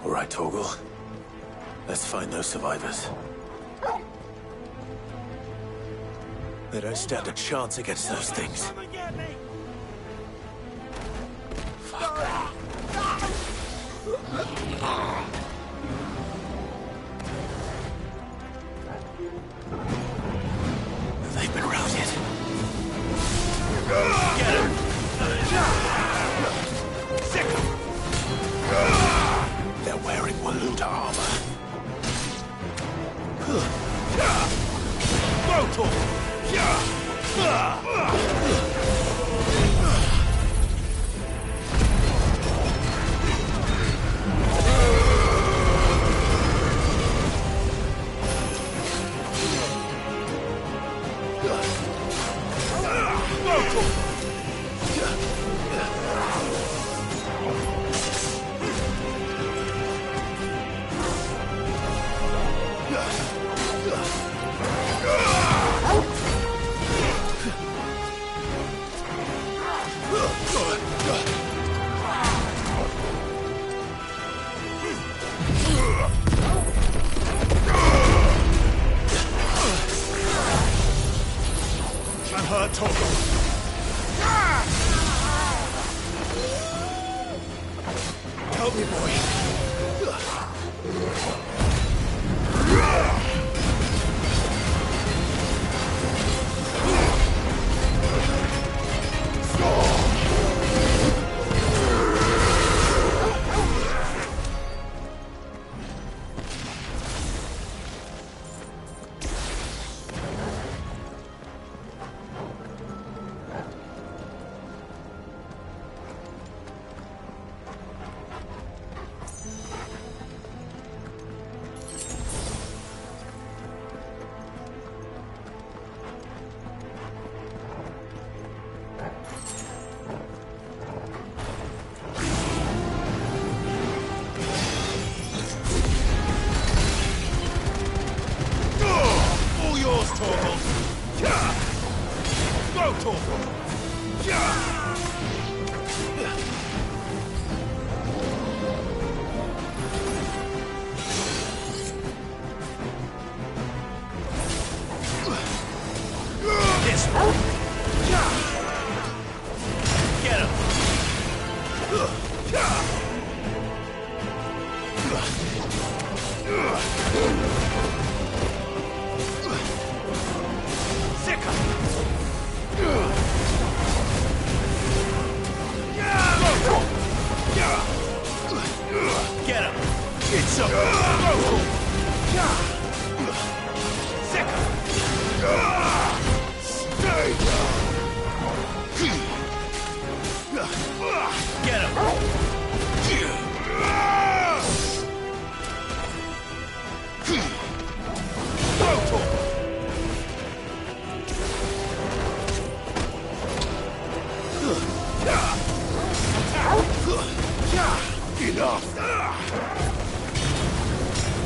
All right, Torgal. Let's find those survivors. They don't stand a chance against those things. They've been routed. Get him! Sick him! They're wearing Waluda armor. Brutal! Help me, boy.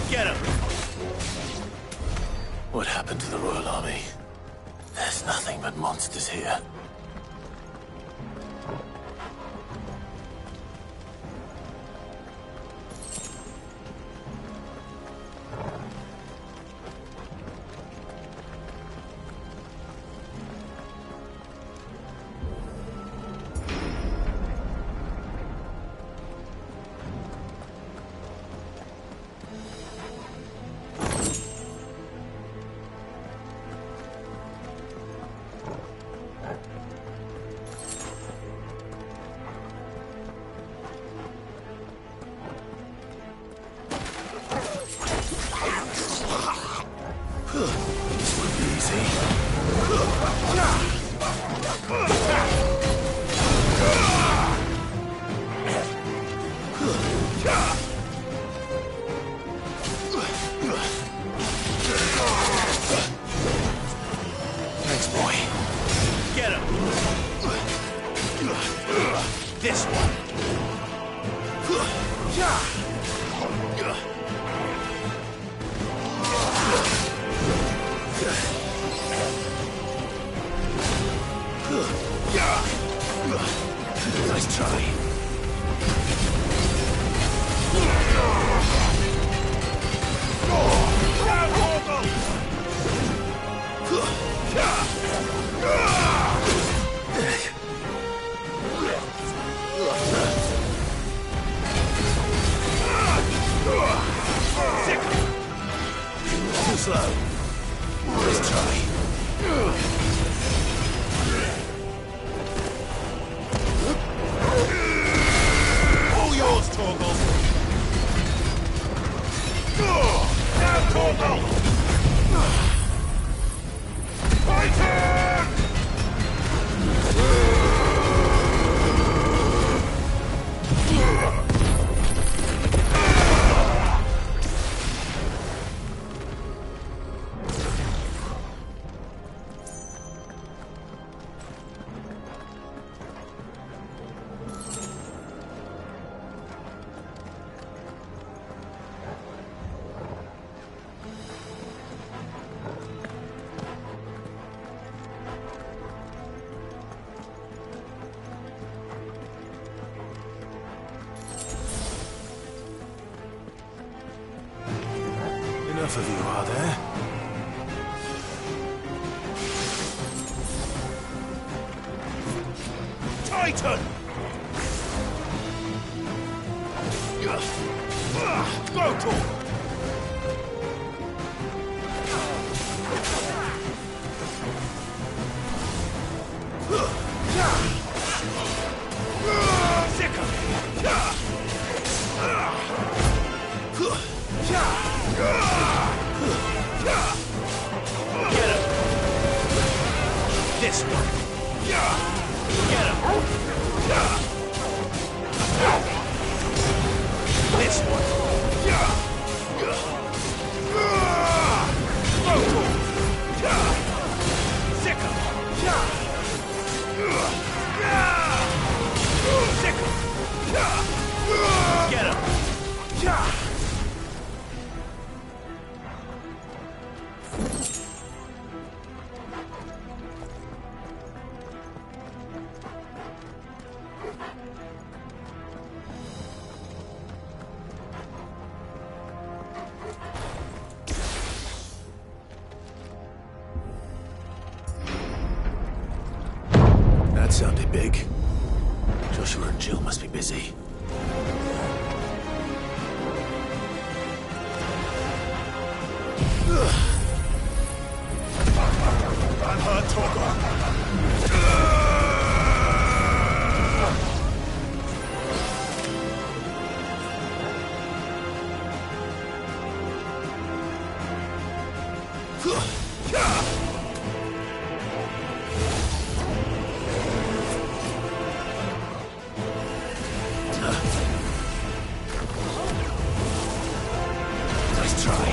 Get him! What happened to the Royal Army? There's nothing but monsters here. Nice try. Too slow. Let's try. All yours, Torgal. Now, Torgal. Fighter! Enough of you, are there? Titan! Go, Tor! Sick of it! Get him! This one! Get him! This one! Sick him! Sick him! Get him! That sounded big. Joshua and Jill must be busy. I'm hurt, Torgal. Nice try.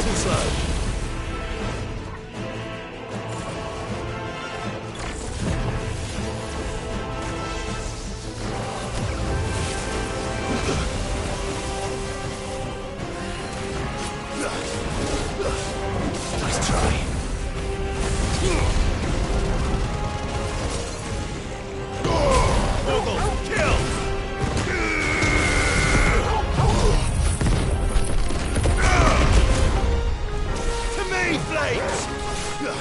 Too slow. Nice try. Kill! To me, Flames! Kill!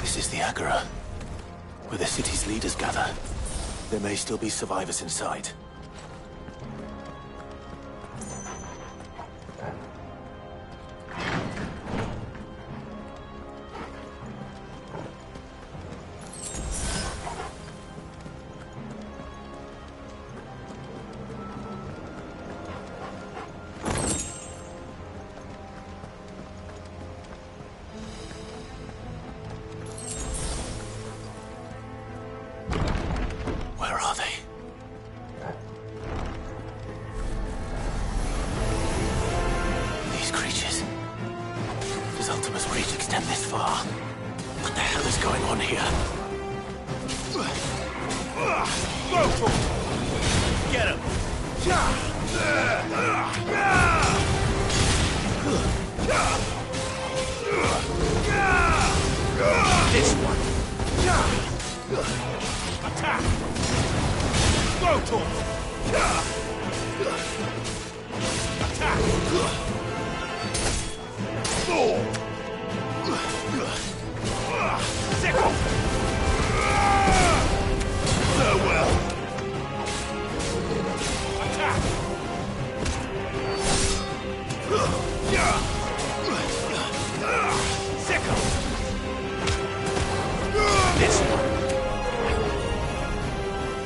This is the Agora, where the city's leaders gather. There may still be survivors inside.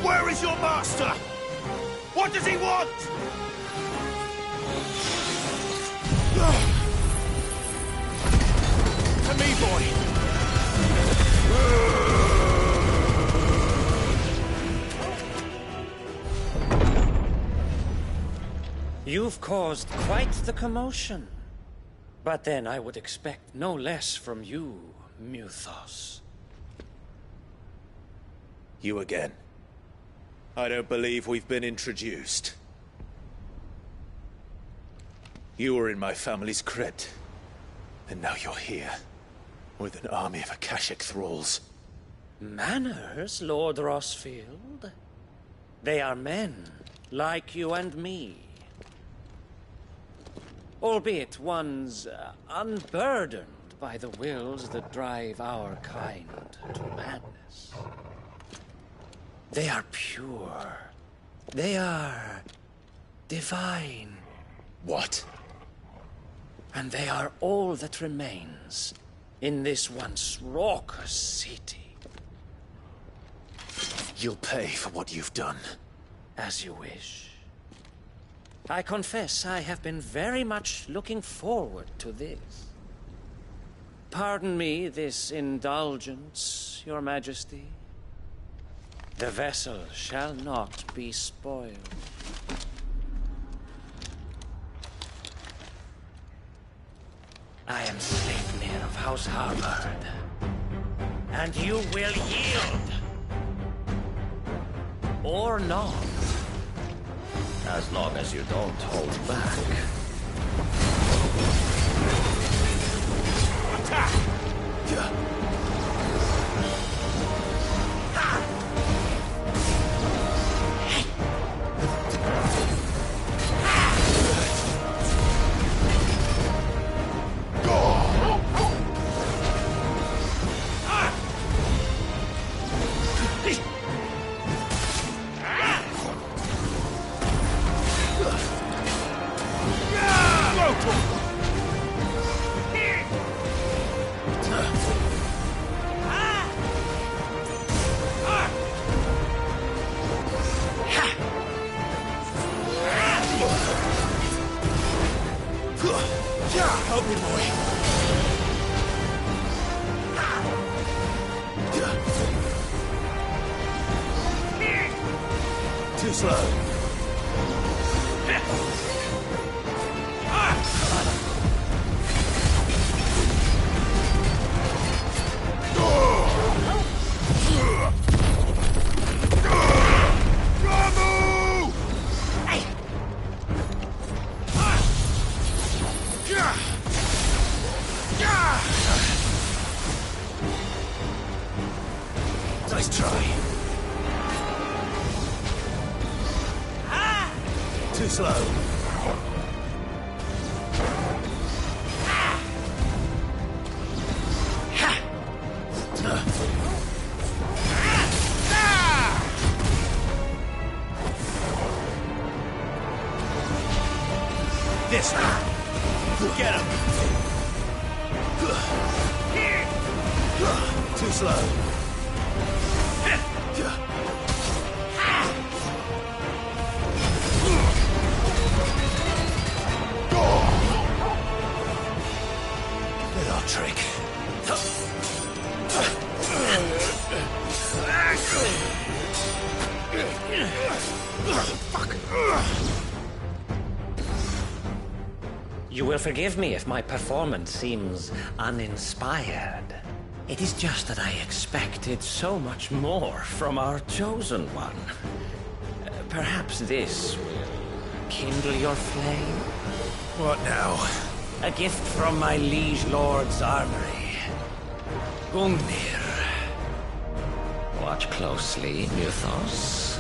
Where is your master? What does he want? To me, boy. You've caused quite the commotion. But then I would expect no less from you, Mythos. You again. I don't believe we've been introduced. You were in my family's crypt. And now you're here. With an army of Akashic thralls. Manners, Lord Rossfield? They are men, like you and me. Albeit one's unburdened by the wills that drive our kind to madness. They are pure. They are divine. What? And they are all that remains in this once raucous city. You'll pay for what you've done. As you wish. I confess I have been very much looking forward to this. Pardon me this indulgence, Your Majesty. The vessel shall not be spoiled. I am Sleipnir of House Harvard, and you will yield. Or not. As long as you don't hold back. Attack! Help me, boy. Too slow. Nice try. Too slow. This one. Get him. Too slow. Little trick. Fuck. You will forgive me if my performance seems uninspired. It is just that I expected so much more from our chosen one. Perhaps this will kindle your flame? What now? A gift from my liege lord's armory. Gungnir. Watch closely, Mythos.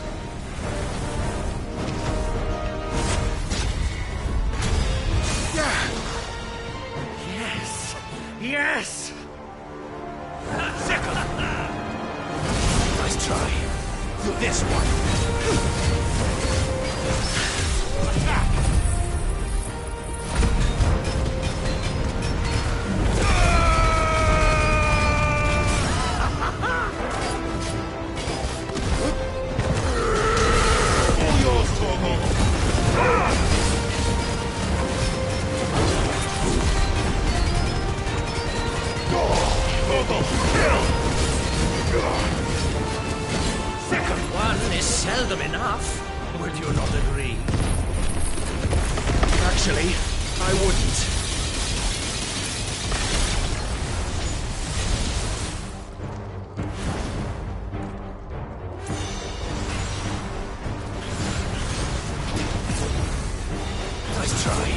Yes! Yes! Second! Nice try. This one. Attack! All yours, Torgo. Second one is seldom enough. Would you not agree? Actually, I wouldn't. Nice try.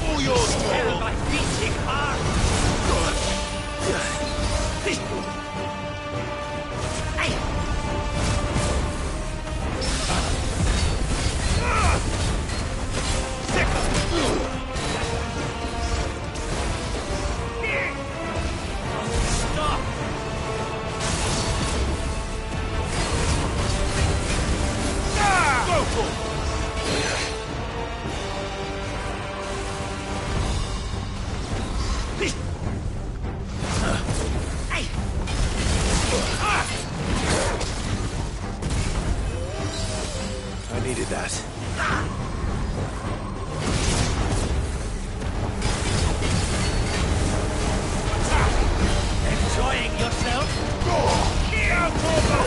All yours, Held by beating heart. Stop! Go for it! I needed that. Enjoying yourself? Here, Torgo!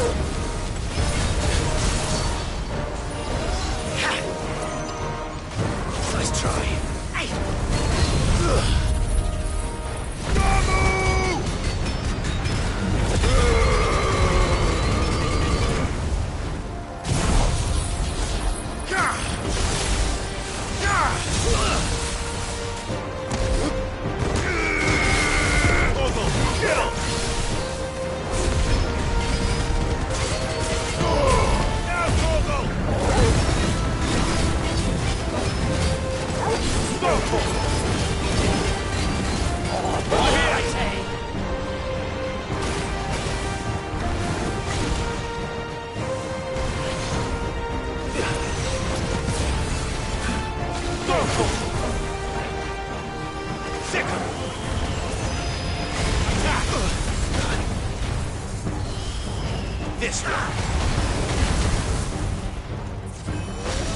Nice try. I say. Second. Attack. This one.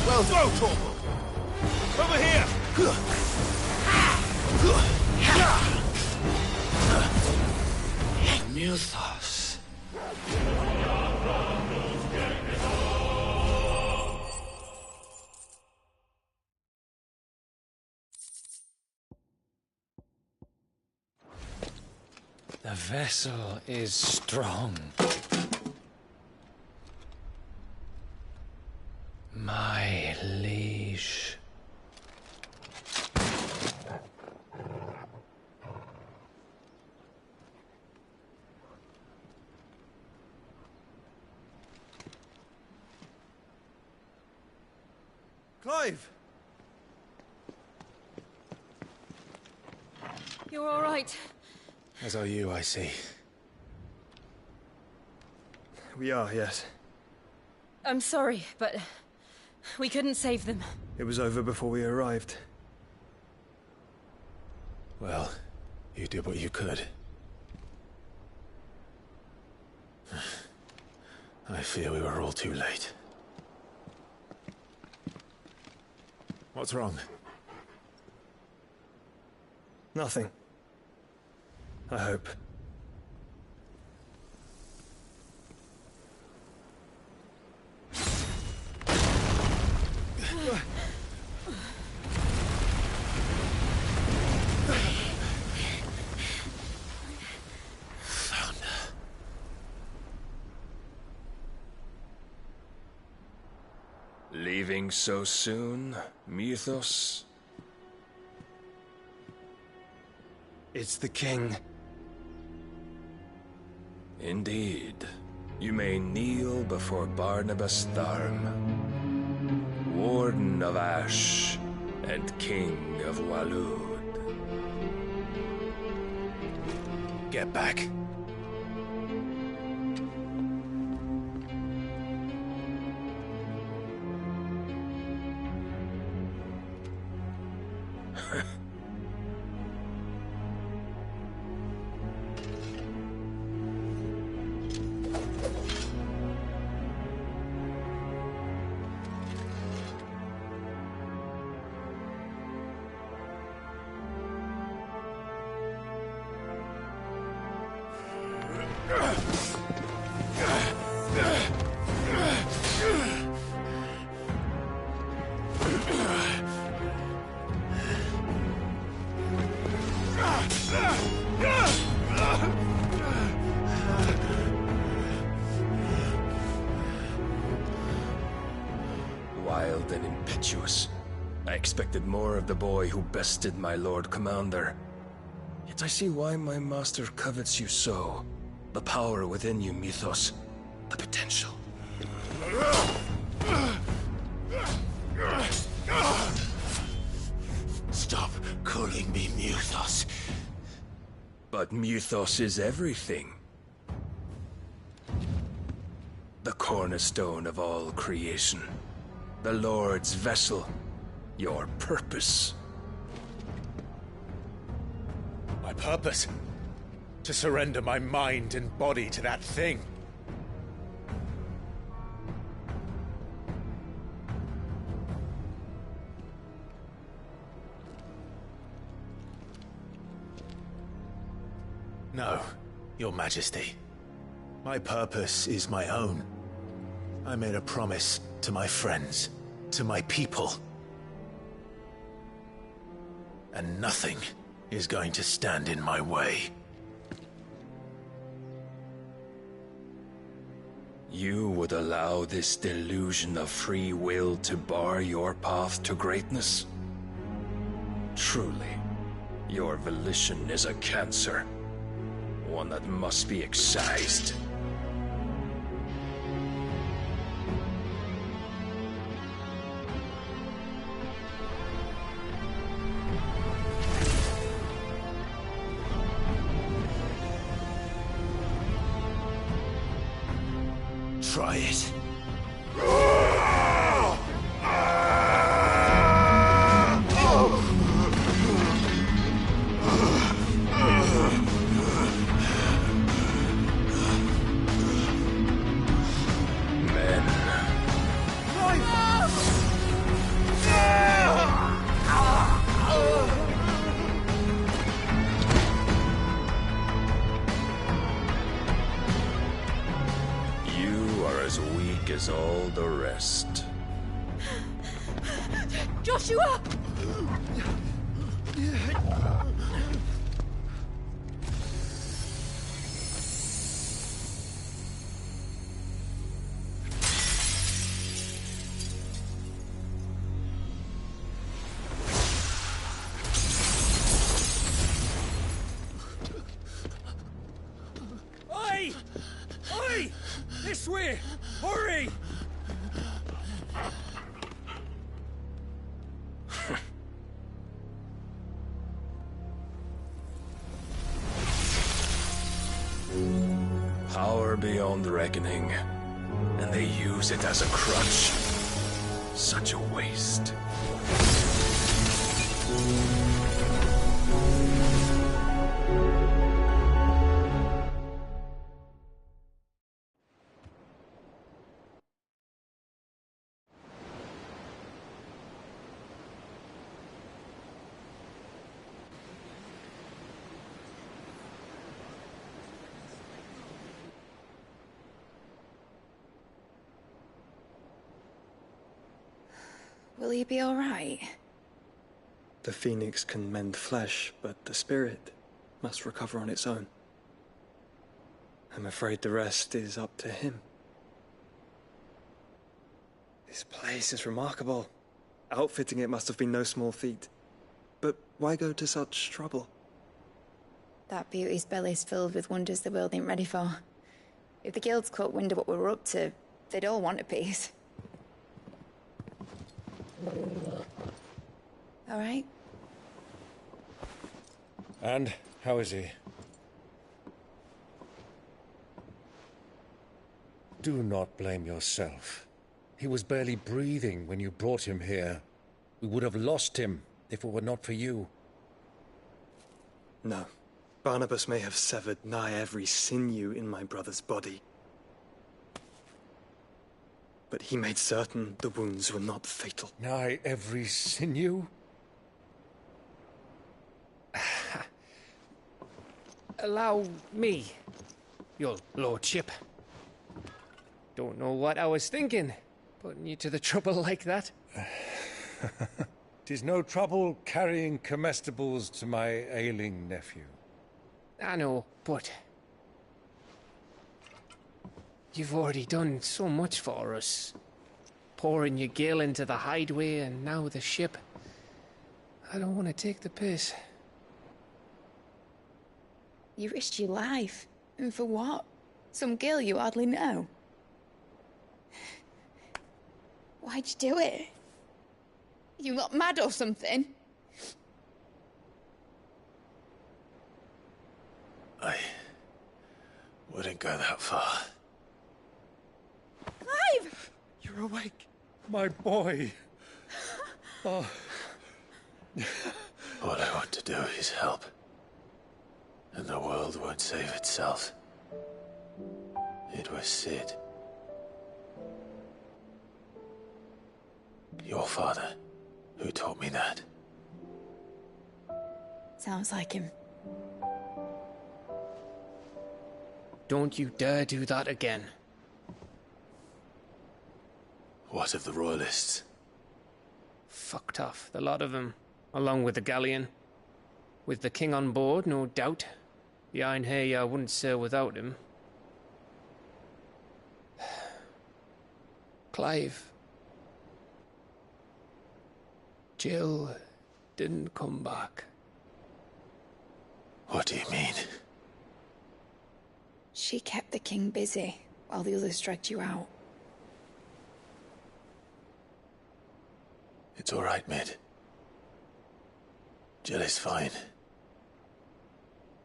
Well done, Torgo. Over here. Mythos. The vessel is strong. My liege. Clive! You're all right. As are you, I see. We are, yes. I'm sorry, but we couldn't save them. It was over before we arrived. Well, you did what you could. I fear we were all too late. What's wrong? Nothing. I hope. Leaving so soon, Mythos? It's the king. Indeed. You may kneel before Barnabas Tharm, Warden of Ash and King of Waloed. Get back. Wild and impetuous. I expected more of the boy who bested my Lord Commander. Yet I see why my master covets you so. The power within you, Mythos. The potential. Stop calling me Mythos. But Mythos is everything. The cornerstone of all creation. The Lord's vessel. Your purpose. My purpose? To surrender my mind and body to that thing. No, Your Majesty. My purpose is my own. I made a promise to my friends, to my people. And nothing is going to stand in my way. You would allow this delusion of free will to bar your path to greatness? Truly, your volition is a cancer. One that must be excised. Try it. As all the rest. Joshua! Oi! Oi! This way! Hurry! Power beyond reckoning, and they use it as a crutch. Such a waste. Will he be all right? The phoenix can mend flesh, but the spirit must recover on its own. I'm afraid the rest is up to him. This place is remarkable. Outfitting it must have been no small feat. But why go to such trouble? That beauty's belly's filled with wonders the world ain't ready for. If the guilds caught wind of what we were up to, they'd all want a piece. All right? And how is he? Do not blame yourself. He was barely breathing when you brought him here. We would have lost him if it were not for you. No. Barnabas may have severed nigh every sinew in my brother's body. But he made certain the wounds were not fatal. Nigh every sinew? Allow me, your lordship. Don't know what I was thinking, putting you to the trouble like that. 'Tis no trouble carrying comestibles to my ailing nephew. I know, but you've already done so much for us. Pouring your gil into the hideaway and now the ship. I don't want to take the piss. You risked your life. And for what? Some girl you hardly know. Why'd you do it? You not mad or something? I wouldn't go that far. Clive! You're awake, my boy. Oh. All I want to do is help. And the world won't save itself. It was Sid. Your father, who taught me that. Sounds like him. Don't you dare do that again. What of the Royalists? Fucked off, the lot of them, along with the galleon. With the king on board, no doubt. The Iron Hair wouldn't sail without him. Clive. Jill didn't come back. What do you mean? She kept the king busy while the others dragged you out. It's all right, Mid. Jill is fine.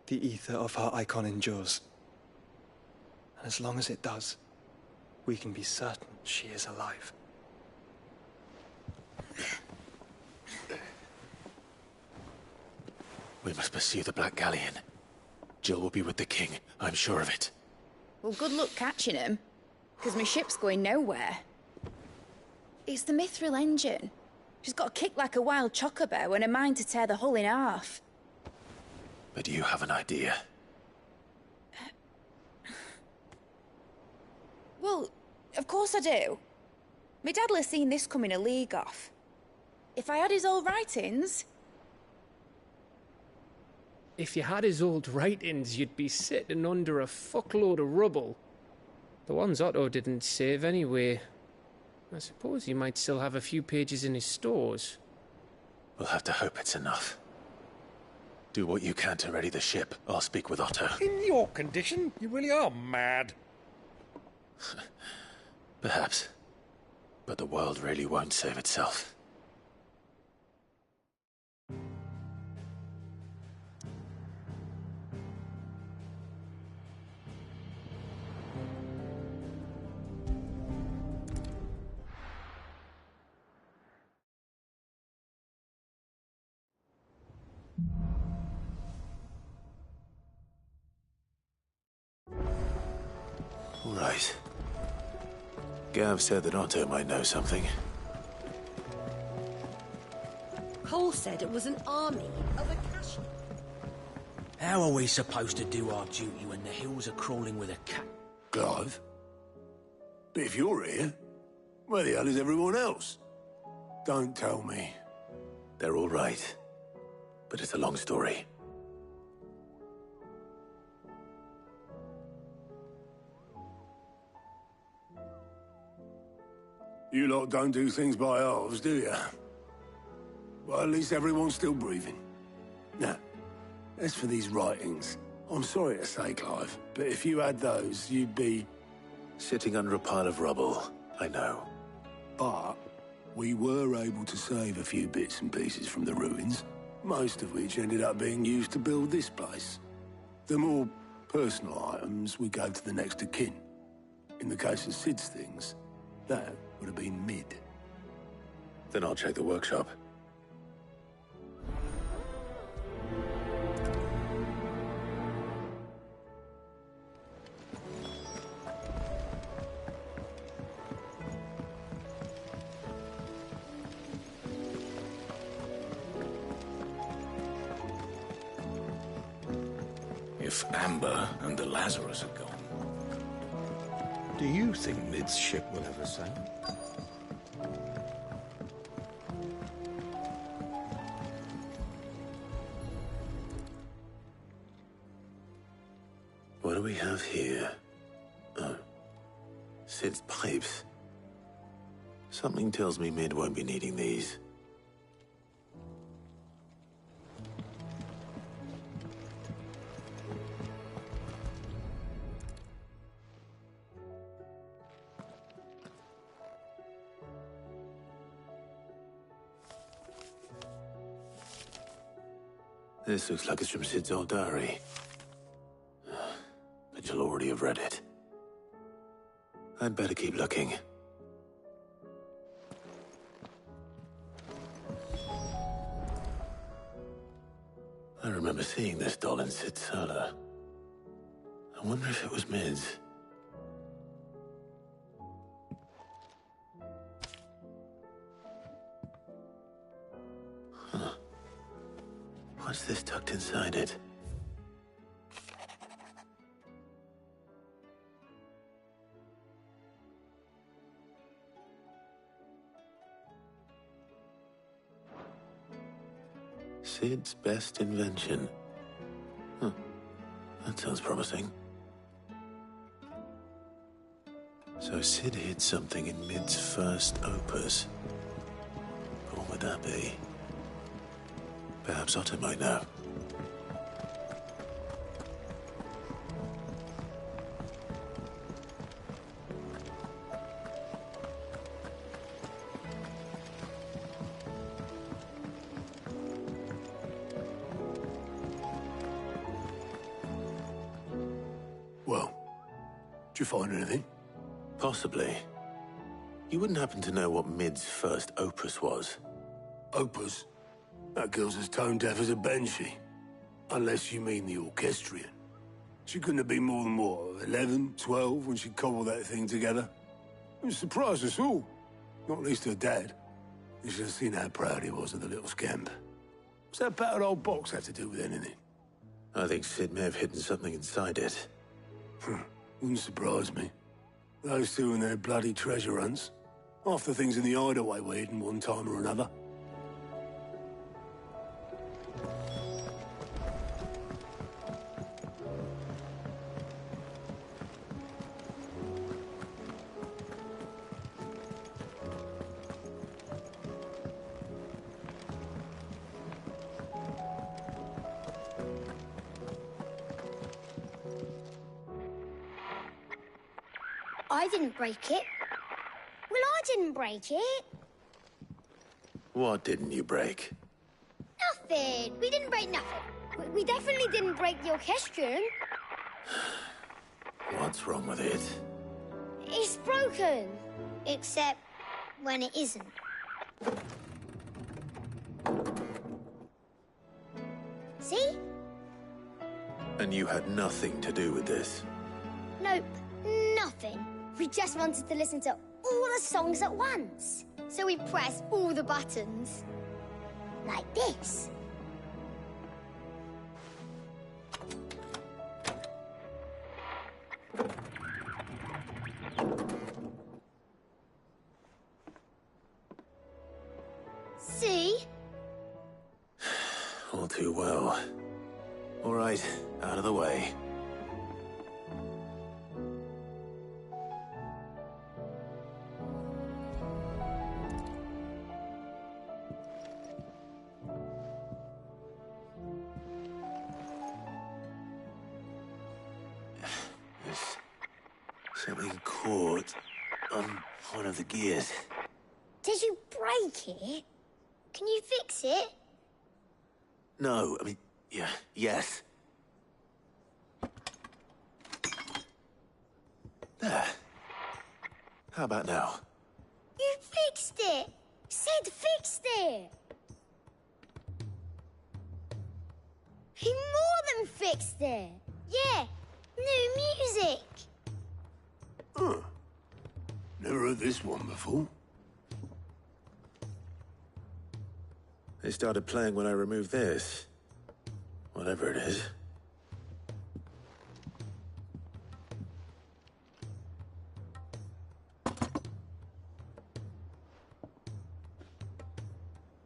The ether of her icon endures. And as long as it does, we can be certain she is alive. We must pursue the Black Galleon. Jill will be with the king, I'm sure of it. Well, good luck catching him, because my ship's going nowhere. It's the Mithril engine. She's got a kick like a wild chocobo and a mind to tear the hull in half. But you have an idea. Well, of course I do. My dad'll have seen this coming a league off. If I had his old writings... If you had his old writings, you'd be sitting under a fuckload of rubble. The ones Otto didn't save anyway. I suppose he might still have a few pages in his stores. We'll have to hope it's enough. Do what you can to ready the ship. I'll speak with Otto. In your condition, you really are mad. Perhaps. But the world really won't save itself. Right. Gav said that Otto might know something. Cole said it was an army of a castle. How are we supposed to do our duty when the hills are crawling with a cat? Clive? But if you're here, where the hell is everyone else? Don't tell me. They're all right. But it's a long story. You lot don't do things by halves, do you? Well, at least everyone's still breathing. Now, as for these writings, I'm sorry to say, Clive, but if you had those, you'd be... Sitting under a pile of rubble, I know. But we were able to save a few bits and pieces from the ruins, most of which ended up being used to build this place. The more personal items we gave to the next of kin. In the case of Sid's things, that would have been Mid. Then I'll check the workshop. If Amber and the Lazarus are gone, do you think Mid's ship will ever sail? What do we have here? Oh. Sid's pipes. Something tells me Mid won't be needing these. This looks like it's from Sid's old diary. But you'll already have read it. I'd better keep looking. I remember seeing this doll in Sid's cellar. I wonder if it was Mid's. Huh. What's this tucked inside it? Sid's best invention. Huh. That sounds promising. So Sid hid something in Mid's first opus. What would that be? Perhaps Otto might know. Well, did you find anything? Possibly. You wouldn't happen to know what Mid's first opus was? Opus? That girl's as tone deaf as a banshee. Unless you mean the orchestrion. She couldn't have been more than, what, 11, 12 when she cobbled that thing together? It surprised us all. Not least her dad. You should have seen how proud he was of the little scamp. What's that battered old box have to do with anything? I think Sid may have hidden something inside it. Wouldn't surprise me. Those two and their bloody treasure hunts. Half the things in the hideaway were hidden one time or another. I didn't break it. Well, I didn't break it. What didn't you break? Nothing. We didn't break nothing. We definitely didn't break the orchestrion. What's wrong with it? It's broken. Except when it isn't. See? And you had nothing to do with this? Nope, nothing. We just wanted to listen to all the songs at once. So we pressed all the buttons. Like this. See? All too well. All right, out of the way. Something caught on one of the gears. Did you break it? Can you fix it? No, I mean, yes. There. How about now? You fixed it! Sid fixed it! He more than fixed it! Yeah, new music! Huh. Never heard this one before. They started playing when I removed this. Whatever it is.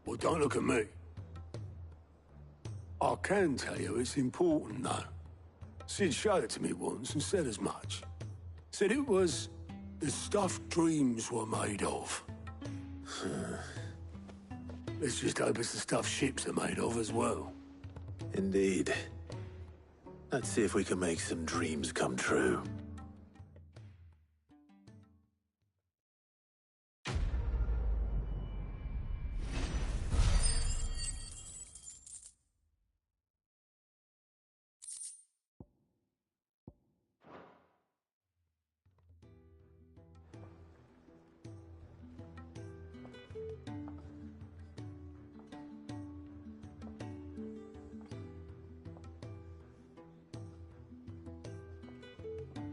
Well, don't look at me. I can tell you it's important, though. Sid showed it to me once and said as much. Said it was the stuff dreams were made of. Let's just hope it's the stuff ships are made of as well. Indeed. Let's see if we can make some dreams come true.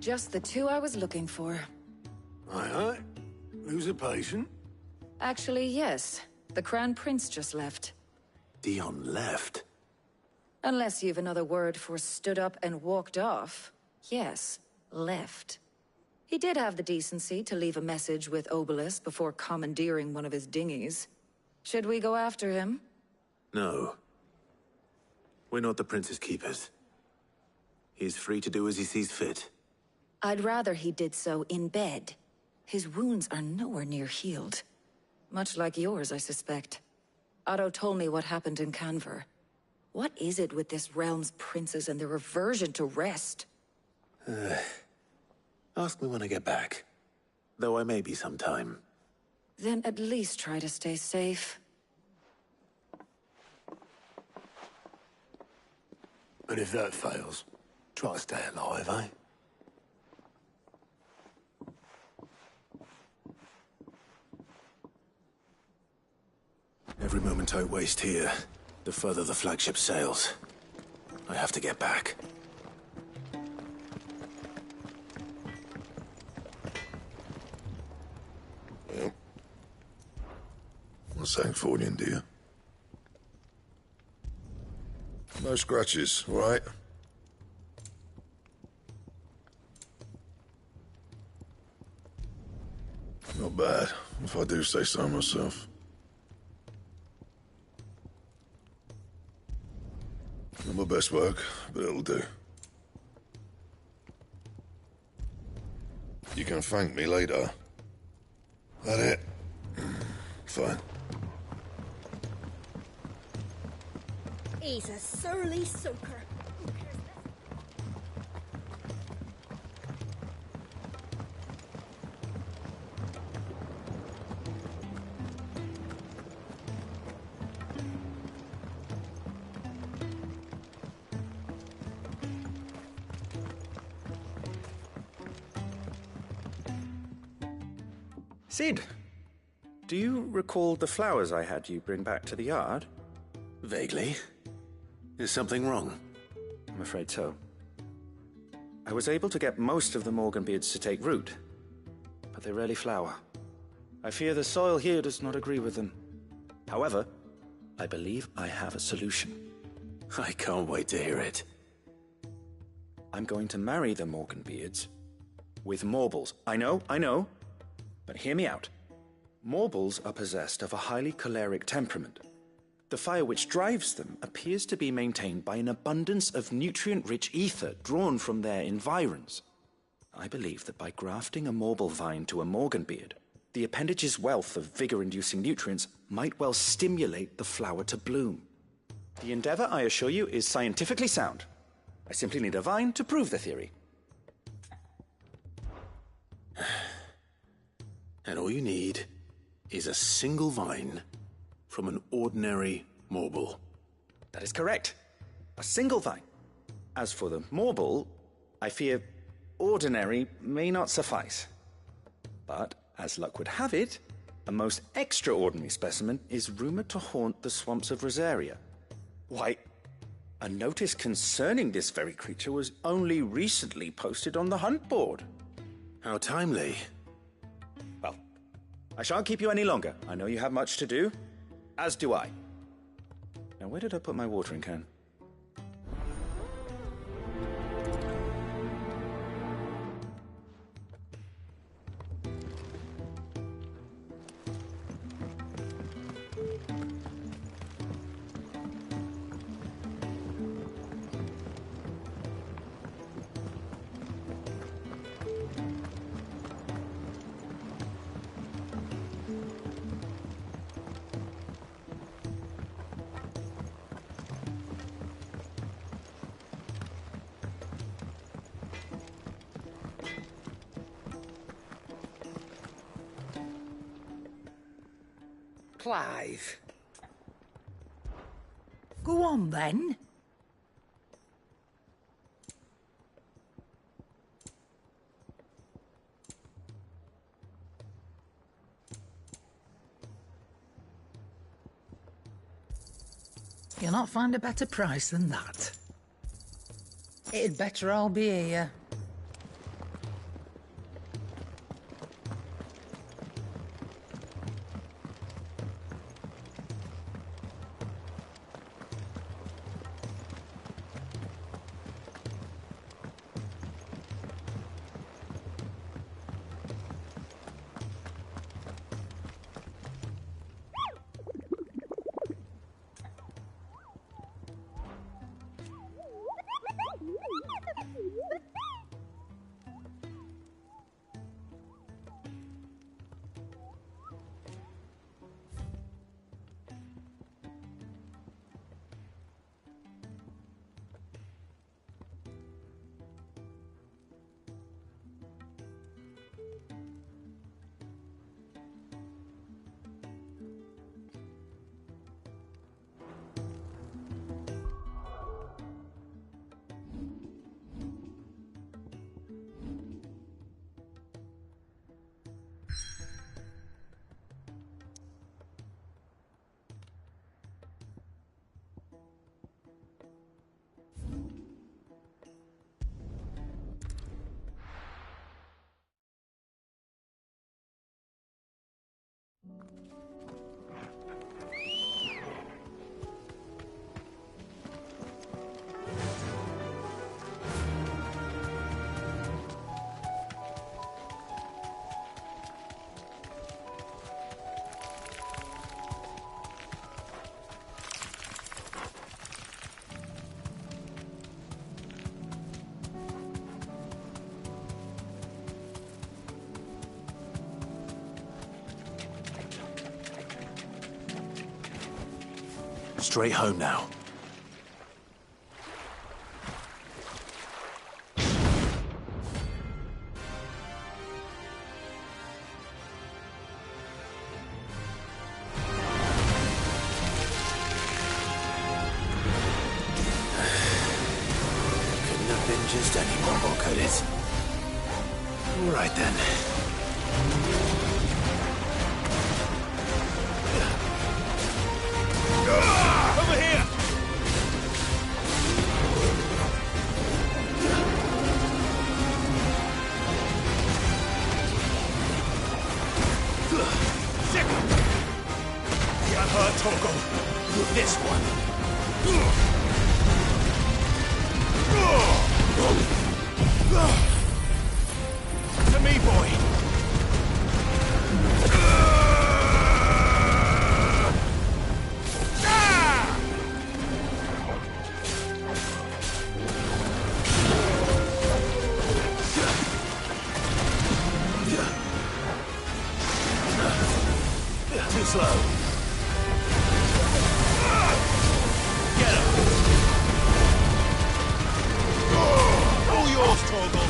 Just the two I was looking for. Aye. Who's a patient? Actually, yes. The Crown Prince just left. Dion left? Unless you've another word for stood up and walked off. Yes, left. He did have the decency to leave a message with Obelisk before commandeering one of his dinghies. Should we go after him? No. We're not the Prince's keepers. He's free to do as he sees fit. I'd rather he did so in bed. His wounds are nowhere near healed. Much like yours, I suspect. Otto told me what happened in Canver. What is it with this realm's princes and their aversion to rest? Ask me when I get back. Though I may be sometime. Then at least try to stay safe. And if that fails, try to stay alive, eh? Every moment I waste here, the further the flagship sails. I have to get back. Well, thanks for you, dear. No scratches, all right? Not bad, if I do say so myself. Not my best work, but it'll do. You can thank me later. That it? Fine. He's a surly soaker. Sid, do you recall the flowers I had you bring back to the yard? Vaguely. Is something wrong? I'm afraid so. I was able to get most of the Morganbeards to take root, but they rarely flower. I fear the soil here does not agree with them. However, I believe I have a solution. I can't wait to hear it. I'm going to marry the Morganbeards with Morbles. I know. But hear me out. Morbles are possessed of a highly choleric temperament. The fire which drives them appears to be maintained by an abundance of nutrient-rich ether drawn from their environs. I believe that by grafting a Morble vine to a Morganbeard, the appendage's wealth of vigor-inducing nutrients might well stimulate the flower to bloom. The endeavor, I assure you, is scientifically sound. I simply need a vine to prove the theory. And all you need is a single vine from an ordinary Morble. That is correct. A single vine. As for the Morble, I fear ordinary may not suffice. But, as luck would have it, a most extraordinary specimen is rumored to haunt the swamps of Rosaria. Why, a notice concerning this very creature was only recently posted on the hunt board. How timely. Well, I shan't keep you any longer. I know you have much to do, as do I. Now, where did I put my watering can? Clive. Go on, then. You'll not find a better price than that. It'd better all be here. Straight home now. Couldn't have been just any Morble, could it? All right then. Over here! Sick! Get her, Toggle! This one! To me, boy! Too slow. Get him. All yours, Toggle.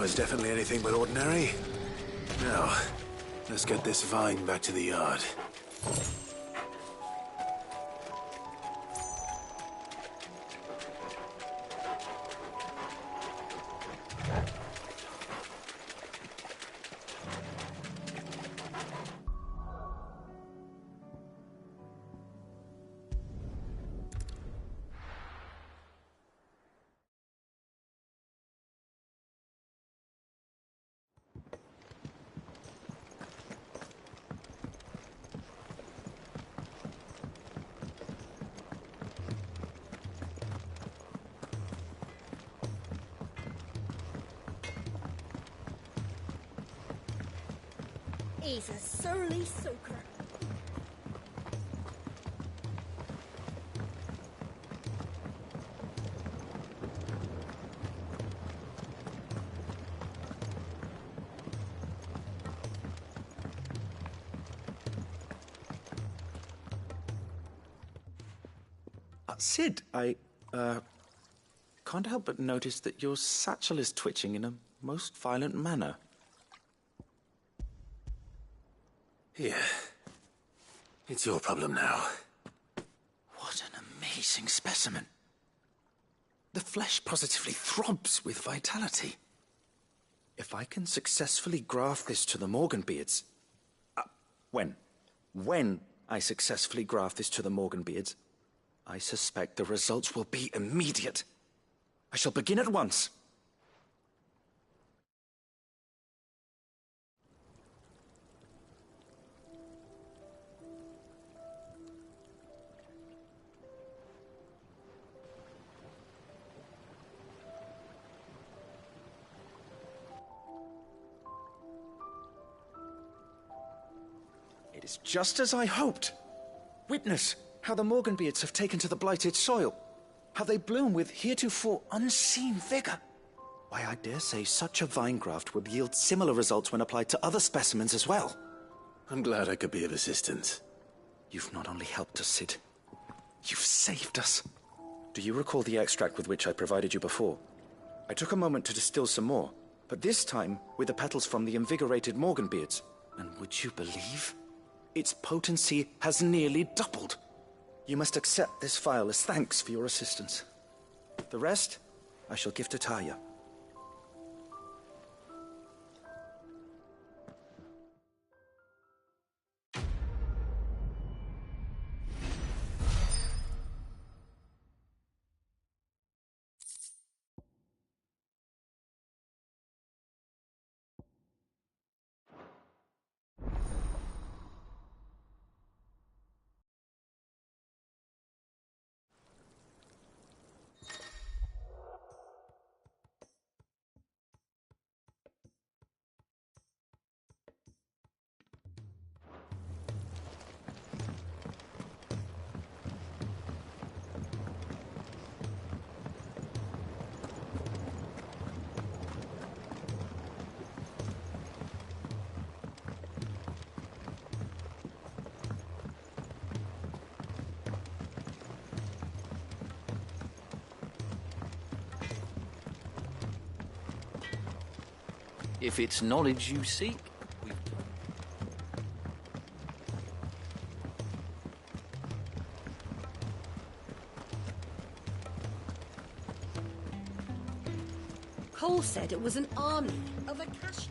was definitely anything but ordinary. Now, let's get this vine back to the yard. He's a surly soaker. Sid, I can't help but notice that your satchel is twitching in a most violent manner. Here. It's your problem now. What an amazing specimen. The flesh positively throbs with vitality. If I can successfully graft this to the Morganbeards... When I successfully graft this to the Morganbeards, I suspect the results will be immediate. I shall begin at once. It is just as I hoped. Witness how the Morganbeards have taken to the blighted soil. How they bloom with heretofore unseen vigor. Why, I dare say such a vine graft would yield similar results when applied to other specimens as well. I'm glad I could be of assistance. You've not only helped us, Sid. You've saved us. Do you recall the extract with which I provided you before? I took a moment to distill some more, but this time with the petals from the invigorated Morganbeards. And would you believe? Its potency has nearly doubled. You must accept this vial as thanks for your assistance. The rest, I shall give to Taya. If it's knowledge you seek, Cole said it was an army of a cash.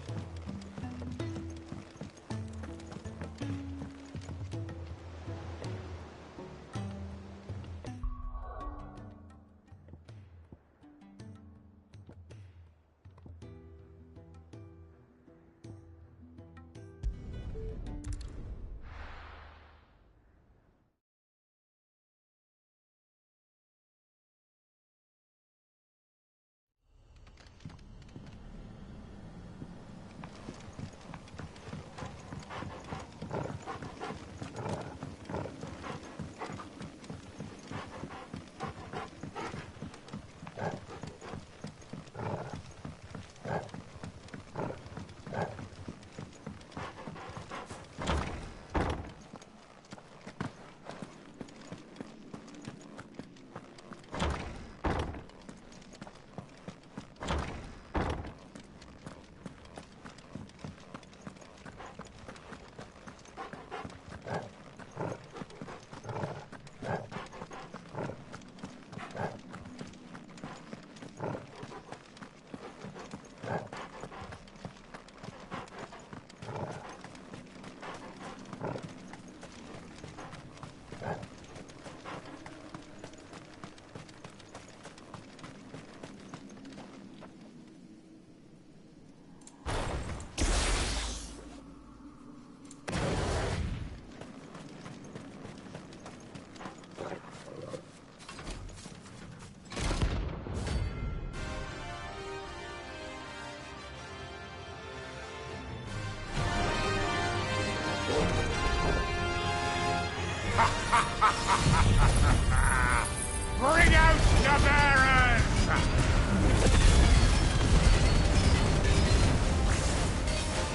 Bring out the bearers!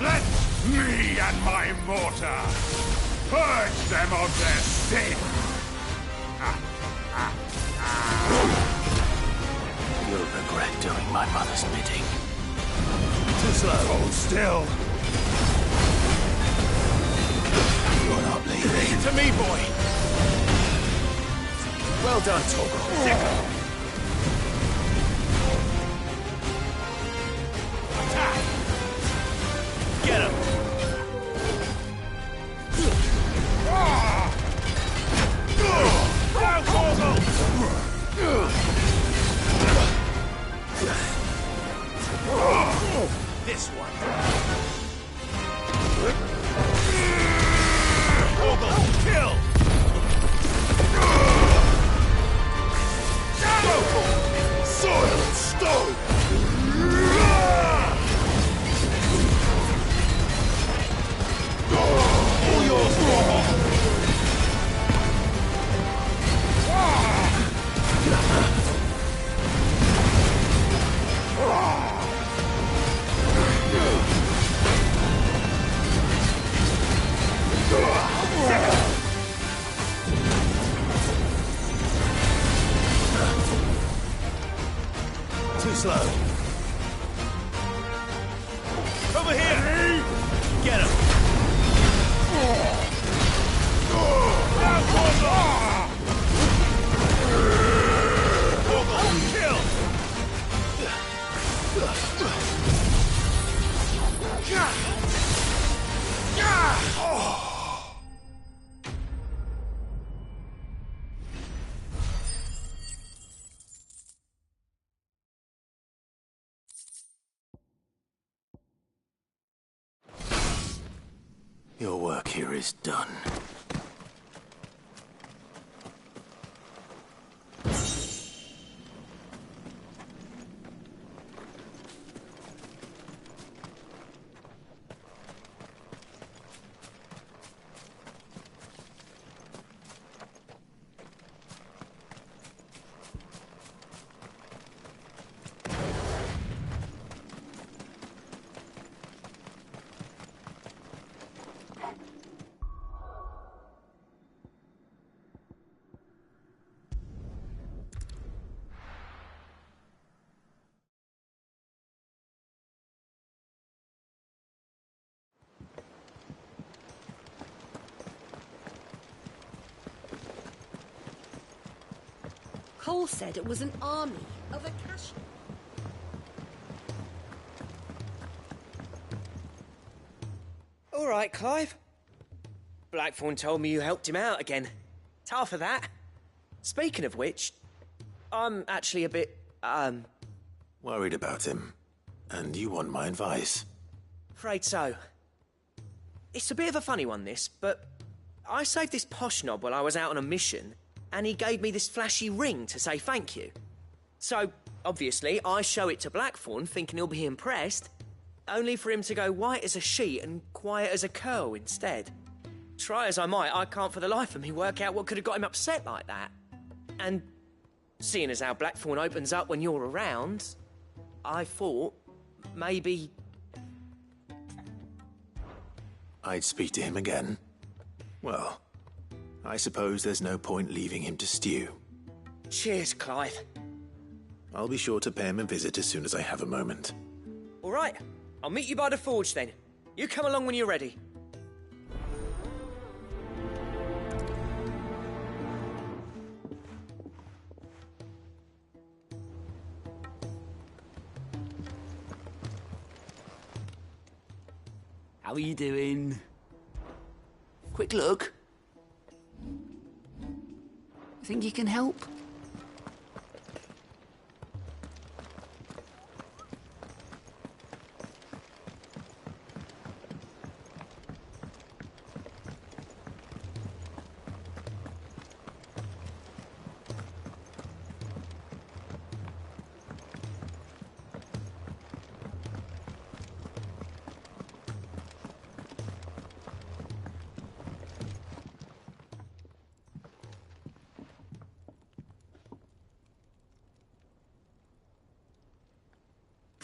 Let me and my mortar purge them of their sin! You'll regret doing my mother's bidding. Too slow. Hold still. You're not leaving. Leave it to me, boy. Well done, Torgal. Attack! Get him! Now, Torgal! This one. Torgal, kill! Soil and stone! All yours, Torgal! Too slow. Over here! Get him! Kill! Your work here is done. Cole said it was an army of Acacia. All right, Clive. Blackthorn told me you helped him out again. Tough for that. Speaking of which, I'm actually a bit, Worried about him. And you want my advice? afraid so. It's a bit of a funny one, this, but I saved this posh knob while I was out on a mission, and he gave me this flashy ring to say thank you. So, obviously, I show it to Blackthorn, thinking he'll be impressed, only for him to go white as a sheet and quiet as a curl instead. Try as I might, I can't for the life of me work out what could have got him upset like that. And seeing as how Blackthorn opens up when you're around, I thought maybe... I'd speak to him again. Well, I suppose there's no point leaving him to stew. Cheers, Clive. I'll be sure to pay him a visit as soon as I have a moment. All right, I'll meet you by the forge then. You come along when you're ready. How are you doing? Quick look. Think you can help?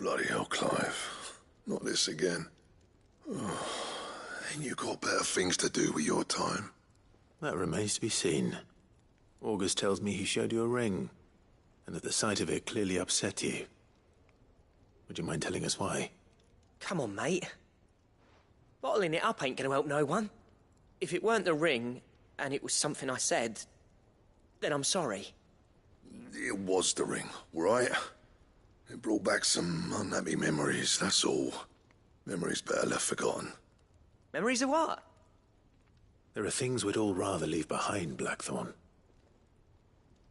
Bloody hell, Clive. Not this again. Oh, ain't you got better things to do with your time? That remains to be seen. August tells me he showed you a ring, and that the sight of it clearly upset you. Would you mind telling us why? Come on, mate. Bottling it up ain't gonna help no one. If it weren't the ring, and it was something I said, then I'm sorry. It was the ring, right? It brought back some unhappy memories, that's all. Memories better left forgotten. Memories of what? There are things we'd all rather leave behind, Blackthorn.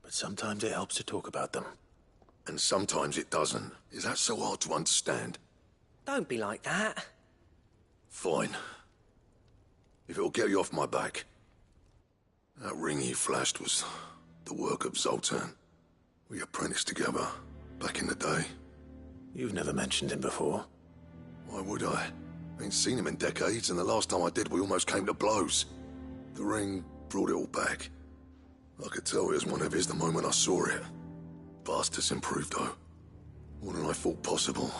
But sometimes it helps to talk about them. And sometimes it doesn't. Is that so hard to understand? Don't be like that. Fine. If it'll get you off my back. That ring you flashed was the work of Zoltan. We apprenticed together, back in the day. You've never mentioned him before. Why would I? Ain't seen him in decades, and the last time I did, we almost came to blows. The ring brought it all back. I could tell it was one of his the moment I saw it. Vast has improved, though. More than I thought possible.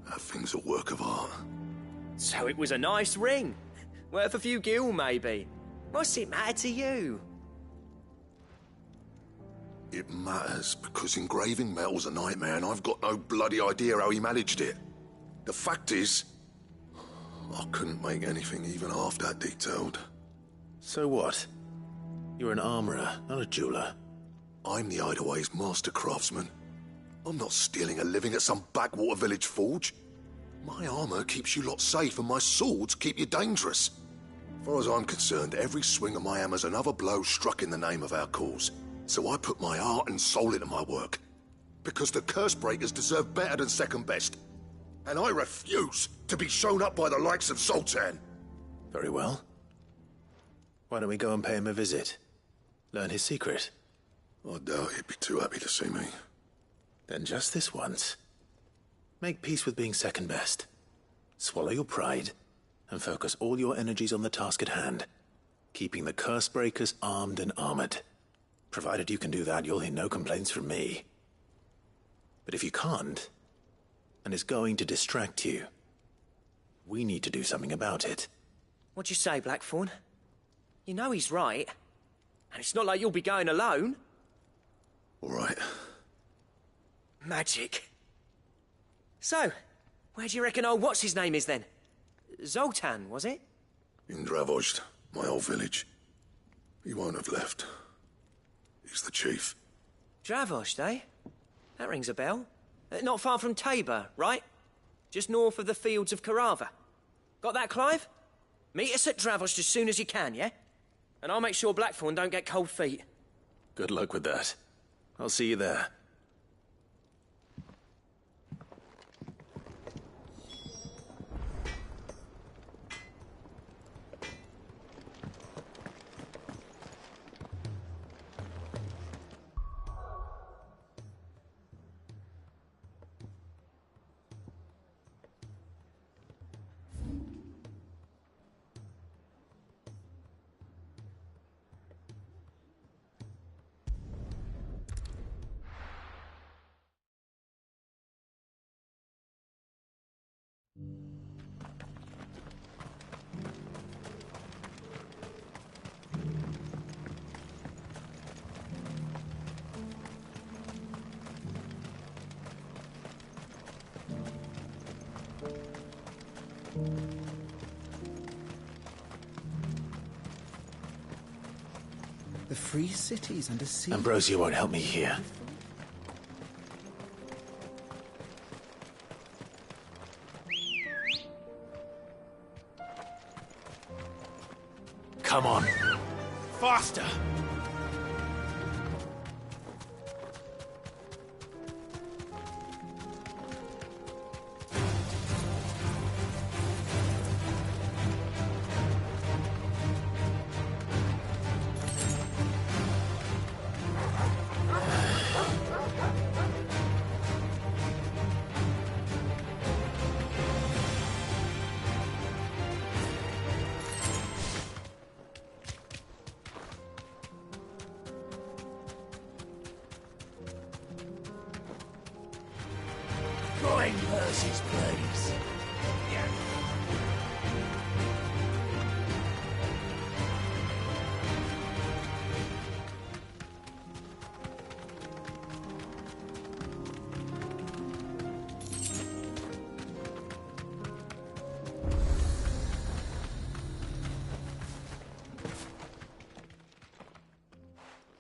That thing's a work of art. So it was a nice ring. Worth a few gil, maybe. What's it matter to you? It matters because engraving metal's a nightmare, and I've got no bloody idea how he managed it. The fact is, I couldn't make anything even half that detailed. So what? You're an armorer, not a jeweler. I'm the Hideaway's master craftsman. I'm not stealing a living at some backwater village forge. My armor keeps you lot safe, and my swords keep you dangerous. As far as I'm concerned, every swing of my hammer's another blow struck in the name of our cause. So I put my heart and soul into my work. Because the curse breakers deserve better than second best. And I refuse to be shown up by the likes of Zoltan. Very well. Why don't we go and pay him a visit? Learn his secret. I doubt he'd be too happy to see me. Then just this once. Make peace with being second best. Swallow your pride, and focus all your energies on the task at hand. Keeping the curse breakers armed and armored. Provided you can do that, you'll hear no complaints from me. But if you can't, and it's going to distract you, we need to do something about it. What'd you say, Blackthorn? You know he's right. And it's not like you'll be going alone. All right. Magic. So, where do you reckon old what's-his-name is then? Zoltan, was it? In Dravozd, my old village. He won't have left. He's the chief. Dravozd, eh? That rings a bell. Not far from Tabor, right? Just north of the fields of Carava. Got that, Clive? Meet us at Dravozd as soon as you can, yeah? And I'll make sure Blackthorn don't get cold feet. Good luck with that. I'll see you there. The free cities under sea. Ambrosia won't help me here. Come on. Faster! Coin purses, please. Yeah.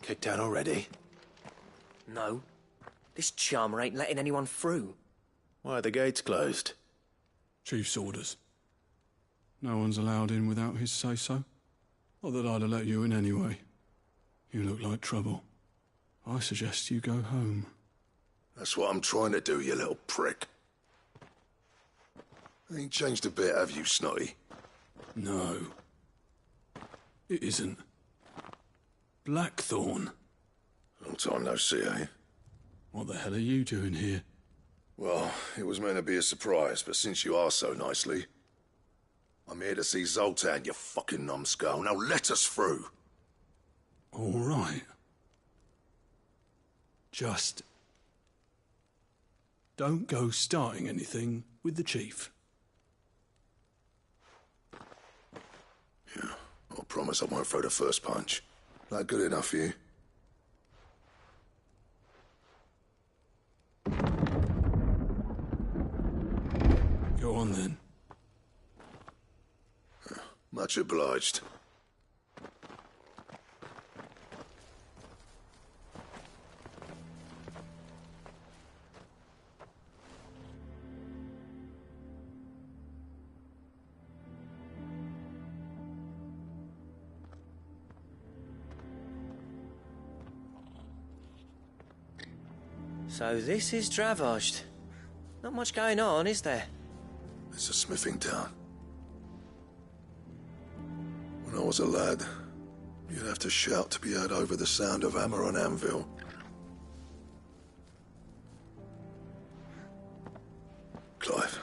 Kicked out already? No. This charmer ain't letting anyone through. Why are the gates closed? Chief's orders. No one's allowed in without his say-so. Not that I'd have let you in anyway. You look like trouble. I suggest you go home. That's what I'm trying to do, you little prick. Ain't changed a bit, have you, Snotty? No. It isn't. Blackthorn. Long time no see, eh? What the hell are you doing here? Well, it was meant to be a surprise, but since you asked so nicely, I'm here to see Zoltan, you fucking numbskull. Now let us through. All right. Just don't go starting anything with the chief. Yeah, I promise I won't throw the first punch. That good enough for you? Go on then. Much obliged. So this is Dravosht. Not much going on, is there? It's a smithing town. When I was a lad, you'd have to shout to be heard over the sound of hammer on anvil. Clive,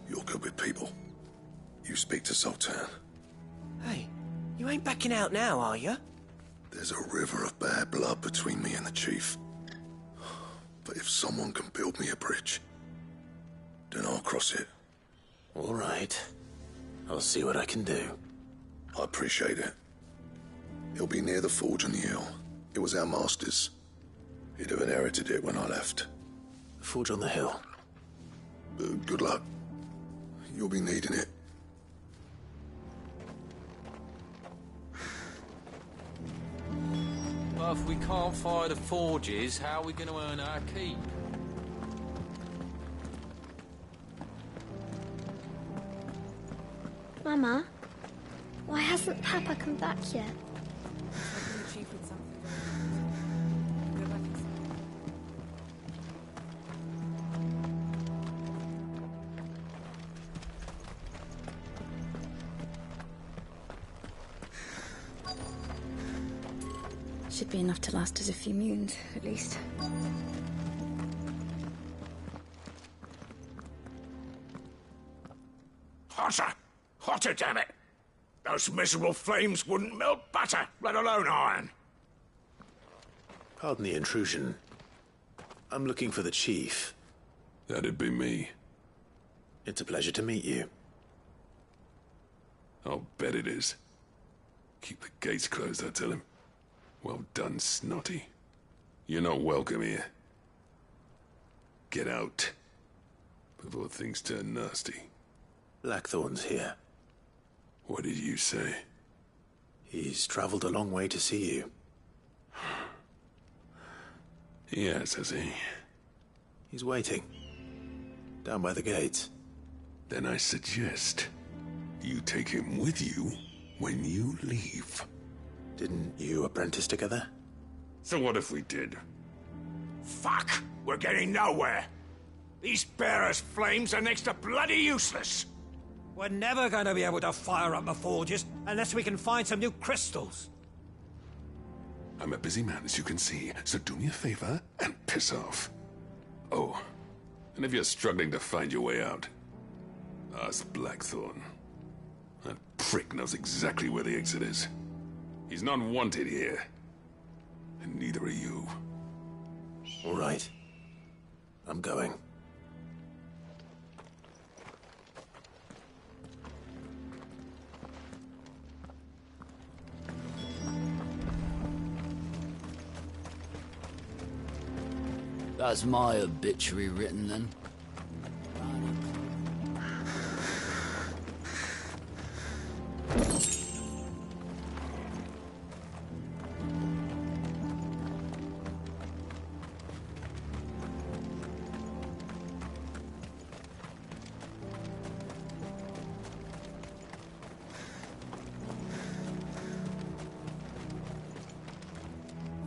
you're good with people. You speak to Zoltan. Hey, you ain't backing out now, are you? There's a river of bad blood between me and the chief. But if someone can build me a bridge, then I'll cross it. All right. I'll see what I can do. I appreciate it. It'll be near the forge on the hill. It was our master's. He'd have inherited it when I left. The forge on the hill? Good luck. You'll be needing it. Well, if we can't fire the forges, how are we going to earn our keep? Mama, why hasn't Papa come back yet? Should be enough to last us a few moons, at least. Hotter! Hotter, damn it! Those miserable flames wouldn't melt butter, let alone iron. Pardon the intrusion. I'm looking for the chief. That'd be me. It's a pleasure to meet you. I'll bet it is. Keep the gates closed, I tell him. Well done, Snotty. You're not welcome here. Get out, before things turn nasty. Blackthorn's here. What did you say? He's traveled a long way to see you. Yes, has he? He's waiting. Down by the gates. Then I suggest you take him with you when you leave. Didn't you apprentice together? So what if we did? Fuck! We're getting nowhere! These bearers' flames are next to bloody useless! We're never going to be able to fire up the forges unless we can find some new crystals. I'm a busy man, as you can see, so do me a favor and piss off. Oh, and if you're struggling to find your way out, ask Blackthorn. That prick knows exactly where the exit is. He's not wanted here. And neither are you. All right. I'm going. That's my obituary written then.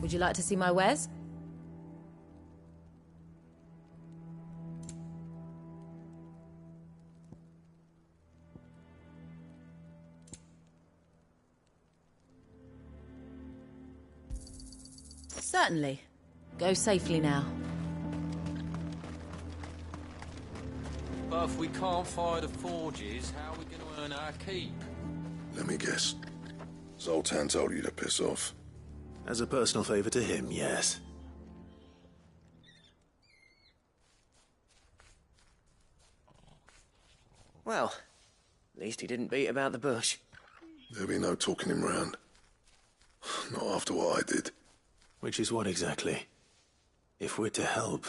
Would you like to see my wares? Certainly. Go safely now. But if we can't fire the forges, how are we going to earn our keep? Let me guess. Zoltan told you to piss off. As a personal favor to him, yes. Well, at least he didn't beat about the bush. There'll be no talking him round. Not after what I did. Which is what exactly? If we're to help,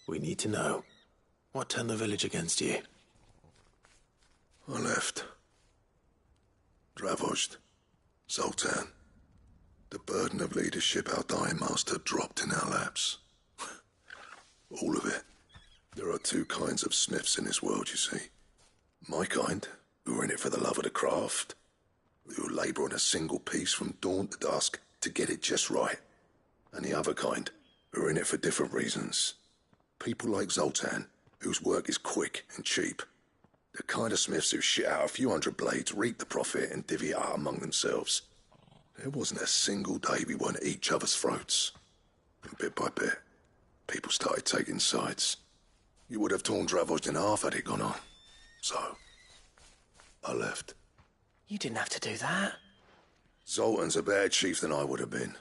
we need to know. What turned the village against you? I left. Dravojd. Zoltan. The burden of leadership our dying master dropped in our laps. All of it. There are two kinds of smiths in this world, you see. My kind, who are in it for the love of the craft, who labour on a single piece from dawn to dusk to get it just right. And the other kind, who are in it for different reasons. People like Zoltan, whose work is quick and cheap. The kind of smiths who shit out a few hundred blades, reap the profit, and divvy it out among themselves. There wasn't a single day we weren't at each other's throats. And bit by bit, people started taking sides. You would have torn Dravojd in half had it gone on. So, I left. You didn't have to do that. Zoltan's a better chief than I would have been.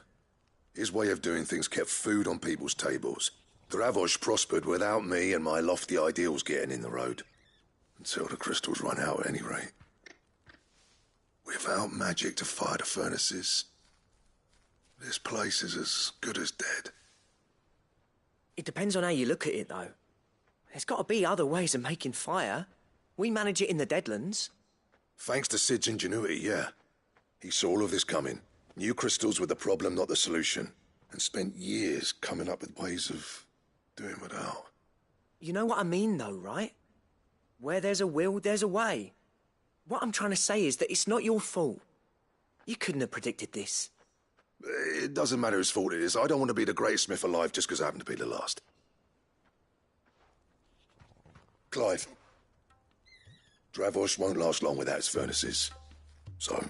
His way of doing things kept food on people's tables. Dravojd prospered without me and my lofty ideals getting in the road. Until the crystals run out at any rate. Without magic to fire the furnaces, this place is as good as dead. It depends on how you look at it, though. There's got to be other ways of making fire. We manage it in the Deadlands. Thanks to Sid's ingenuity, yeah. He saw all of this coming. Knew crystals were the problem, not the solution. And spent years coming up with ways of doing without. You know what I mean, though, right? Where there's a will, there's a way. What I'm trying to say is that it's not your fault. You couldn't have predicted this. It doesn't matter whose fault it is. I don't want to be the greatest smith alive just because I happen to be the last. Clive. Dravojd won't last long without his furnaces. So,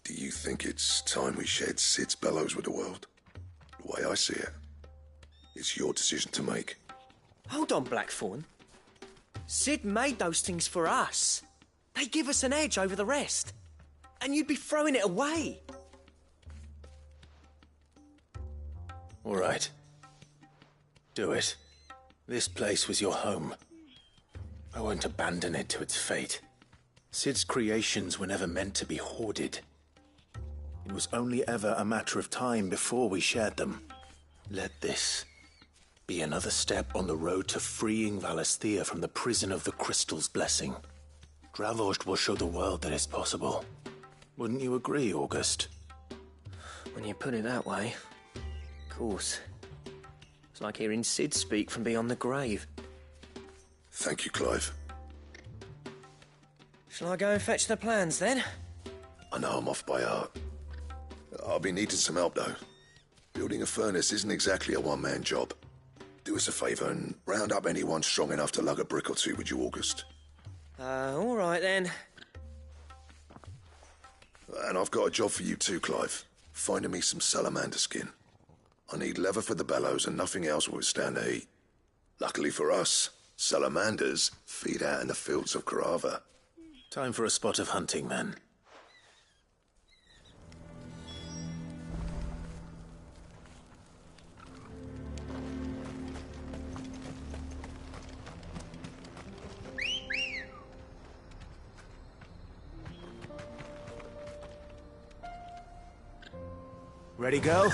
do you think it's time we shared Sid's bellows with the world? The way I see it, it's your decision to make. Hold on, Blackthorn. Sid made those things for us. They give us an edge over the rest. And you'd be throwing it away. All right. Do it. This place was your home. I won't abandon it to its fate. Sid's creations were never meant to be hoarded. It was only ever a matter of time before we shared them. Let this be another step on the road to freeing Valisthea from the prison of the Crystal's blessing. Dravojd will show the world that it's possible. Wouldn't you agree, August? When you put it that way, of course. It's like hearing Sid speak from beyond the grave. Thank you, Clive. Shall I go and fetch the plans, then? I know I'm off by heart. I'll be needing some help, though. Building a furnace isn't exactly a one-man job. Do us a favour and round up anyone strong enough to lug a brick or two with you, August. All right, then. And I've got a job for you too, Clive. Finding me some salamander skin. I need leather for the bellows and nothing else will withstand the heat. Luckily for us, salamanders feed out in the fields of Karava. Time for a spot of hunting, then. Ready, girl?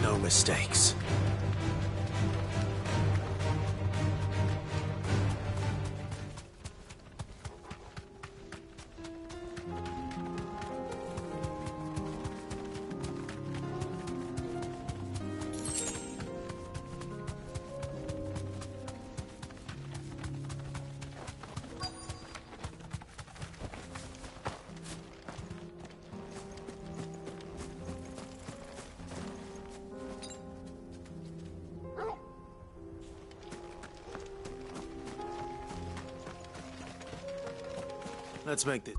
No mistakes. Let's make this.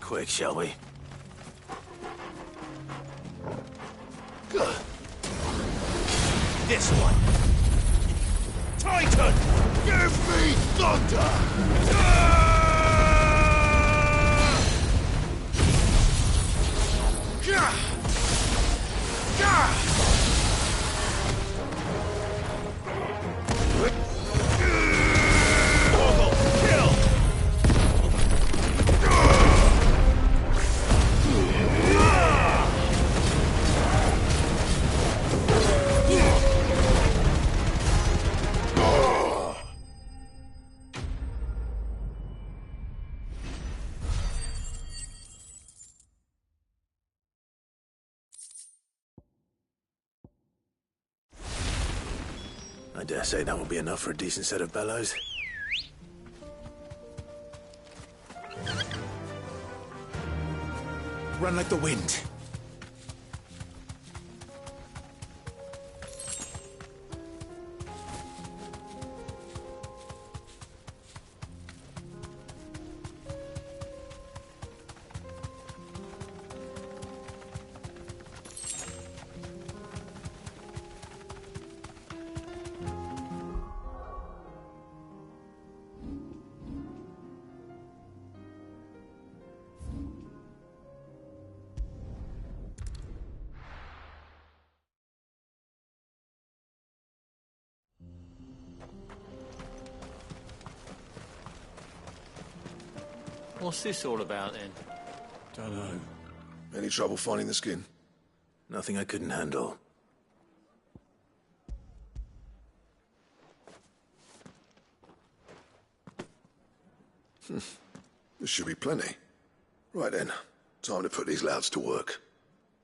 Quick, shall we? This one. Titan! Give me thunder! I dare say that will be enough for a decent set of bellows. Run like the wind. What's this all about, then? Don't know. Any trouble finding the skin? Nothing I couldn't handle. There should be plenty. Right then, time to put these louds to work.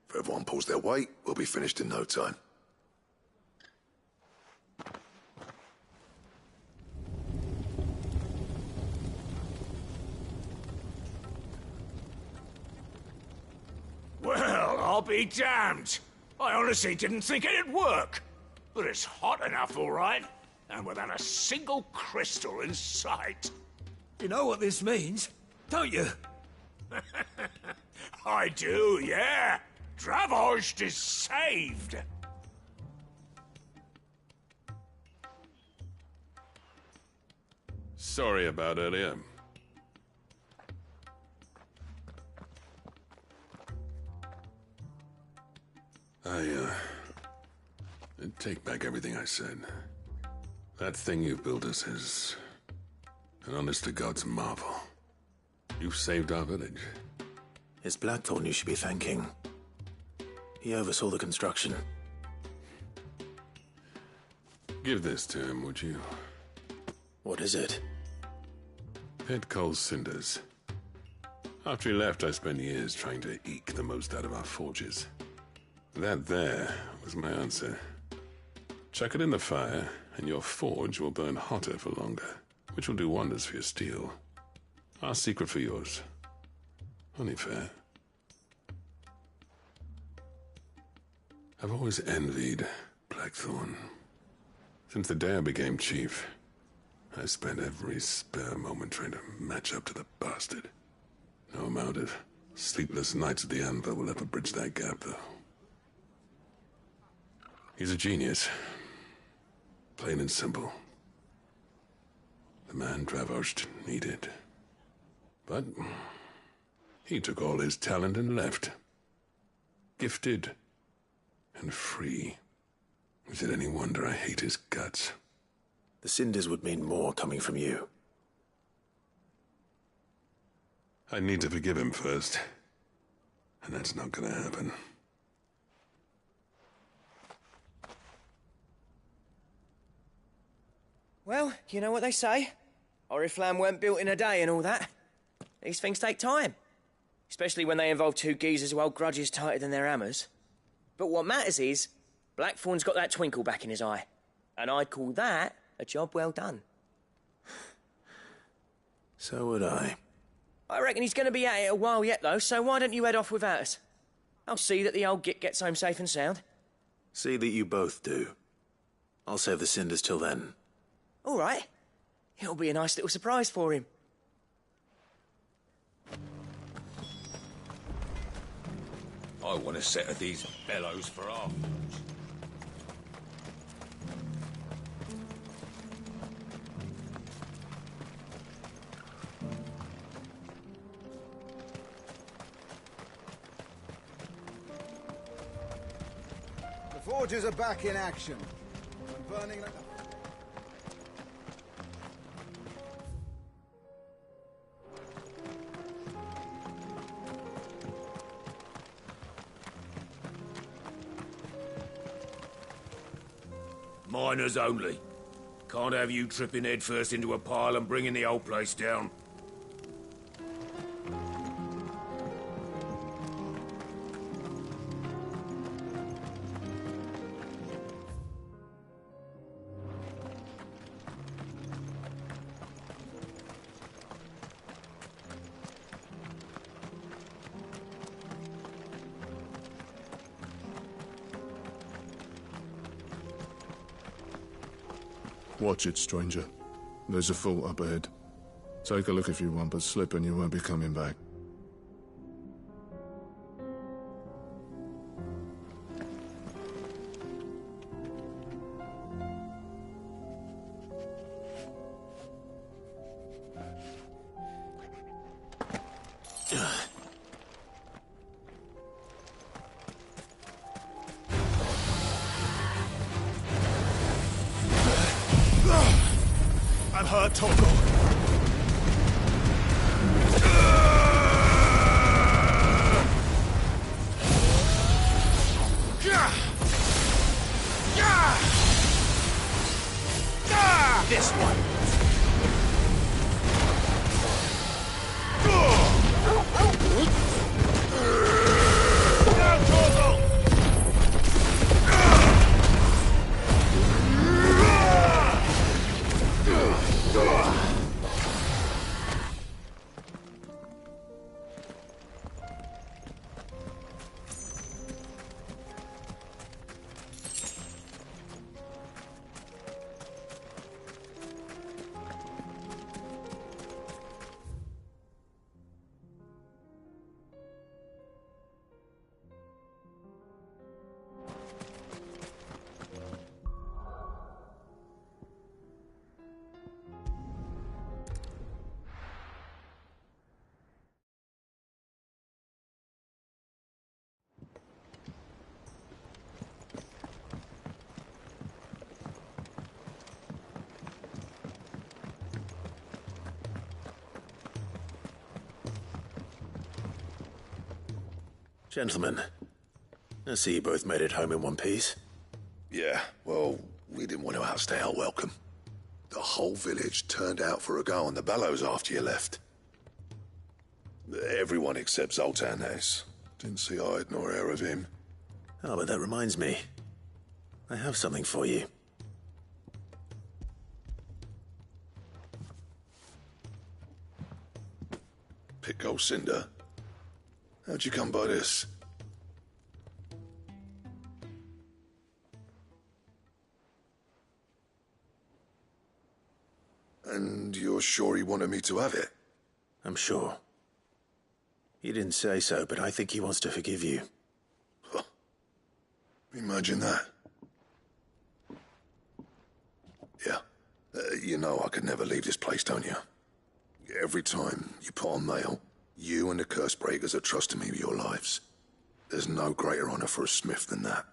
If everyone pulls their weight, we'll be finished in no time. Well, I'll be damned. I honestly didn't think it'd work. But it's hot enough, all right. And without a single crystal in sight. You know what this means, don't you? I do, yeah. Dravost is saved. Sorry about earlier. I take back everything I said. That thing you built us is an honest-to-God's marvel. You saved our village. It's Blackthorn you should be thanking. He oversaw the construction. Give this to him, would you? What is it? Pit Cole's cinders. After he left, I spent years trying to eke the most out of our forges. That there was my answer. Chuck it in the fire, and your forge will burn hotter for longer, which will do wonders for your steel. Our secret for yours. Only fair. I've always envied Blackthorn. Since the day I became chief, I spent every spare moment trying to match up to the bastard. No amount of sleepless nights at the anvil will ever bridge that gap, though. He's a genius. Plain and simple. The man Dravost needed. But he took all his talent and left. Gifted and free. Is it any wonder I hate his guts? The cinders would mean more coming from you. I need to forgive him first. And that's not gonna happen. Well, you know what they say. Oriflamme weren't built in a day and all that. These things take time. Especially when they involve two geezers who hold grudges tighter than their hammers. But what matters is, Blackthorn's got that twinkle back in his eye. And I'd call that a job well done. So would I. I reckon he's going to be at it a while yet, though, so why don't you head off without us? I'll see that the old git gets home safe and sound. See that you both do. I'll save the cinders till then. All right. It'll be a nice little surprise for him. I want a set of these bellows for our forge. The forges are back in action. I'm burning them. Miners only. Can't have you tripping headfirst into a pile and bringing the whole place down. Watch it, stranger. There's a fault up ahead. Take a look if you want, but slip and you won't be coming back. I'm hurt, Torgal. This one. Now, Torgal! Gentlemen, I see you both made it home in one piece. Yeah, well, we didn't want to outstay our welcome. The whole village turned out for a go on the bellows after you left. Everyone except Zoltan, that is. Didn't see hide nor hair of him. Oh, but that reminds me. I have something for you. Pico Cinder. How'd you come by this? And you're sure he wanted me to have it? I'm sure. He didn't say so, but I think he wants to forgive you. Huh. Imagine that. Yeah. You know I could never leave this place, don't you? Every time you put on mail, you and the curse breakers are trusting me with your lives. There's no greater honor for a smith than that.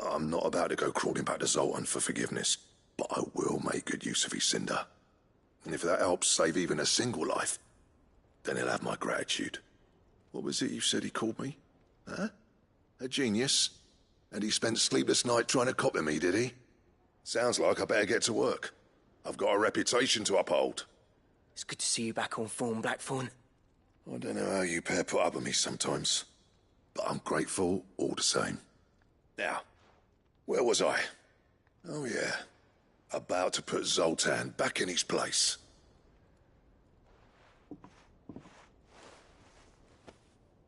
I'm not about to go crawling back to Zoltan for forgiveness, but I will make good use of his cinder. And if that helps save even a single life, then he'll have my gratitude. What was it you said he called me? Huh? A genius? And he spent sleepless night trying to copy me, did he? Sounds like I better get to work. I've got a reputation to uphold. It's good to see you back on form, Blackthorn. I don't know how you pair put up with me sometimes, but I'm grateful all the same. Now, where was I? Oh yeah, about to put Zoltan back in his place.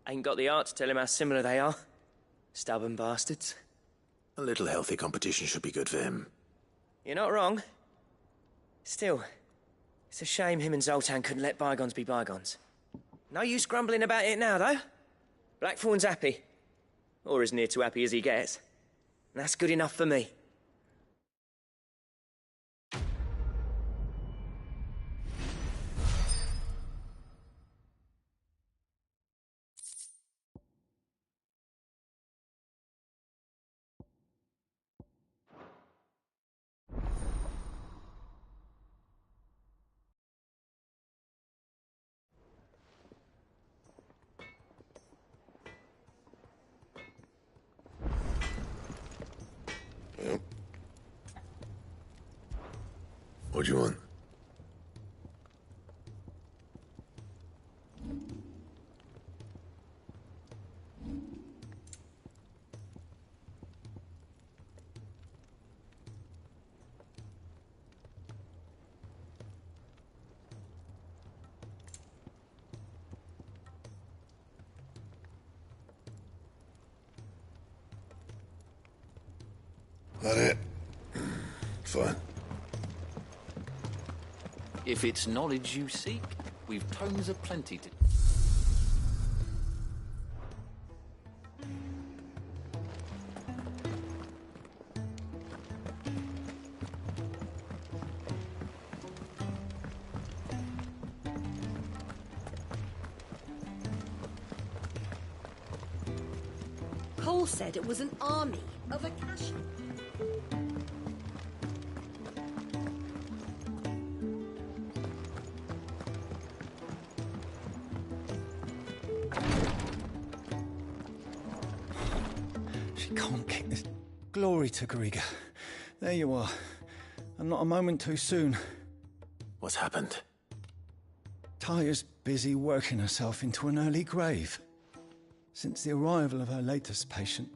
Ain't got the art to tell him how similar they are. Stubborn bastards. A little healthy competition should be good for him. You're not wrong. Still, it's a shame him and Zoltan couldn't let bygones be bygones. No use grumbling about it now, though. Blackthorn's happy. Or as near to happy as he gets. And that's good enough for me. Yep. What do you want? That it? Fine. If it's knowledge you seek, we've tomes aplenty to... Cole said it was an army of Akashi. She can't kick this. Glory to Gariga. There you are. And not a moment too soon. What's happened? Taya's busy working herself into an early grave. Since the arrival of her latest patient,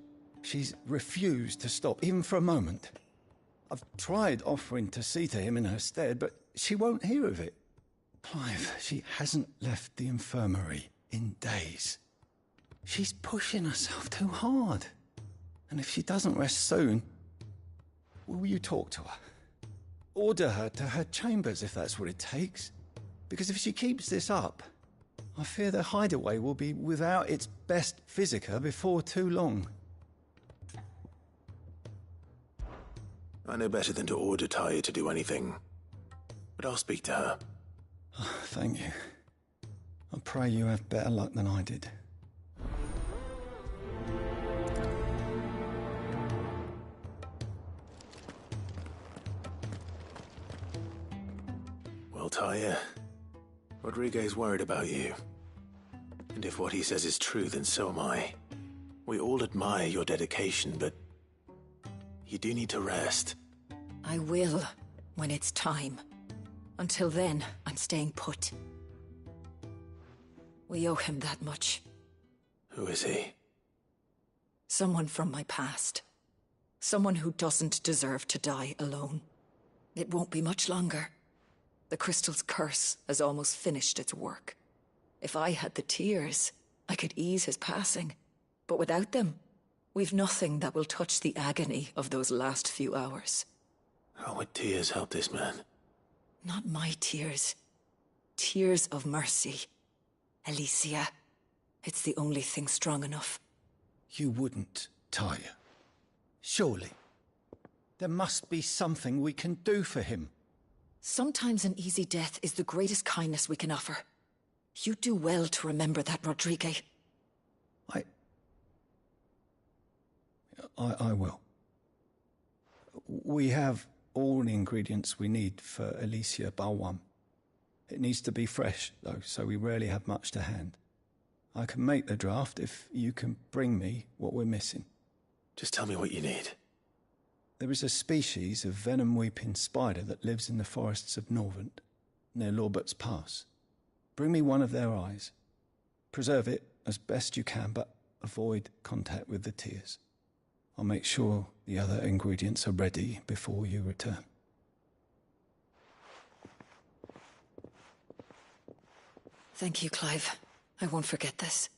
she's refused to stop, even for a moment. I've tried offering to see to him in her stead, but she won't hear of it. Clive, she hasn't left the infirmary in days. She's pushing herself too hard. And if she doesn't rest soon, will you talk to her? Order her to her chambers if that's what it takes. Because if she keeps this up, I fear the hideaway will be without its best physica before too long. I know better than to order Taya to do anything. But I'll speak to her. Oh, thank you. I pray you have better luck than I did. Well, Taya, Rodriguez worried about you. And if what he says is true, then so am I. We all admire your dedication, but you do need to rest. I will, when it's time. Until then, I'm staying put. We owe him that much. Who is he? Someone from my past. Someone who doesn't deserve to die alone. It won't be much longer. The crystal's curse has almost finished its work. If I had the tears, I could ease his passing. But without them, we've nothing that will touch the agony of those last few hours. How would tears help this man? Not my tears. Tears of mercy. Alicia, it's the only thing strong enough. You wouldn't, Tyre. Surely. There must be something we can do for him. Sometimes an easy death is the greatest kindness we can offer. You do well to remember that, Rodrigue. I will. We have all the ingredients we need for Alicia Balwam. It needs to be fresh, though, so we rarely have much to hand. I can make the draft if you can bring me what we're missing. Just tell me what you need. There is a species of venom-weeping spider that lives in the forests of Norvent, near Lorbert's Pass. Bring me one of their eyes. Preserve it as best you can, but avoid contact with the tears. I'll make sure the other ingredients are ready before you return. Thank you, Clive. I won't forget this.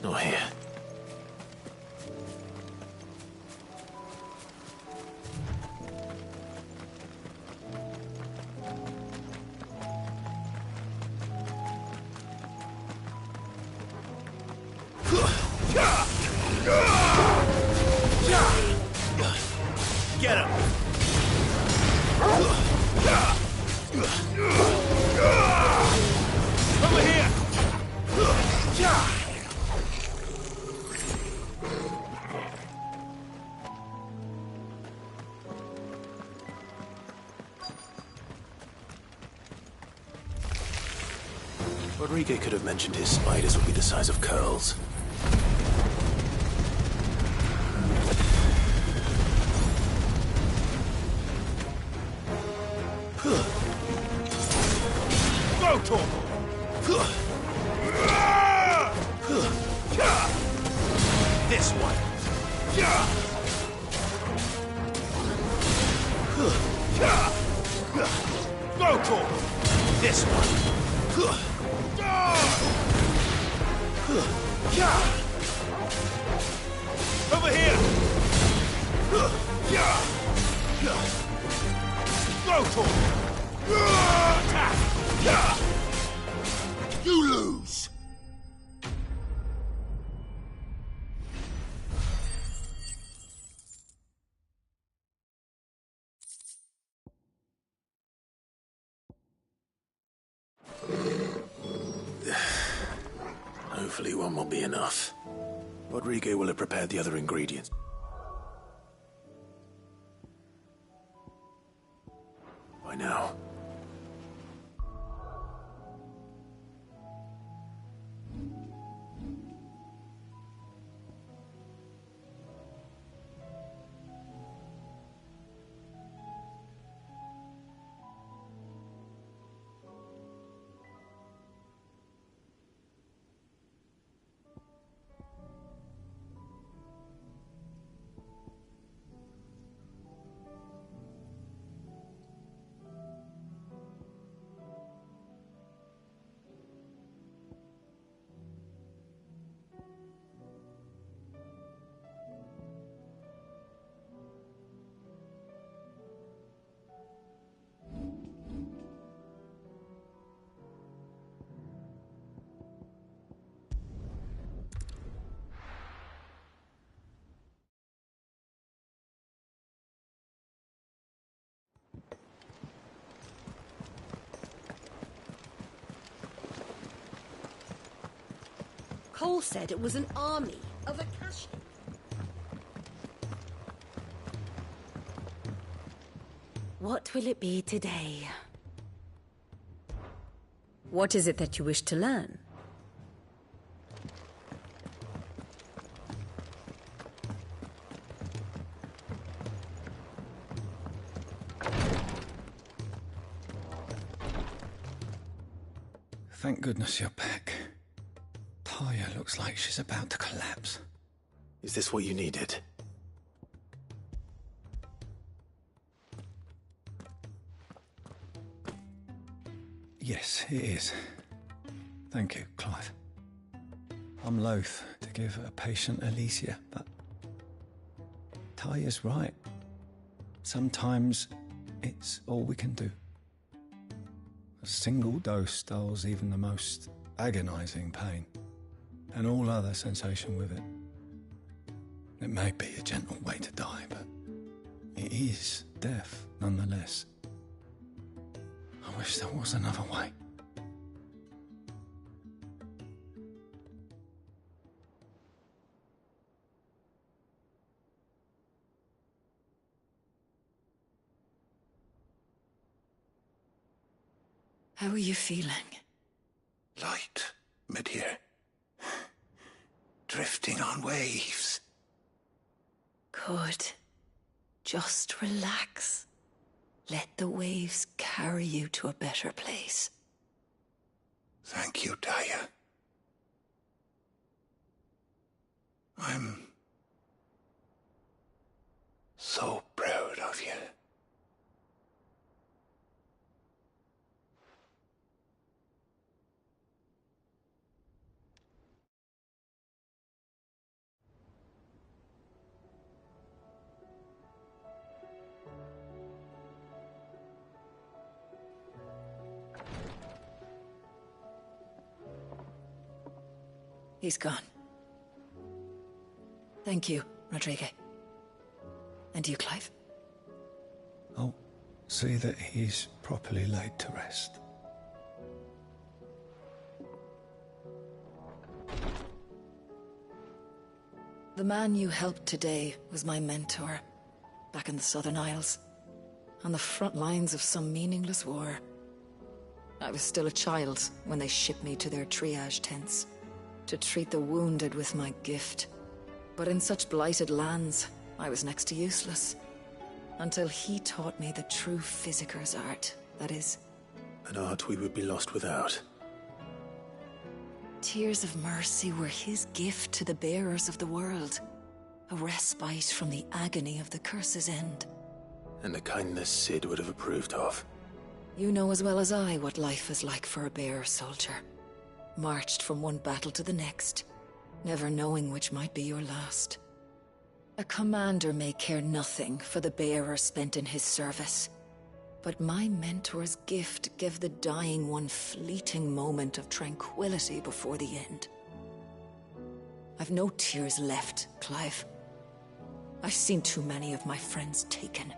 Not here. Get him! Over here! Rodrigue could have mentioned his spiders would be the size of curls. Go to him! This one. Go to him! This one. Over here! Go to him! Attack! You lose! Hopefully one will be enough. Rodrigue will have prepared the other ingredients. By now, Cole said it was an army of Akashi. What will it be today? What is it that you wish to learn? Thank goodness you're back. Taya looks like she's about to collapse. Is this what you needed? Yes, it is. Thank you, Clive. I'm loath to give a patient Alicia, but Taya's right. Sometimes it's all we can do. A single dose dulls even the most agonizing pain, and all other sensation with it. It may be a gentle way to die, but it is death nonetheless. I wish there was another way. How are you feeling? Light, mid-here. Drifting on waves. Good. Just relax. Let the waves carry you to a better place. Thank you, Taya. I'm so proud of you. He's gone. Thank you, Rodrigo. And you, Clive? I'll see that he's properly laid to rest. The man you helped today was my mentor, back in the Southern Isles, on the front lines of some meaningless war. I was still a child when they shipped me to their triage tents, to treat the wounded with my gift. But in such blighted lands, I was next to useless. Until he taught me the true physicker's art, that is. An art we would be lost without. Tears of mercy were his gift to the bearers of the world. A respite from the agony of the curse's end. And a kindness Sid would have approved of. You know as well as I what life is like for a bearer soldier. Marched from one battle to the next, never knowing which might be your last. A commander may care nothing for the bearer spent in his service, but my mentor's gift gave the dying one fleeting moment of tranquility before the end. I've no tears left, Clive. I've seen too many of my friends taken.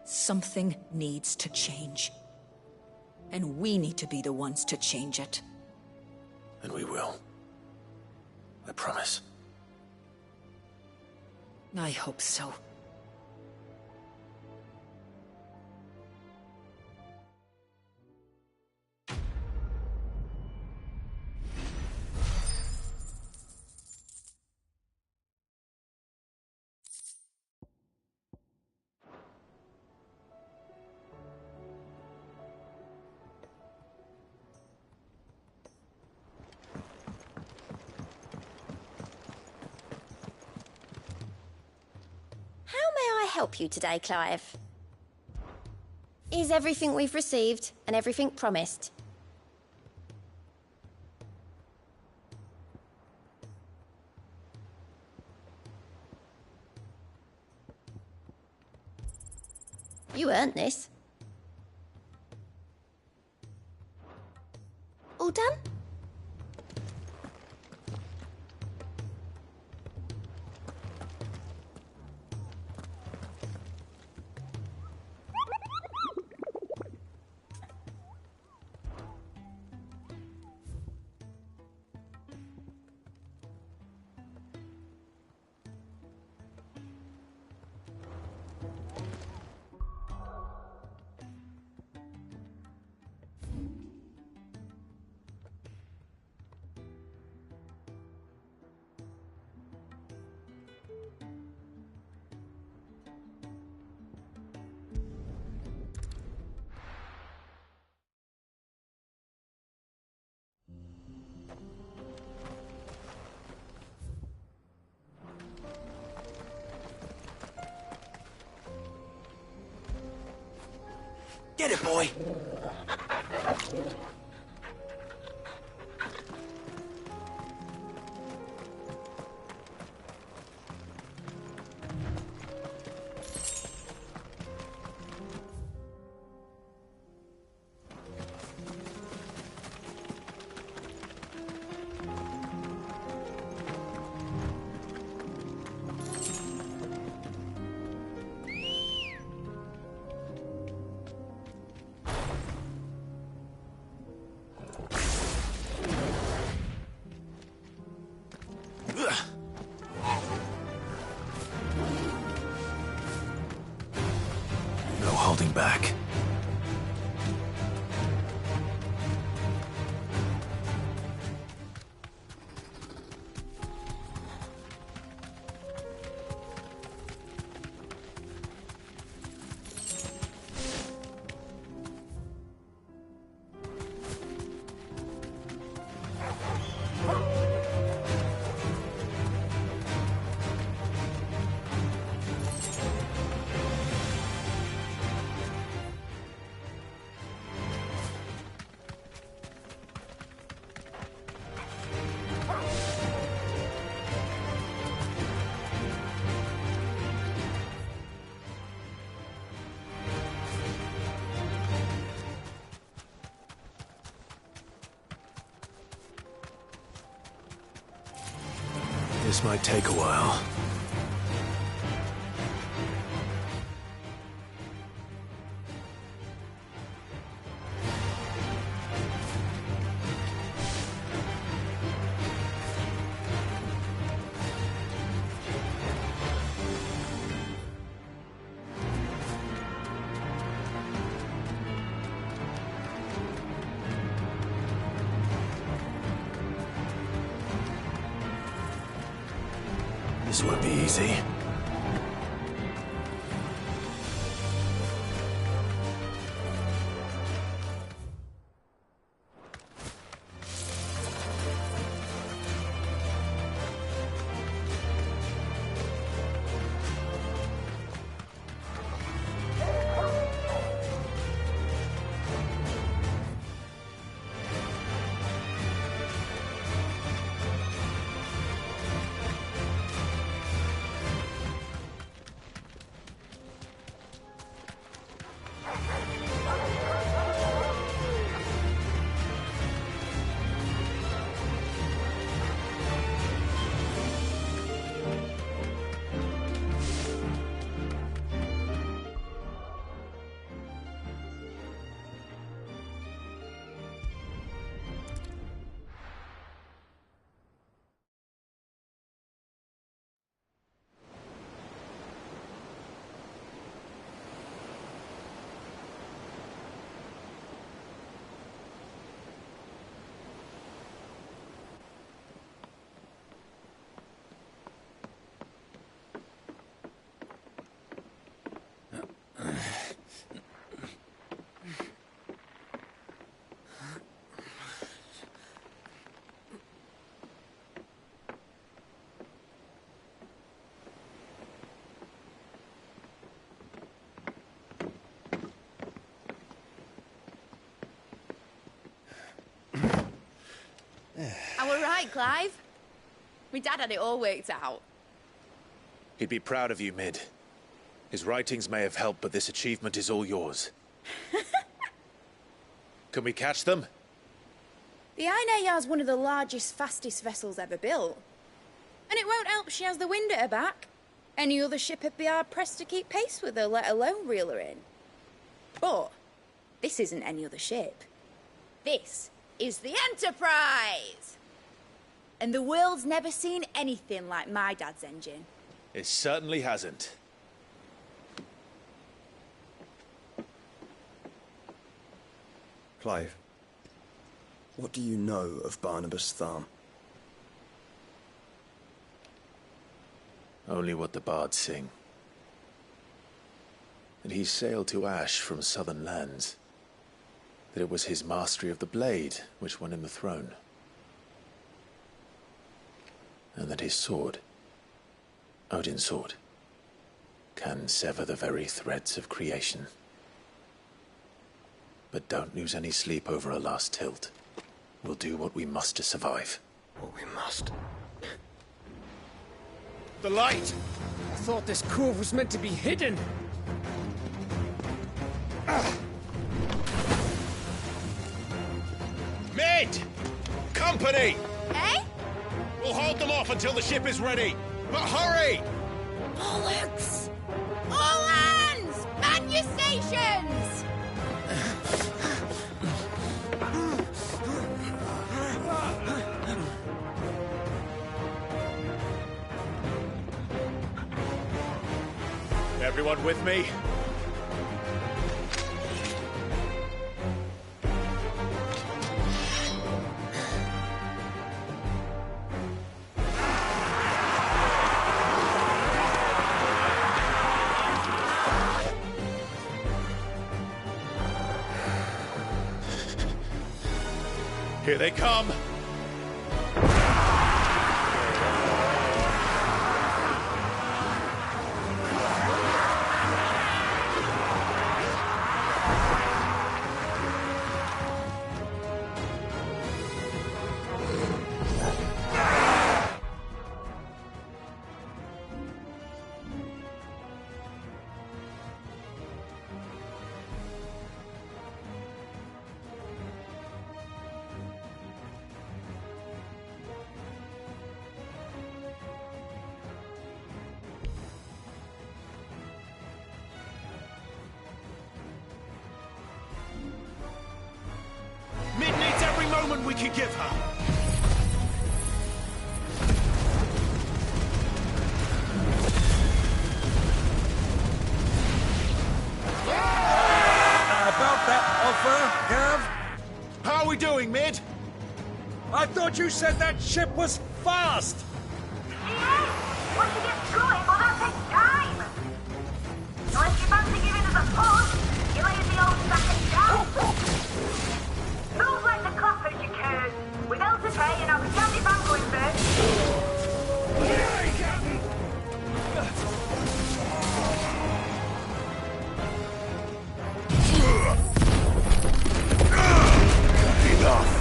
Something needs to change. And we need to be the ones to change it. And we will. I promise. I hope so. Help you today, Clive? Is everything we've received and everything promised? You earned this. All done? Get it, boy! No holding back. This might take a while. This won't be easy. I were right, Clive. My dad had it all worked out. He'd be proud of you, Mid. His writings may have helped, but this achievement is all yours. Can we catch them? The Ainayar's one of the largest, fastest vessels ever built. And it won't help she has the wind at her back. Any other ship would be hard-pressed to keep pace with her, let alone reel her in. But this isn't any other ship. This is the Enterprise! And the world's never seen anything like my dad's engine. It certainly hasn't. Clive, what do you know of Barnabas Thumb? Only what the bards sing. That he sailed to Ash from southern lands. That it was his mastery of the blade which won him the throne. And that his sword, Odin's sword, can sever the very threads of creation. But don't lose any sleep over a last tilt. We'll do what we must to survive. What we must. The light! I thought this cove was meant to be hidden. Mid! Company! Eh? We'll hold them off until the ship is ready. But hurry! Bollocks! All hands! Man your stations! Everyone with me? Here they come! Mid needs every moment we can give her. About that offer, Gav? How are we doing, Mid? I thought you said that ship was fast! Once you get going, well, that takes time. So if you fancy giving us a push, you lay the old second down. Move like the clappers, you curse. With L to pay and I'll be standing back going first. Enough.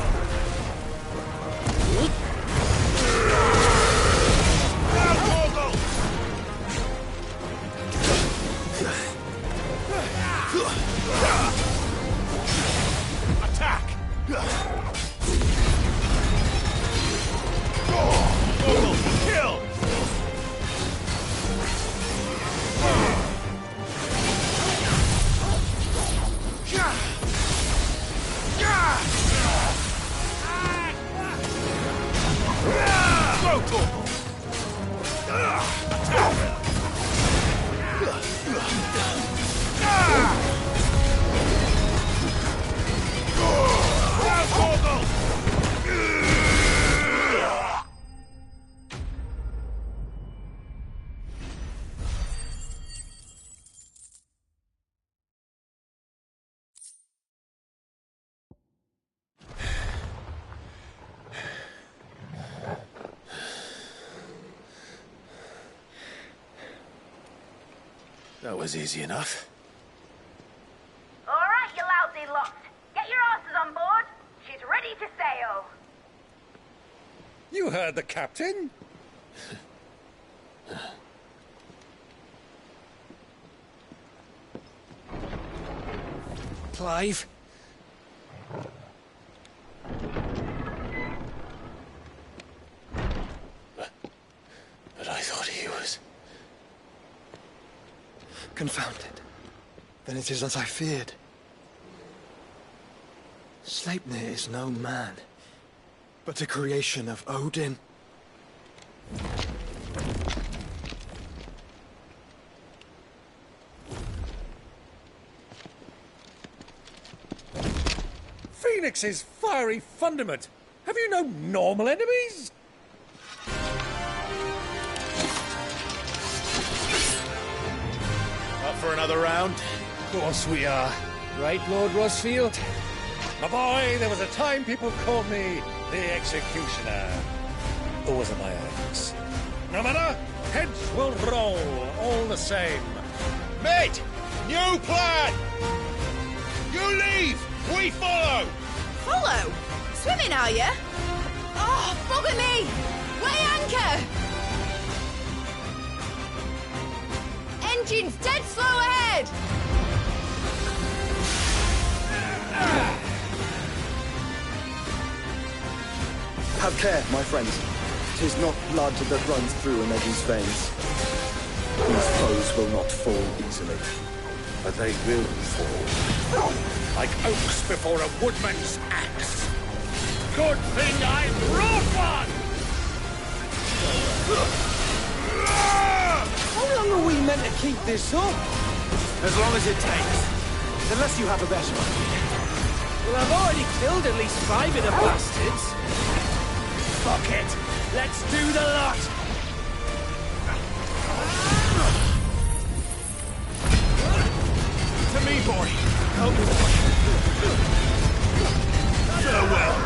That was easy enough. All right, you lousy lot. Get your asses on board. She's ready to sail. You heard the captain. Clive? But I thought he was... Confounded. Then it is as I feared. Sleipnir is no man, but a creation of Odin. Phoenix's fiery fundament. Have you no normal enemies? Up for another round? Of course we are. Right, Lord Rosfield? My boy, there was a time people called me the Executioner. Always at my axe. No matter, heads will roll all the same. Mate! New plan! You leave! We follow! Follow? Swimming, are you? Oh, bugger me! Weigh anchor! Engine's dead slow ahead! Have care, my friends. 'Tis not blood that runs through a Negi's veins. These foes will not fall easily. But they will fall. Like oaks before a woodman's axe. Good thing I brought one! How long are we meant to keep this up? As long as it takes. Unless you have a better idea. Well, I've already killed at least 5 of the bastards. Fuck it. Let's do the lot. To me, boy. Help me, boy. Farewell.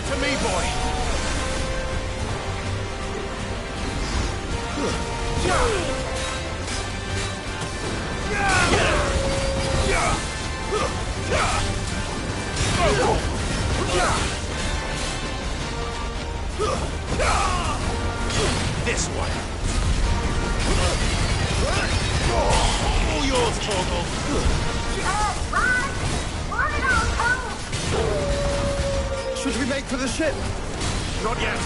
To me, boy. This one. All yours, Torgal. Should we make for the ship? Not yet.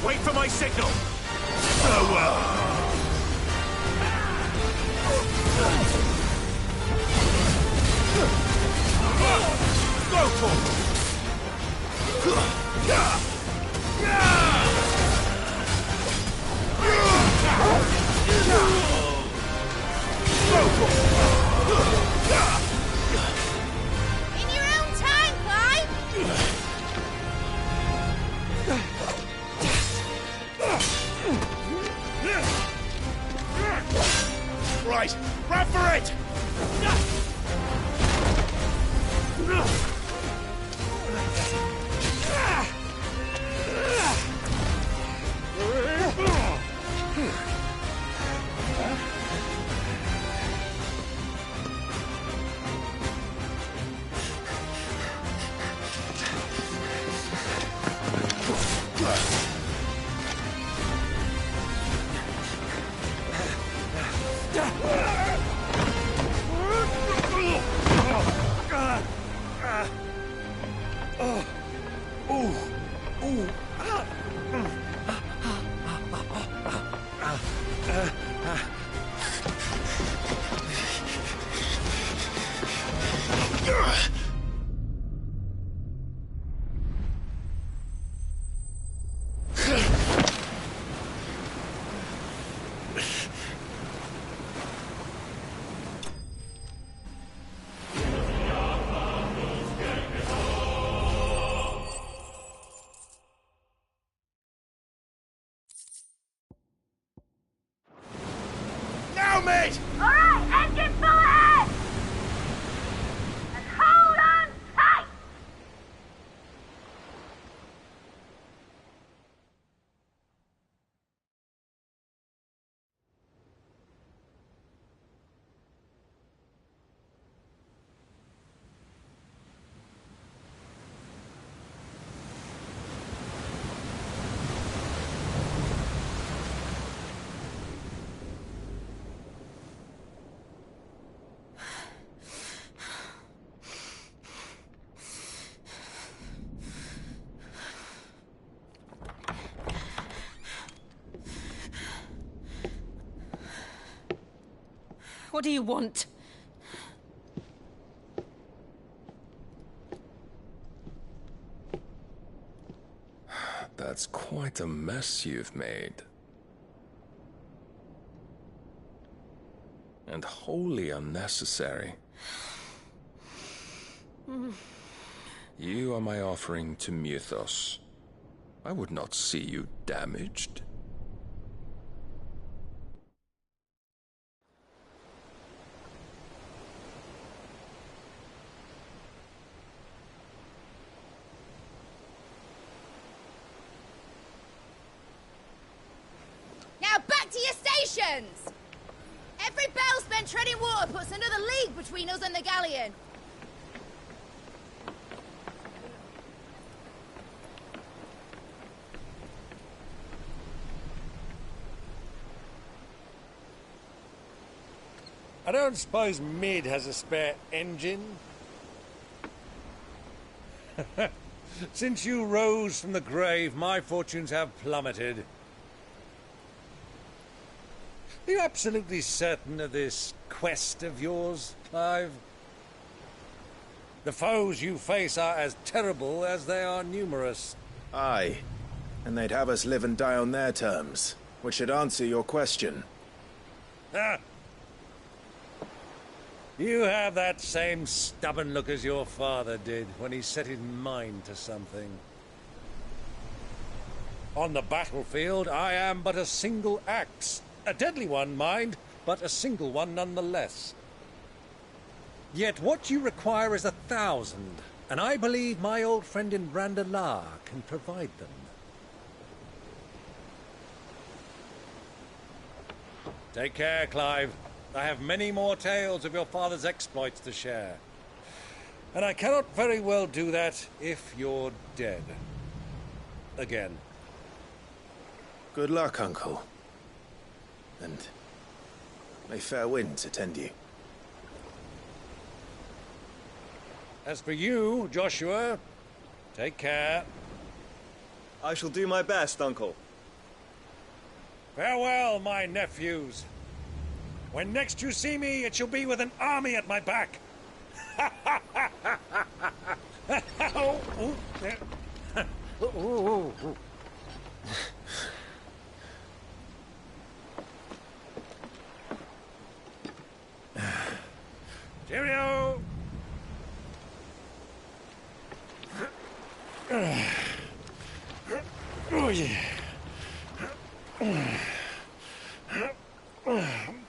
Wait for my signal. Farewell. Go, Torgal. In your own time, Clive! Right, run for it! Mate! All right, engine full ahead! And hold on tight! What do you want? That's quite a mess you've made. And wholly unnecessary. You are my offering to Mythos. I would not see you damaged. Now back to your stations! Every bell spent treading water puts another league between us and the galleon. I don't suppose Mid has a spare engine? Since you rose from the grave, my fortunes have plummeted. Are you absolutely certain of this quest of yours, Clive? The foes you face are as terrible as they are numerous. Aye, and they'd have us live and die on their terms, which should answer your question. Ah. You have that same stubborn look as your father did when he set his mind to something. On the battlefield, I am but a single axe. A deadly one, mind, but a single one nonetheless. Yet what you require is 1,000, and I believe my old friend in Randalar can provide them. Take care, Clive. I have many more tales of your father's exploits to share. And I cannot very well do that if you're dead. Again. Good luck, Uncle. And may fair winds attend you. As for you, Joshua, take care. I shall do my best, Uncle. Farewell, my nephews. When next you see me, it shall be with an army at my back. Cheerio! Oh, yeah.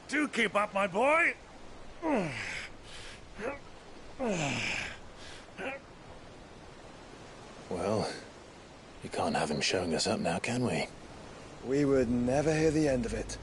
Do keep up, my boy. Well, you can't have him showing us up now, can we? We would never hear the end of it.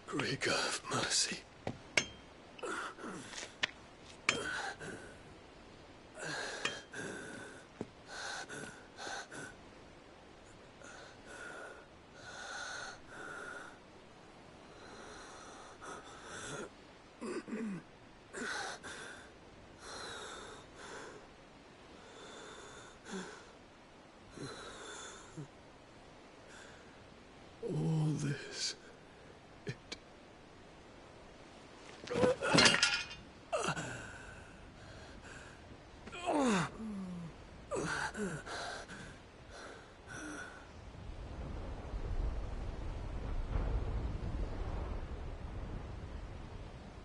Greek have mercy. All this.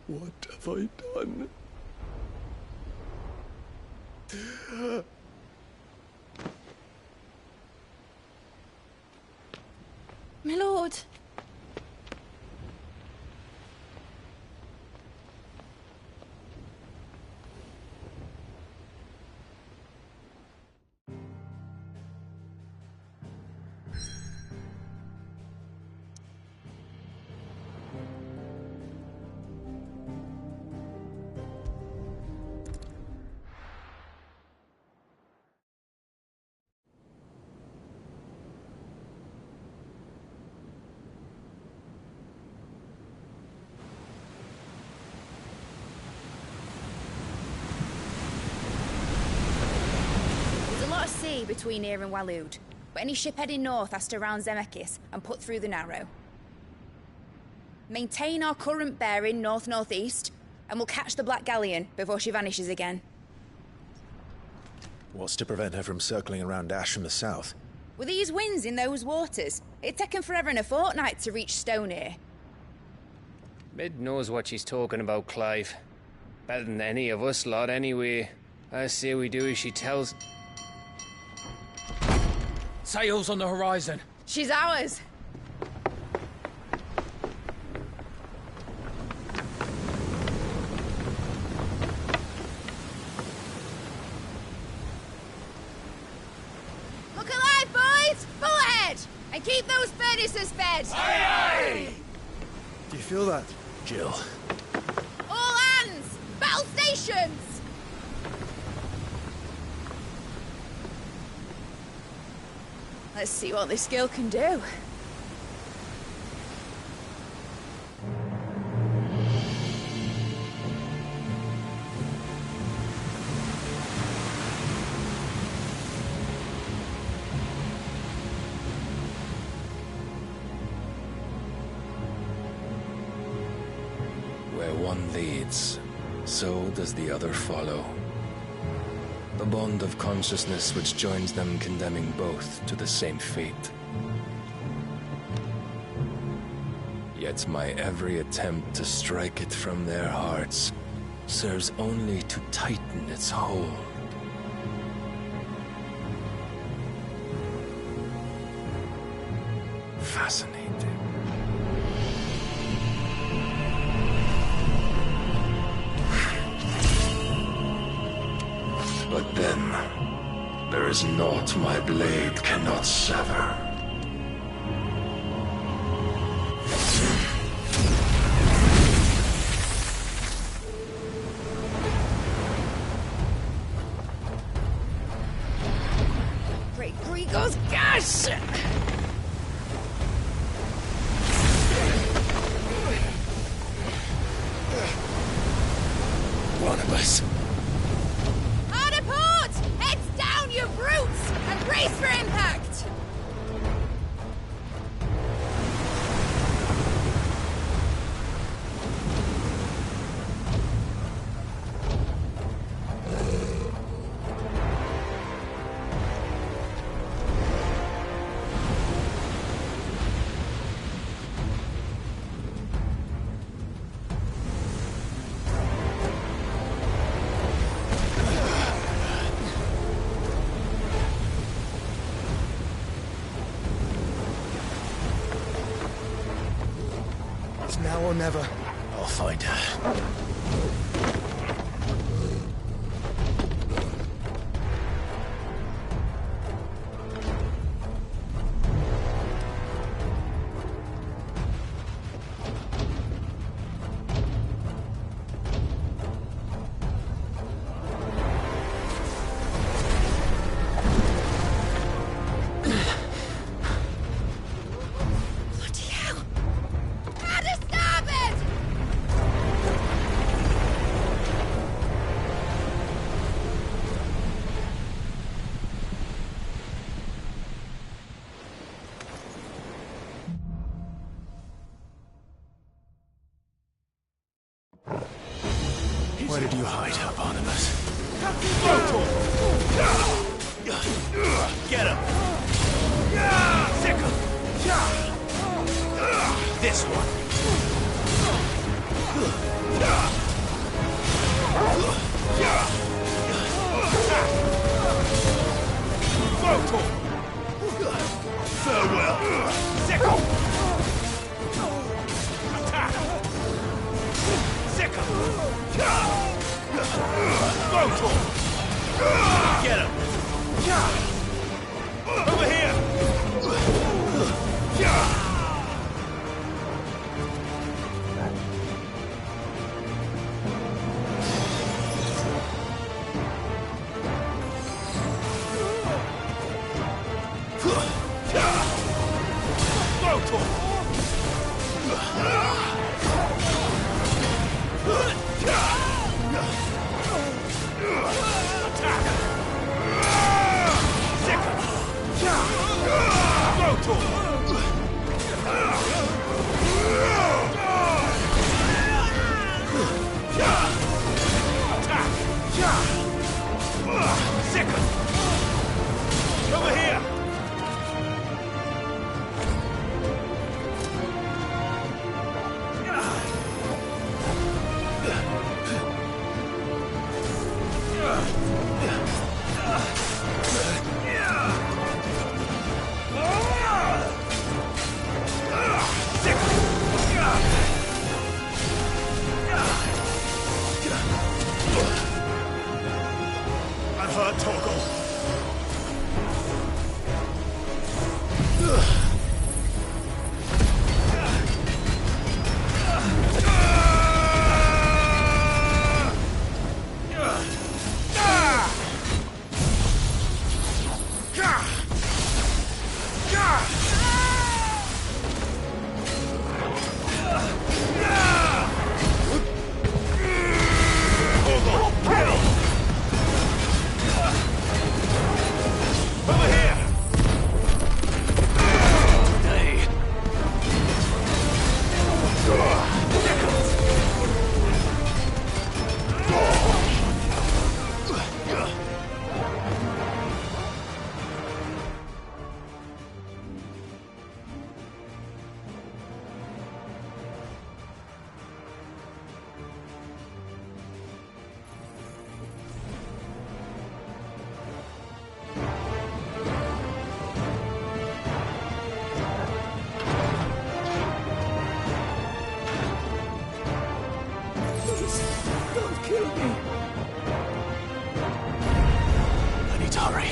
What have I done? My lord. Sea between here and Waloed, but any ship heading north has to round Zemeckis and put through the Narrow. Maintain our current bearing north-northeast, and we'll catch the Black Galleon before she vanishes again. What's to prevent her from circling around Ash from the south? With these winds in those waters, it'd take 'em forever and a fortnight to reach Stonehenge. Mid knows what she's talking about, Clive. Better than any of us lot, anyway. I say we do as she tells... Sails on the horizon. She's ours. ahead! Aye, aye! Do you feel that? Jill. All hands! Battle stations! Let's see what this girl can do. Where one leads, so does the other follow. The bond of consciousness which joins them condemning both to the same fate. Yet my every attempt to strike it from their hearts serves only to tighten its hold. Fascinating. But then, there is naught my blade cannot sever. Great Grigor's gas! Barnabas. Hard port! Heads down, you brutes! And brace for impact! It's now or never. I'll find her. Where did you hide her, Barnabas? Get him! Sick him! This one! Farewell! Sick him! Attack! Sick him! Get him! Over here! Over here! I've heard Torgal. Please, don't kill me. I need to hurry.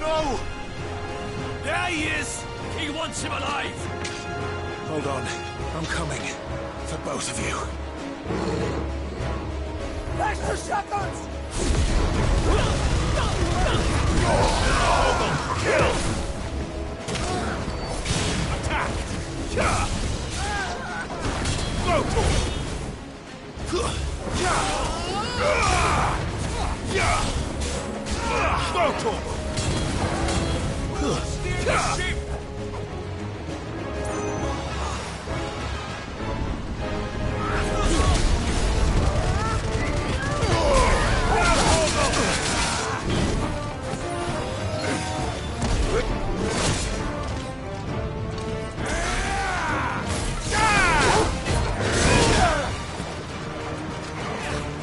No! There he is! He wants him alive! Hold on. I'm coming. For both of you. Extra seconds! Kill! Attack! Go!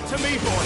To me, boy!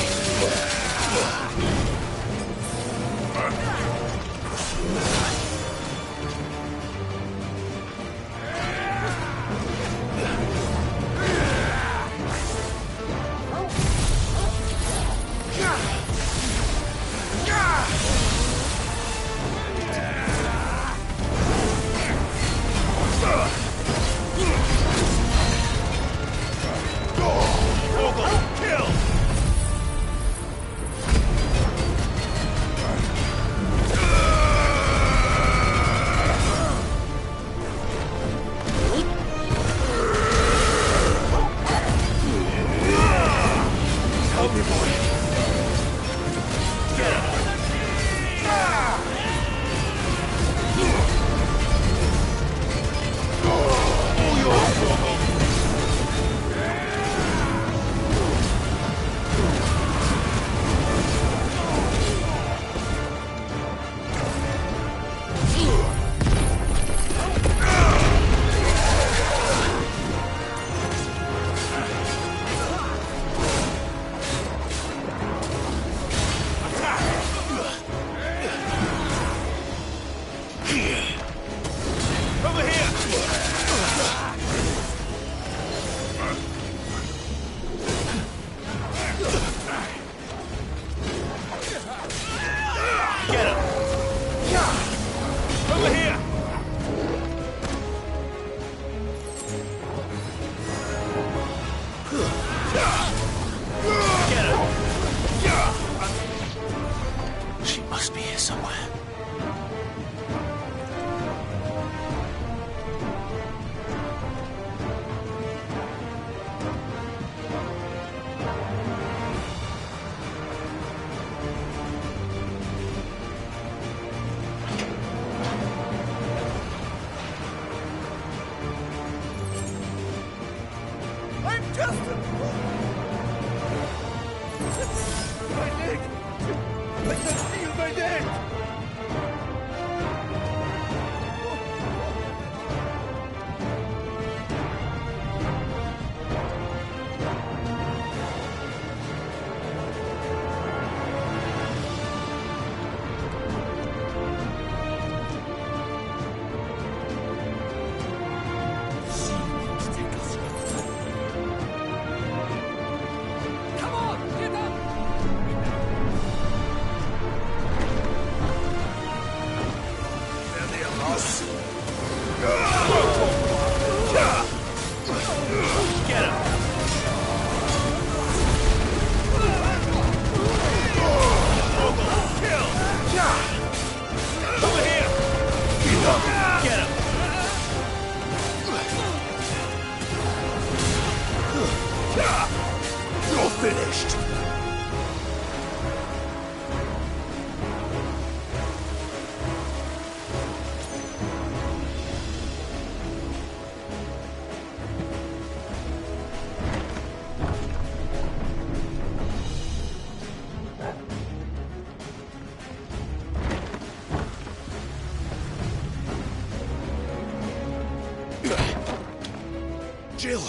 Jill!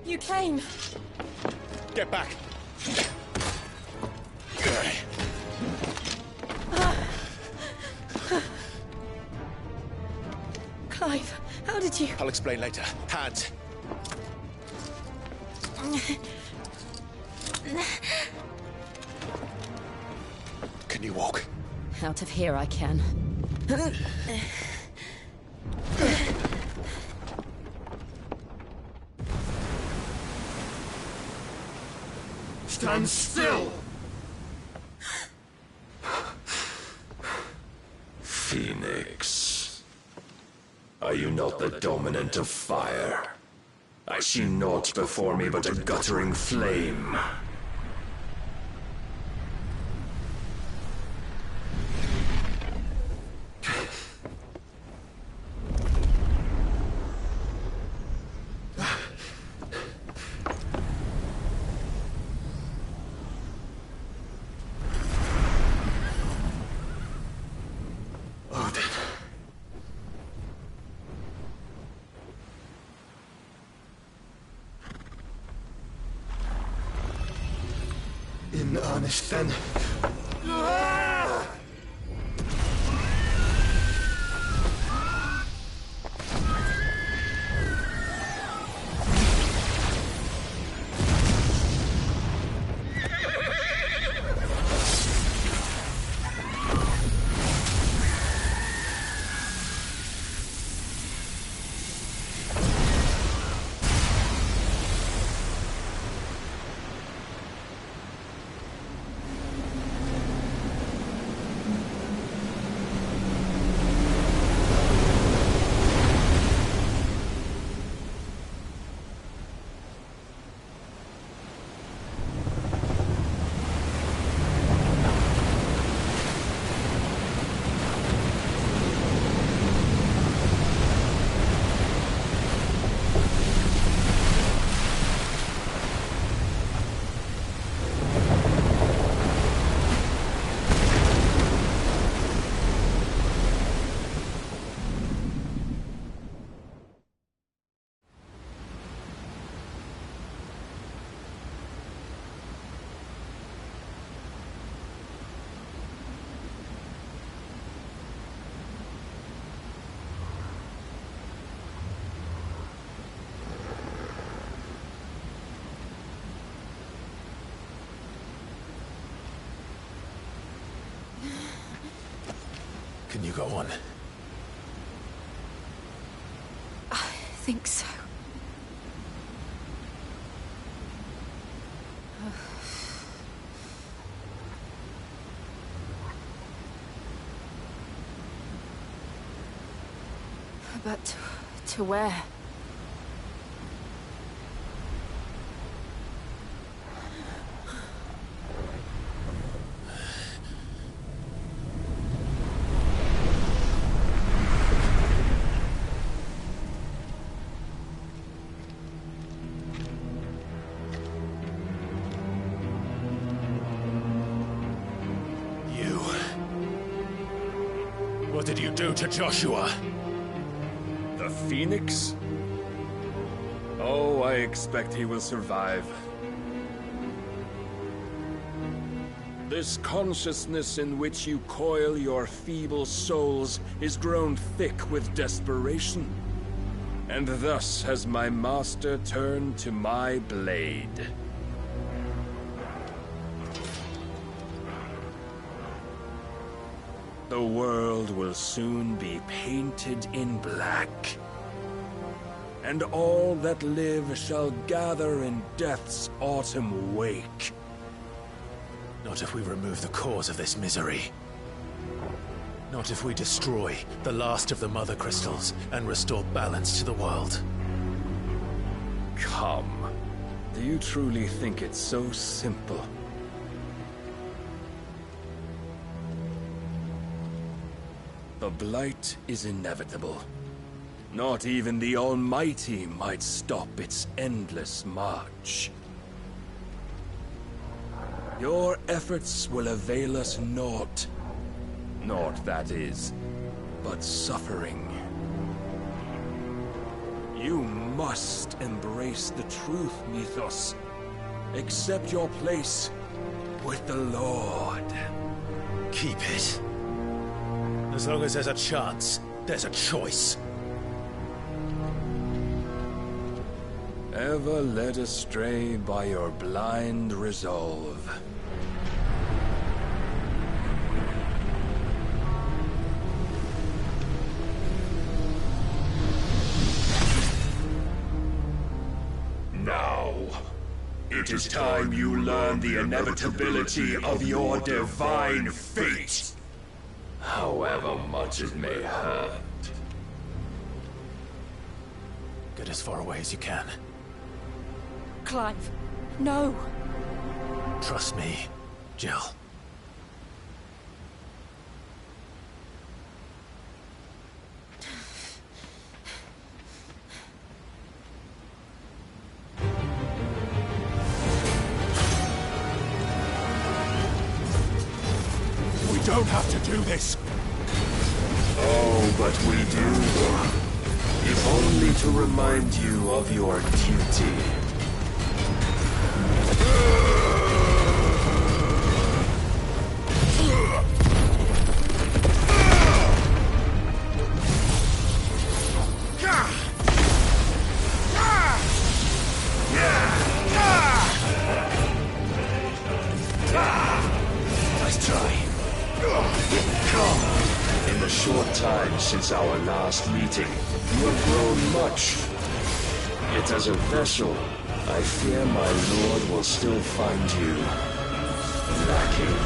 You came. Get back! Clive, how did you... I'll explain later. Hands. Can you walk? Out of here I can. Stand still! Phoenix, are you not the dominant of fire? I see naught before me but a guttering flame. In earnest, then. Can you go on? I think so. But to where? What did you do to Joshua? The Phoenix? Oh, I expect he will survive. This consciousness in which you coil your feeble souls is grown thick with desperation. And thus has my master turned to my blade. The world will soon be painted in black. And all that live shall gather in death's autumn wake. Not if we remove the cause of this misery. Not if we destroy the last of the Mother Crystals and restore balance to the world. Come. Do you truly think it's so simple? The Blight is inevitable. Not even the Almighty might stop its endless march. Your efforts will avail us naught. Naught, that is, but suffering. You must embrace the truth, Mythos. Accept your place with the Lord. Keep it. As long as there's a chance, there's a choice. Ever led astray by your blind resolve. Now, it is time you learn the inevitability of your divine fate. However much it may hurt. Get as far away as you can. Clive, no. Trust me, Jill. We don't have to do this. Oh, but we do. If only to remind you of your duty. Nice try. In the short time since our last meeting, you have grown much. Yet as a vessel, I fear my lord will still find you lacking.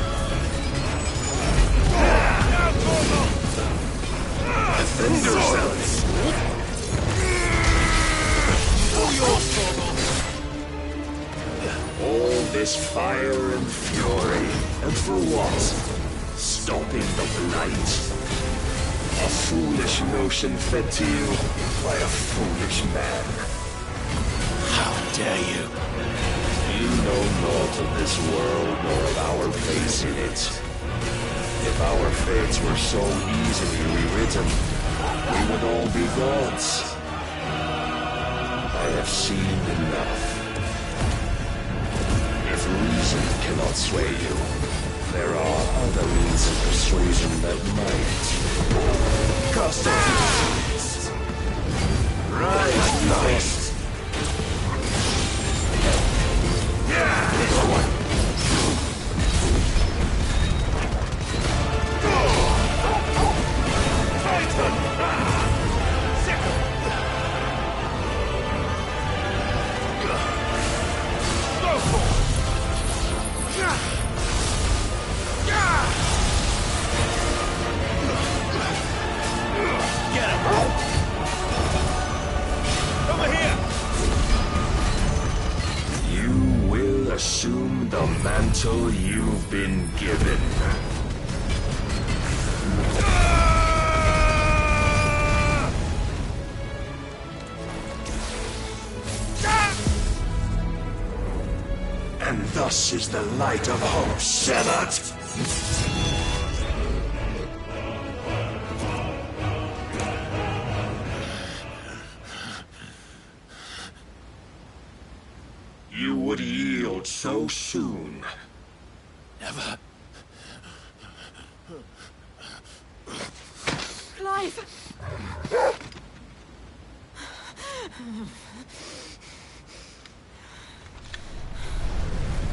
Defend yourselves! All this fire and fury, and for what? Stopping the blight? A foolish notion fed to you by a foolish man. How dare you? You know naught of this world nor of our place in it. If our fates were so easily rewritten, we would all be gods. I have seen enough. If reason cannot sway you, there are other means of persuasion that might. Cast off. Right, nice. Get him! Over here! You will assume the mantle you've been given. And thus is the light of hope severed. You would yield so soon. Never. Clive!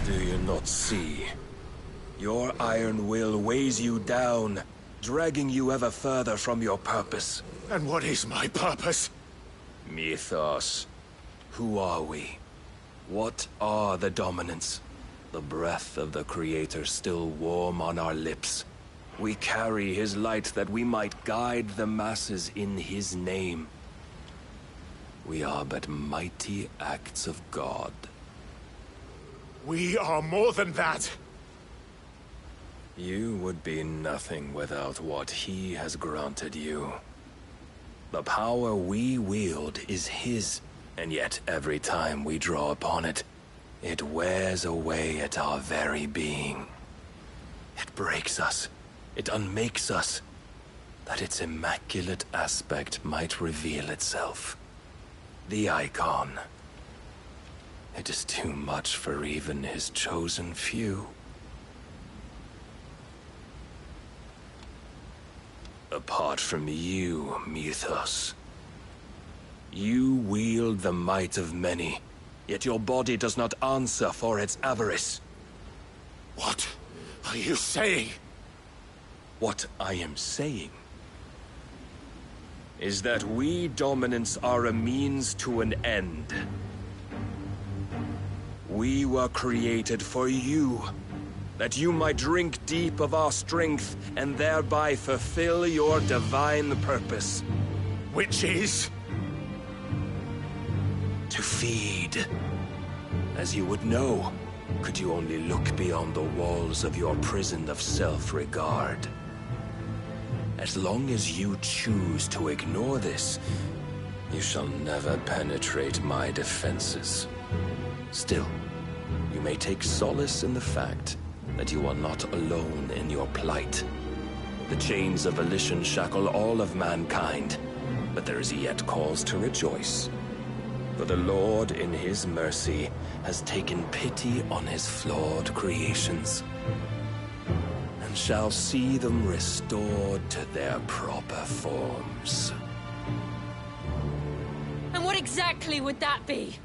Do you not see? Your iron will weighs you down, dragging you ever further from your purpose. And what is my purpose? Mythos. Who are we? What are the dominants? The breath of the Creator still warm on our lips. We carry his light that we might guide the masses in his name. We are but mighty acts of God. We are more than that. You would be nothing without what he has granted you. The power we wield is his, and yet every time we draw upon it, it wears away at our very being. It breaks us. It unmakes us, that its immaculate aspect might reveal itself. The icon. It is too much for even his chosen few. Apart from you, Mythos. You wield the might of many, yet your body does not answer for its avarice. What are you saying? What I am saying is that we dominants are a means to an end. We were created for you, that you might drink deep of our strength and thereby fulfill your divine purpose. Which is? To feed. As you would know, could you only look beyond the walls of your prison of self-regard. As long as you choose to ignore this, you shall never penetrate my defenses. Still, you may take solace in the fact that you are not alone in your plight. The chains of volition shackle all of mankind, but there is yet cause to rejoice. For the Lord, in his mercy, has taken pity on his flawed creations, and shall see them restored to their proper forms. And what exactly would that be?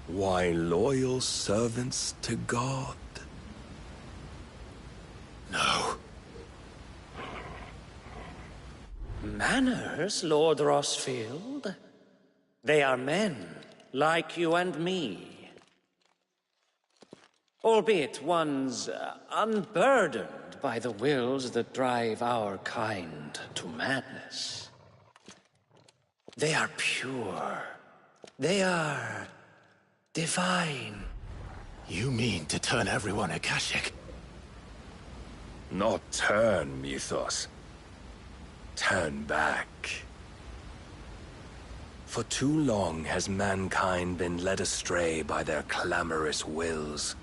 Why, loyal servants to God. No. Manners, Lord Rossfield? They are men, like you and me. Albeit ones unburdened by the wills that drive our kind to madness. They are pure. They are divine. You mean to turn everyone Akashic? Not turn, Mythos. Turn back. For too long has mankind been led astray by their clamorous wills.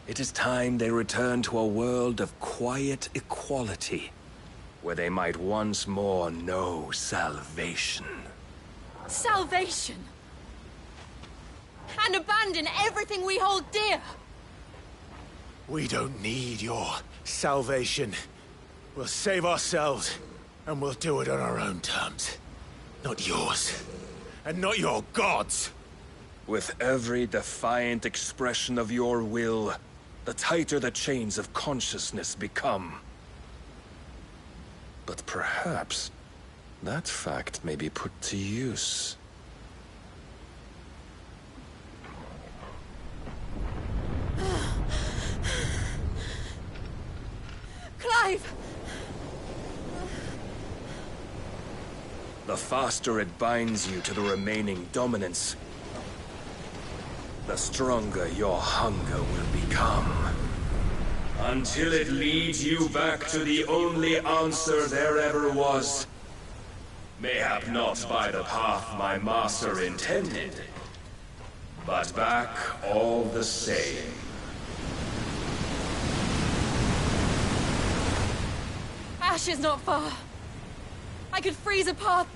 It is time they return to a world of quiet equality, where they might once more know salvation. Salvation? And abandon everything we hold dear? We don't need your salvation. We'll save ourselves, and we'll do it on our own terms. Not yours. And not your gods. With every defiant expression of your will, the tighter the chains of consciousness become. But perhaps that fact may be put to use. Clive! The faster it binds you to the remaining dominance, the stronger your hunger will become. Until it leads you back to the only answer there ever was. Mayhap not by the path my master intended, but back all the same. Ash is not far. I could freeze a path.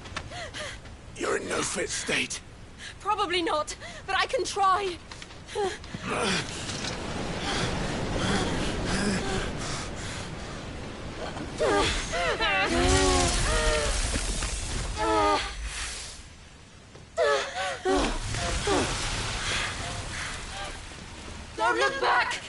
You're in no fit state. Probably not, but I can try. Don't look back!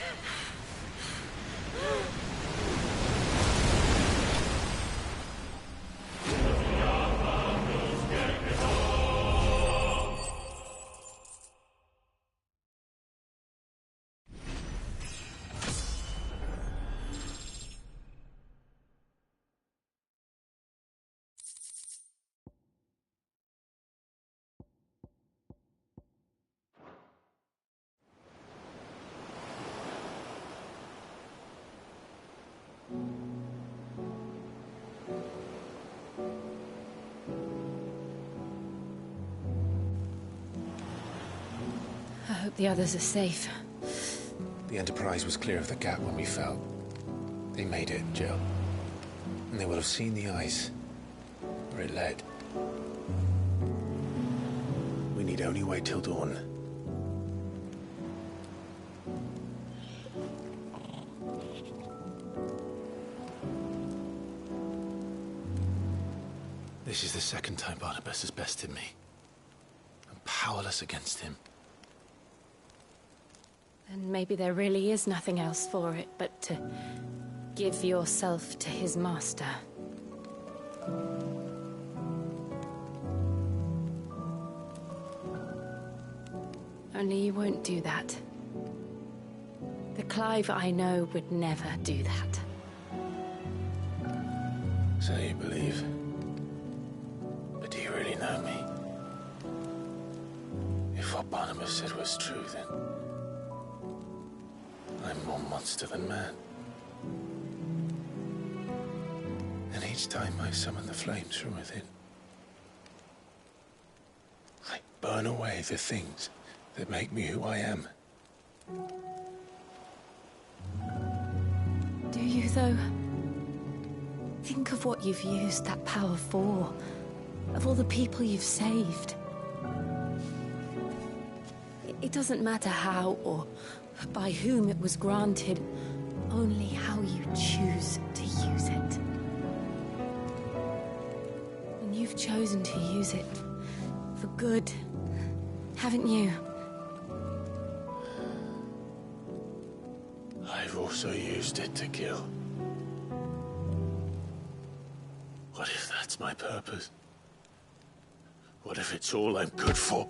I hope the others are safe. The Enterprise was clear of the gap when we fell. They made it, Jill. And they will have seen the ice where it led. need only wait till dawn. This is the second time Barnabas has bested me. I'm powerless against him. Then maybe there really is nothing else for it but to give yourself to his master. Only you won't do that. The Clive I know would never do that. So you believe? But do you really know me? If what Barnabas said was true, then I'm more monster than man. And each time I summon the flames from within, I burn away the things that make me who I am. Do you, though? Think of what you've used that power for. Of all the people you've saved. It doesn't matter how or by whom it was granted, only how you choose to use it. And you've chosen to use it for good, haven't you? I've also used it to kill. What if that's my purpose? What if it's all I'm good for?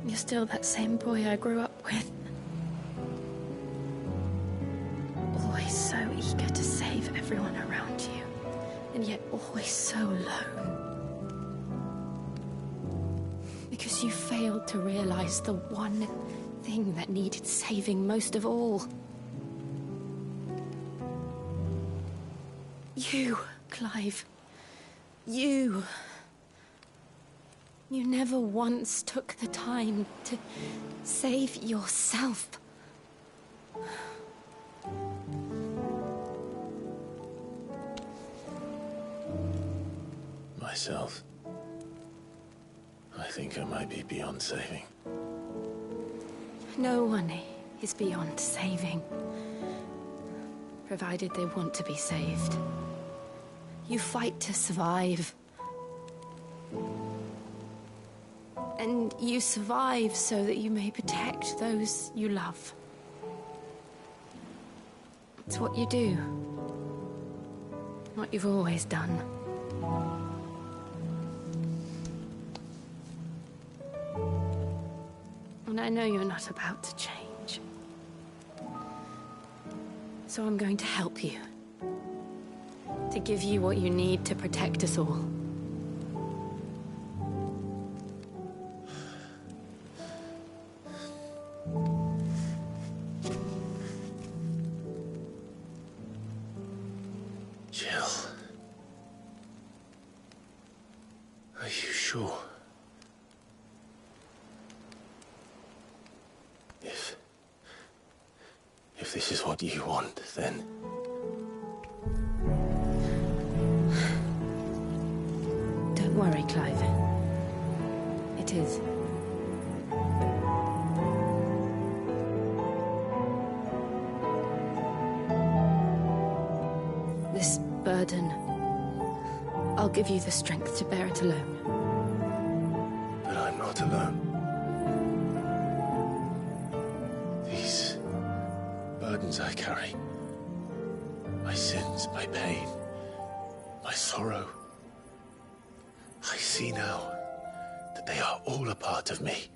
You're still that same boy I grew up with. Always so eager to save everyone around you, and yet always so alone. Because you failed to realize the one thing that needed saving most of all. You, Clive. You. You never once took the time to save yourself. Myself? I think I might be beyond saving. No one is beyond saving, provided they want to be saved. You fight to survive. And you survive so that you may protect those you love. It's what you do. What you've always done. And I know you're not about to change. So I'm going to help you. To give you what you need to protect us all. Jill. Are you sure? If this is what you want, then... Don't worry, Clive. It is. This burden, I'll give you the strength to bear it alone. But I'm not alone. These burdens I carry, my sins, my pain, my sorrow, I see now that they are all a part of me.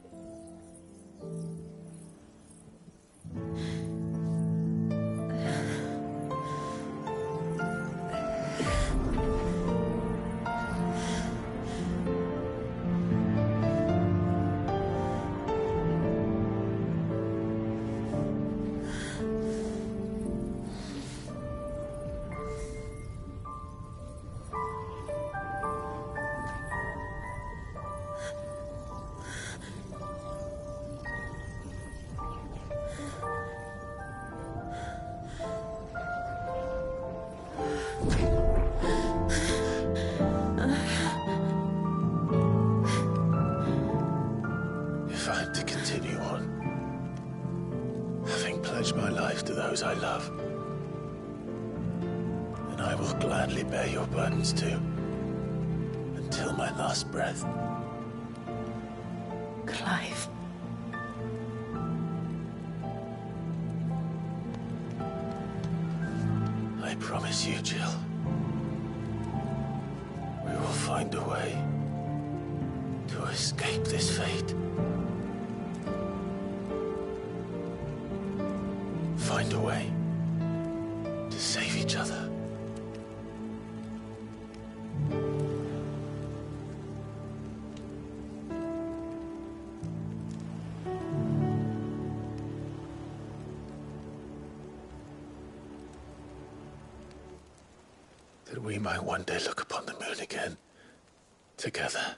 continue on, having pledged my life to those I love. And I will gladly bear your burdens too, until my last breath. Clive. I promise you, Jill, we will find a way to escape this fate. Find a way to save each other. That we might one day look upon the moon again, together.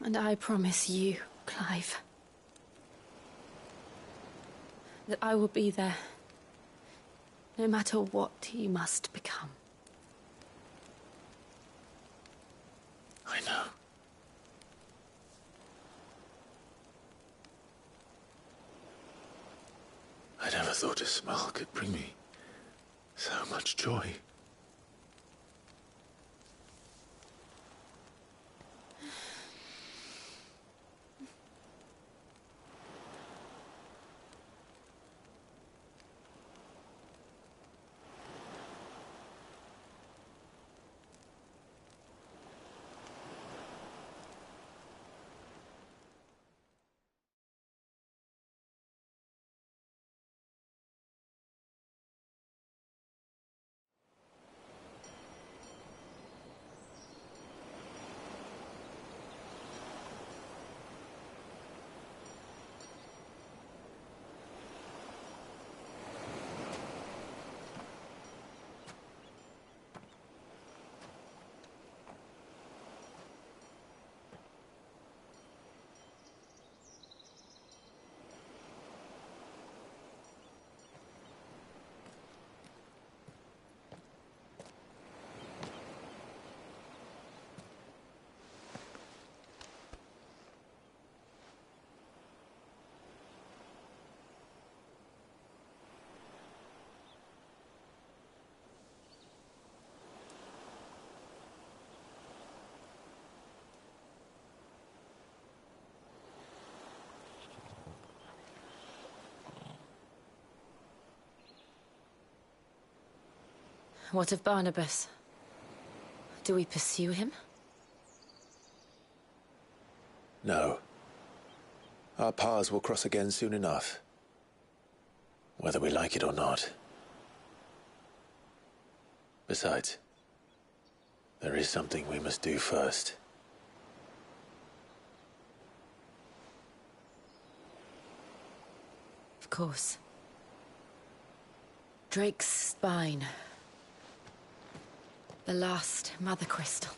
And I promise you, Clive, that I will be there, no matter what you must become. I know. I never thought a smile could bring me so much joy. What of Barnabas? Do we pursue him? No. Our paths will cross again soon enough, whether we like it or not. Besides, there is something we must do first. Of course. Drake's spine. The last Mother Crystal.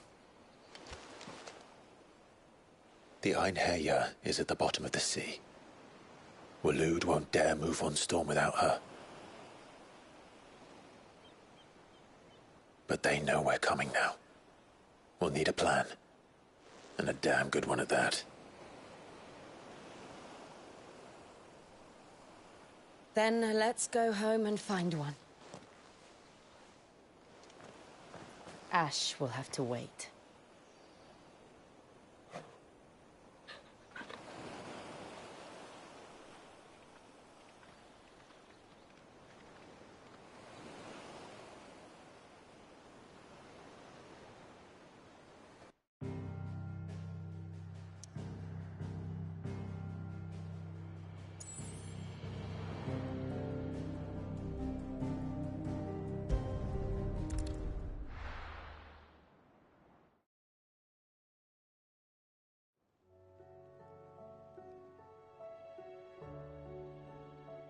The Einherjar is at the bottom of the sea. Waloed won't dare move on Storm without her. But they know we're coming now. We'll need a plan. And a damn good one at that. Then let's go home and find one. Ash will have to wait.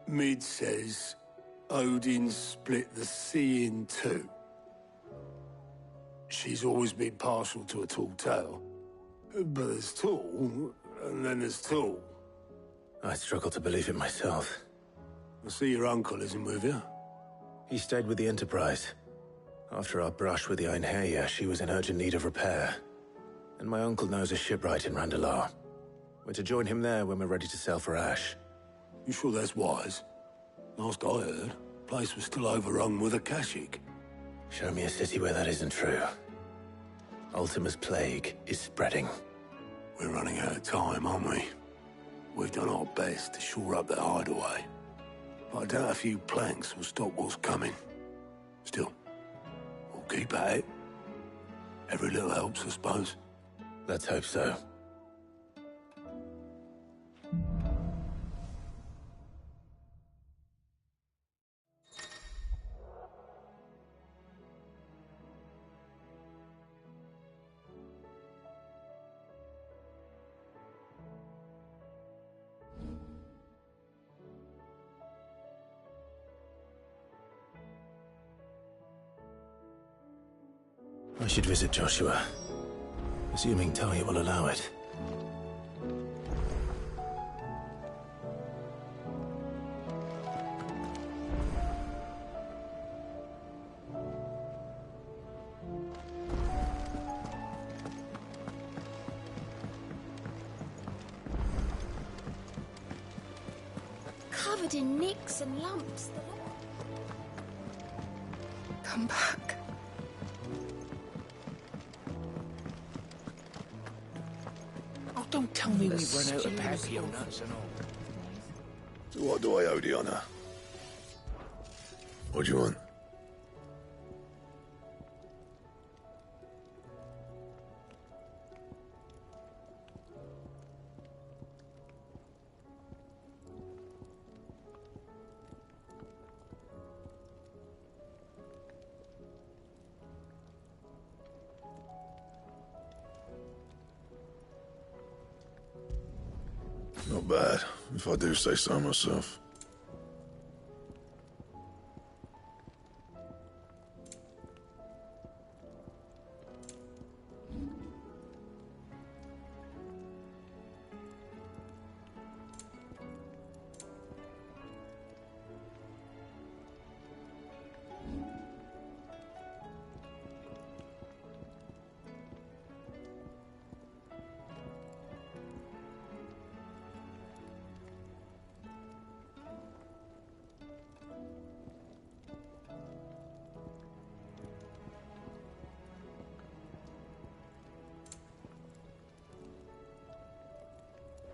Mid says Odin split the sea in two. She's always been partial to a tall tale. But there's tall, and then there's tall. I struggle to believe it myself. I see your uncle isn't with you. He stayed with the Enterprise. After our brush with the Einherja, she was in urgent need of repair. And my uncle knows a shipwright in Randalar. We're to join him there when we're ready to sail for Ash. You sure that's wise? Last I heard, the place was still overrun with Akashic. Show me a city where that isn't true. Ultima's plague is spreading. We're running out of time, aren't we? We've done our best to shore up that hideaway. But I doubt a few planks will stop what's coming. Still, we'll keep at it. Every little helps, I suppose. Let's hope so. I should visit Joshua, assuming Talia will allow it. Covered in nicks and lumps. Come back. Oh, don't tell me we've run out of Papionas and all. So what do I owe the honor? What do you want? Not bad, if I do say so myself.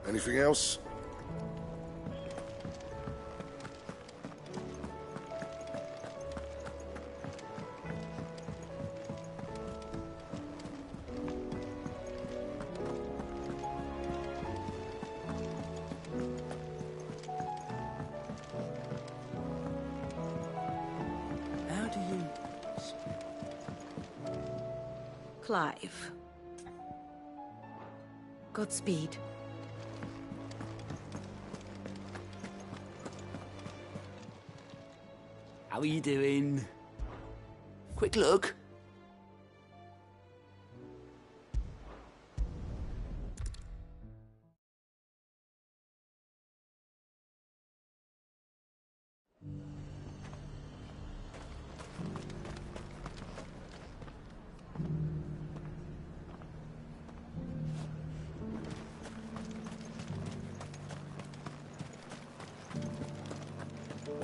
Anything else? How do you... Clive. Godspeed. How are you doing? Quick look.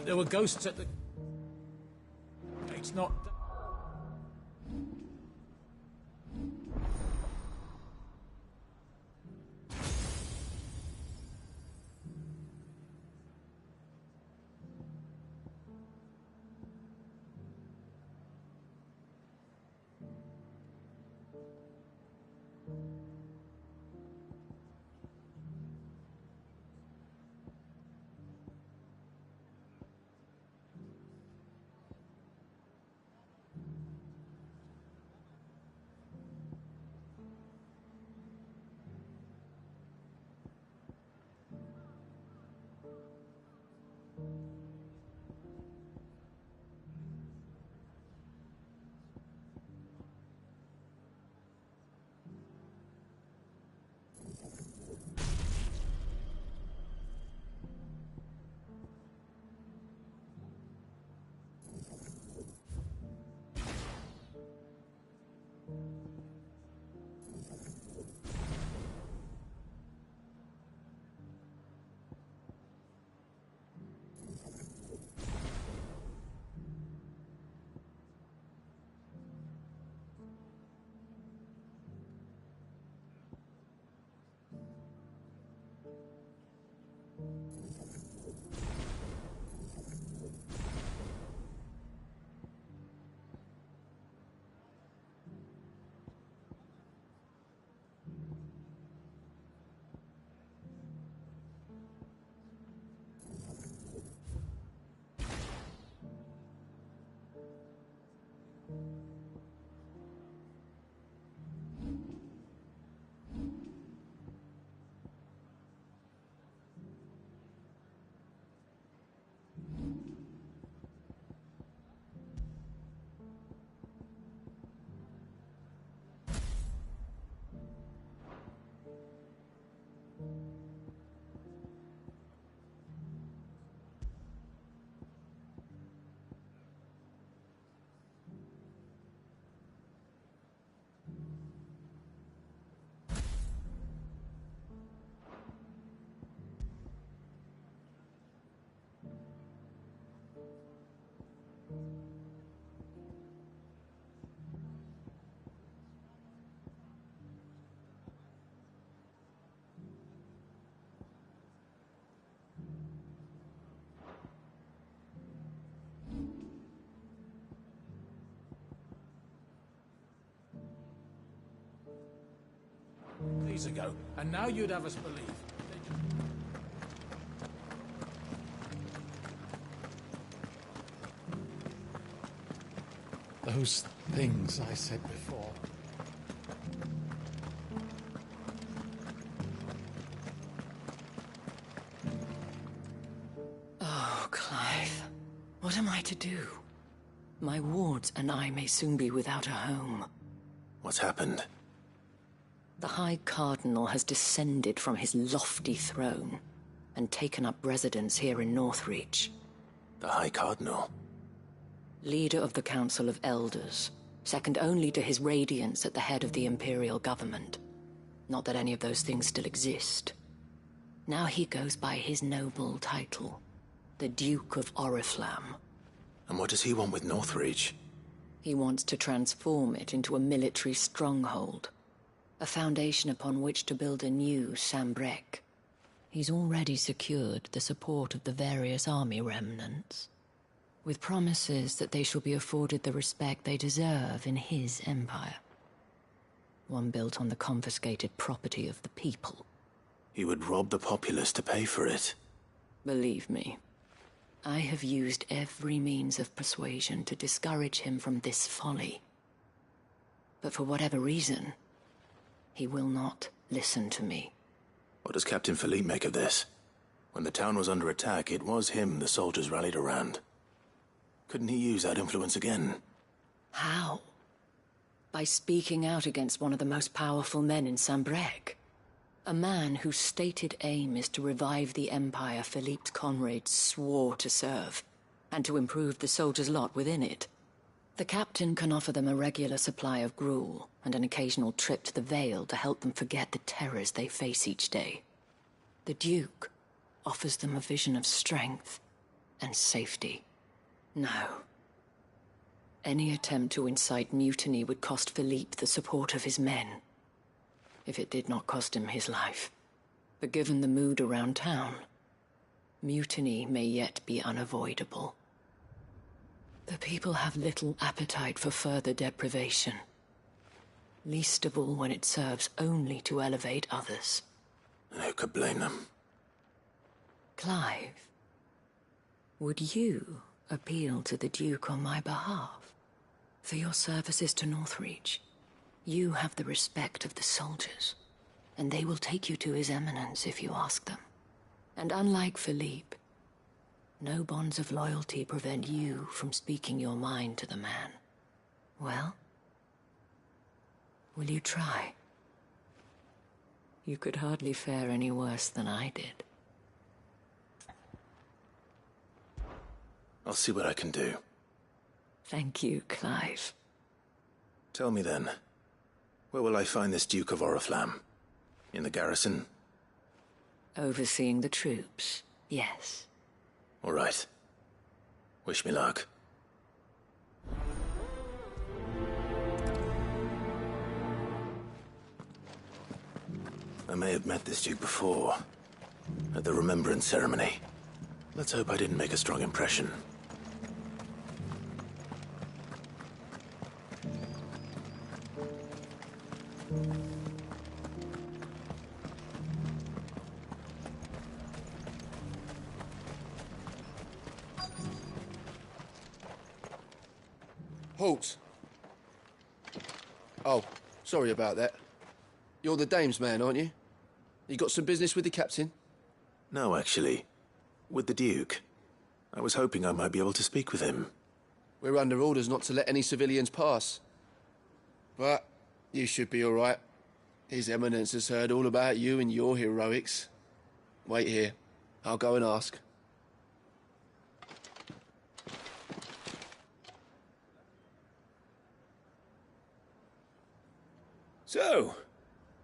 There were ghosts at the... It's not... These ago, and now you'd have us believe. Those things I said before. Oh, Clive. What am I to do? My wards and I may soon be without a home. What's happened? The High Cardinal has descended from his lofty throne and taken up residence here in Northreach. The High Cardinal? Leader of the Council of Elders, second only to his Radiance at the head of the Imperial government. Not that any of those things still exist. Now he goes by his noble title, the Duke of Oriflamme. And what does he want with Northreach? He wants to transform it into a military stronghold, a foundation upon which to build a new Sambrec. He's already secured the support of the various army remnants, with promises that they shall be afforded the respect they deserve in his empire. One built on the confiscated property of the people. He would rob the populace to pay for it. Believe me, I have used every means of persuasion to discourage him from this folly. But for whatever reason, he will not listen to me. What does Captain Philippe make of this? When the town was under attack, it was him the soldiers rallied around. Couldn't he use that influence again? How? By speaking out against one of the most powerful men in Sambrec. A man whose stated aim is to revive the empire Philippe's comrades swore to serve, and to improve the soldiers' lot within it. The captain can offer them a regular supply of gruel, and an occasional trip to the Vale to help them forget the terrors they face each day. The Duke offers them a vision of strength and safety. No. Any attempt to incite mutiny would cost Philippe the support of his men, if it did not cost him his life. But given the mood around town, mutiny may yet be unavoidable. The people have little appetite for further deprivation, least of all when it serves only to elevate others. And who could blame them? Clive, would you appeal to the Duke on my behalf? For your services to Northreach, you have the respect of the soldiers, and they will take you to His Eminence if you ask them. And unlike Philippe, no bonds of loyalty prevent you from speaking your mind to the man. Well, will you try? You could hardly fare any worse than I did. I'll see what I can do. Thank you, Clive. Tell me then, where will I find this Duke of Oriflamme? In the garrison? Overseeing the troops, yes. All right. Wish me luck. I may have met this Duke before, at the Remembrance Ceremony. Let's hope I didn't make a strong impression. Halt! Oh, sorry about that. You're the dame's man, aren't you? You got some business with the captain? No, actually. With the Duke. I was hoping I might be able to speak with him. We're under orders not to let any civilians pass. But you should be all right. His Eminence has heard all about you and your heroics. Wait here. I'll go and ask. So,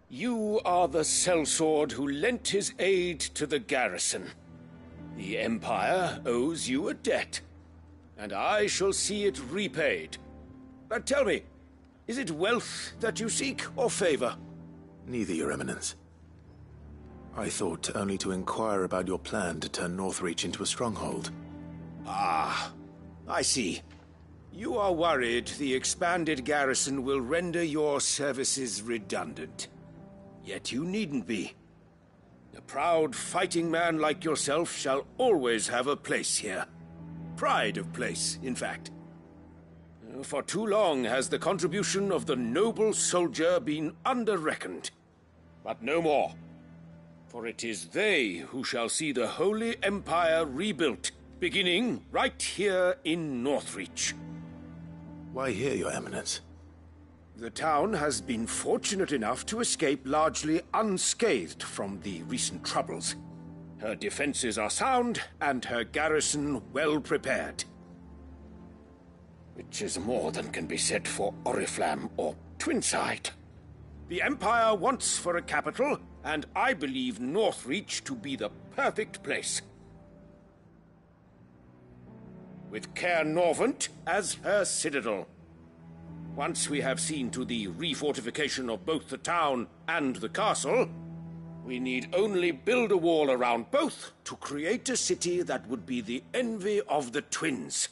you are the sellsword who lent his aid to the garrison. The Empire owes you a debt, and I shall see it repaid. But tell me, is it wealth that you seek, or favor? Neither, Your Eminence. I thought only to inquire about your plan to turn Northreach into a stronghold. Ah, I see. You are worried the expanded garrison will render your services redundant. Yet you needn't be. A proud fighting man like yourself shall always have a place here. Pride of place, in fact. For too long has the contribution of the noble soldier been under-reckoned. But no more. For it is they who shall see the Holy Empire rebuilt, beginning right here in Northreach. Why here, Your Eminence? The town has been fortunate enough to escape largely unscathed from the recent troubles. Her defenses are sound, and her garrison well prepared. Which is more than can be said for Oriflamme or Twinside. The Empire wants for a capital, and I believe Northreach to be the perfect place. With Caer Norvent as her citadel. Once we have seen to the refortification of both the town and the castle, we need only build a wall around both to create a city that would be the envy of the twins.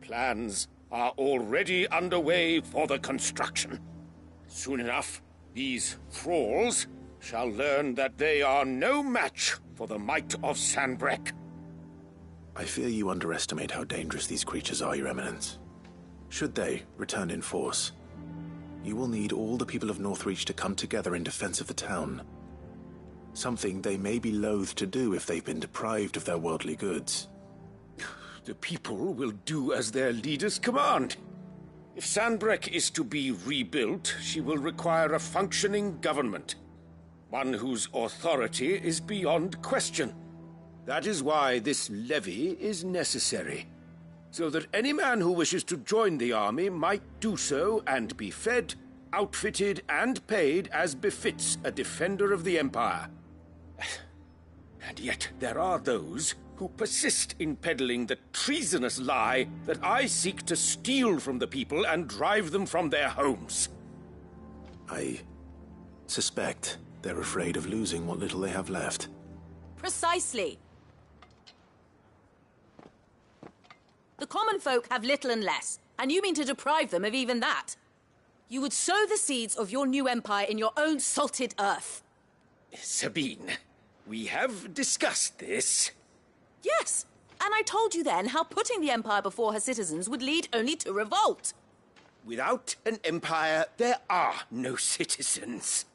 Plans are already underway for the construction. Soon enough, these thralls shall learn that they are no match for the might of Sanbreque. I fear you underestimate how dangerous these creatures are, Your Eminence. Should they return in force, you will need all the people of Northreach to come together in defense of the town. Something they may be loath to do if they've been deprived of their worldly goods. The people will do as their leaders command. If Sanbreque is to be rebuilt, she will require a functioning government. One whose authority is beyond question. That is why this levy is necessary. So that any man who wishes to join the army might do so and be fed, outfitted, and paid as befits a defender of the Empire. And yet there are those who persist in peddling the treasonous lie that I seek to steal from the people and drive them from their homes. I suspect they're afraid of losing what little they have left. Precisely. The common folk have little and less, and you mean to deprive them of even that. You would sow the seeds of your new empire in your own salted earth. Sabine, we have discussed this. Yes, and I told you then how putting the empire before her citizens would lead only to revolt. Without an empire, there are no citizens.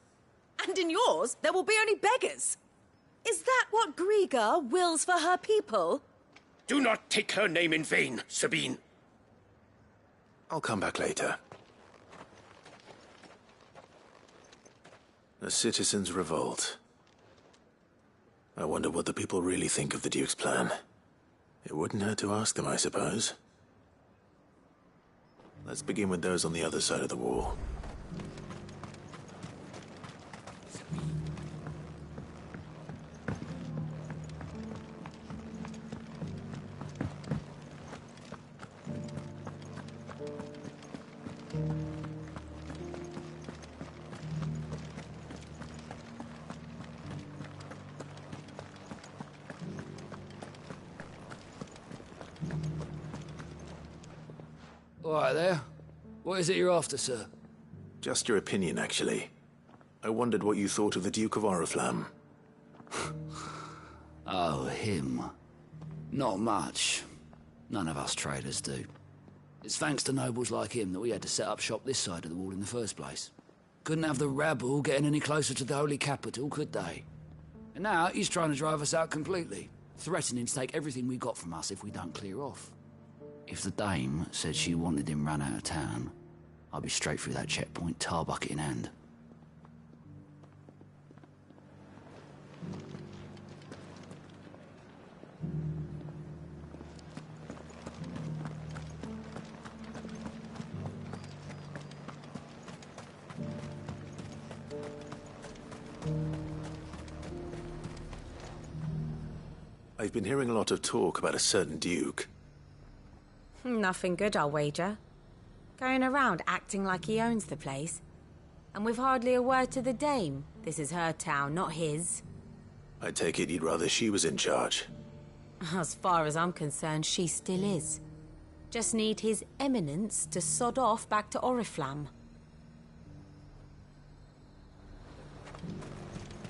And in yours, there will be only beggars. Is that what Griga wills for her people? Do not take her name in vain, Sabine. I'll come back later. A citizens' revolt. I wonder what the people really think of the Duke's plan. It wouldn't hurt to ask them, I suppose. Let's begin with those on the other side of the wall. All right there. What is it you're after, sir? Just your opinion, actually. I wondered what you thought of the Duke of Oriflamme. Oh, him. Not much. None of us traders do. It's thanks to nobles like him that we had to set up shop this side of the wall in the first place. Couldn't have the rabble getting any closer to the holy capital, could they? And now he's trying to drive us out completely, threatening to take everything we got from us if we don't clear off. If the dame said she wanted him run out of town, I'd be straight through that checkpoint, tar bucket in hand. I've been hearing a lot of talk about a certain Duke. Nothing good, I'll wager. Going around acting like he owns the place. And with hardly a word to the dame. This is her town, not his. I take it you'd rather she was in charge. As far as I'm concerned, she still is. Just need his eminence to sod off back to Oriflamme.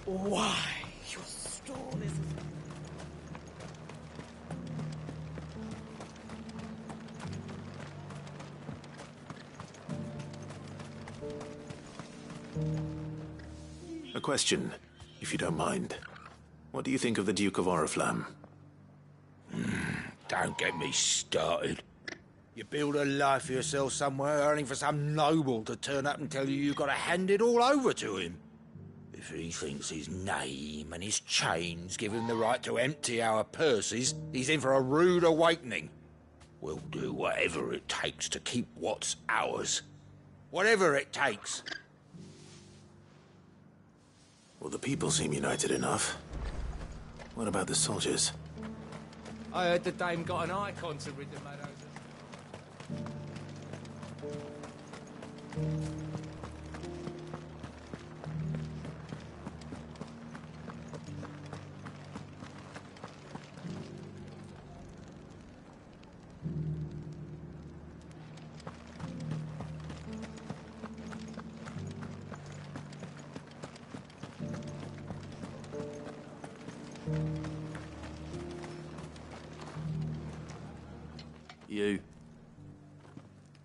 Why, your stall is... A question, if you don't mind. What do you think of the Duke of Oriflamme? Don't get me started. You build a life for yourself somewhere, only for some noble to turn up and tell you got to hand it all over to him. If he thinks his name and his chains give him the right to empty our purses, he's in for a rude awakening. We'll do whatever it takes to keep what's ours. Whatever it takes. Well, the people seem united enough. What about the soldiers? I heard the dame got an eye concert with the meadows.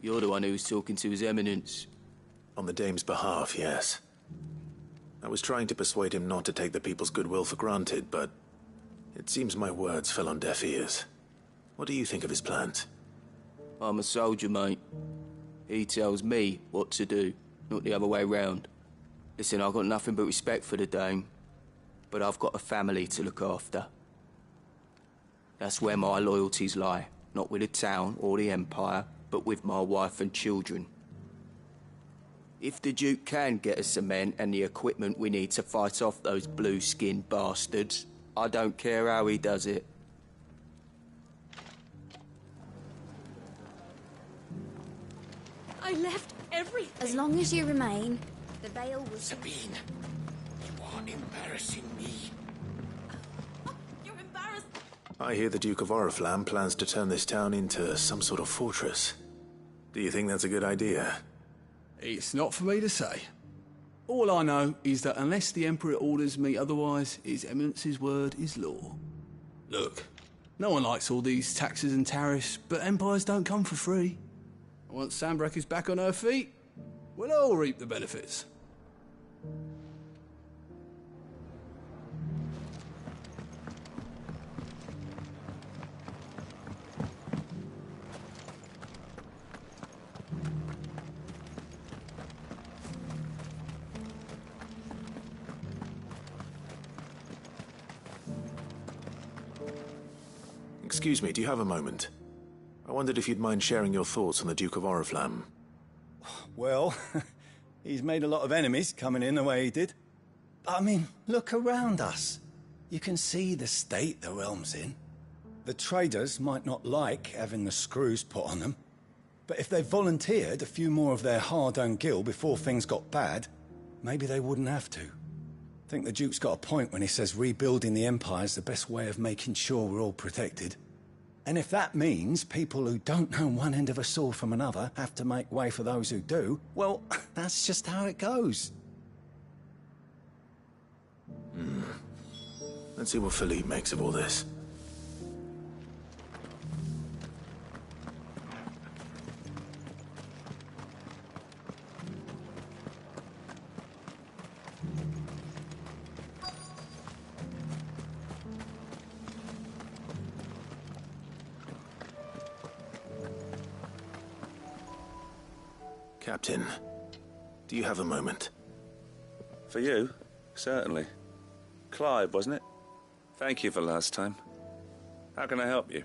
You're the one who was talking to His Eminence. On the dame's behalf, yes. I was trying to persuade him not to take the people's goodwill for granted, but it seems my words fell on deaf ears. What do you think of his plans? I'm a soldier, mate. He tells me what to do, not the other way round. Listen, I've got nothing but respect for the dame, but I've got a family to look after. That's where my loyalties lie, not with the town or the Empire, but with my wife and children. If the Duke can get us the men and the equipment we need to fight off those blue-skinned bastards, I don't care how he does it. I left everything. As long as you remain, the veil will... Sabine, you are embarrassing me. You're embarrassed. I hear the Duke of Oriflamme plans to turn this town into some sort of fortress. Do you think that's a good idea? It's not for me to say. All I know is that unless the Emperor orders me otherwise, His Eminence's word is law. Look, no one likes all these taxes and tariffs, but empires don't come for free. Once Sandbreck is back on her feet, we'll all reap the benefits. Excuse me, do you have a moment? I wondered if you'd mind sharing your thoughts on the Duke of Oriflamme. Well, he's made a lot of enemies coming in the way he did. But I mean, look around us. You can see the state the realm's in. The traders might not like having the screws put on them, but if they volunteered a few more of their hard-earned gil before things got bad, maybe they wouldn't have to. I think the Duke's got a point when he says rebuilding the Empire's the best way of making sure we're all protected. And if that means people who don't know one end of a sword from another have to make way for those who do, well, that's just how it goes. Let's see what Philippe makes of all this. Captain, do you have a moment? For you? Certainly. Clive, wasn't it? Thank you for last time. How can I help you?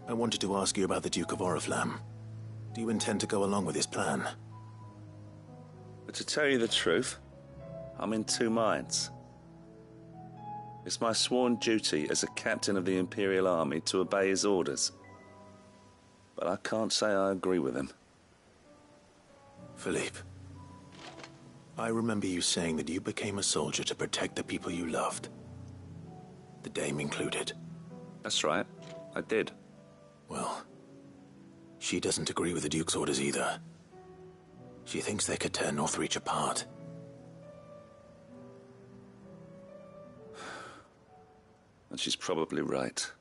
I wanted to ask you about the Duke of Oriflamme. Do you intend to go along with his plan? But to tell you the truth, I'm in two minds. It's my sworn duty as a captain of the Imperial Army to obey his orders. But I can't say I agree with him. Philippe, I remember you saying that you became a soldier to protect the people you loved. The dame included. That's right, I did. Well, she doesn't agree with the Duke's orders either. She thinks they could tear Northreach apart. and she's probably right.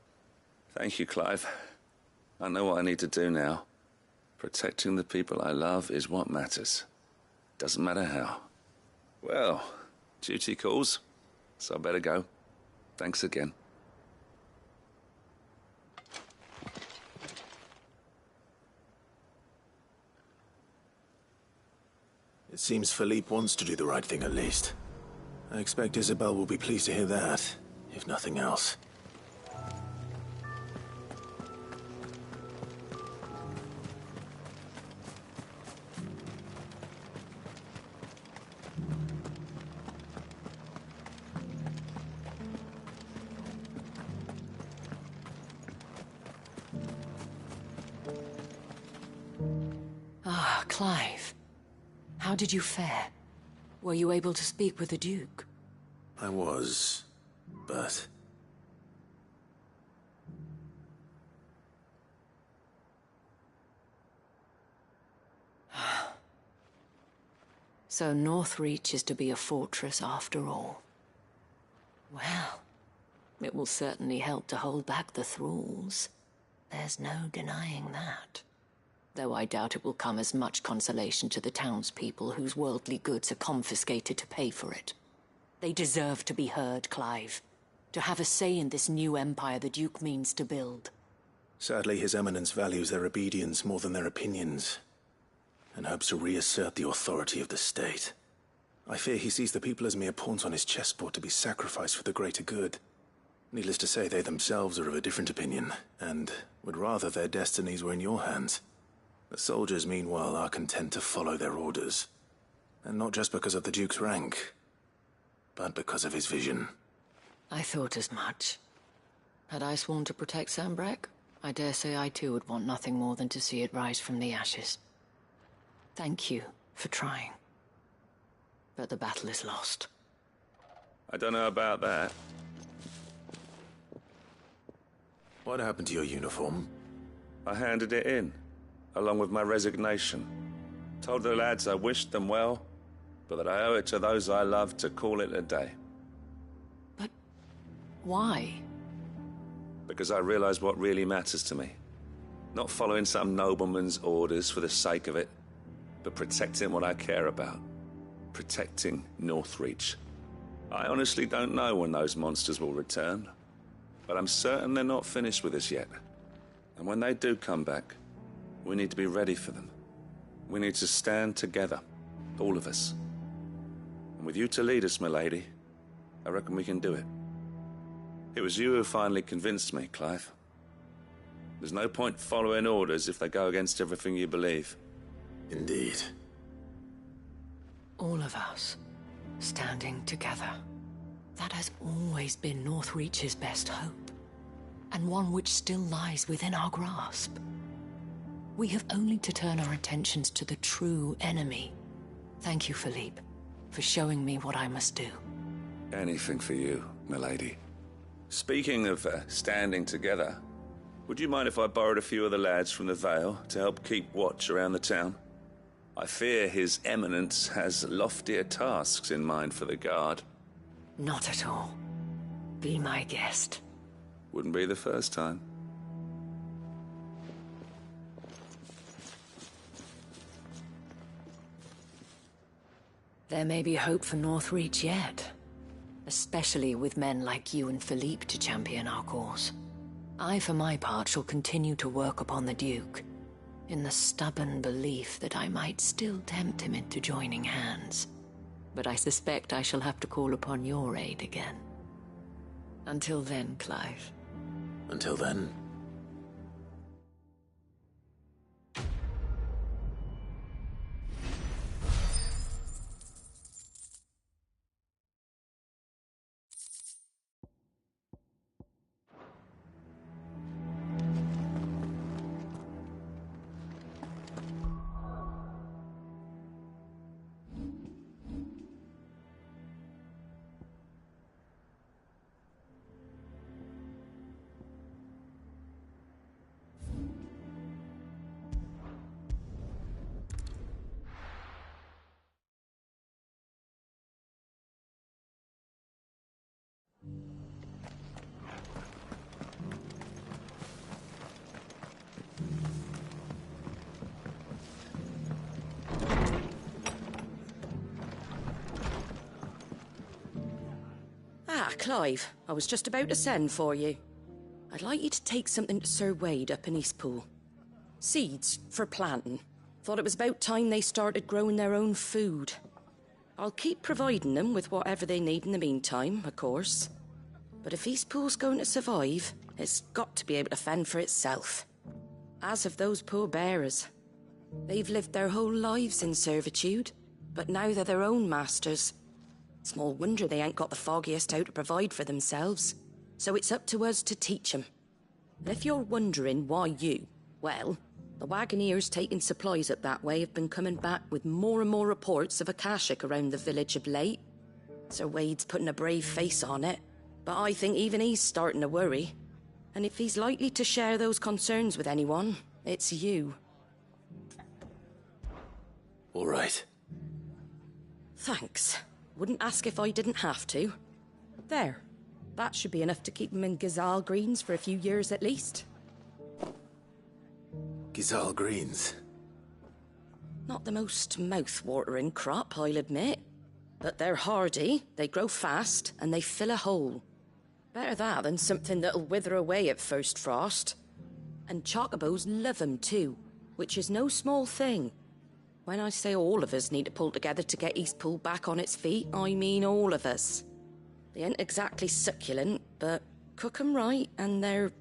Thank you, Clive. I know what I need to do now. Protecting the people I love is what matters. Doesn't matter how. Well, duty calls, so I better go. Thanks again. It seems Philippe wants to do the right thing at least. I expect Isabel will be pleased to hear that, if nothing else. Ah, Clive. How did you fare? Were you able to speak with the Duke? I was, but... So Northreach is to be a fortress after all. Well, it will certainly help to hold back the thralls. There's no denying that. Though I doubt it will come as much consolation to the townspeople whose worldly goods are confiscated to pay for it. They deserve to be heard, Clive. To have a say in this new empire the Duke means to build. Sadly, His Eminence values their obedience more than their opinions, and hopes to reassert the authority of the state. I fear he sees the people as mere pawns on his chessboard to be sacrificed for the greater good. Needless to say, they themselves are of a different opinion, and would rather their destinies were in your hands. The soldiers, meanwhile, are content to follow their orders. And not just because of the Duke's rank, but because of his vision. I thought as much. Had I sworn to protect Sambrek, I dare say I too would want nothing more than to see it rise from the ashes. Thank you for trying. But the battle is lost. I don't know about that. What happened to your uniform? I handed it in, along with my resignation. Told the lads I wished them well, but that I owe it to those I love to call it a day. But why? Because I realized what really matters to me. Not following some nobleman's orders for the sake of it, but protecting what I care about. Protecting Northreach. I honestly don't know when those monsters will return, but I'm certain they're not finished with us yet. And when they do come back, we need to be ready for them. We need to stand together, all of us. And with you to lead us, milady, I reckon we can do it. It was you who finally convinced me, Clive. There's no point following orders if they go against everything you believe. Indeed. All of us, standing together. That has always been Northreach's best hope, and one which still lies within our grasp. We have only to turn our attentions to the true enemy. Thank you, Philippe, for showing me what I must do. Anything for you, milady. Speaking of standing together, would you mind if I borrowed a few of the lads from the Vale to help keep watch around the town? I fear His Eminence has loftier tasks in mind for the guard. Not at all. Be my guest. Wouldn't be the first time. There may be hope for Northreach yet. Especially with men like you and Philippe to champion our cause. I, for my part, shall continue to work upon the Duke, in the stubborn belief that I might still tempt him into joining hands. But I suspect I shall have to call upon your aid again. Until then, Clive. Until then. Clive, I was just about to send for you. I'd like you to take something to Sir Wade up in Eastpool. Seeds for planting. Thought it was about time they started growing their own food. I'll keep providing them with whatever they need in the meantime, of course. But if Eastpool's going to survive, it's got to be able to fend for itself. As of those poor bearers. They've lived their whole lives in servitude, but now they're their own masters. Small wonder they ain't got the foggiest how to provide for themselves. So it's up to us to teach them. And if you're wondering why you, well, the Wagoneers taking supplies up that way have been coming back with more and more reports of Akashic around the village of late. Sir Wade's putting a brave face on it, but I think even he's starting to worry. And if he's likely to share those concerns with anyone, it's you. All right. Thanks. Wouldn't ask if I didn't have to. There. That should be enough to keep him in Gazal Greens for a few years at least. Gazal Greens? Not the most mouth-watering crop, I'll admit. But they're hardy, they grow fast, and they fill a hole. Better that than something that'll wither away at first frost. And chocobos love them too, which is no small thing. When I say all of us need to pull together to get Eastpool back on its feet, I mean all of us. They ain't exactly succulent, but cook 'em right and they're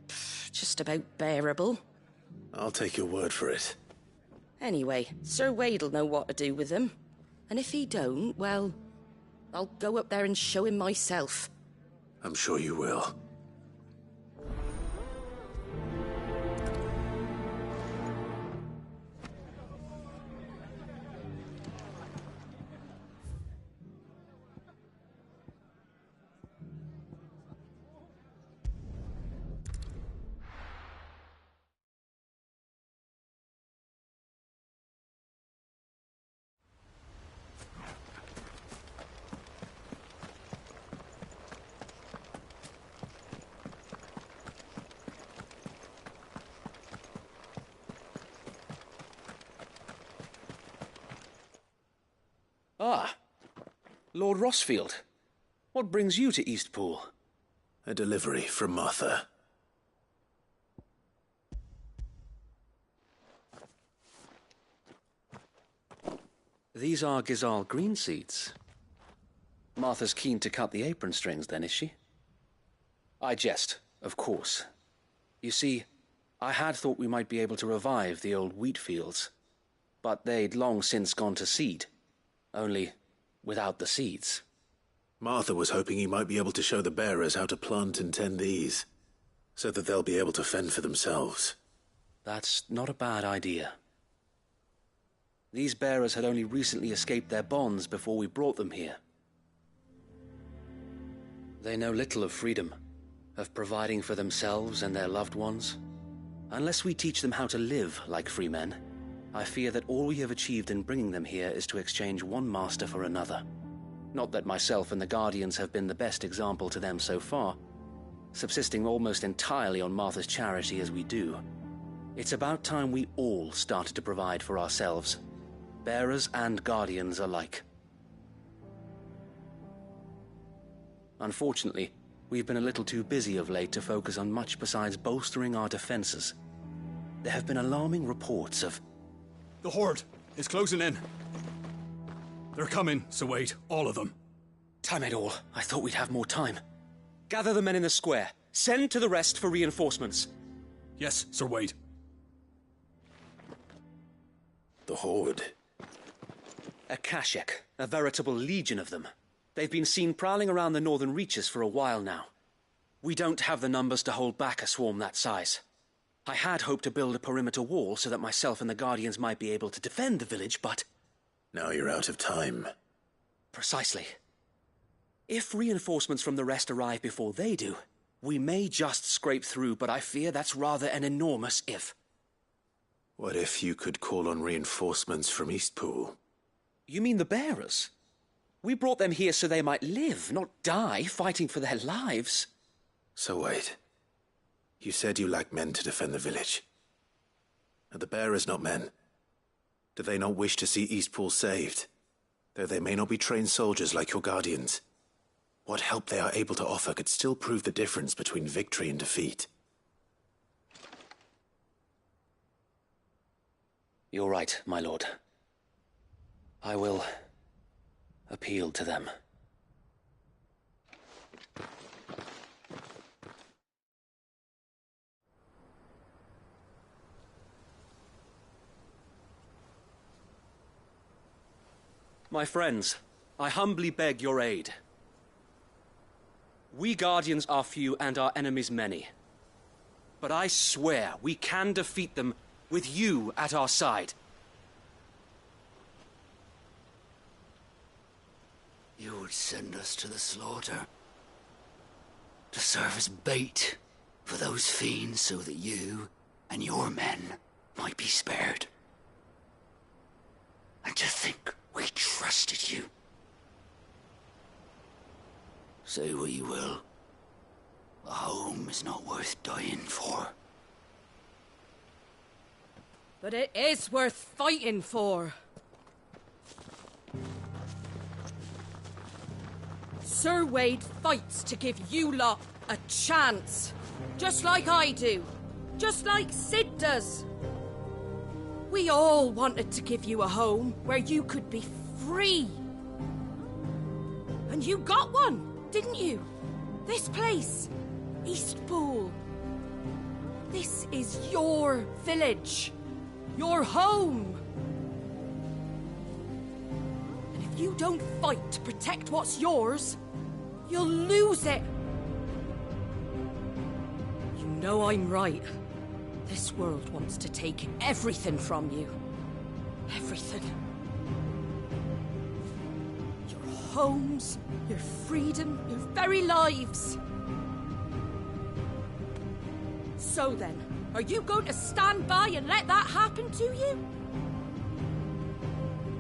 just about bearable. I'll take your word for it. Anyway, Sir Wade'll know what to do with them. And if he don't, well, I'll go up there and show him myself. I'm sure you will. Ah, Lord Rossfield. What brings you to Eastpool? A delivery from Martha. These are Gazal green seeds. Martha's keen to cut the apron strings, then, is she? I jest, of course. You see, I had thought we might be able to revive the old wheat fields, but they'd long since gone to seed. Only without the seeds. Martha was hoping you might be able to show the bearers how to plant and tend these, so that they'll be able to fend for themselves. That's not a bad idea. These bearers had only recently escaped their bonds before we brought them here. They know little of freedom, of providing for themselves and their loved ones. Unless we teach them how to live like free men, I fear that all we have achieved in bringing them here is to exchange one master for another. Not that myself and the Guardians have been the best example to them so far, subsisting almost entirely on Martha's charity as we do. It's about time we all started to provide for ourselves, bearers and Guardians alike. Unfortunately, we've been a little too busy of late to focus on much besides bolstering our defenses. There have been alarming reports of... The Horde is closing in. They're coming, so wait, all of them. Time it all. I thought we'd have more time. Gather the men in the square. Send to the rest for reinforcements. Yes, Sir Wade. The Horde. Akashic, a veritable legion of them. They've been seen prowling around the northern reaches for a while now. We don't have the numbers to hold back a swarm that size. I had hoped to build a perimeter wall so that myself and the Guardians might be able to defend the village, but... Now you're out of time. Precisely. If reinforcements from the rest arrive before they do, we may just scrape through, but I fear that's rather an enormous if. What if you could call on reinforcements from Eastpool? You mean the bearers? We brought them here so they might live, not die, fighting for their lives. So wait. You said you lack men to defend the village. Are the bearers not men? Do they not wish to see Eastpool saved? Though they may not be trained soldiers like your Guardians. What help they are able to offer could still prove the difference between victory and defeat. You're right, my lord. I will appeal to them. My friends, I humbly beg your aid. We Guardians are few and our enemies many. But I swear we can defeat them with you at our side. You would send us to the slaughter, to serve as bait for those fiends so that you and your men might be spared. And to think we trusted you. Say what you will, a home is not worth dying for. But it is worth fighting for. Sir Wade fights to give you lot a chance. Just like I do. Just like Sid does. We all wanted to give you a home where you could be free. And you got one, didn't you? This place, Eastpool. This is your village. Your home. And if you don't fight to protect what's yours, you'll lose it. You know I'm right. This world wants to take everything from you. Everything. Your homes, your freedom, your very lives. So then, are you going to stand by and let that happen to you?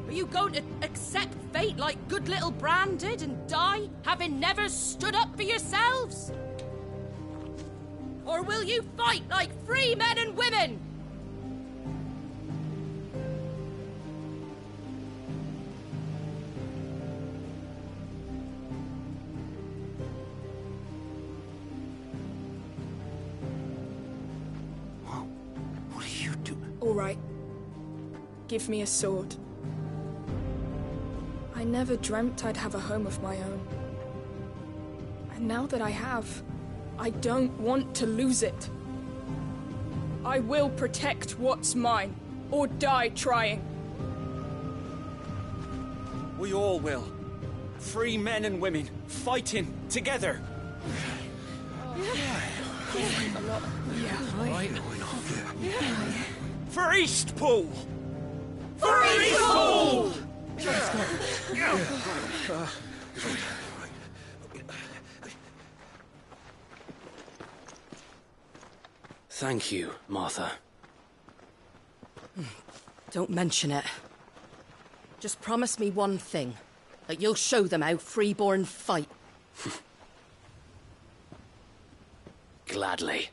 Are you going to accept fate like good little Bran did and die, having never stood up for yourselves? Or will you fight like free men and women? What are you doing? All right. Give me a sword. I never dreamt I'd have a home of my own. And now that I have, I don't want to lose it. I will protect what's mine, or die trying. We all will. Free men and women, fighting together. For Eastpool! For Eastpool! Thank you, Martha. Don't mention it. Just promise me one thing. That you'll show them how freeborn fight. Gladly.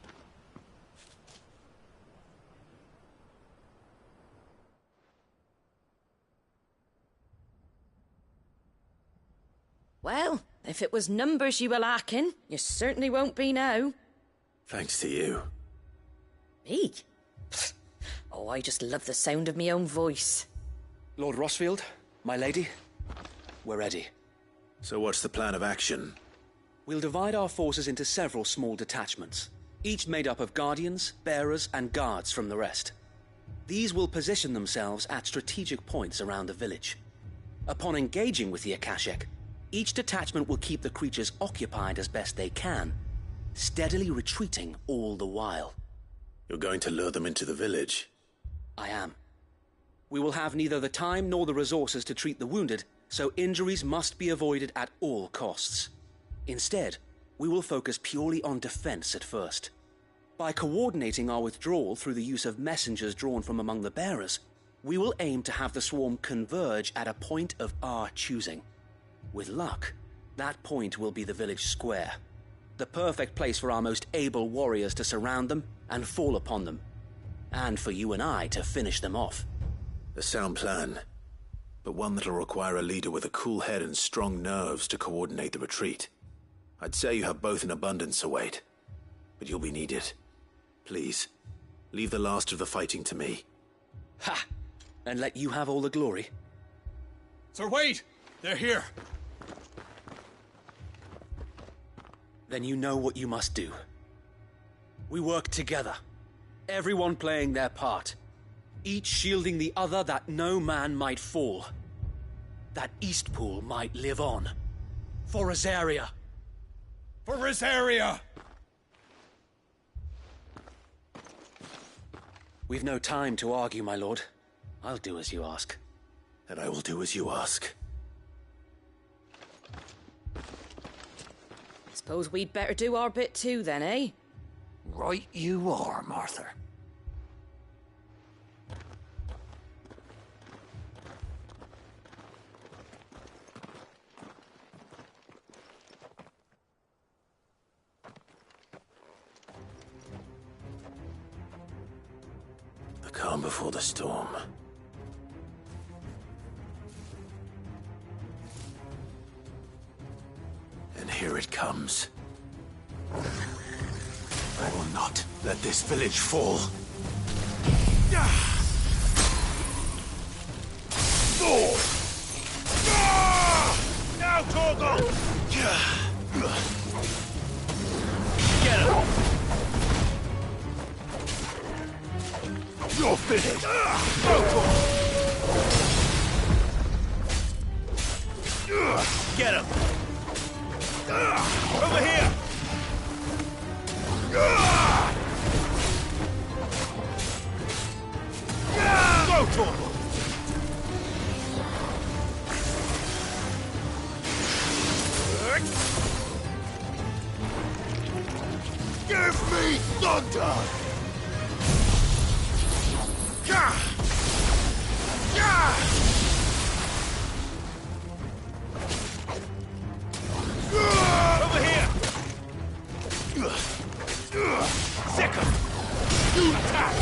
Well, if it was numbers you were lacking, you certainly won't be now. Thanks to you. Me? Oh, I just love the sound of my own voice. Lord Rossfield, my lady, we're ready. So what's the plan of action? We'll divide our forces into several small detachments, each made up of guardians, bearers, and guards from the rest. These will position themselves at strategic points around the village. Upon engaging with the Akashic, each detachment will keep the creatures occupied as best they can, steadily retreating all the while. You're going to lure them into the village? I am. We will have neither the time nor the resources to treat the wounded, so injuries must be avoided at all costs. Instead, we will focus purely on defense at first. By coordinating our withdrawal through the use of messengers drawn from among the bearers, we will aim to have the swarm converge at a point of our choosing. With luck, that point will be the village square, the perfect place for our most able warriors to surround them and fall upon them, and for you and I to finish them off. A sound plan, but one that'll require a leader with a cool head and strong nerves to coordinate the retreat. I'd say you have both in abundance, Sir Wade. But you'll be needed. Please, leave the last of the fighting to me. Ha! And let you have all the glory. Sir Wade! They're here! Then you know what you must do. We work together. Everyone playing their part. Each shielding the other that no man might fall. That Eastpool might live on. For Rosaria. For Rosaria! We've no time to argue, my lord. I'll do as you ask. And I will do as you ask. Suppose we'd better do our bit too, then, eh? Right you are, Martha. The calm before the storm. And here it comes. I will not let this village fall. Now, Torgal! Get him! You're finished! Get him! Over here! Go, Torgal! Give me thunder! Over here! Sick him! Attack!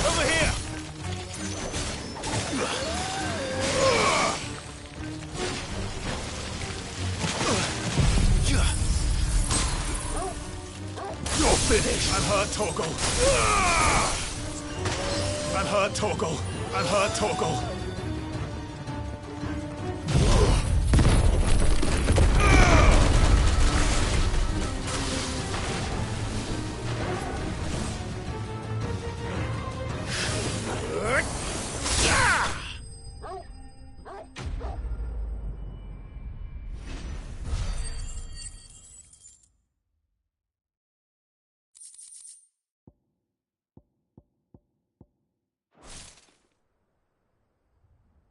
Over here! You're finished! I'm hurt, Torgal. I'm hurt, Torgal. I'm hurt, Torgal.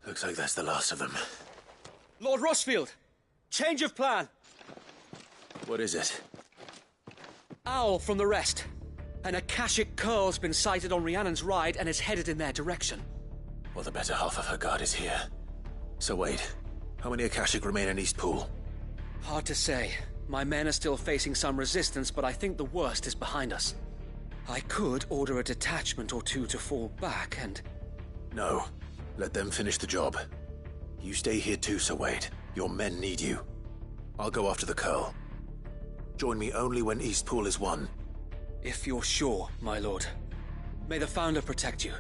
Looks like that's the last of them. Lord Rossfield! Change of plan! What is it? Owl from the rest. An Akashic curl's been sighted on Rhiannon's ride and is headed in their direction. Well, the better half of her guard is here. So wait, how many Akashic remain in Eastpool? Hard to say. My men are still facing some resistance, but I think the worst is behind us. I could order a detachment or two to fall back and... No. Let them finish the job. You stay here too, Sir Wade. Your men need you. I'll go after the Curl. Join me only when Eastpool is won. If you're sure, my lord. May the Founder protect you.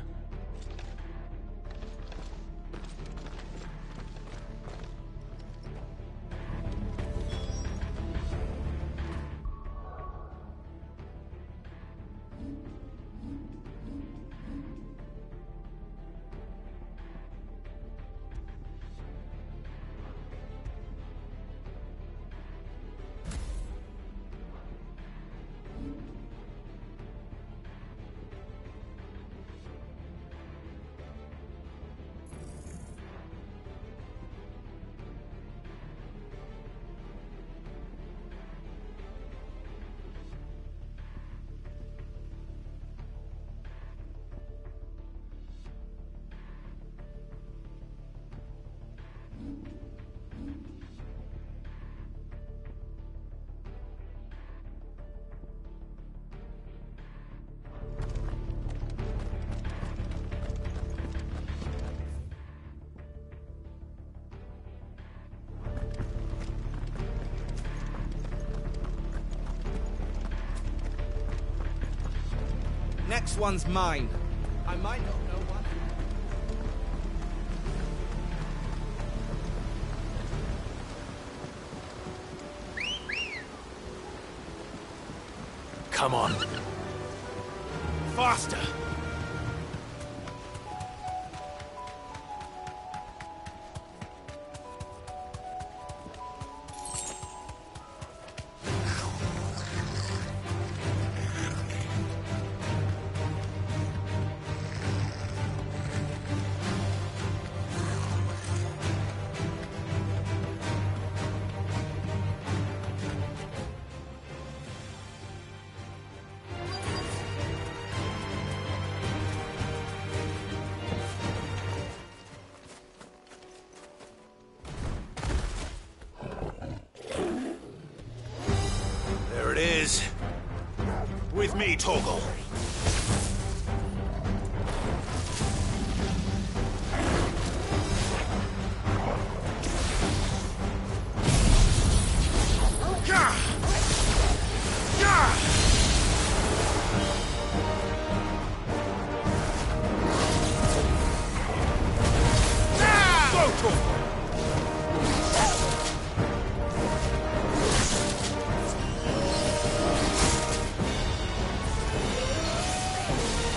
next one's mine. I might not know one. Come on. Faster! There it is. With me, Torgal.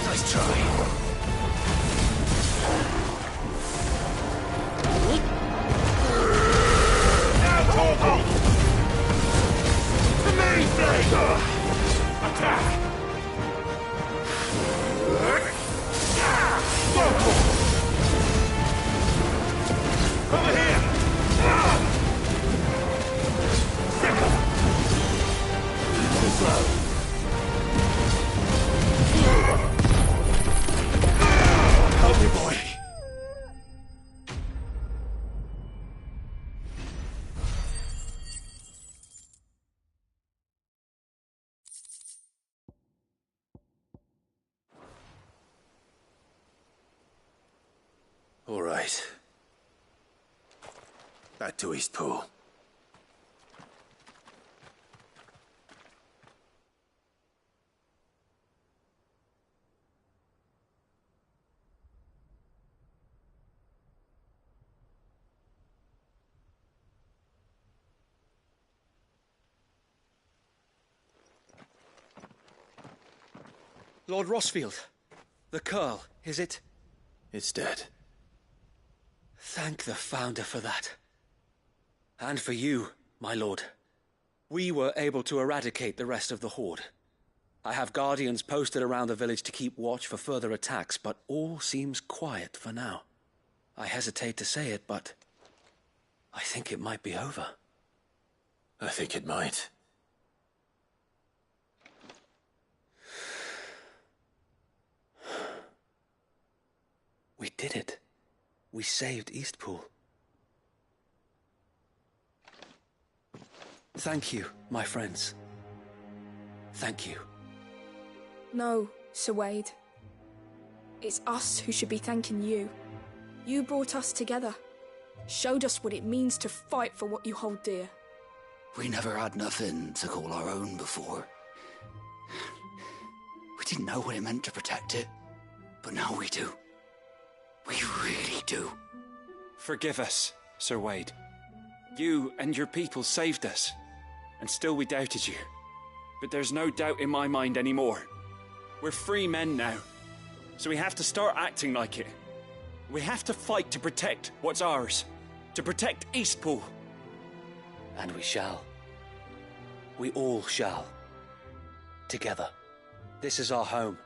Nice try. Now, Torgal! The main blade! Attack! Over here! Too slow. Help me, boy. All right. Back to Eastpool. Lord Rossfield, the Curl, is it? It's dead. Thank the Founder for that. And for you, my lord. We were able to eradicate the rest of the Horde. I have guardians posted around the village to keep watch for further attacks, but all seems quiet for now. I hesitate to say it, but I think it might be over. I think it might. We did it. We saved Eastpool. Thank you, my friends. Thank you. No, Sir Wade. It's us who should be thanking you. You brought us together. Showed us what it means to fight for what you hold dear. We never had nothing to call our own before. We didn't know what it meant to protect it, but now we do. We really do. Forgive us, Sir Wade. You and your people saved us, and still we doubted you. But there's no doubt in my mind anymore. We're free men now, so we have to start acting like it. We have to fight to protect what's ours, to protect Eastpool. And we shall. We all shall. Together. This is our home.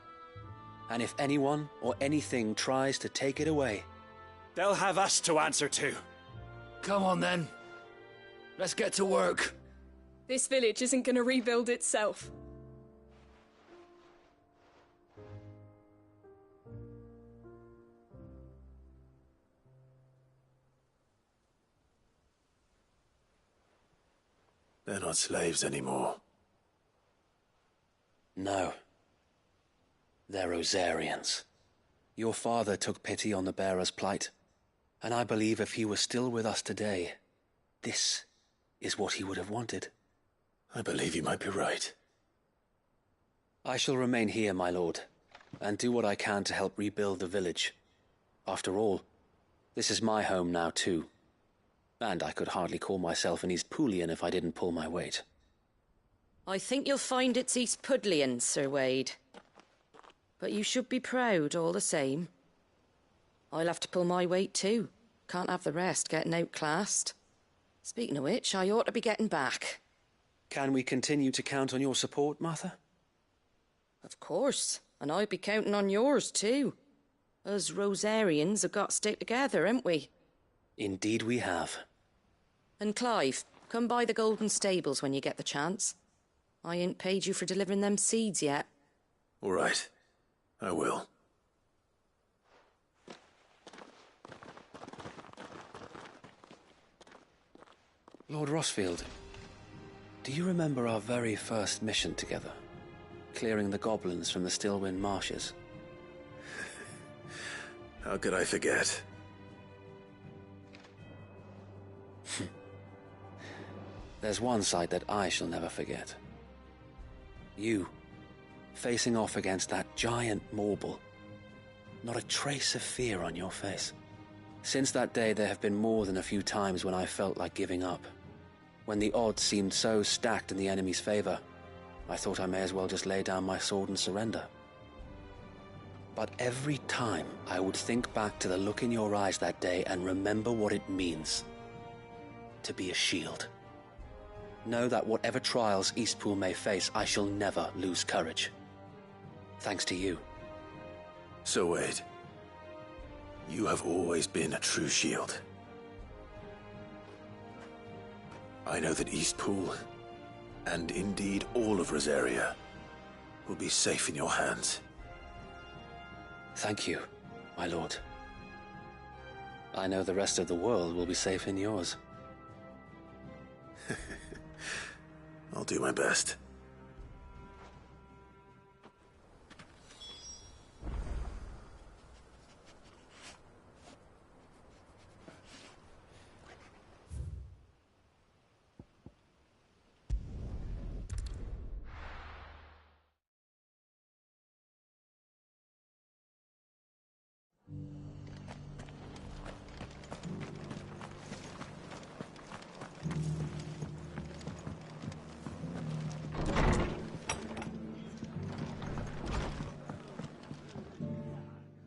And if anyone or anything tries to take it away, they'll have us to answer to. Come on then. Let's get to work. This village isn't going to rebuild itself. They're not slaves anymore. No. They're Rosarians. Your father took pity on the bearer's plight, and I believe if he was still with us today, this is what he would have wanted. I believe you might be right. I shall remain here, my lord, and do what I can to help rebuild the village. After all, this is my home now too. And I could hardly call myself an East Poolian if I didn't pull my weight. I think you'll find it's East Pudlian, Sir Wade. But you should be proud all the same. I'll have to pull my weight too. Can't have the rest getting outclassed. Speaking of which, I ought to be getting back. Can we continue to count on your support, Martha? Of course, and I'd be counting on yours too. Us Rosarians have got to stick together, haven't we? Indeed we have. And Clive, come by the Golden Stables when you get the chance. I ain't paid you for delivering them seeds yet. All right. I will. Lord Rossfield, do you remember our very first mission together? Clearing the goblins from the Stillwind Marshes? How could I forget? There's one sight that I shall never forget. You, facing off against that giant Morble. Not a trace of fear on your face. Since that day, there have been more than a few times when I felt like giving up. When the odds seemed so stacked in the enemy's favor, I thought I may as well just lay down my sword and surrender. But every time I would think back to the look in your eyes that day and remember what it means to be a shield. Know that whatever trials Eastpool may face, I shall never lose courage. Thanks to you. So Wade, you have always been a true shield. I know that Eastpool, and indeed all of Rosaria, will be safe in your hands. Thank you, my lord. I know the rest of the world will be safe in yours. I'll do my best.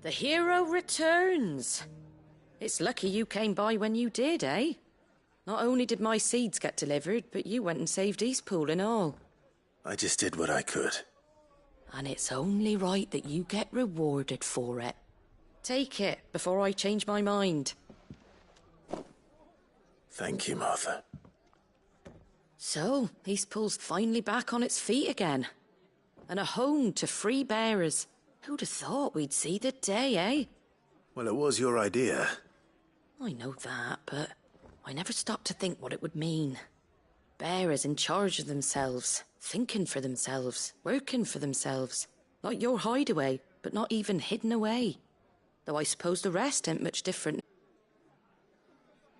The hero returns. It's lucky you came by when you did, eh? Not only did my seeds get delivered, but you went and saved Eastpool and all. I just did what I could. And it's only right that you get rewarded for it. Take it before I change my mind. Thank you, Martha. So, Eastpool's finally back on its feet again. And a home to free bearers. Who'd have thought we'd see the day, eh? Well, it was your idea. I know that, but I never stopped to think what it would mean. Bearers in charge of themselves, thinking for themselves, working for themselves. Like your hideaway, but not even hidden away. Though I suppose the rest ain't much different.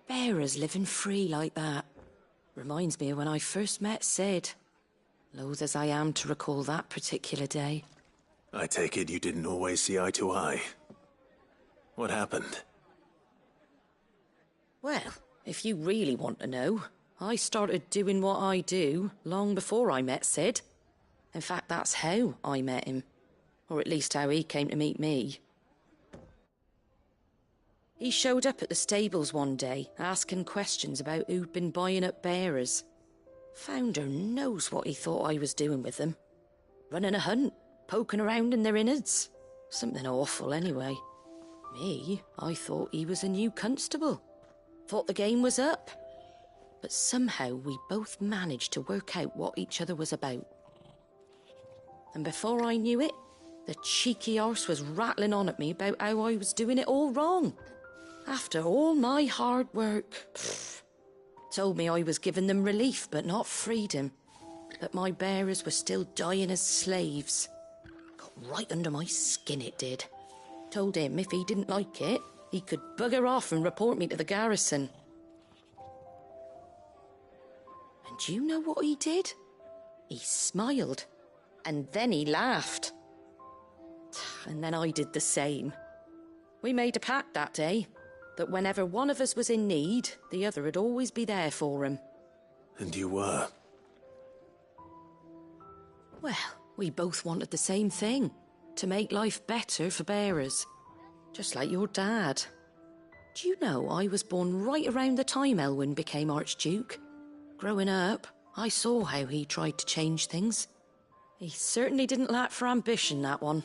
Bearers living free like that. Reminds me of when I first met Sid. Loath as I am to recall that particular day. I take it you didn't always see eye to eye. What happened? Well, if you really want to know, I started doing what I do long before I met Sid. In fact, that's how I met him. Or at least how he came to meet me. He showed up at the stables one day, asking questions about who'd been buying up bearers. Founder knows what he thought I was doing with them. Running a hunt, poking around in their innards. Something awful, anyway. Me, I thought he was a new constable. Thought the game was up. But somehow we both managed to work out what each other was about. And before I knew it, the cheeky arse was rattling on at me about how I was doing it all wrong. After all my hard work. Told me I was giving them relief, but not freedom. That my bearers were still dying as slaves. Got right under my skin, it did. Told him if he didn't like it, he could bugger off and report me to the garrison. And do you know what he did? He smiled. And then he laughed. And then I did the same. We made a pact that day, that whenever one of us was in need, the other would always be there for him. And you were? Well, we both wanted the same thing. To make life better for bearers. Just like your dad. Do you know I was born right around the time Elwyn became Archduke? Growing up, I saw how he tried to change things. He certainly didn't lack for ambition, that one.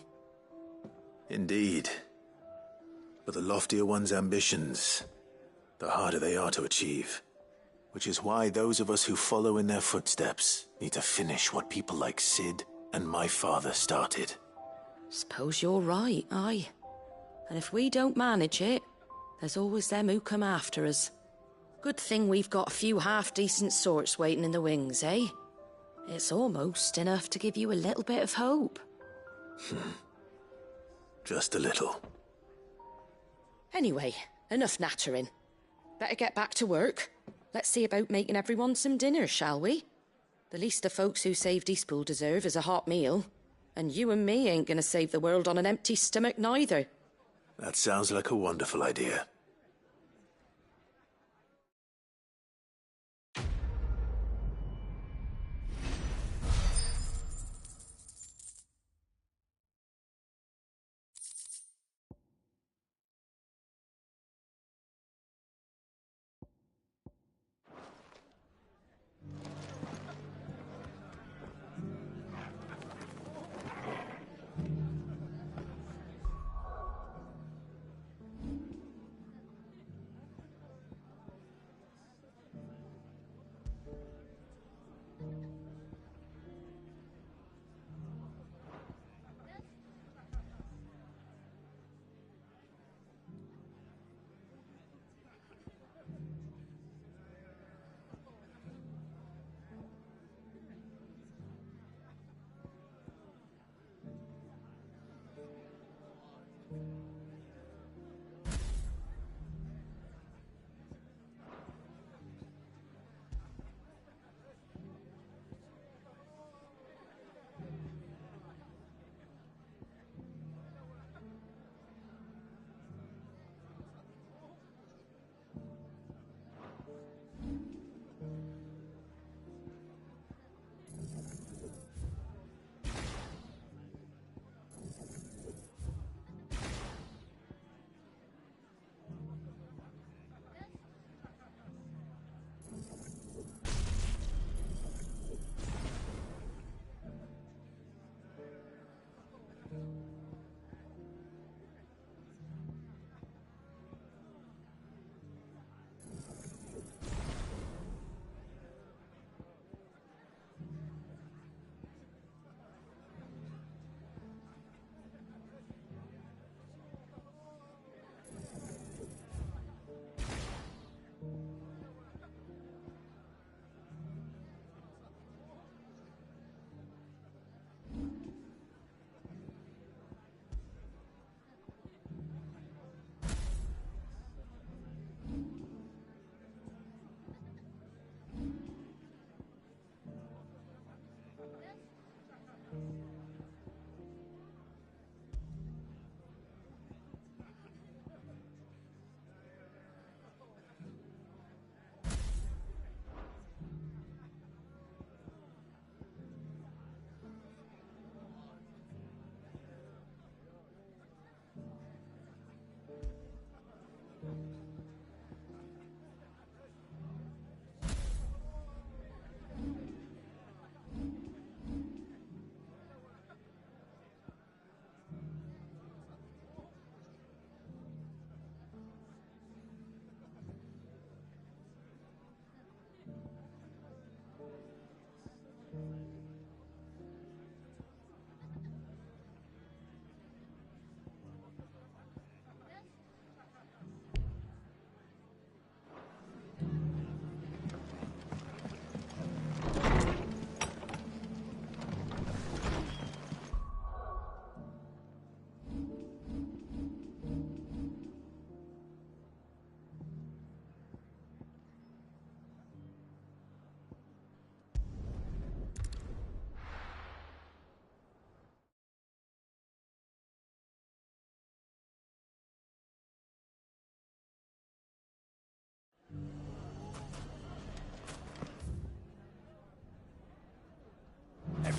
Indeed. But the loftier one's ambitions, the harder they are to achieve. Which is why those of us who follow in their footsteps need to finish what people like Sid and my father started. Suppose you're right, aye. And if we don't manage it, there's always them who come after us. Good thing we've got a few half-decent sorts waiting in the wings, eh? It's almost enough to give you a little bit of hope. Just a little. Anyway, enough nattering. Better get back to work. Let's see about making everyone some dinner, shall we? The least the folks who saved Eastpool deserve is a hot meal. And you and me ain't gonna save the world on an empty stomach neither. That sounds like a wonderful idea.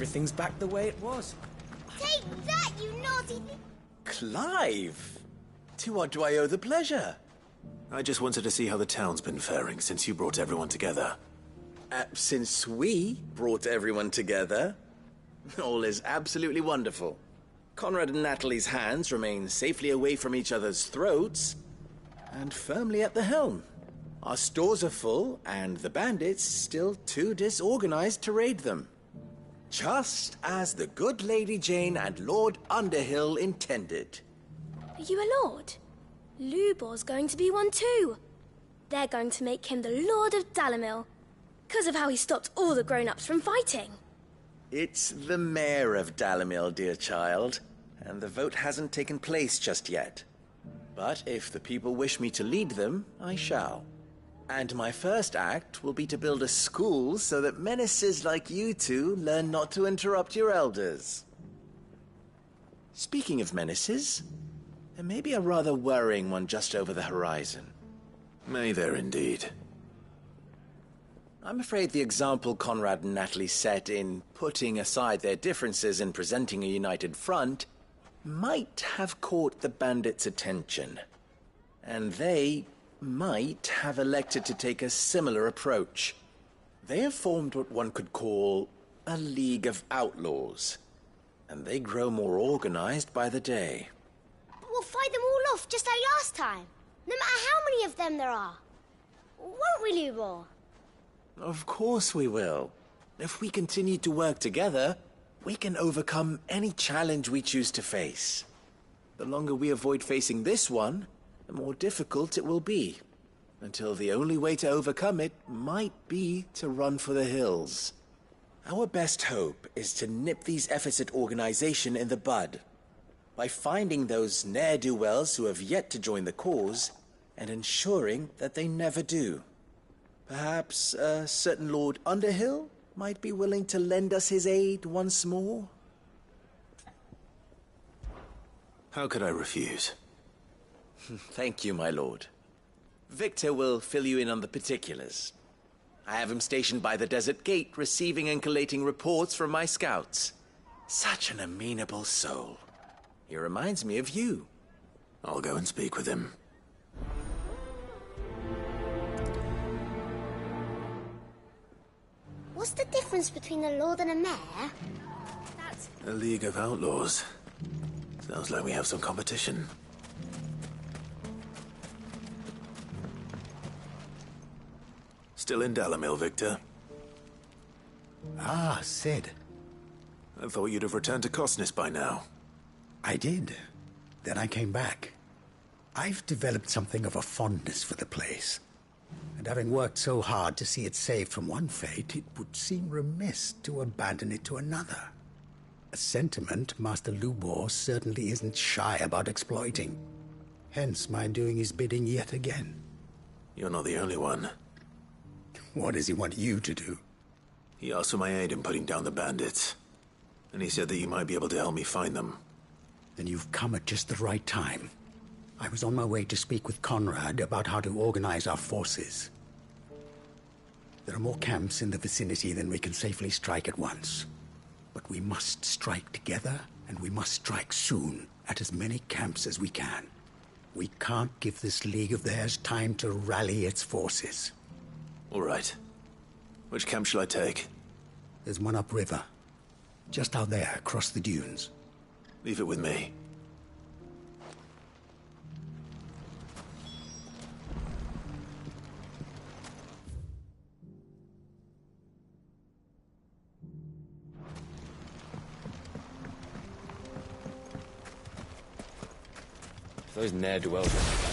everything's back the way it was. Take that, you naughty thing! Clive! To what do I owe the pleasure? I just wanted to see how the town's been faring since you brought everyone together. Since we brought everyone together, all is absolutely wonderful. Conrad and Natalie's hands remain safely away from each other's throats and firmly at the helm. Our stores are full, and the bandits still too disorganized to raid them. Just as the good Lady Jane and Lord Underhill intended. Are you a lord? Lubor's going to be one too. They're going to make him the Lord of Dalamil, because of how he stopped all the grown-ups from fighting. It's the mayor of Dalamil, dear child, and the vote hasn't taken place just yet. But if the people wish me to lead them, I shall. And my first act will be to build a school so that menaces like you two learn not to interrupt your elders. Speaking of menaces, there may be a rather worrying one just over the horizon. May there indeed. I'm afraid the example Conrad and Natalie set in putting aside their differences and presenting a united front might have caught the bandits' attention. And they might have elected to take a similar approach. They have formed what one could call a League of Outlaws, and they grow more organized by the day. But we'll fight them all off just like last time, no matter how many of them there are. Won't we, Lubor? Of course we will. If we continue to work together, we can overcome any challenge we choose to face. The longer we avoid facing this one, the more difficult it will be, until the only way to overcome it might be to run for the hills. Our best hope is to nip these efforts at organization in the bud, by finding those ne'er-do-wells who have yet to join the cause, and ensuring that they never do. Perhaps a certain Lord Underhill might be willing to lend us his aid once more? How could I refuse? Thank you, my lord. Victor will fill you in on the particulars. I have him stationed by the desert gate, receiving and collating reports from my scouts. Such an amenable soul. He reminds me of you. I'll go and speak with him. What's the difference between a lord and a mayor? That's... A League of Outlaws. Sounds like we have some competition. Still in Dalamil, Victor? Ah, Sid. I thought you'd have returned to Cosnis by now. I did. Then I came back. I've developed something of a fondness for the place. And having worked so hard to see it saved from one fate, it would seem remiss to abandon it to another. A sentiment Master Lubor certainly isn't shy about exploiting. Hence my doing his bidding yet again. You're not the only one. What does he want you to do? He asked for my aid in putting down the bandits. And he said that you might be able to help me find them. Then you've come at just the right time. I was on my way to speak with Conrad about how to organize our forces. There are more camps in the vicinity than we can safely strike at once. But we must strike together, and we must strike soon at as many camps as we can. We can't give this league of theirs time to rally its forces. All right. Which camp shall I take? There's one upriver. Just out there, across the dunes. Leave it with me. Those ne'er-do-wells are bad.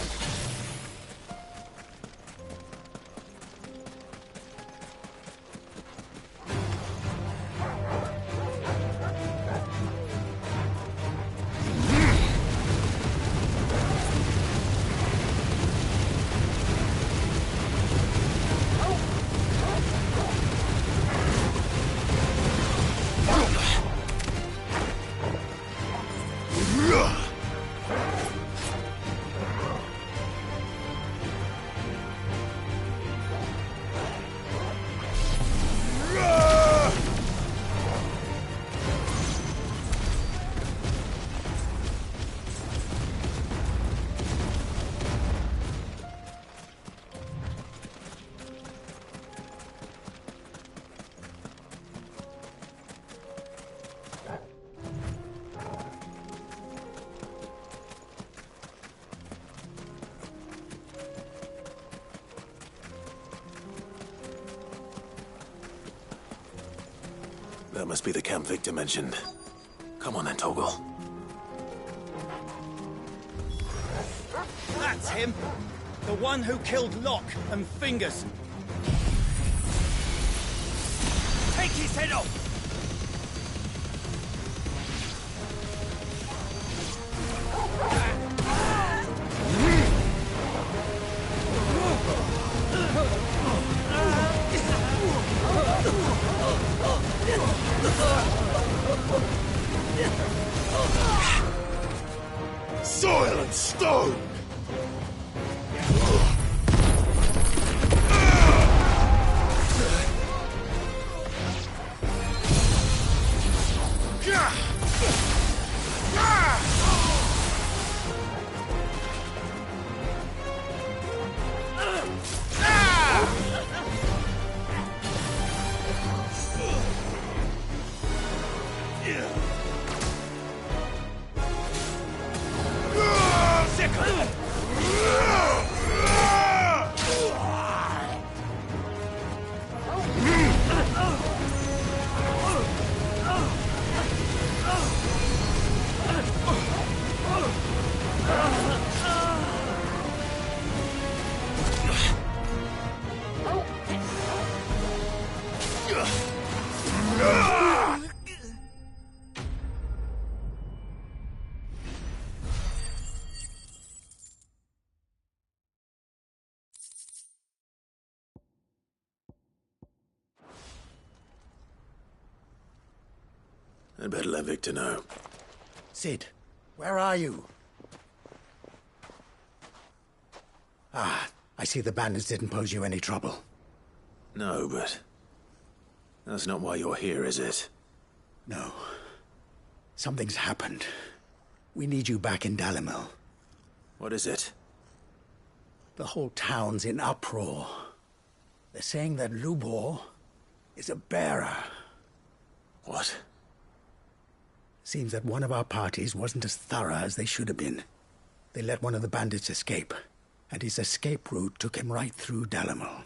That must be the camp Victor mentioned. Come on then, Toggle. That's him! The one who killed Locke and Fingers. Take his head off! Soil and stone! I'd better let Victor know. Sid, where are you? Ah, I see the bandits didn't pose you any trouble. No, but that's not why you're here, is it? No. Something's happened. We need you back in Dalimil. What is it? The whole town's in uproar. They're saying that Lubor is a bearer. What? Seems that one of our parties wasn't as thorough as they should have been. They let one of the bandits escape, and his escape route took him right through Dalimil.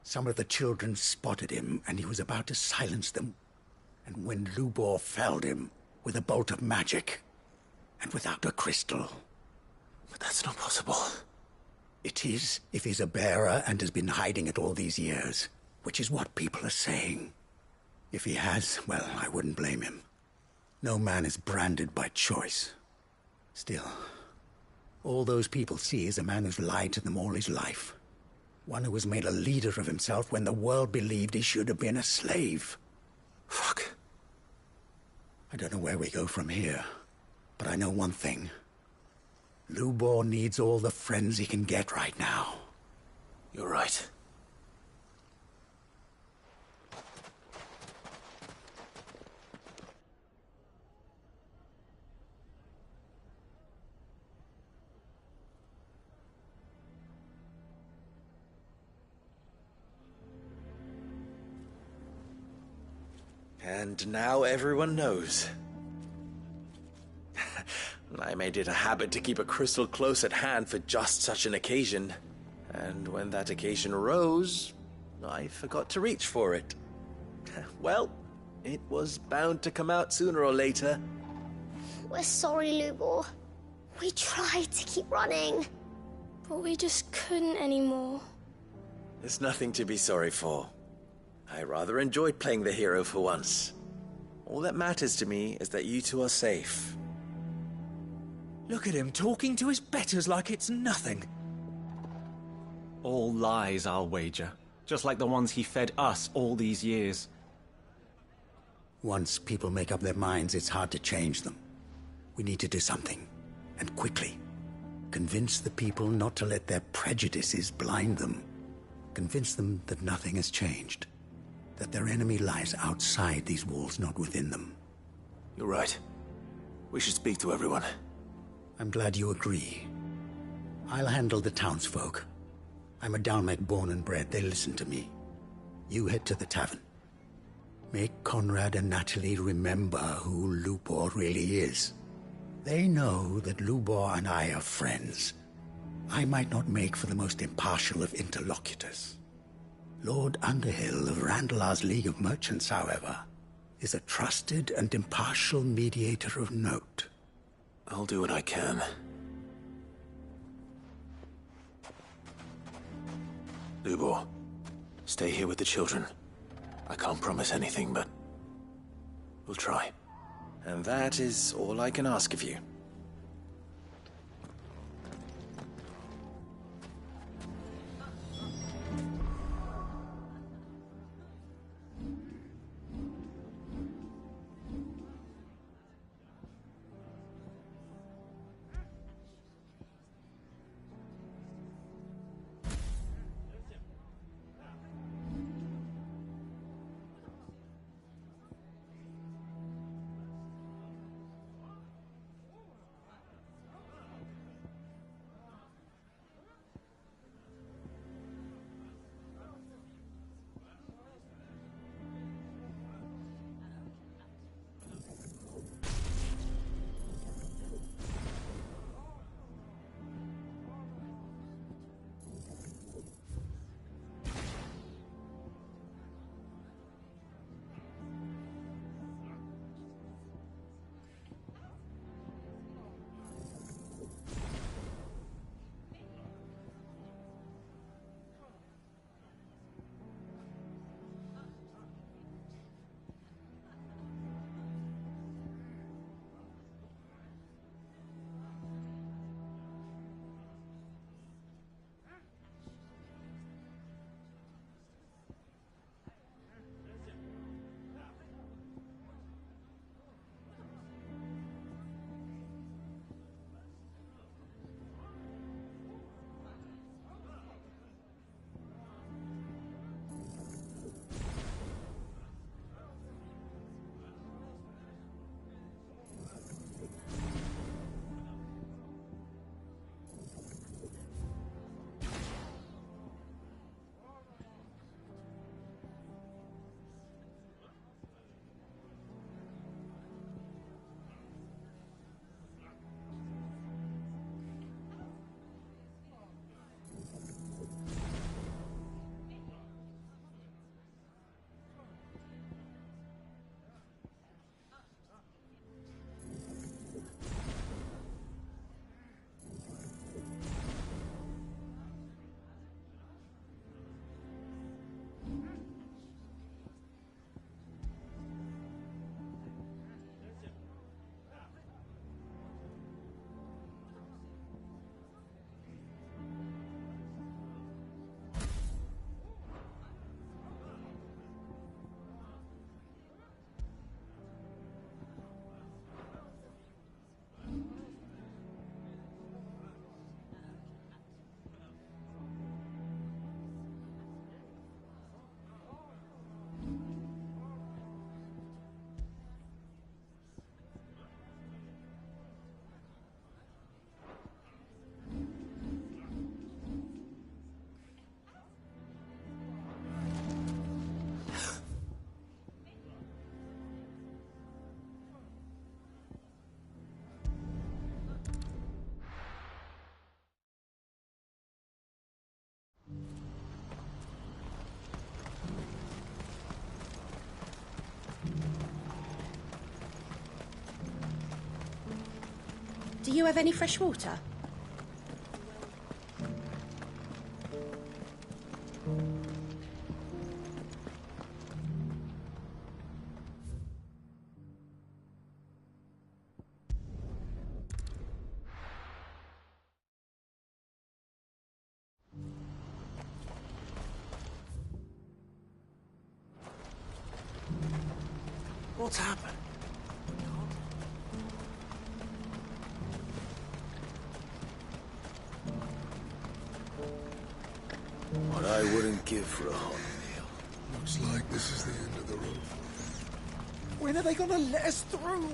Some of the children spotted him, and he was about to silence them. And when Lubor felled him with a bolt of magic, and without a crystal. But that's not possible. It is, if he's a bearer and has been hiding it all these years, which is what people are saying. If he has, well, I wouldn't blame him. No man is branded by choice. Still, all those people see is a man who's lied to them all his life. One who was made a leader of himself when the world believed he should have been a slave. Fuck. I don't know where we go from here, but I know one thing. Lubor needs all the friends he can get right now. You're right. And now everyone knows. I made it a habit to keep a crystal close at hand for just such an occasion. And when that occasion arose, I forgot to reach for it. Well, it was bound to come out sooner or later. We're sorry, Lubor. We tried to keep running, but we just couldn't anymore. There's nothing to be sorry for. I rather enjoyed playing the hero for once. All that matters to me is that you two are safe. Look at him talking to his betters like it's nothing. All lies, I'll wager. Just like the ones he fed us all these years. Once people make up their minds, it's hard to change them. We need to do something, and quickly. Convince the people not to let their prejudices blind them. Convince them that nothing has changed. That their enemy lies outside these walls, not within them. You're right. We should speak to everyone. I'm glad you agree. I'll handle the townsfolk. I'm a Dalmec born and bred. They listen to me. You head to the tavern. Make Conrad and Natalie remember who Lubor really is. They know that Lubor and I are friends. I might not make for the most impartial of interlocutors. Lord Underhill of Randalar's League of Merchants, however, is a trusted and impartial mediator of note. I'll do what I can. Lubor, stay here with the children. I can't promise anything, but we'll try. And that is all I can ask of you. Do you have any fresh water? What's happened? What I wouldn't give for a hot meal. Looks like this is the end of the road. When are they gonna let us through?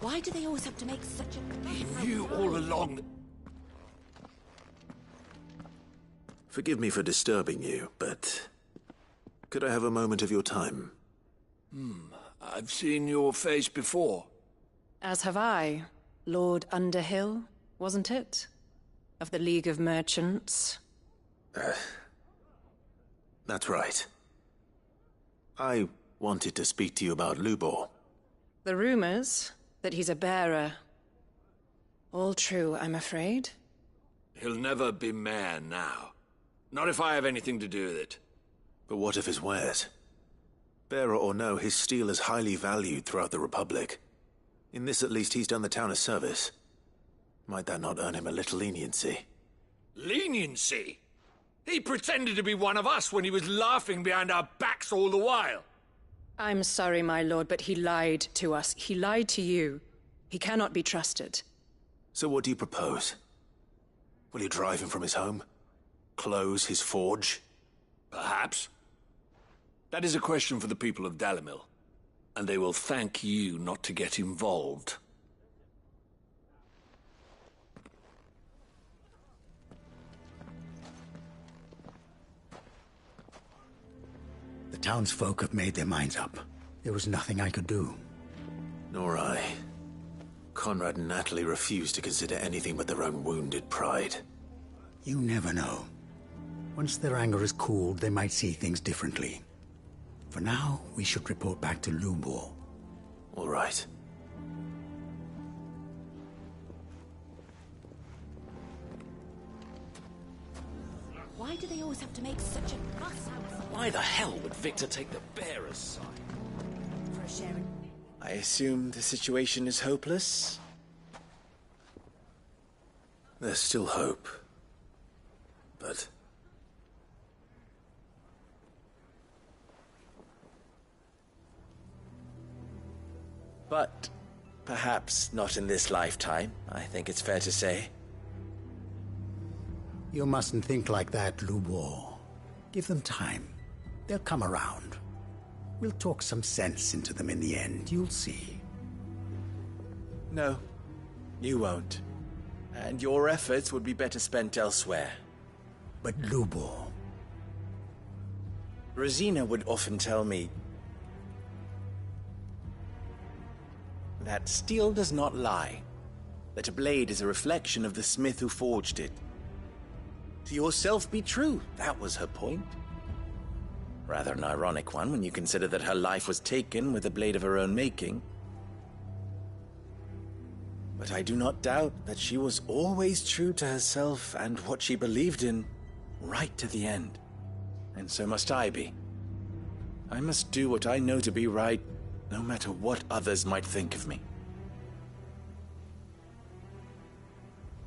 Why do they always have to make such a... He knew all along that... Forgive me for disturbing you, but could I have a moment of your time? I've seen your face before. As have I. Lord Underhill, wasn't it? Of the League of Merchants. That's right. I wanted to speak to you about Lubor. The rumors that he's a bearer. All true, I'm afraid. He'll never be mayor now. Not if I have anything to do with it. But what of his wares? Bearer or no, his steel is highly valued throughout the Republic. In this at least he's done the town a service. Might that not earn him a little leniency? Leniency? He pretended to be one of us when he was laughing behind our backs all the while. I'm sorry, my lord, but he lied to us. He lied to you. He cannot be trusted. So what do you propose? Will you drive him from his home? Close his forge? Perhaps. That is a question for the people of Dalimil. And they will thank you not to get involved. The townsfolk have made their minds up. There was nothing I could do. Nor I. Conrad and Natalie refused to consider anything but their own wounded pride. You never know. Once their anger is cooled, they might see things differently. For now, we should report back to Lubor. All right. Why do they always have to make such a fuss out? Why the hell would Victor take the bearer's side? For a sharing. I assume the situation is hopeless? There's still hope. But... But perhaps not in this lifetime, I think it's fair to say. You mustn't think like that, Lubor. Give them time. They'll come around. We'll talk some sense into them in the end, you'll see. No, you won't. And your efforts would be better spent elsewhere. But Lubor... Rosina would often tell me that steel does not lie, that a blade is a reflection of the smith who forged it. To yourself be true, that was her point. Rather an ironic one when you consider that her life was taken with a blade of her own making. But I do not doubt that she was always true to herself and what she believed in, right to the end. And so must I be. I must do what I know to be right, no matter what others might think of me.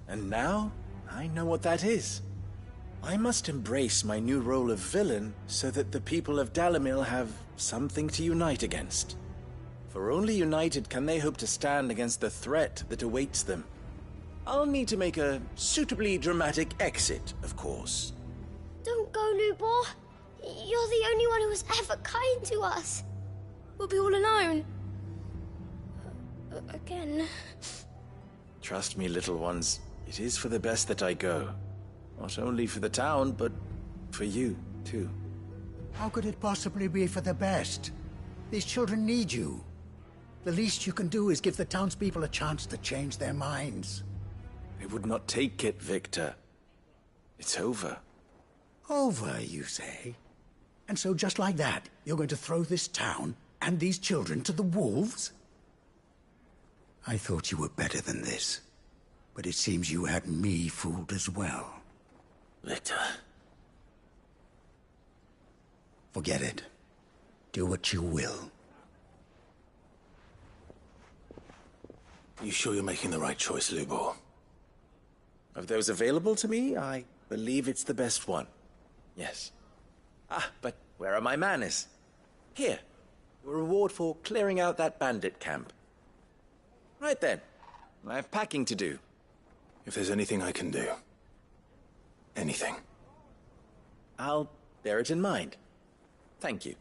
And now, I know what that is. I must embrace my new role of villain so that the people of Dalimil have something to unite against. For only united can they hope to stand against the threat that awaits them. I'll need to make a suitably dramatic exit, of course. Don't go, Lubor. You're the only one who was ever kind to us. We'll be all alone. Again. Trust me, little ones. It is for the best that I go. Not only for the town, but for you, too. How could it possibly be for the best? These children need you. The least you can do is give the townspeople a chance to change their minds. They would not take it, Victor. It's over. Over, you say? And so just like that, you're going to throw this town and these children to the wolves? I thought you were better than this. But it seems you had me fooled as well. Victor. Forget it. Do what you will. You sure you're making the right choice, Lubor? Of those available to me, I believe it's the best one. Yes. Ah, but where are my manners? Here. A reward for clearing out that bandit camp. Right then. I have packing to do. If there's anything I can do. Anything. I'll bear it in mind. Thank you.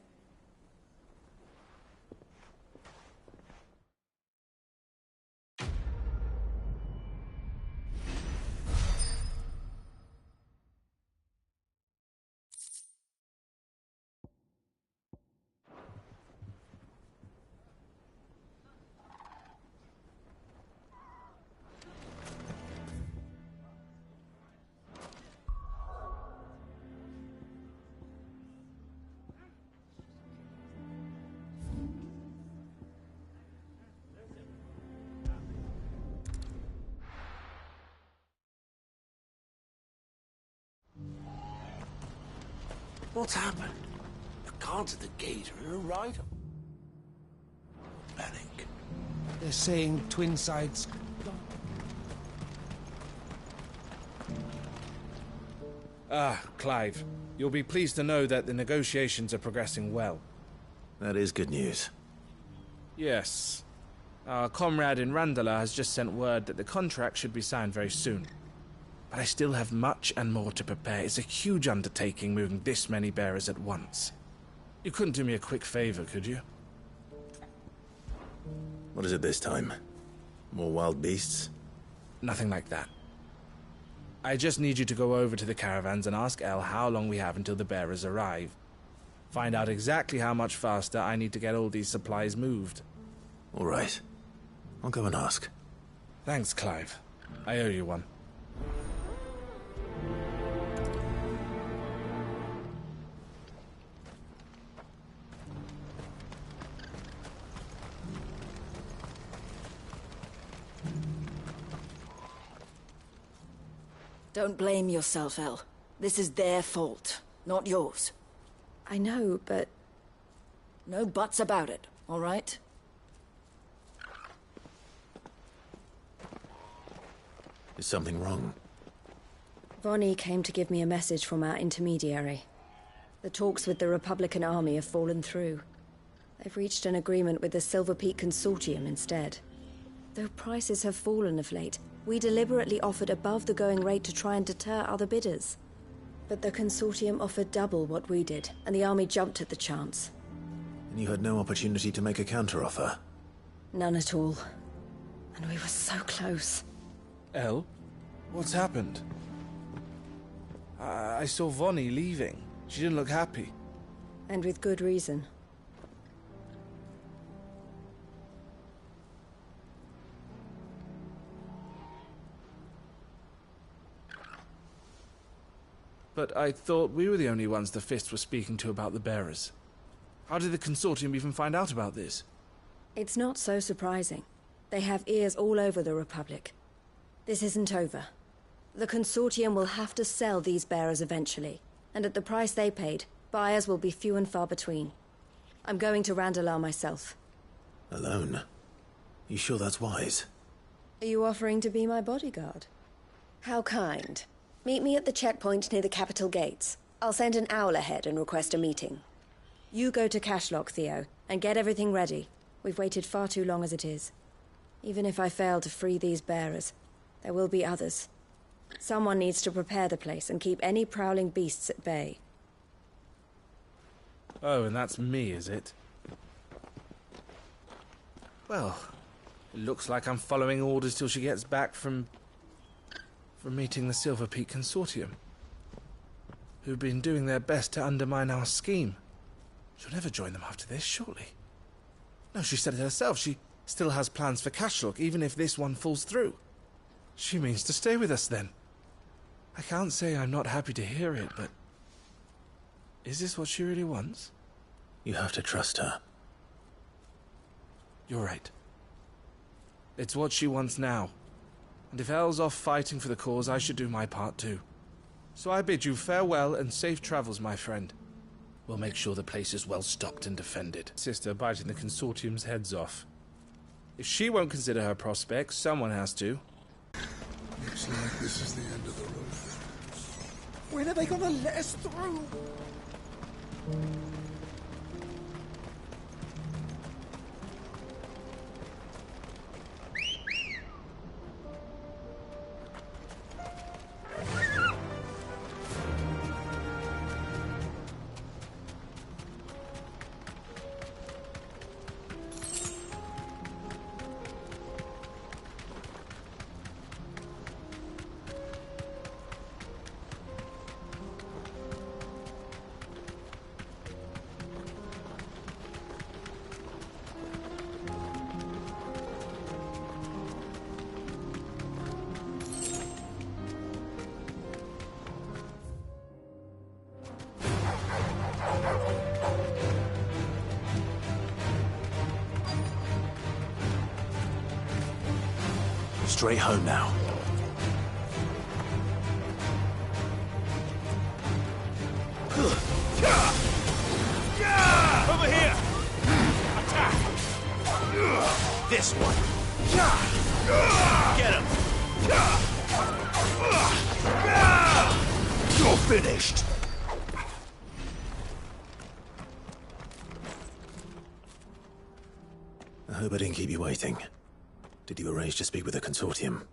What's happened? The guards at the gate are all right. Panic. They're saying twin sides. Clive. You'll be pleased to know that the negotiations are progressing well. That is good news. Yes. Our comrade in Randala has just sent word that the contract should be signed very soon. But I still have much and more to prepare. It's a huge undertaking moving this many bearers at once. You couldn't do me a quick favor, could you? What is it this time? More wild beasts? Nothing like that. I just need you to go over to the caravans and ask El how long we have until the bearers arrive. Find out exactly how much faster I need to get all these supplies moved. All right. I'll go and ask. Thanks, Clive. I owe you one. Don't blame yourself, El. This is their fault, not yours. I know, but... No buts about it, all right? Is something wrong? Vonnie came to give me a message from our intermediary. The talks with the Republican army have fallen through. They've reached an agreement with the Silver Peak Consortium instead. Though prices have fallen of late, we deliberately offered above the going rate to try and deter other bidders. But the Consortium offered double what we did, and the army jumped at the chance. And you had no opportunity to make a counteroffer? None at all. And we were so close. El? What's happened? I saw Vonnie leaving. She didn't look happy. And with good reason. But I thought we were the only ones the Fist were speaking to about the bearers. How did the Consortium even find out about this? It's not so surprising. They have ears all over the Republic. This isn't over. The Consortium will have to sell these bearers eventually, and at the price they paid, buyers will be few and far between. I'm going to Randalar myself. Alone? You sure that's wise? Are you offering to be my bodyguard? How kind. Meet me at the checkpoint near the capital gates. I'll send an owl ahead and request a meeting. You go to Cashlock, Theo, and get everything ready. We've waited far too long as it is. Even if I fail to free these bearers, there will be others. Someone needs to prepare the place and keep any prowling beasts at bay. Oh, and that's me, is it? Well, it looks like I'm following orders till she gets back from meeting the Silver Peak Consortium, who've been doing their best to undermine our scheme. She'll never join them after this, surely. No, she said it herself. She still has plans for Cashlock, even if this one falls through. She means to stay with us, then. I can't say I'm not happy to hear it, but... is this what she really wants? You have to trust her. You're right. It's what she wants now. And if Elle's off fighting for the cause, I should do my part too. So I bid you farewell and safe travels, my friend. We'll make sure the place is well stocked and defended. Sister biting the Consortium's heads off. If she won't consider her prospects, someone has to. Looks like this is the end of the road. When are they gonna let us through? Straight home now. This one. Get him! You're finished! I hope I didn't keep you waiting. Did you arrange to speak with the consortium?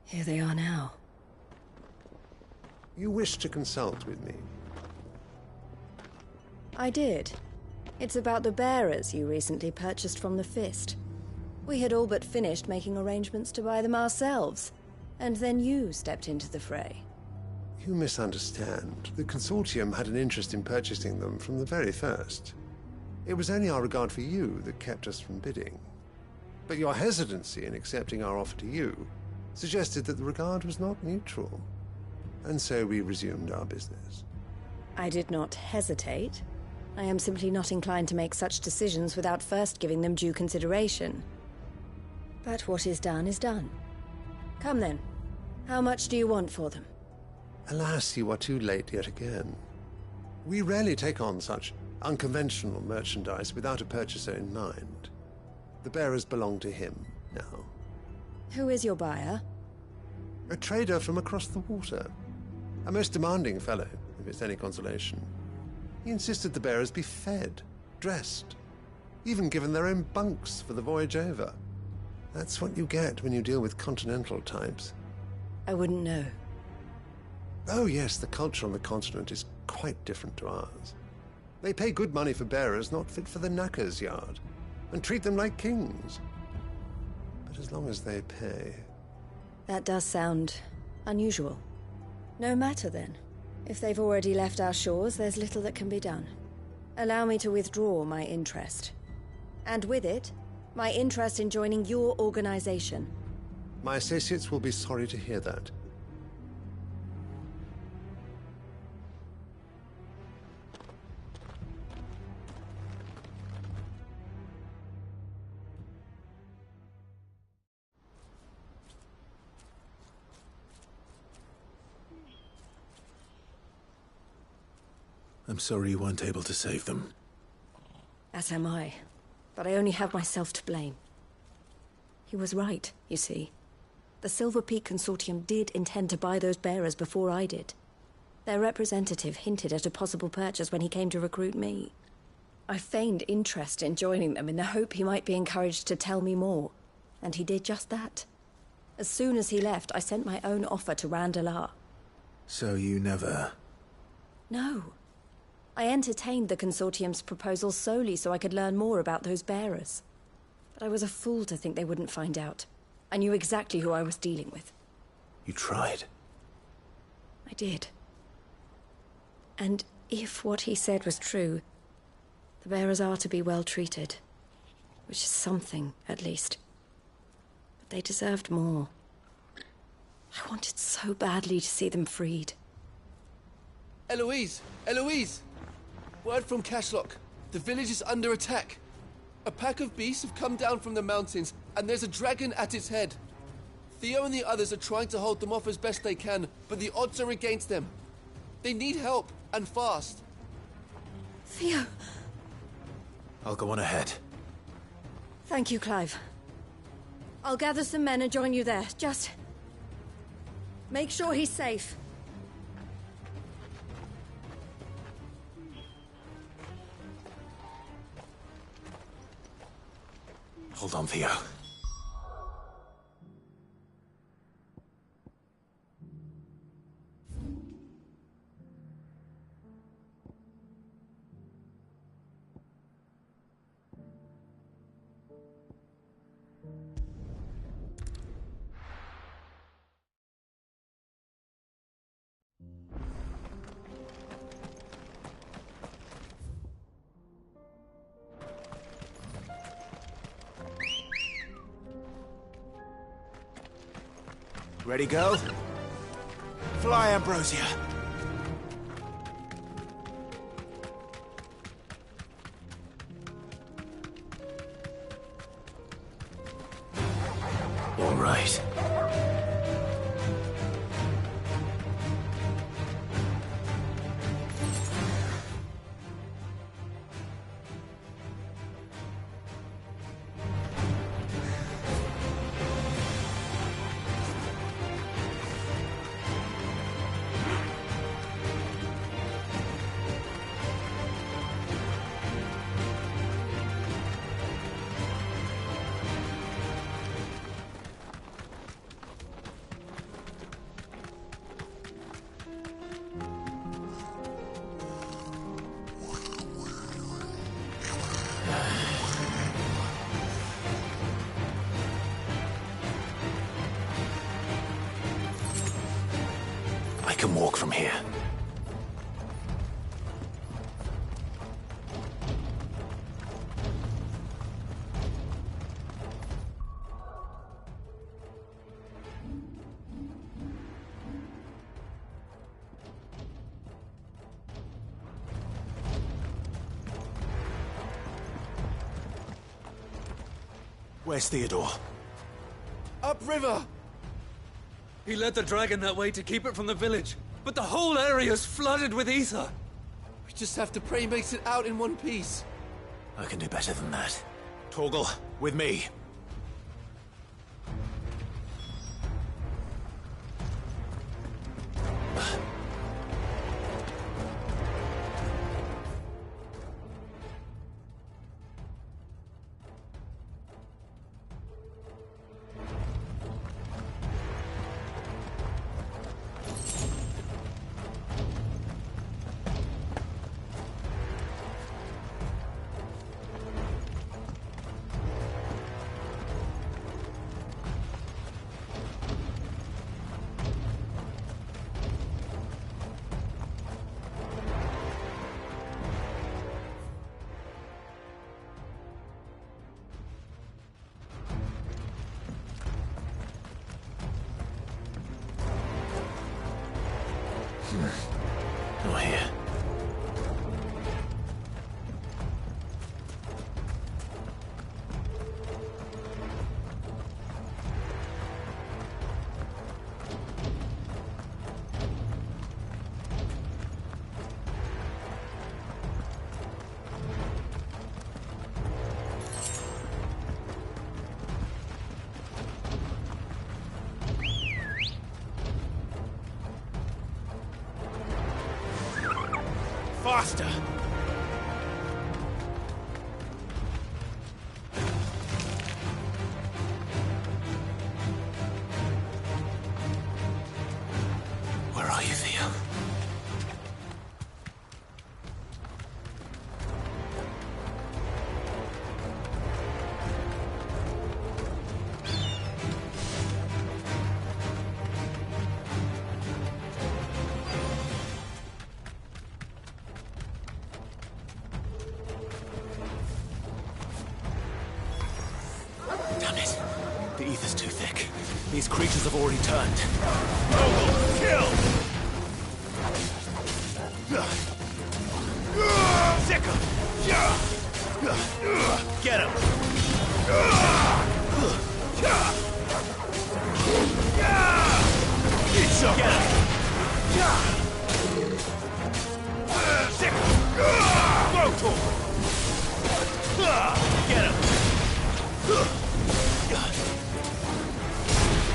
Here they are now. You wish to consult with me? I did. It's about the bearers you recently purchased from the Fist. We had all but finished making arrangements to buy them ourselves, and then you stepped into the fray. You misunderstand. The consortium had an interest in purchasing them from the very first. It was only our regard for you that kept us from bidding. But your hesitancy in accepting our offer to you suggested that the regard was not mutual. And so we resumed our business. I did not hesitate. I am simply not inclined to make such decisions without first giving them due consideration. But what is done is done. Come then. How much do you want for them? Alas, you are too late yet again. We rarely take on such unconventional merchandise without a purchaser in mind. The bearers belong to him now. Who is your buyer? A trader from across the water. A most demanding fellow, if it's any consolation. He insisted the bearers be fed, dressed, even given their own bunks for the voyage over. That's what you get when you deal with continental types. I wouldn't know. Oh yes, the culture on the continent is quite different to ours. They pay good money for bearers not fit for the knacker's yard, and treat them like kings. But as long as they pay... That does sound unusual. No matter then. If they've already left our shores, there's little that can be done. Allow me to withdraw my interest. And with it, my interest in joining your organization. My associates will be sorry to hear that. I'm sorry you weren't able to save them. As am I. But I only have myself to blame. He was right, you see. The Silver Peak Consortium did intend to buy those bearers before I did. Their representative hinted at a possible purchase when he came to recruit me. I feigned interest in joining them in the hope he might be encouraged to tell me more, and he did just that. As soon as he left, I sent my own offer to Randalar. So you never... No. I entertained the Consortium's proposal solely so I could learn more about those bearers. But I was a fool to think they wouldn't find out. I knew exactly who I was dealing with. You tried. I did. And if what he said was true, the bearers are to be well treated. Which is something, at least. But they deserved more. I wanted so badly to see them freed. Eloise! Eloise! Word from Cashlock. The village is under attack. A pack of beasts have come down from the mountains, and there's a dragon at its head. Theo and the others are trying to hold them off as best they can, but the odds are against them. They need help, and fast. Theo! I'll go on ahead. Thank you, Clive. I'll gather some men and join you there. Just... make sure he's safe. Hold on, Theo. Ready, go? Fly, Ambrosia! All right. Where's Theodore? Upriver! He led the dragon that way to keep it from the village, but the whole area's flooded with ether. We just have to pray he makes it out in one piece. I can do better than that. Torgal, with me. Not here. Faster! Where are you, Theo? Damn it. The ether's too thick. These creatures have already turned. Vogel, kill! Sick him! Get him! Eat some! Get him! Sick him! Brutal! Get him!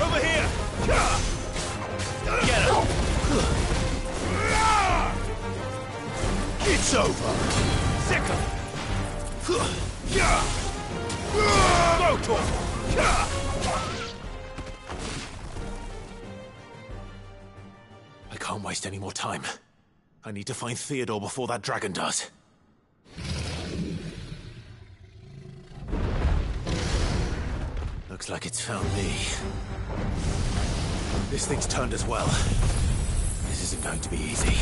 Over here! Get him! It's over! Sick him! Brutal! I can't waste any more time. I need to find Theodore before that dragon does. Looks like it's found me. This thing's turned as well. This isn't going to be easy.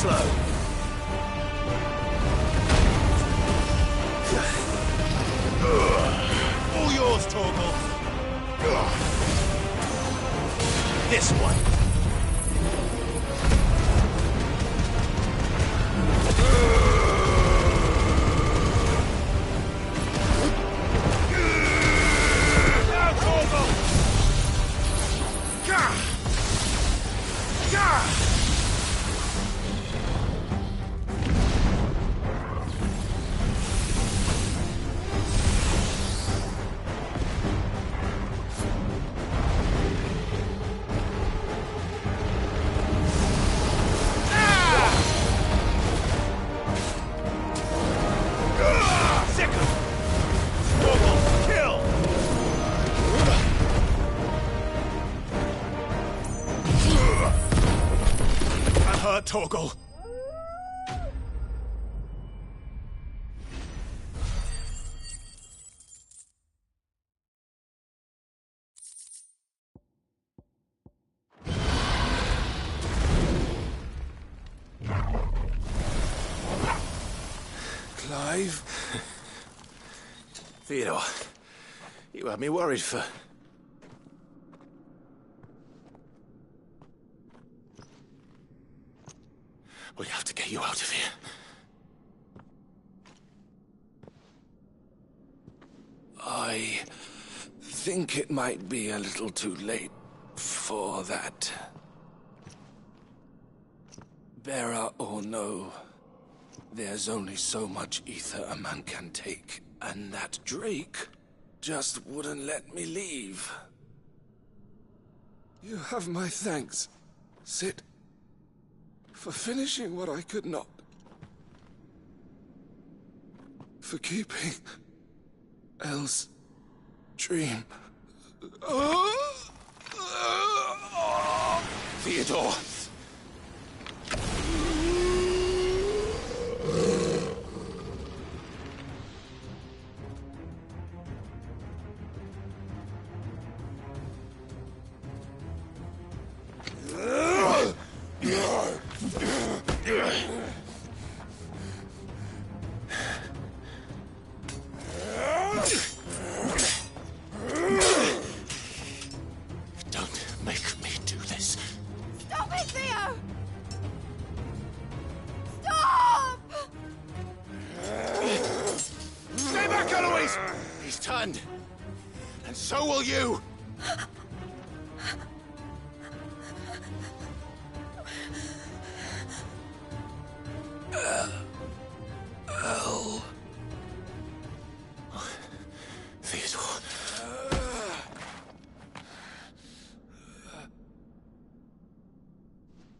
flow. All yours, Torgal. This one. Now, Torgal. Gah! Gah! Torgal. Clive? Theodore, you had me worried for... We have to get you out of here. I think it might be a little too late for that. Bearer or no, there's only so much ether a man can take, and that Drake just wouldn't let me leave. You have my thanks, Sid. For finishing what I could not. For keeping Elle's dream. Theodore! Don't make me do this. Stop it, Theo! Stop! Stay back, Eloise! He's turned. And so will you! Elle. Theodore.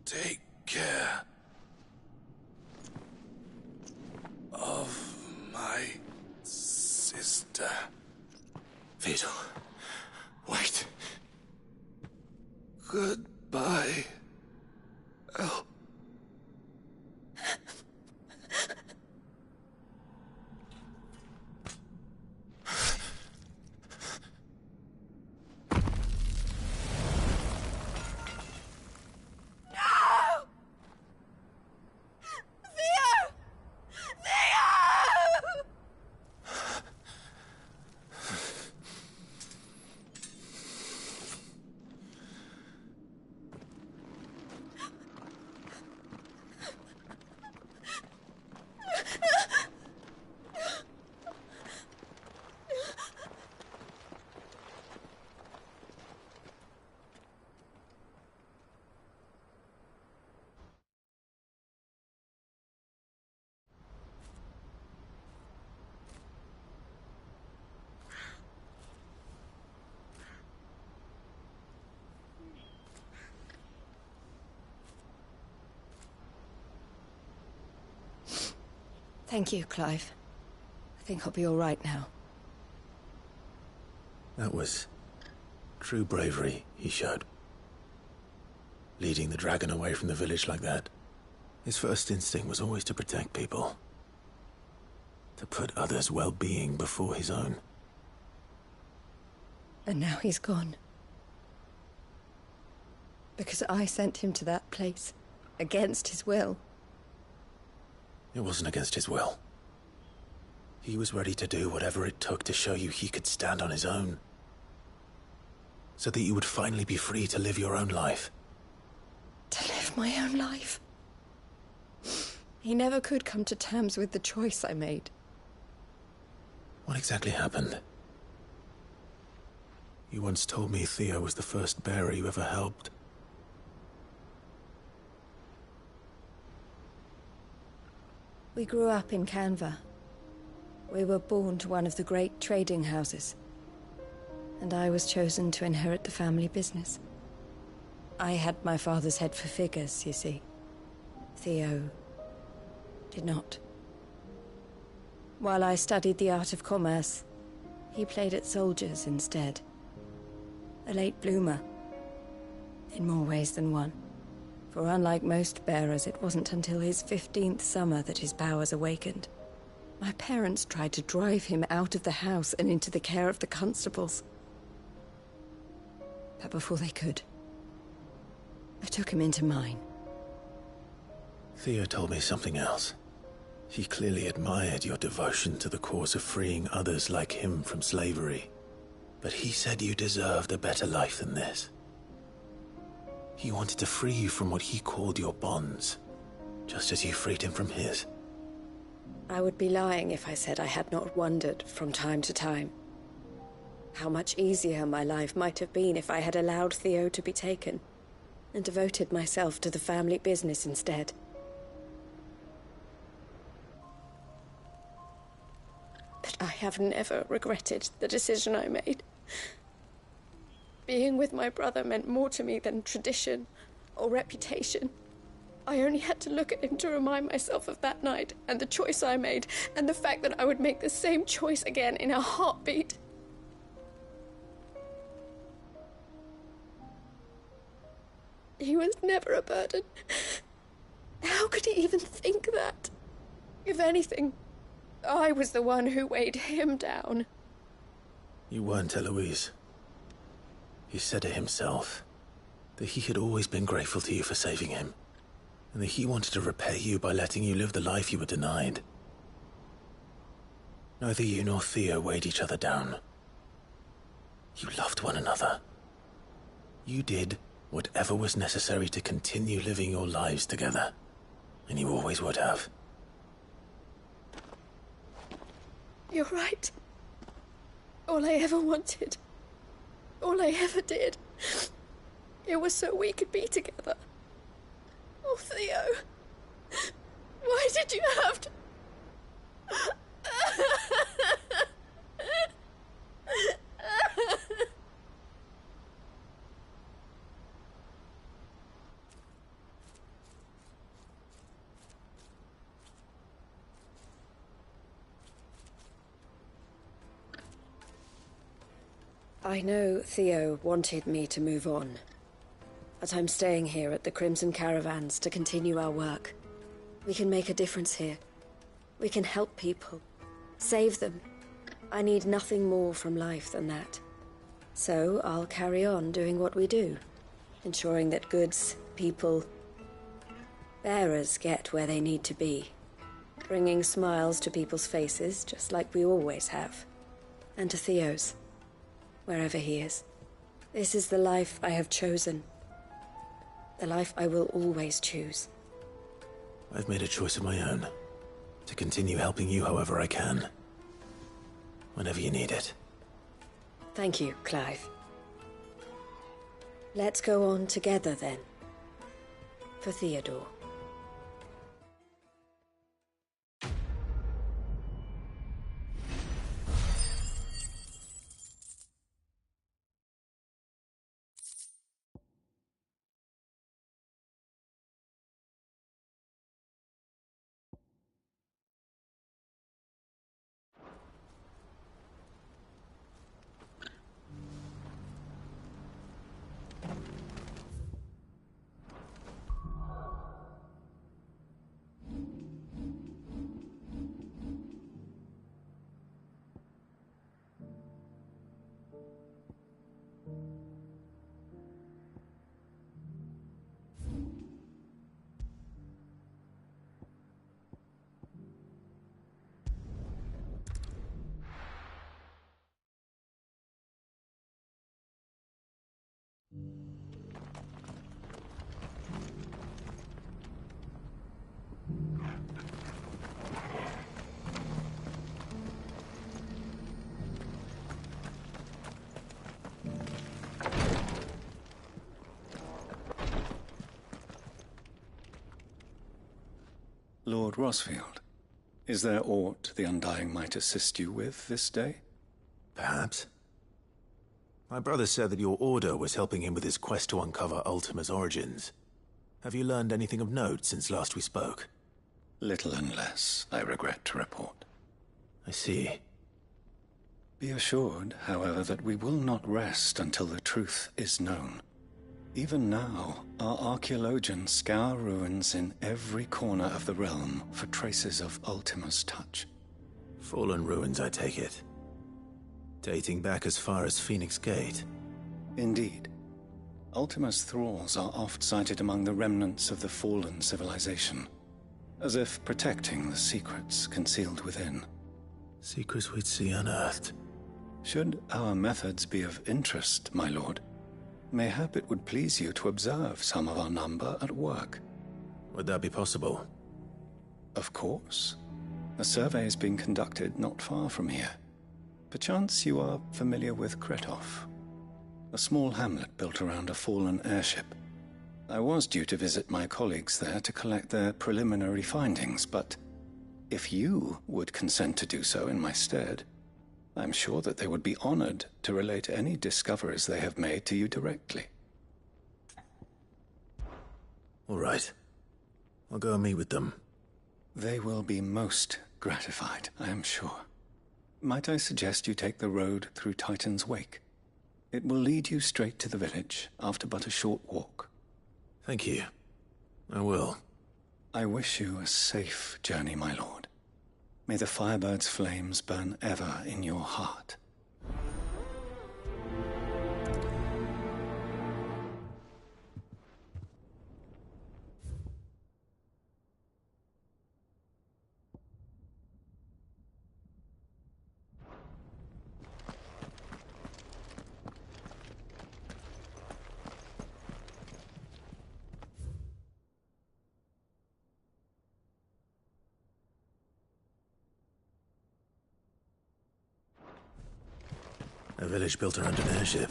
Take care of my sister. Theodore, wait. Goodbye, Elle. Thank you, Clive. I think I'll be all right now. That was true bravery he showed. Leading the dragon away from the village like that. His first instinct was always to protect people. To put others' well-being before his own. And now he's gone. Because I sent him to that place, against his will. It wasn't against his will. He was ready to do whatever it took to show you he could stand on his own. So that you would finally be free to live your own life. To live my own life? He never could come to terms with the choice I made. What exactly happened? You once told me Theo was the first bearer you ever helped. We grew up in Canva. We were born to one of the great trading houses. And I was chosen to inherit the family business. I had my father's head for figures, you see. Theo did not. While I studied the art of commerce, he played at soldiers instead. A late bloomer, in more ways than one. For unlike most bearers, it wasn't until his 15th summer that his powers awakened. My parents tried to drive him out of the house and into the care of the constables. But before they could, I took him into mine. Theo told me something else. He clearly admired your devotion to the cause of freeing others like him from slavery. But he said you deserved a better life than this. He wanted to free you from what he called your bonds, just as you freed him from his. I would be lying if I said I had not wondered from time to time how much easier my life might have been if I had allowed Theo to be taken and devoted myself to the family business instead. But I have never regretted the decision I made. Being with my brother meant more to me than tradition or reputation. I only had to look at him to remind myself of that night and the choice I made and the fact that I would make the same choice again in a heartbeat. He was never a burden. How could he even think that? If anything, I was the one who weighed him down. You weren't, Eloise. He said it himself, that he had always been grateful to you for saving him, and that he wanted to repay you by letting you live the life you were denied. Neither you nor Theo weighed each other down. You loved one another. You did whatever was necessary to continue living your lives together, and you always would have. You're right. All I ever wanted, all I ever did, it was so we could be together. Oh, Theo, why did you have to... I know Theo wanted me to move on, but I'm staying here at the Crimson Caravans to continue our work. We can make a difference here. We can help people, save them. I need nothing more from life than that. So I'll carry on doing what we do, ensuring that goods, people, bearers get where they need to be, bringing smiles to people's faces just like we always have, and to Theo's. Wherever he is. This is the life I have chosen. The life I will always choose. I've made a choice of my own. To continue helping you however I can. Whenever you need it. Thank you, Clive. Let's go on together then. For Theodore. Lord Rosfield, is there aught the Undying might assist you with this day? Perhaps. My brother said that your order was helping him with his quest to uncover Ultima's origins. Have you learned anything of note since last we spoke? Little and less, I regret to report. I see. Be assured, however, that we will not rest until the truth is known. Even now, our archaeologians scour ruins in every corner of the realm for traces of Ultima's touch. Fallen ruins, I take it. Dating back as far as Phoenix Gate. Indeed. Ultima's thralls are oft sighted among the remnants of the fallen civilization, as if protecting the secrets concealed within. Secrets we'd see unearthed. Should our methods be of interest, my lord, mayhap it would please you to observe some of our number at work. Would that be possible? Of course. A survey is being conducted not far from here. Perchance you are familiar with Kretov, a small hamlet built around a fallen airship. I was due to visit my colleagues there to collect their preliminary findings, but if you would consent to do so in my stead, I'm sure that they would be honored to relate any discoveries they have made to you directly. All right. I'll go and meet with them. They will be most gratified, I am sure. Might I suggest you take the road through Titan's Wake? It will lead you straight to the village after but a short walk. Thank you. I will. I wish you a safe journey, my lord. May the Firebird's flames burn ever in your heart. A village built around an airship.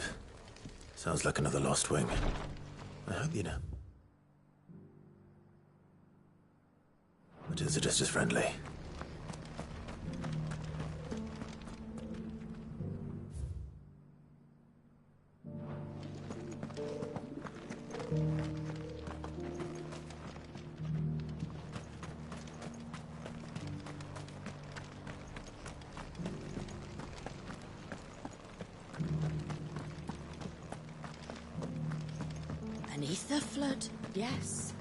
Sounds like another lost wing. I hope you know. But is it just as friendly? Beneath the flood, yes.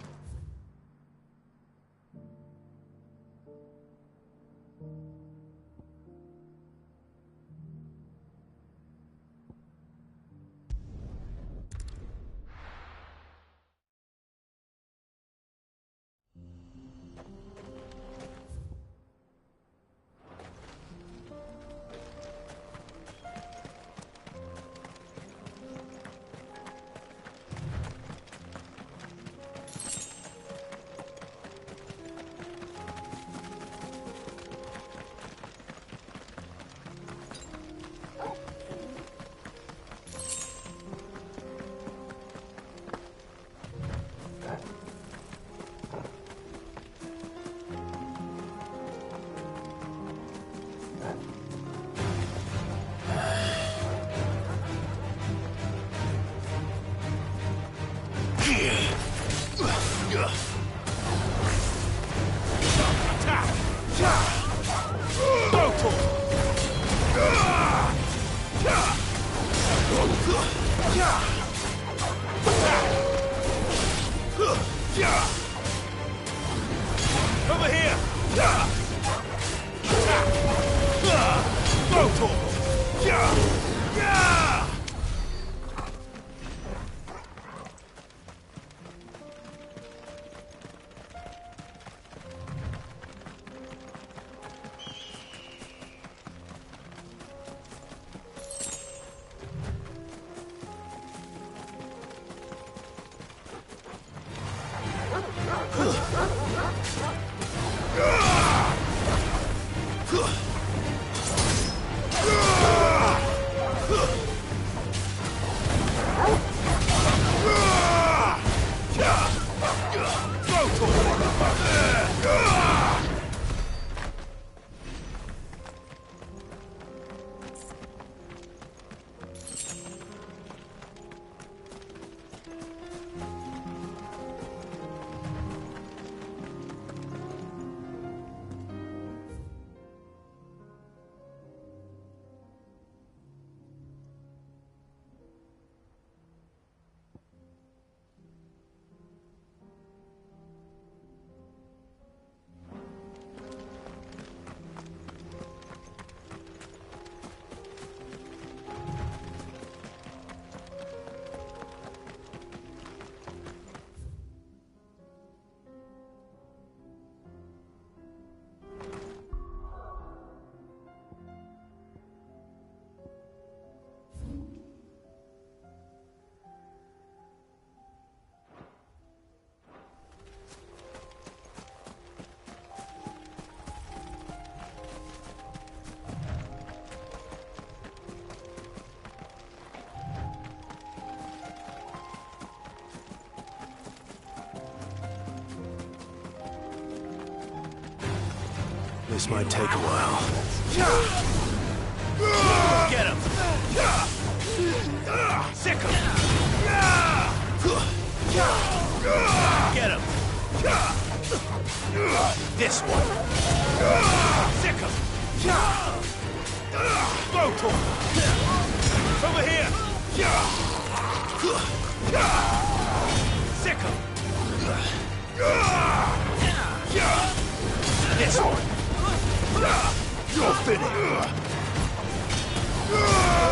Over here! Go, Torgal! Go, Torgal! This might take a while. Get him! Sick him! Get him! This one! Sick him! Go to him! Over here! Sick him! This one! You're finished!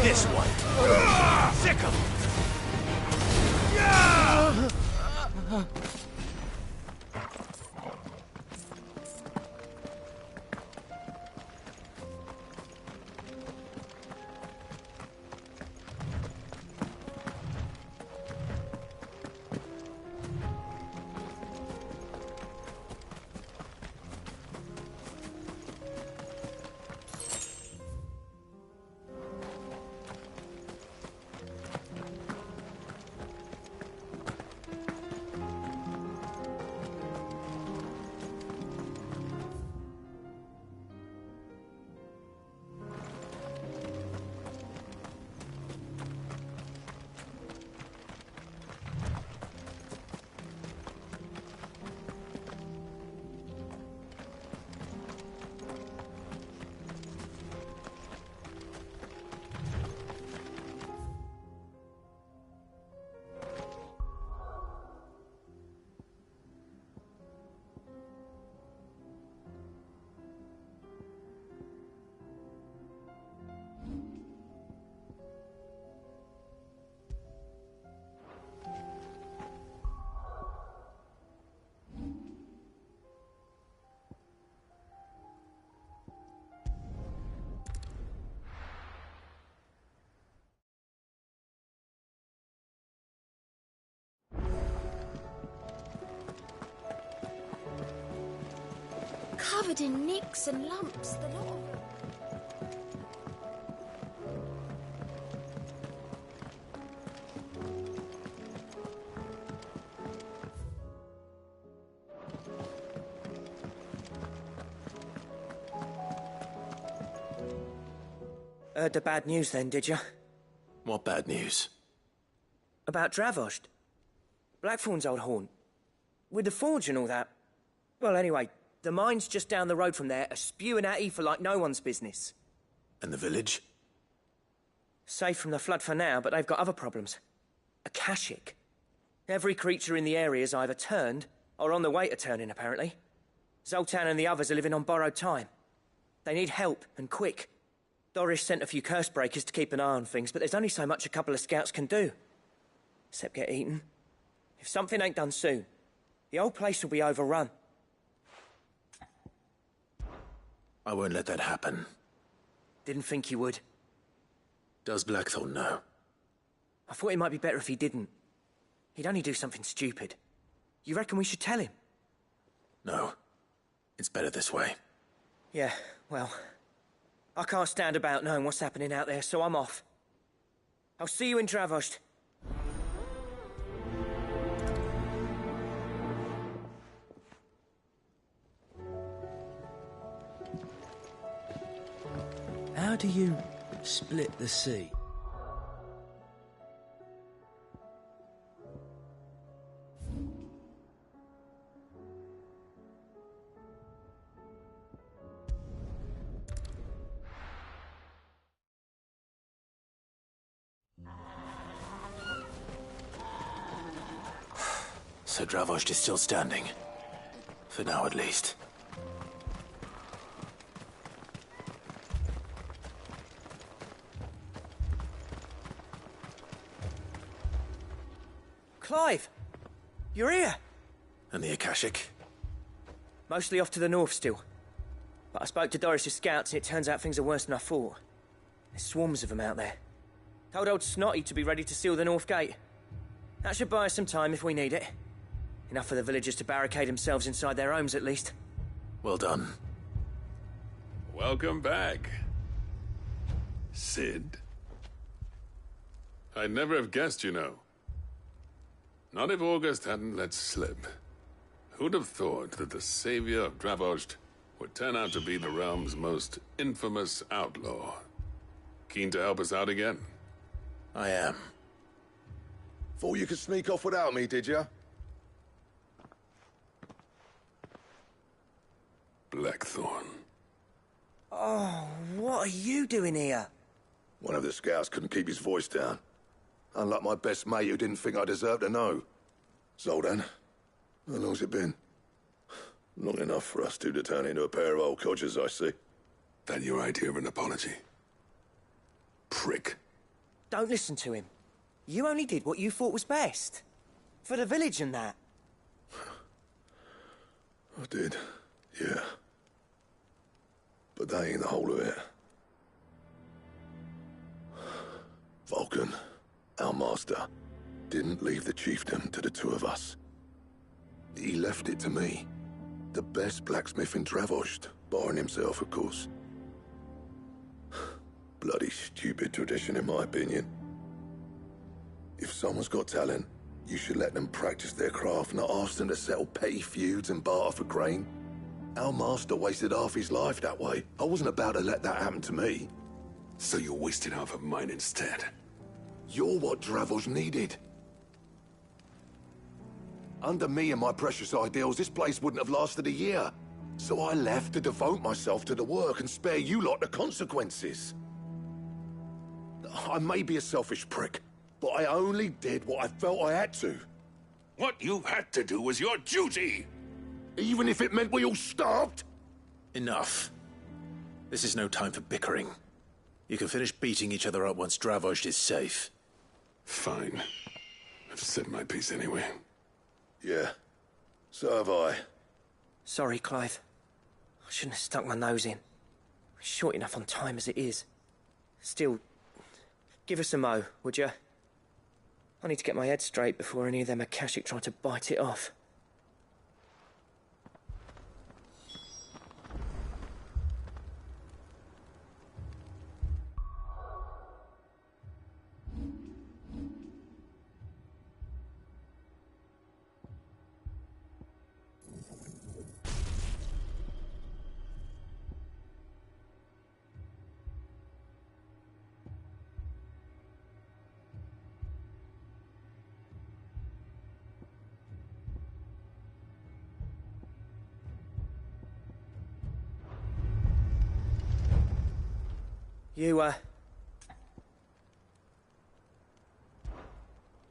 This one! Sick him! Covered in nicks and lumps, the lot of them. Heard the bad news then, did you? What bad news? About Dravost. Blackthorn's old haunt. With the forge and all that. Well, anyway, the mine's just down the road from there are spewing out ether like no one's business. And the village? Safe from the flood for now, but they've got other problems. Akashic. Every creature in the area's either turned or on the way to turning, apparently. Zoltan and the others are living on borrowed time. They need help, and quick. Doris sent a few curse breakers to keep an eye on things, but there's only so much a couple of scouts can do. Except get eaten. If something ain't done soon, the whole place will be overrun. I won't let that happen. Didn't think you would. Does Blackthorn know? I thought it might be better if he didn't. He'd only do something stupid. You reckon we should tell him? No. It's better this way. Yeah, well, I can't stand about knowing what's happening out there, so I'm off. I'll see you in Dravost. How do you split the sea? So Dravost is still standing. For now, at least. Clive! You're here! And the Akashic? Mostly off to the north still. But I spoke to Doris's scouts and it turns out things are worse than I thought. There's swarms of them out there. Told old Snotty to be ready to seal the north gate. That should buy us some time if we need it. Enough for the villagers to barricade themselves inside their homes, at least. Well done. Welcome back, Sid. I'd never have guessed, you know. Not if August hadn't let slip. Who'd have thought that the savior of Dravost would turn out to be the realm's most infamous outlaw. Keen to help us out again? I am. Thought you could sneak off without me, did you? Blackthorn. Oh, what are you doing here? One of the scouts couldn't keep his voice down. Unlike my best mate who didn't think I deserved to know. Zoltan, how long's it been? Long enough for us two to turn into a pair of old codgers, I see. That your idea of an apology? Prick. Don't listen to him. You only did what you thought was best. For the village and that. I did, yeah. But that ain't the whole of it. Vulcan, our master, didn't leave the chiefdom to the two of us. He left it to me. The best blacksmith in Dravost, barring himself, of course. Bloody stupid tradition, in my opinion. If someone's got talent, you should let them practice their craft, not ask them to settle petty feuds and barter for grain. Our master wasted half his life that way. I wasn't about to let that happen to me. So you wasted half of mine instead? You're what Dravost needed. Under me and my precious ideals, this place wouldn't have lasted a year. So I left to devote myself to the work and spare you lot the consequences. I may be a selfish prick, but I only did what I felt I had to. What you had to do was your duty! Even if it meant we all starved? Enough. This is no time for bickering. You can finish beating each other up once Dravost is safe. Fine. I've said my piece anyway. Yeah. So have I. Sorry, Clive. I shouldn't have stuck my nose in. We're short enough on time as it is. Still, give us a mo, would you? I need to get my head straight before any of them Akashic try to bite it off.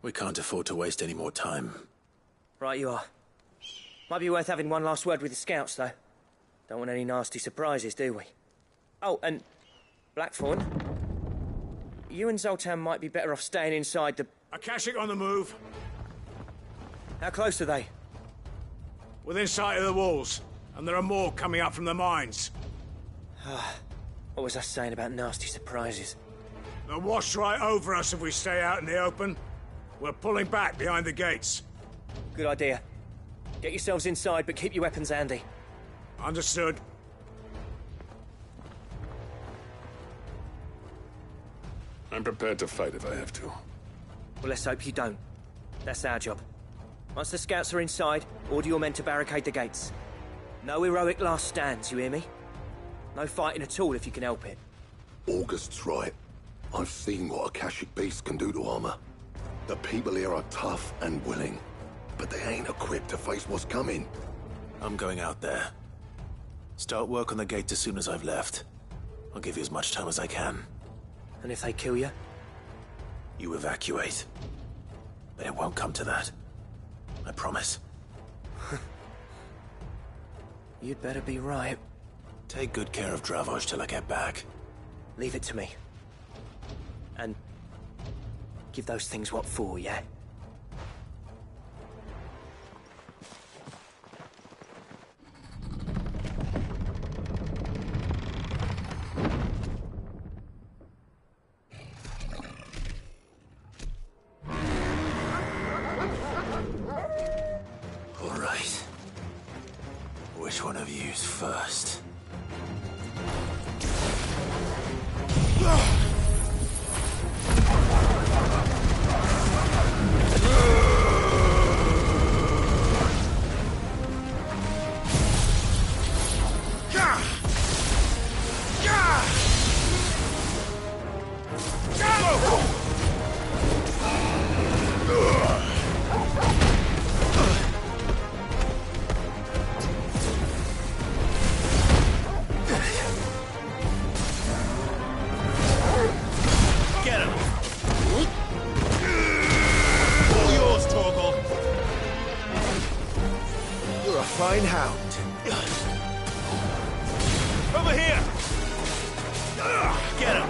We can't afford to waste any more time. Right you are. Might be worth having one last word with the scouts, though. Don't want any nasty surprises, do we? Oh, and Blackthorn, you and Zoltan might be better off staying inside the... Akashic on the move. How close are they? Within sight of the walls, and there are more coming up from the mines. What was I saying about nasty surprises? They'll wash right over us if we stay out in the open. We're pulling back behind the gates. Good idea. Get yourselves inside, but keep your weapons handy. Understood. I'm prepared to fight if I have to. Well, let's hope you don't. That's our job. Once the scouts are inside, order your men to barricade the gates. No heroic last stands, you hear me? No fighting at all if you can help it. August's right. I've seen what Akashic beasts can do to armor. The people here are tough and willing, but they ain't equipped to face what's coming. I'm going out there. Start work on the gate as soon as I've left. I'll give you as much time as I can. And if they kill you? You evacuate. But it won't come to that. I promise. You'd better be right. Take good care of Dravost till I get back. Leave it to me. And give those things what for, yeah? All right. Which one of you's first? Go! Fine hound. Over here! Get him!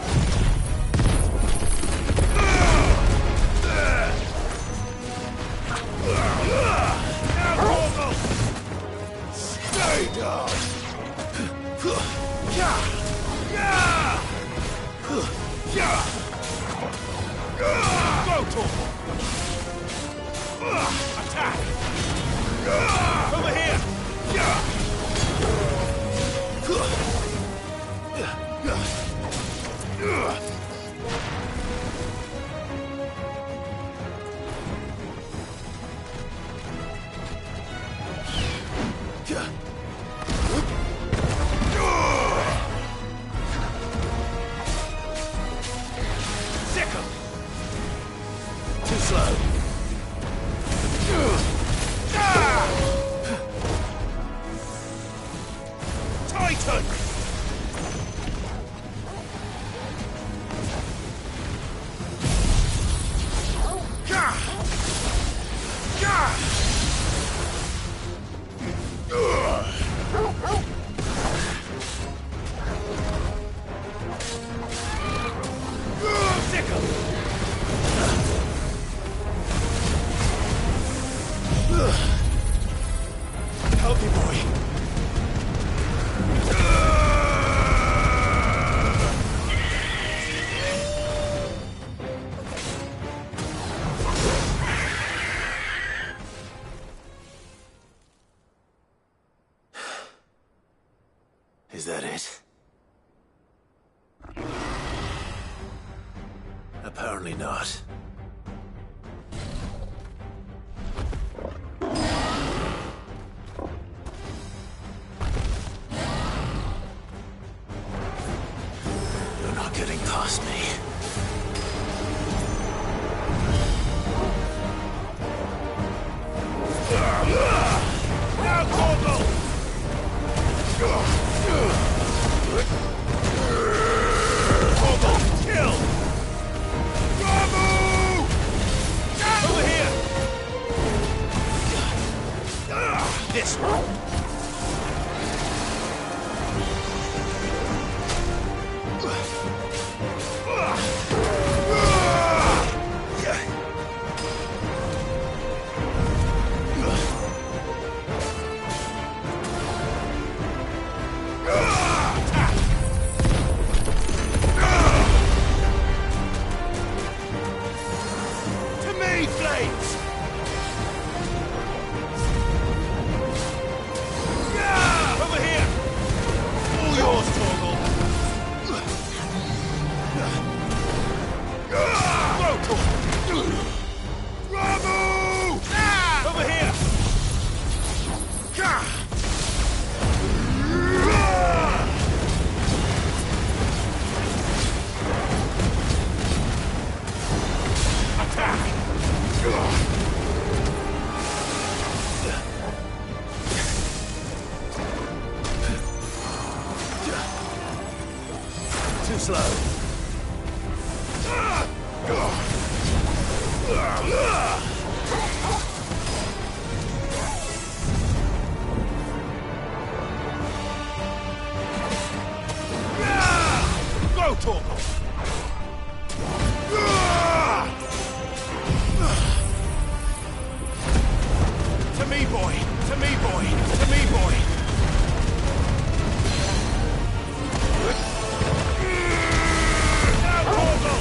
Stay down! Go, Torval! Attack! Over here! Sick him! Too slow. Titan! Sick him! Help me, boy. Is that it? Apparently not. You're not getting past me. Now, Torval! Torval, kill! Bravo! Over here! This one. To me, Flames! Over here! All yours, Torval! Bravo! Over here! Attack! Too slow. Go, Torval! To me, boy! To me, boy! To me, boy! Now, Torval!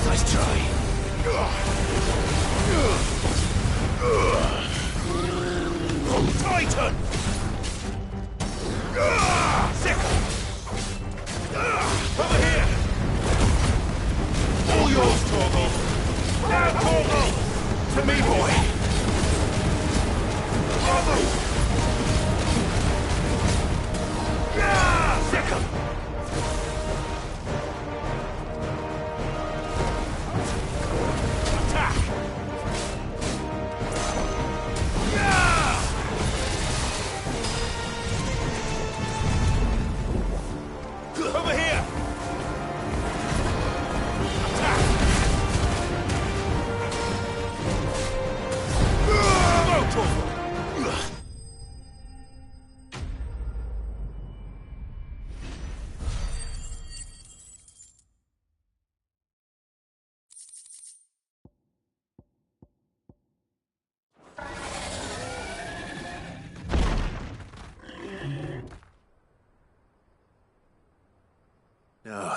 Nice try. Titan! Sick! Over here! All yours, Torval! Now, Torval! To me, boy! Bravo! Sick 'em! Attack! Over here! Attack!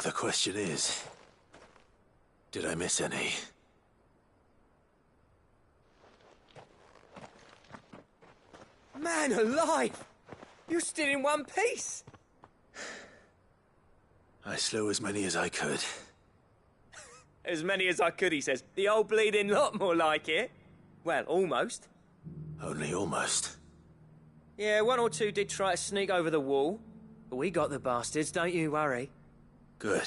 The question is, did I miss any? Man alive! You're still in one piece! I slew as many as I could. As many as I could, he says. The old bleeding lot, more like it. Well, almost. Only almost. Yeah, one or two did try to sneak over the wall. But we got the bastards, don't you worry. Good.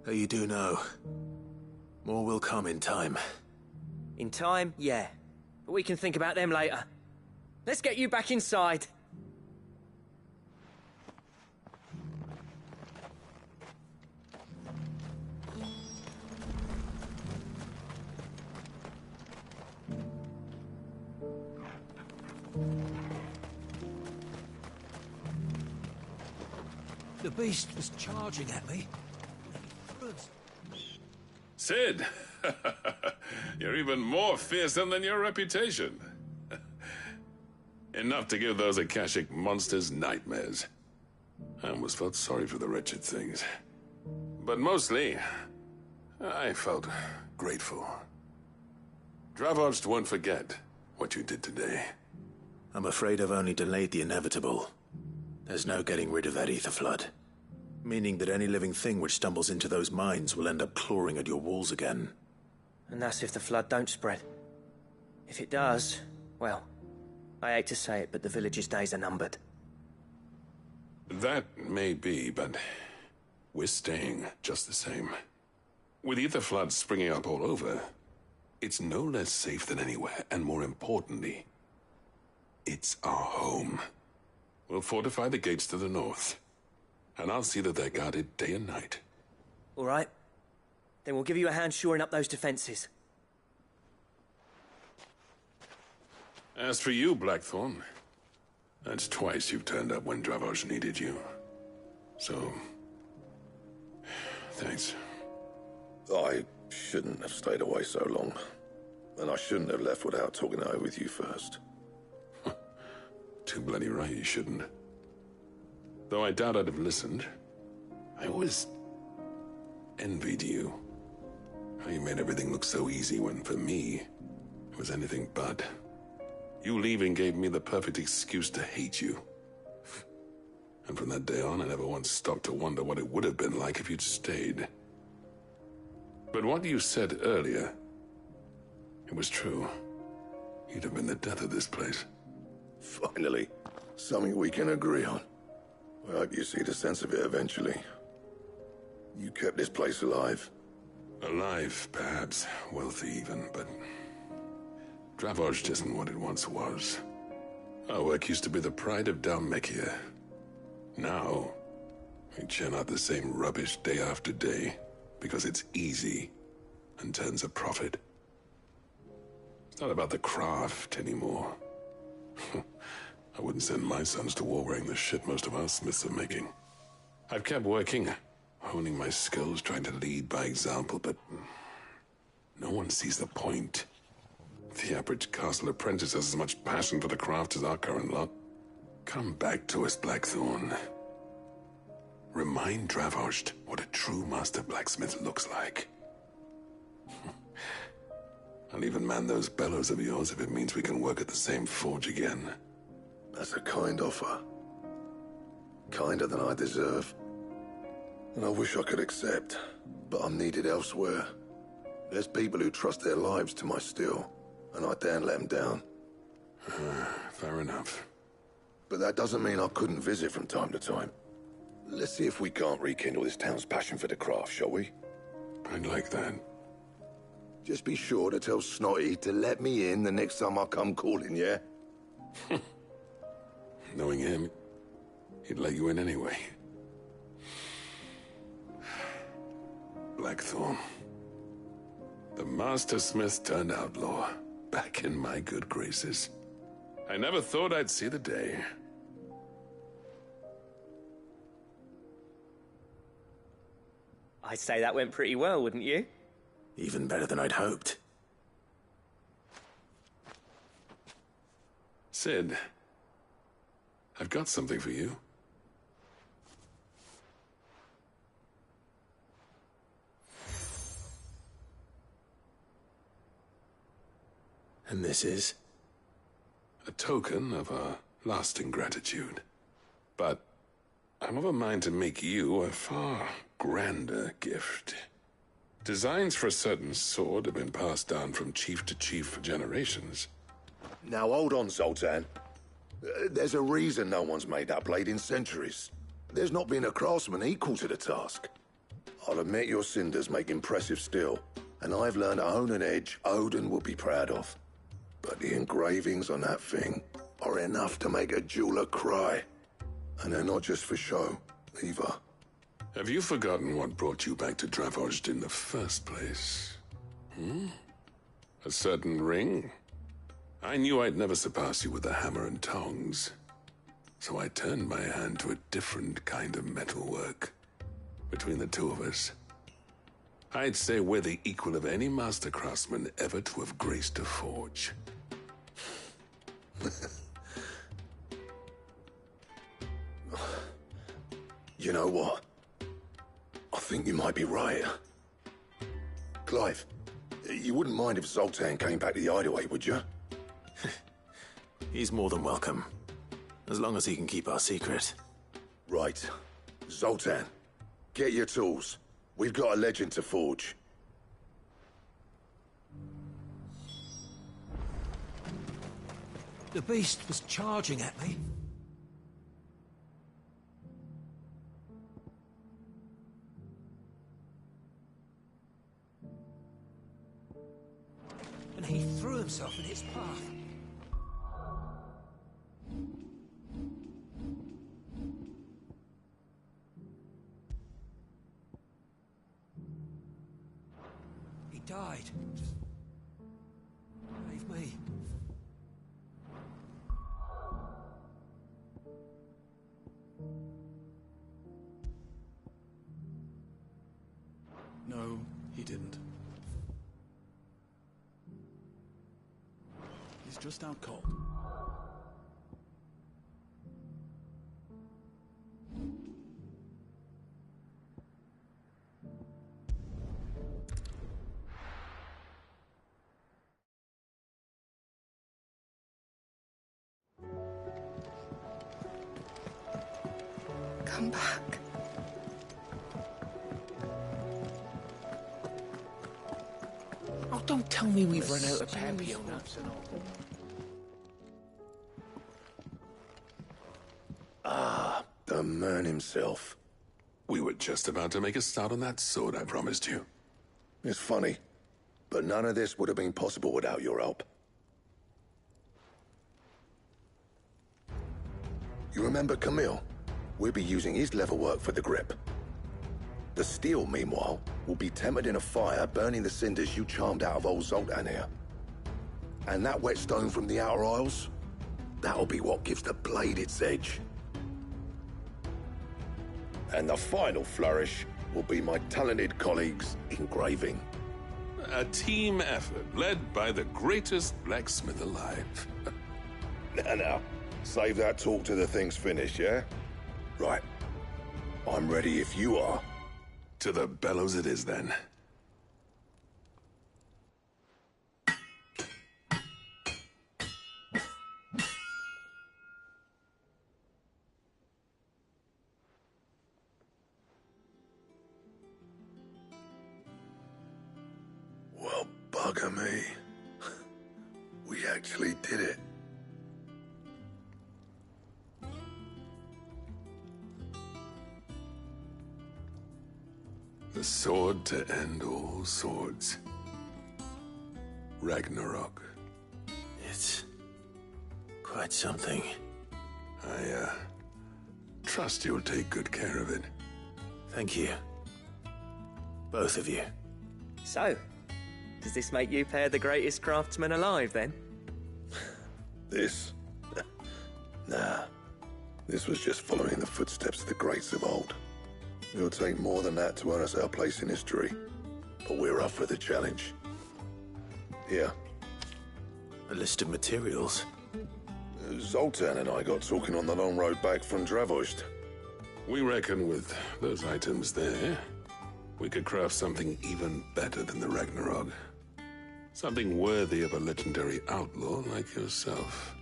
Though you do know, more will come in time. In time, yeah. But we can think about them later. Let's get you back inside. The beast was charging at me. Sid! You're even more fearsome than your reputation. Enough to give those Akashic monsters nightmares. I almost felt sorry for the wretched things. But mostly, I felt grateful. Dravoged won't forget what you did today. I'm afraid I've only delayed the inevitable. There's no getting rid of that ether flood. Meaning that any living thing which stumbles into those mines will end up clawing at your walls again. And that's if the flood don't spread. If it does, well, I hate to say it, but the village's days are numbered. That may be, but we're staying just the same. With ether floods springing up all over, it's no less safe than anywhere, and more importantly, it's our home. We'll fortify the gates to the north, and I'll see that they're guarded day and night. All right. Then we'll give you a hand shoring up those defenses. As for you, Blackthorn, that's twice you've turned up when Dravos needed you. So, thanks. I shouldn't have stayed away so long. And I shouldn't have left without talking it over with you first. Too bloody right you shouldn't. Though I doubt I'd have listened. I always envied you. How you made everything look so easy when, for me, it was anything but. You leaving gave me the perfect excuse to hate you. And from that day on, I never once stopped to wonder what it would have been like if you'd stayed. But what you said earlier, it was true. You'd have been the death of this place. Finally, something we can agree on. I hope you see the sense of it eventually. You kept this place alive. Alive, perhaps. Wealthy even, but Dravoged isn't what it once was. Our work used to be the pride of Dalmekia. Now, we churn out the same rubbish day after day because it's easy and turns a profit. It's not about the craft anymore. I wouldn't send my sons to war wearing the shit most of our smiths are making. I've kept working, honing my skills, trying to lead by example, but no one sees the point. The average castle apprentice has as much passion for the craft as our current lot. Come back to us, Blackthorn. Remind Dravoged what a true master blacksmith looks like. I'll even man those bellows of yours if it means we can work at the same forge again. That's a kind offer. Kinder than I deserve. And I wish I could accept, but I'm needed elsewhere. There's people who trust their lives to my steel, and I daren't let them down. Fair enough. But that doesn't mean I couldn't visit from time to time. Let's see if we can't rekindle this town's passion for the craft, shall we? I'd like that. Just be sure to tell Snotty to let me in the next time I come calling, yeah? Knowing him, he'd let you in anyway. Blackthorn. The Master Smith turned outlaw, back in my good graces. I never thought I'd see the day. I'd say that went pretty well, wouldn't you? Even better than I'd hoped. Sid, I've got something for you. And this is? A token of our lasting gratitude. But I'm of a mind to make you a far grander gift. Designs for a certain sword have been passed down from chief to chief for generations. Now hold on, Zoltan. There's a reason no one's made that blade in centuries. There's not been a craftsman equal to the task. I'll admit your cinders make impressive steel, and I've learned to own an edge Odin will be proud of. But the engravings on that thing are enough to make a jeweler cry. And they're not just for show, either. Have you forgotten what brought you back to Prохождение in the first place? A certain ring? I knew I'd never surpass you with a hammer and tongs. So I turned my hand to a different kind of metalwork. Between the two of us, I'd say we're the equal of any master craftsman ever to have graced a forge. You know what? I think you might be right. Clive, you wouldn't mind if Zoltan came back to the Hideaway, would you? He's more than welcome. As long as he can keep our secret. Right. Zoltan, get your tools. We've got a legend to forge. The beast was charging at me. And he threw himself in its path. He died. Save me. No, he didn't. He's just out cold. Come back. Oh, don't tell me we've run out of Papillon. Ah, the man himself. We were just about to make a start on that sword I promised you. It's funny, but none of this would have been possible without your help. You remember Camille? We'll be using his leatherwork for the grip. The steel, meanwhile, will be tempered in a fire, burning the cinders you charmed out of old Zoltan here. And that whetstone from the Outer Isles, that'll be what gives the blade its edge. And the final flourish will be my talented colleagues' engraving. A team effort led by the greatest blacksmith alive. Now, save that talk till the thing's finished, yeah? Right. I'm ready if you are. To the bellows it is, then. Well, bugger me. We actually did it. The sword to end all swords. Ragnarok. It's quite something. I trust you'll take good care of it. Thank you. Both of you. So, does this make you pair the greatest craftsmen alive, then? This? Nah. This was just following the footsteps of the greats of old. It'll take more than that to earn us our place in history. But we're up for the challenge. Here. A list of materials. Zoltan and I got talking on the long road back from Prохождение. We reckon with those items there, we could craft something even better than the Ragnarok. Something worthy of a legendary outlaw like yourself.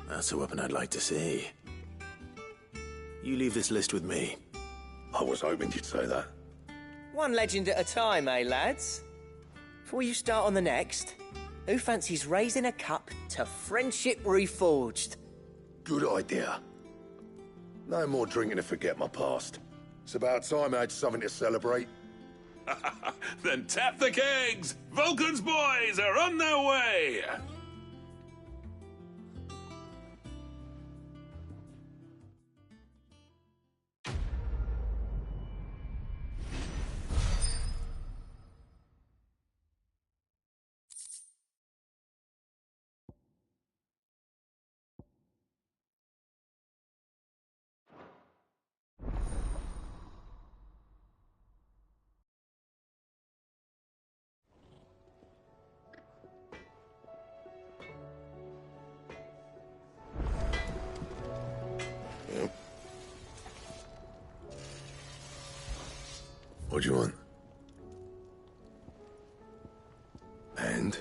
That's a weapon I'd like to see. You leave this list with me. I was hoping you'd say that. One legend at a time, eh, lads? Before you start on the next, who fancies raising a cup to friendship reforged? Good idea. No more drinking to forget my past. It's about time I had something to celebrate. Then tap the kegs! Vulcan's boys are on their way! What do you want? And?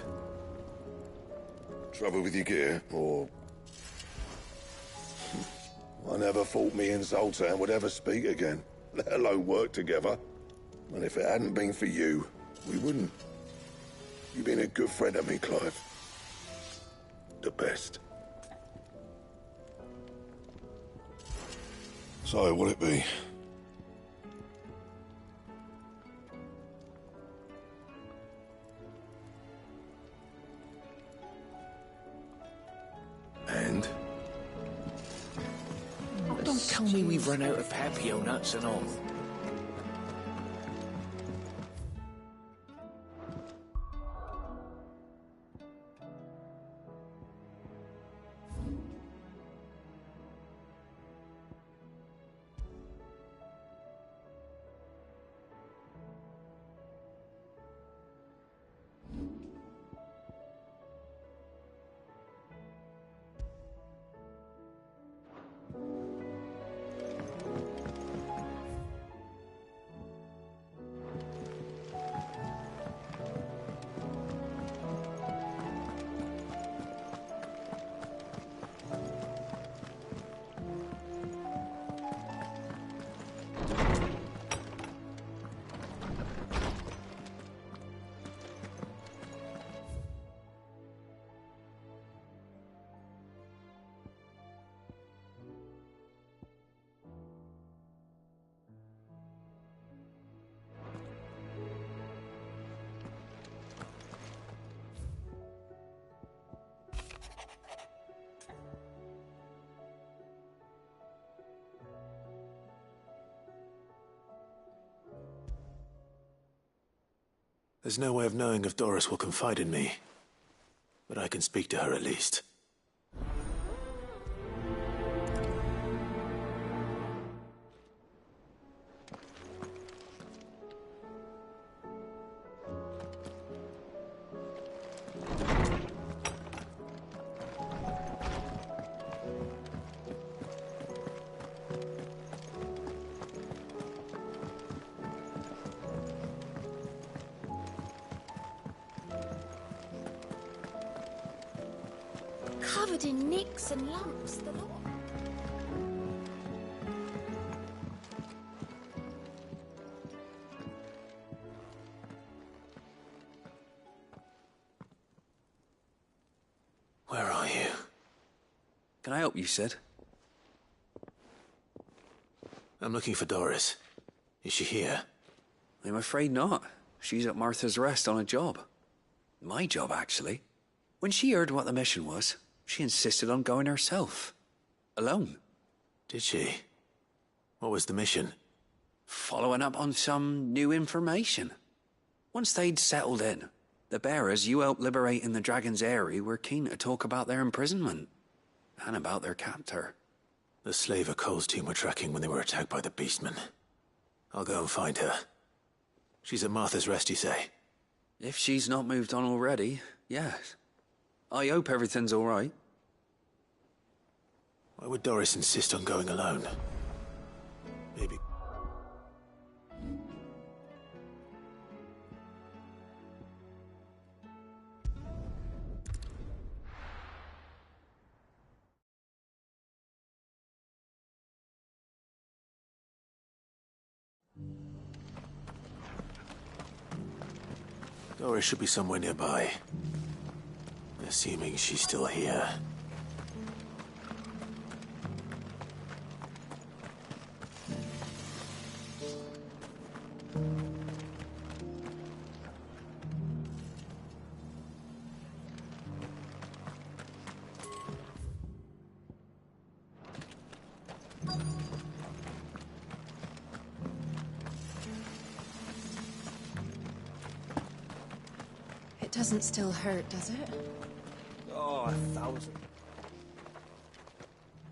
Trouble with your gear, or... I never thought me and Zoltan would ever speak again, let alone work together. And if it hadn't been for you, we wouldn't. You've been a good friend to me, Clive. The best. So, what'll it be? And? Oh, don't tell me we've run out of papio nuts and all. There's no way of knowing if Doris will confide in me, but I can speak to her at least. Covered in nicks and lumps, the lot. Where are you? Can I help you, Sid? I'm looking for Doris. Is she here? I'm afraid not. She's at Martha's Rest on a job. My job, actually. When she heard what the mission was, she insisted on going herself. Alone. Did she? What was the mission? Following up on some new information. Once they'd settled in, the bearers you helped liberate in the Dragon's Eyrie were keen to talk about their imprisonment. And about their captor. The slaver Cole's team were tracking when they were attacked by the Beastmen. I'll go and find her. She's at Martha's Rest, you say? If she's not moved on already, yes. I hope everything's all right. Why would Doris insist on going alone? Maybe... Doris should be somewhere nearby. Assuming she's still here. It doesn't still hurt, does it? Oh, 1,000.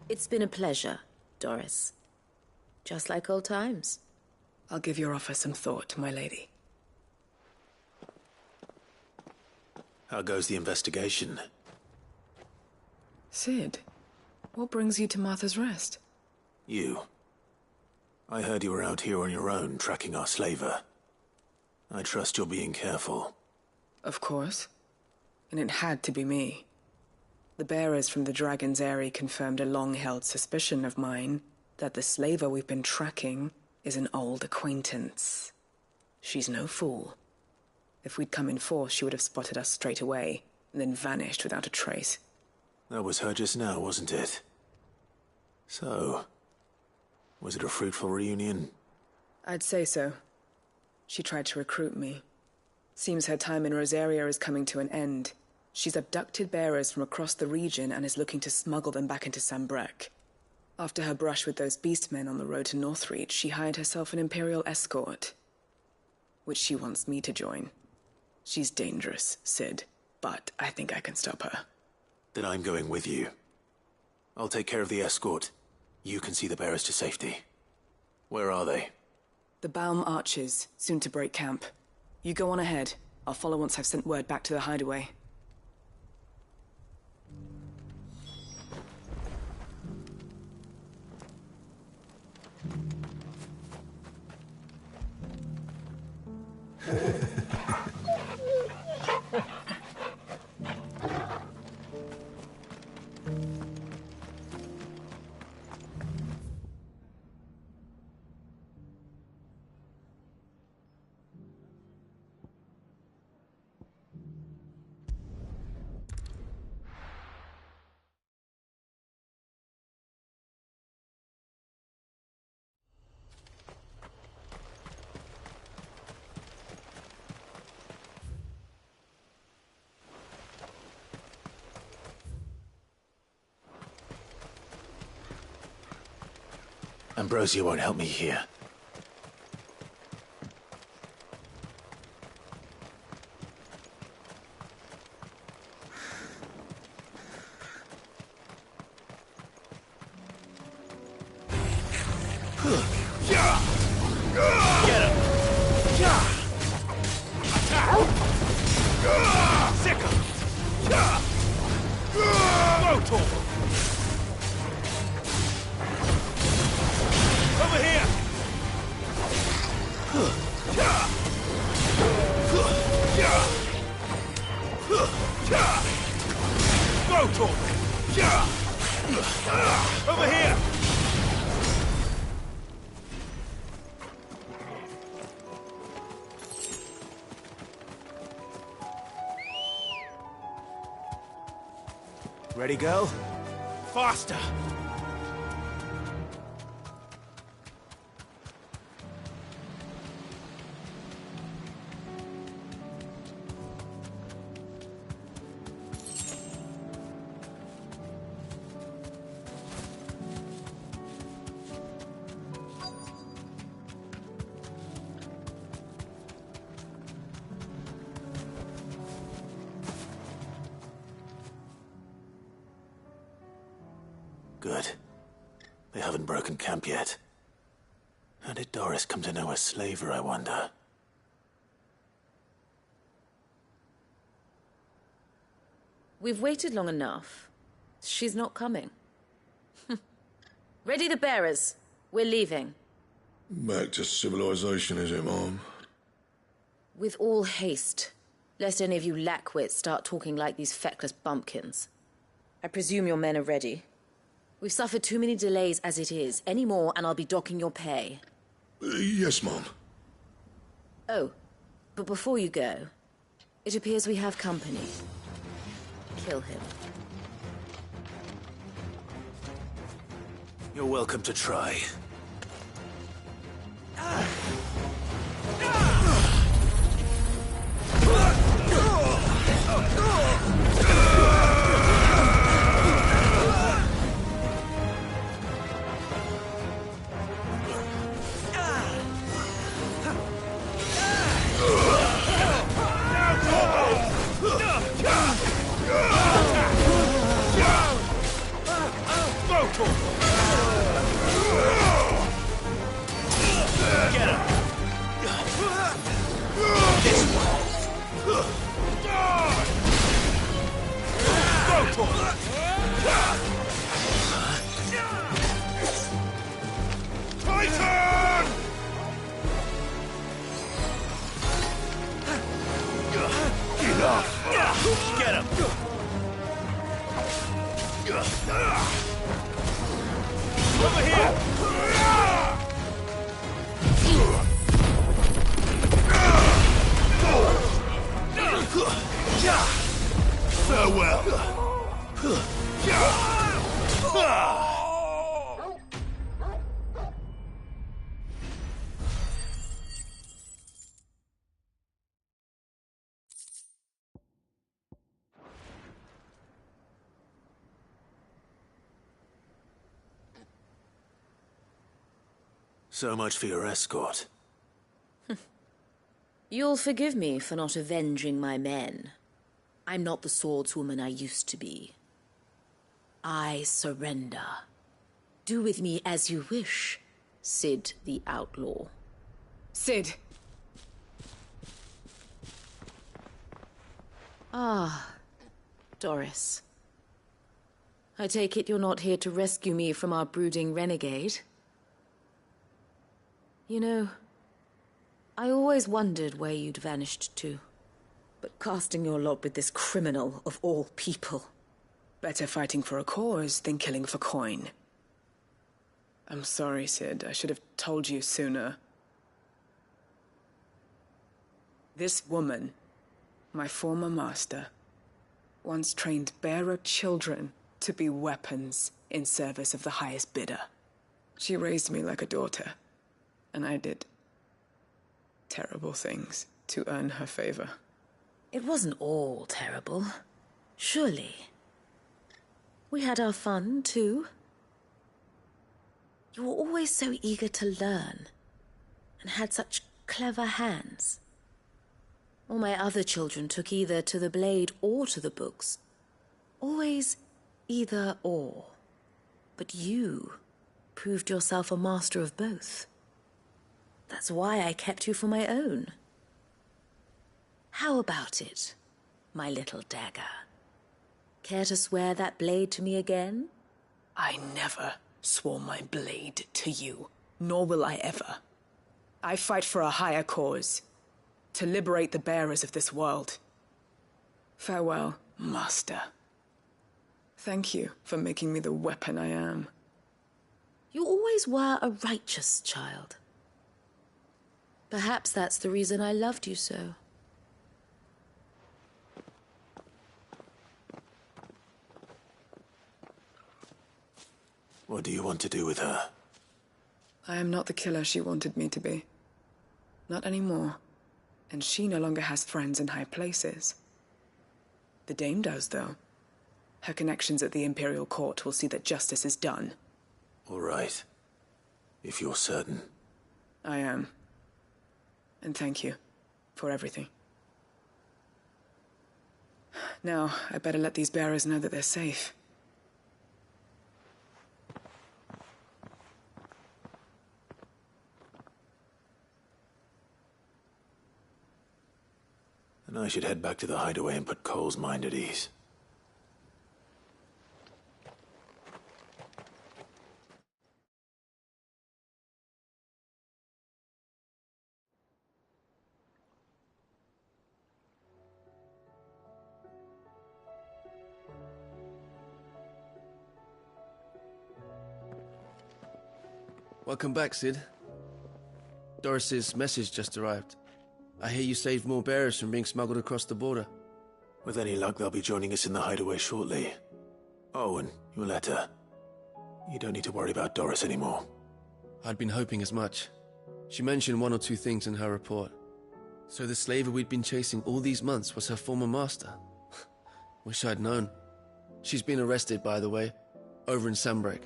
It's been a pleasure, Doris. Just like old times. I'll give your offer some thought, my lady. How goes the investigation? Sid, what brings you to Martha's Rest? You. I heard you were out here on your own, tracking our slaver. I trust you're being careful. Of course. And it had to be me. The bearers from the Dragon's Eyrie confirmed a long-held suspicion of mine that the slaver we've been tracking is an old acquaintance. She's no fool. If we'd come in force, she would have spotted us straight away, and then vanished without a trace. That was her just now, wasn't it? So, was it a fruitful reunion? I'd say so. She tried to recruit me. Seems her time in Rosaria is coming to an end. She's abducted bearers from across the region and is looking to smuggle them back into Sambrec. After her brush with those beastmen on the road to Northreach, she hired herself an Imperial escort, which she wants me to join. She's dangerous, Sid, but I think I can stop her. Then I'm going with you. I'll take care of the escort. You can see the bearers to safety. Where are they? The Baum Archers, soon to break camp. You go on ahead. I'll follow once I've sent word back to the hideaway. Ambrosia won't help me here. Get him! Attack! Sick him! Rotor! Over here! Rotor! Over here! Ready, girl? Faster! Good. They haven't broken camp yet. How did Doris come to know a slaver, I wonder? We've waited long enough. She's not coming. Ready the bearers. We're leaving. Back to civilization, is it, Mom? With all haste. Lest any of you lackwits start talking like these feckless bumpkins. I presume your men are ready. We've suffered too many delays as it is. Any more and I'll be docking your pay. Yes, Mom. Oh, but before you go, It appears we have company. Kill him. You're welcome to try. So much for your escort. You'll forgive me for not avenging my men. I'm not the swordswoman I used to be. I surrender. Do with me as you wish, Cid the Outlaw. Cid! Ah, Doris. I take it you're not here to rescue me from our brooding renegade? You know, I always wondered where you'd vanished to. But casting your lot with this criminal of all people... Better fighting for a cause than killing for coin. I'm sorry, Cid. I should have told you sooner. This woman, my former master, once trained bearer children to be weapons in service of the highest bidder. She raised me like a daughter, and I did terrible things to earn her favor. It wasn't all terrible, surely. We had our fun, too. You were always so eager to learn, and had such clever hands. All my other children took either to the blade or to the books. Always either or. But you proved yourself a master of both. That's why I kept you for my own. How about it, my little dagger? Care to swear that blade to me again? I never swore my blade to you, nor will I ever. I fight for a higher cause, to liberate the bearers of this world. Farewell, Master. Thank you for making me the weapon I am. You always were a righteous child. Perhaps that's the reason I loved you so. What do you want to do with her? I am not the killer she wanted me to be. Not anymore. And she no longer has friends in high places. The Dame does, though. Her connections at the Imperial Court will see that justice is done. All right. If you're certain. I am. And thank you for everything. Now, I better let these bearers know that they're safe. And I should head back to the hideaway and put Cole's mind at ease. Welcome back, Cid. Doris's message just arrived. I hear you saved more bearers from being smuggled across the border. With any luck, they'll be joining us in the hideaway shortly. Oh, and your letter. You don't need to worry about Doris anymore. I'd been hoping as much. She mentioned one or two things in her report. So the slaver we'd been chasing all these months was her former master. Wish I'd known. She's been arrested, by the way, over in Sandbreak.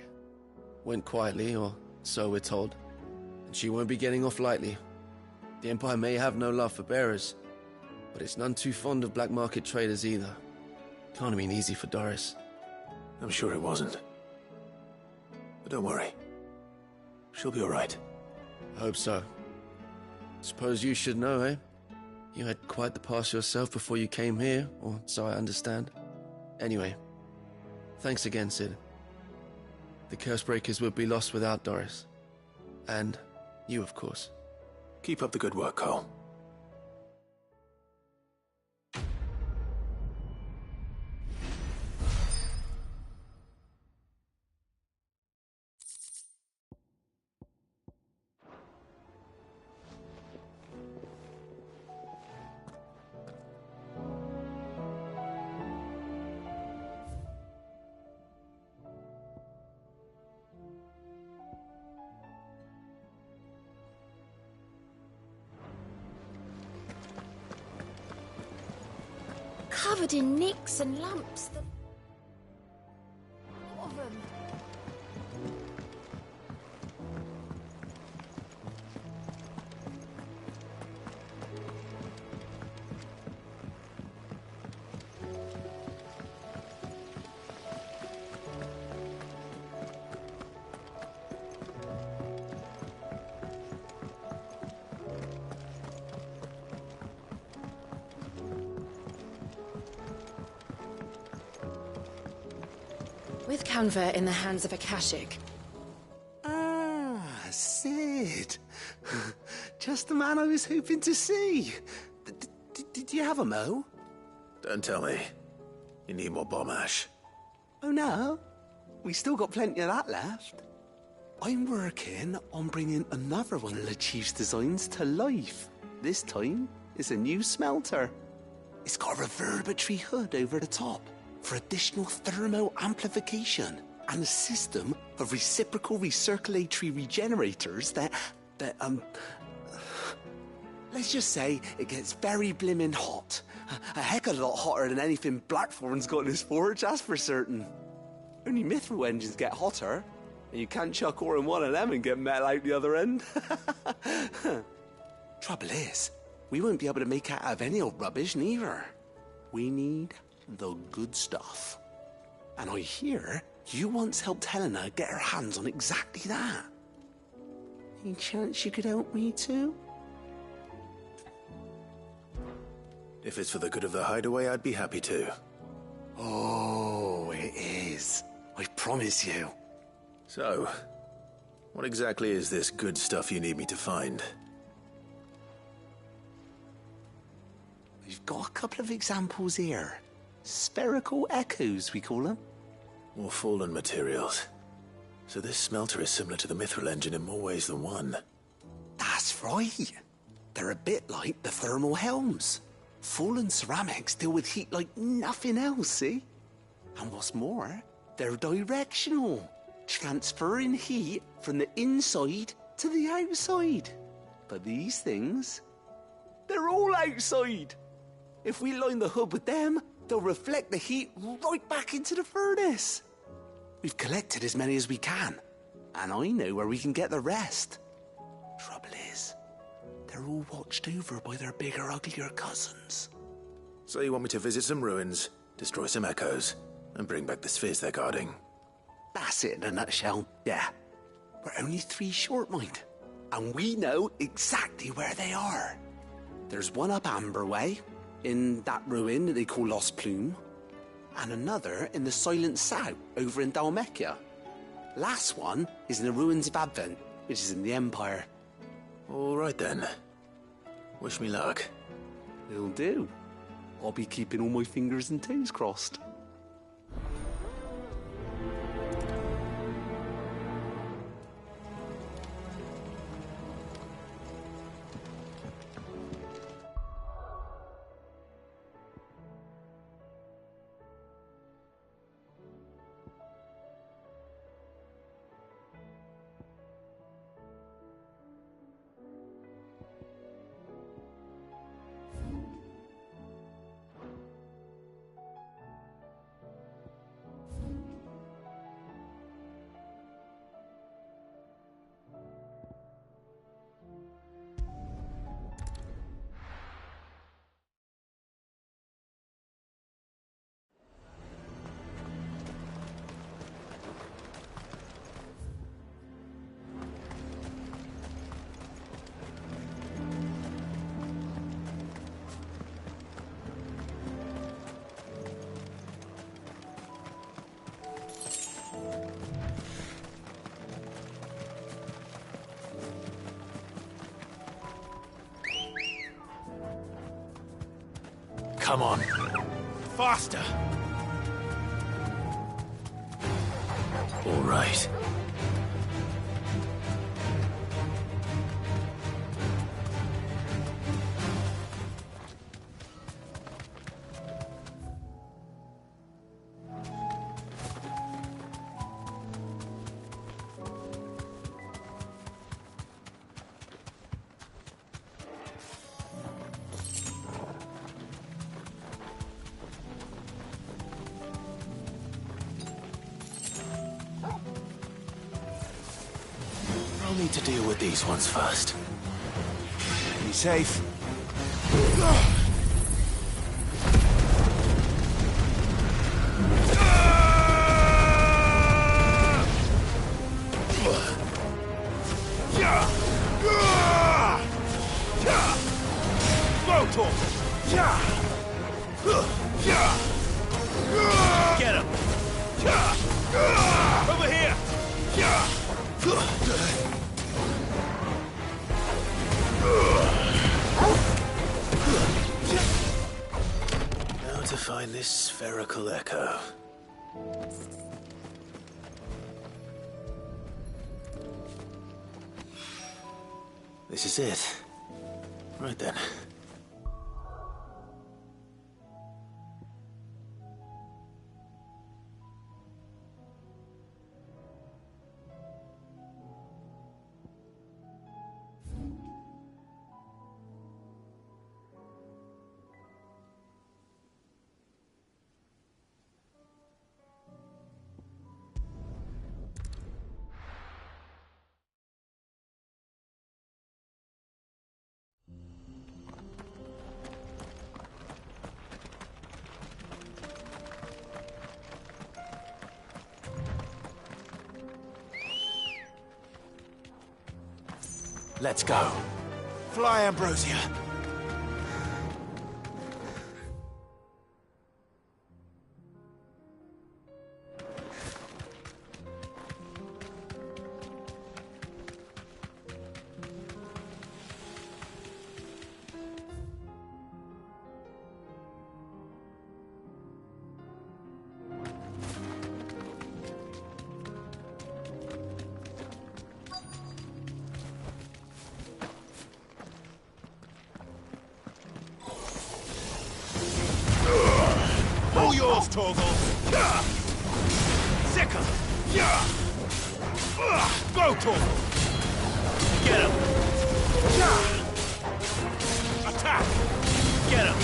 Went quietly, or so we're told. And she won't be getting off lightly. The Empire may have no love for bearers, but it's none too fond of black market traders either. Can't have been easy for Doris. I'm sure it wasn't. But don't worry. She'll be all right. I hope so. Suppose you should know, eh? You had quite the past yourself before you came here, or so I understand. Anyway, thanks again, Sid. The Cursebreakers would be lost without Doris. And you, of course. Keep up the good work, Cole. Covered in nicks and lumps. What of them? With Canva in the hands of Akashic. Ah, Sid. Just the man I was hoping to see. Did you have a mo? Don't tell me. You need more bomb ash. Oh no, we still got plenty of that left. I'm working on bringing another one of the Chief's designs to life. This time, it's a new smelter. It's got a reverberatory hood over the top for additional thermo amplification and a system of reciprocal recirculatory regenerators that let's just say it gets very blimmin' hot. A heck of a lot hotter than anything Blackthorn's got in his forge, that's for certain. Only mithril engines get hotter, and you can't chuck ore in one of them and get metal out the other end. Trouble is, we won't be able to make out of any old rubbish neither. We need the good stuff. And I hear you once helped Helena get her hands on exactly that. Any chance you could help me too? If it's for the good of the hideaway, I'd be happy to. Oh, it is. I promise you. So, what exactly is this good stuff you need me to find? We've got a couple of examples here. Spherical echoes, we call them. More fallen materials. So this smelter is similar to the mithril engine in more ways than one. That's right. They're a bit like the thermal helms. Fallen ceramics deal with heat like nothing else, see? And what's more, they're directional, transferring heat from the inside to the outside. But these things, they're all outside. If we line the hood with them, they'll reflect the heat right back into the furnace. We've collected as many as we can, and I know where we can get the rest. Trouble is, they're all watched over by their bigger, uglier cousins. So you want me to visit some ruins, destroy some echoes, and bring back the spheres they're guarding? That's it in a nutshell, yeah. We're only 3 short, mind, and we know exactly where they are. There's one up Amber Way, in that ruin that they call Lost Plume, and another in the Silent South, over in Dalmekia. Last one is in the ruins of Advent, which is in the Empire. All right then. Wish me luck. It'll do. I'll be keeping all my fingers and toes crossed. Come on. Faster! All right. I'll need to deal with these ones first. Be safe. Get him! Over here! Now to find this spherical echo. This is it. Right then. Let's go. Fly, Ambrosia. All yours, Torgal. Sicker. Go, Torgal. Get him. Attack. Get him.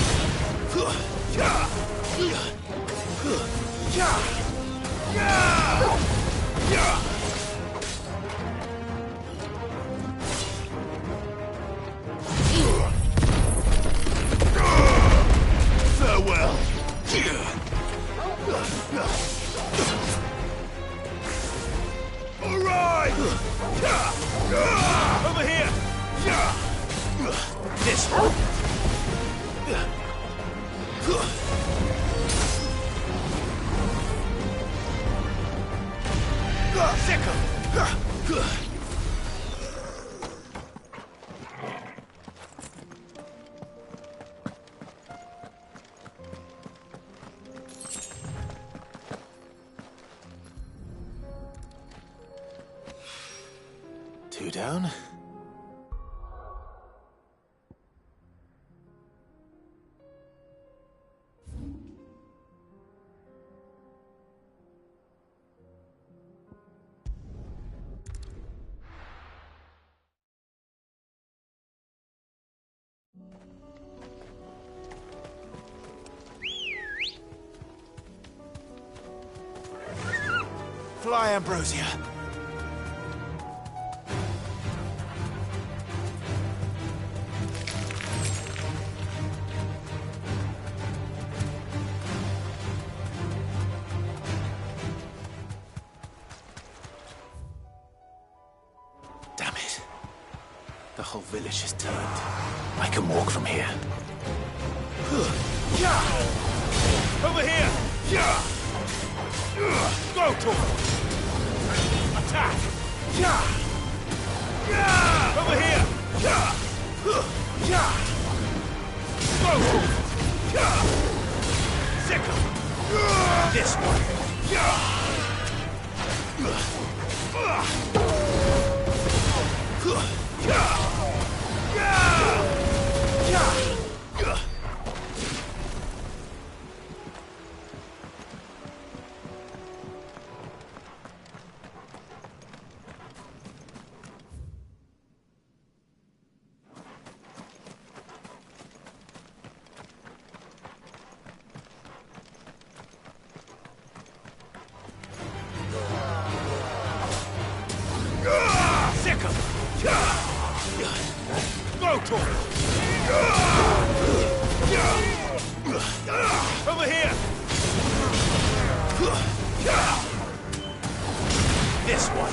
Farewell. All right! Over here! This one! Sicker! Two down. Fly, Ambrosia. Damn it. The whole village is turned. I can walk from here. Over here! Go, Tor! Attack! Over here! Go, Tor! This one. Over here! This one!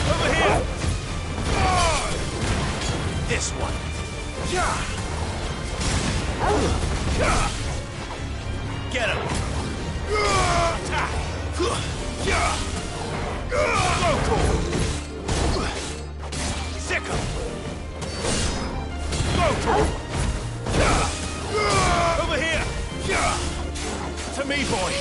Over here! This one. Get him. Sick him. Over here. To me, boy.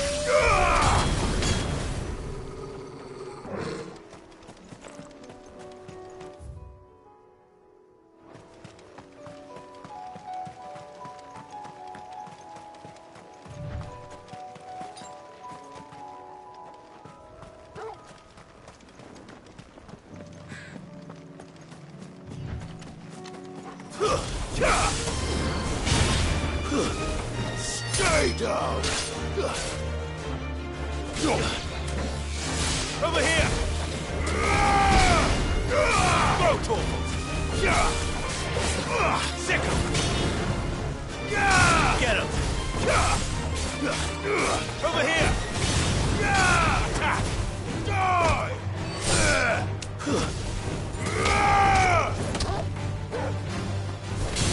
Stay down! Over here! Go, Torvald! Sick him! Get him! Over here! Attack! Die!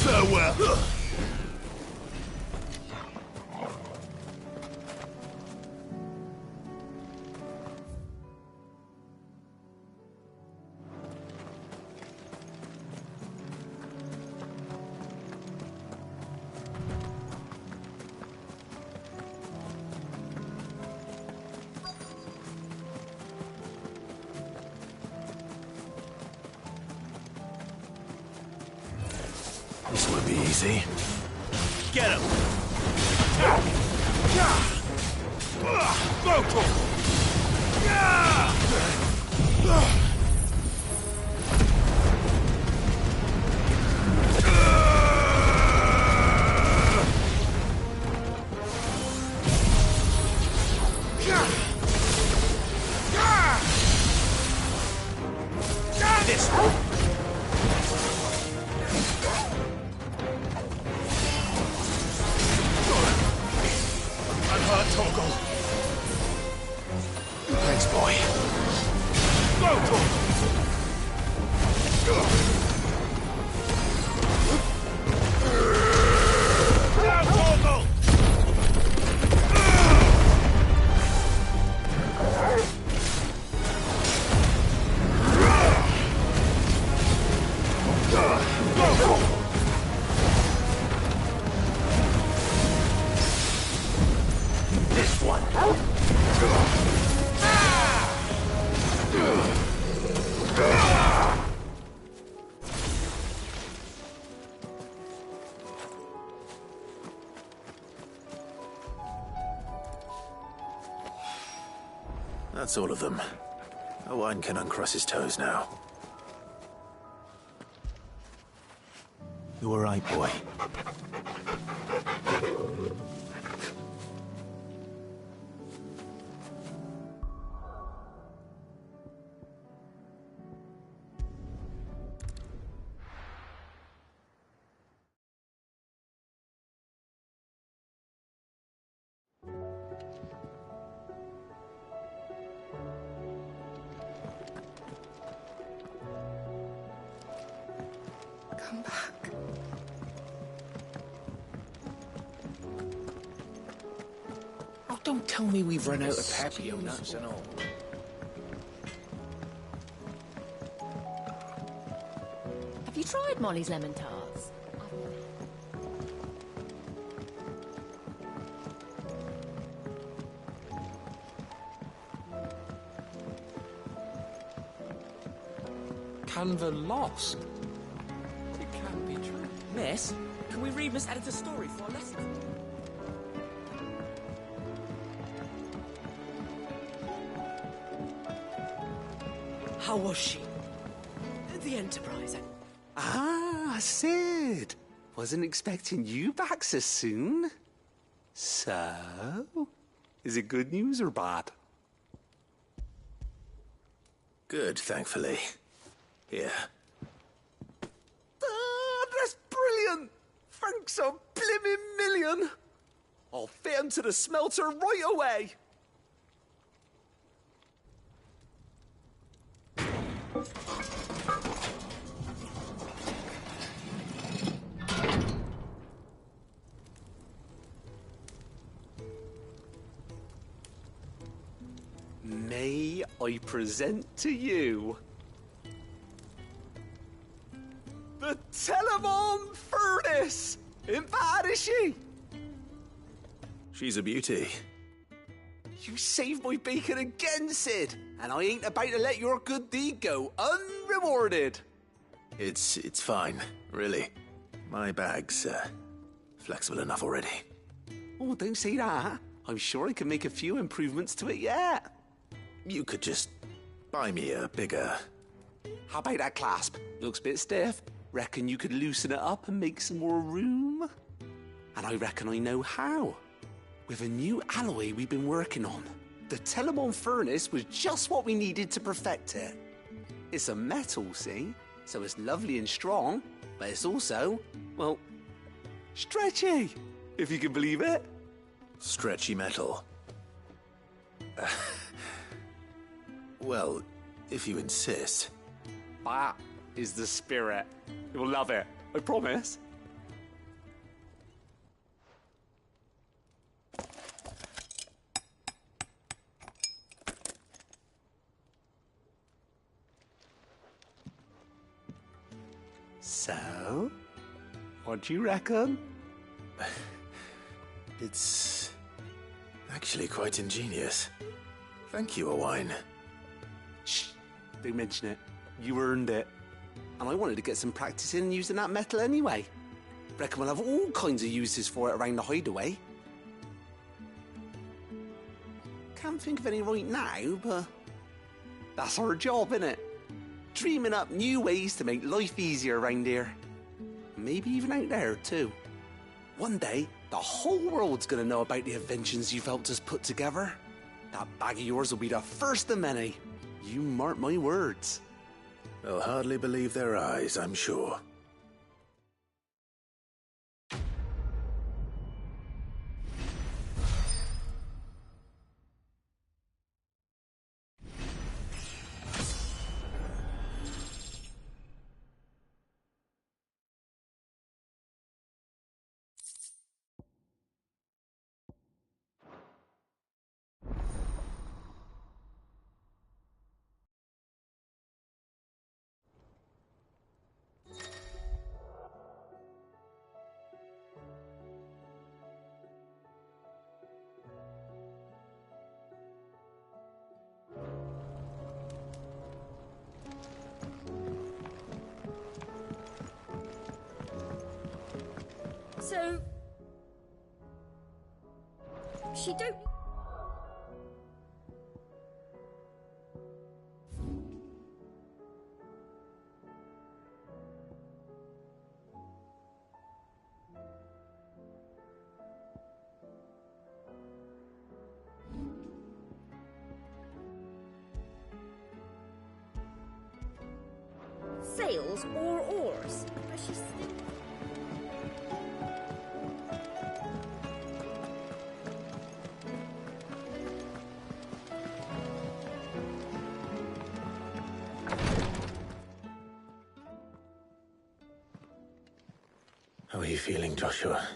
Farewell! This won't be easy. Get him! Go, Torvald! This one! Torgal. Thanks, boy. Go, Torgal. Down, Torgal. This one. That's all of them. Owain can uncross his toes now. You all right, boy? Come back. Oh, don't tell me we've run out of Papio nuts and all. Have you tried Molly's lemon tarts? Canva lost. It can't be true. Miss, can we read Miss Editor's story for our lesson? How was she? The Enterprise. Ah, Sid. Wasn't expecting you back so soon. So, is it good news or bad? Good, thankfully. Here. Ah, that's brilliant! Thanks a blimmin' million! I'll fit 'em to the smelter right away! May I present to you the Telemon Furnace! Ain't bad, is she? She's a beauty. You saved my bacon again, Sid, and I ain't about to let your good deed go unrewarded. It's fine, really. My bag's flexible enough already. Oh, don't say that. I'm sure I can make a few improvements to it yet. You could just buy me a bigger... How about that clasp? Looks a bit stiff. Reckon you could loosen it up and make some more room? And I reckon I know how. With a new alloy we've been working on. The Telemon Furnace was just what we needed to perfect it. It's a metal, see? So it's lovely and strong, but it's also, well, stretchy, if you can believe it. Stretchy metal. Well, if you insist. That is the spirit. You'll love it, I promise. So, what do you reckon? It's actually quite ingenious. Thank you, Owain. Shh, don't mention it. You earned it. And I wanted to get some practice in using that metal anyway. Reckon we'll have all kinds of uses for it around the hideaway. Can't think of any right now, but that's our job, innit? Dreaming up new ways to make life easier around here. Maybe even out there, too. One day, the whole world's gonna know about the inventions you've helped us put together. That bag of yours will be the first of many. You mark my words. They'll hardly believe their eyes, I'm sure. So... she don't... sails or oars. But she's still... How are you feeling, Joshua?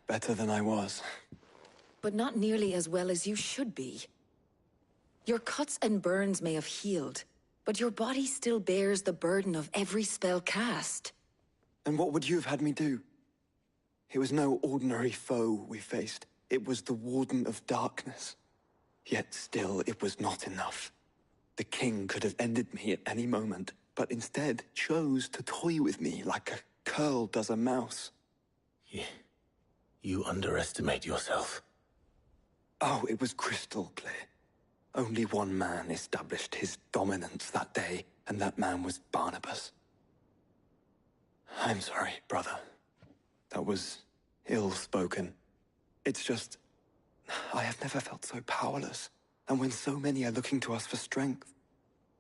Better than I was. But not nearly as well as you should be. Your cuts and burns may have healed, but your body still bears the burden of every spell cast. And what would you have had me do? It was no ordinary foe we faced. It was the Warden of Darkness. Yet still, it was not enough. The king could have ended me at any moment, but instead chose to toy with me like a curl does a mouse. You underestimate yourself. Oh, it was crystal clear. Only one man established his dominance that day, and that man was Barnabas. I'm sorry, brother. That was ill-spoken. It's just... I have never felt so powerless. And when so many are looking to us for strength,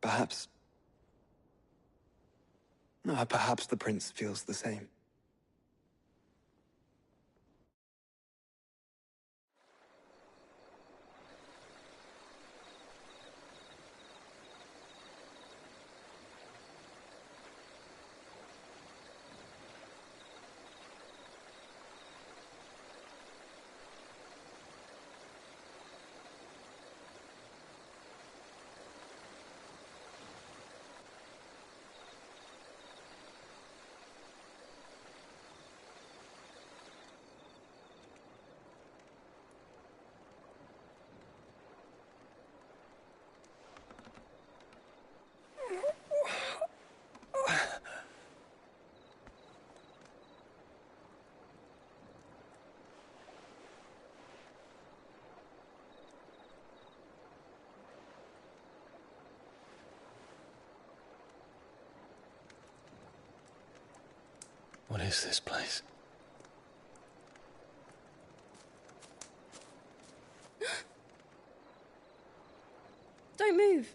perhaps the prince feels the same. What is this place? Don't move.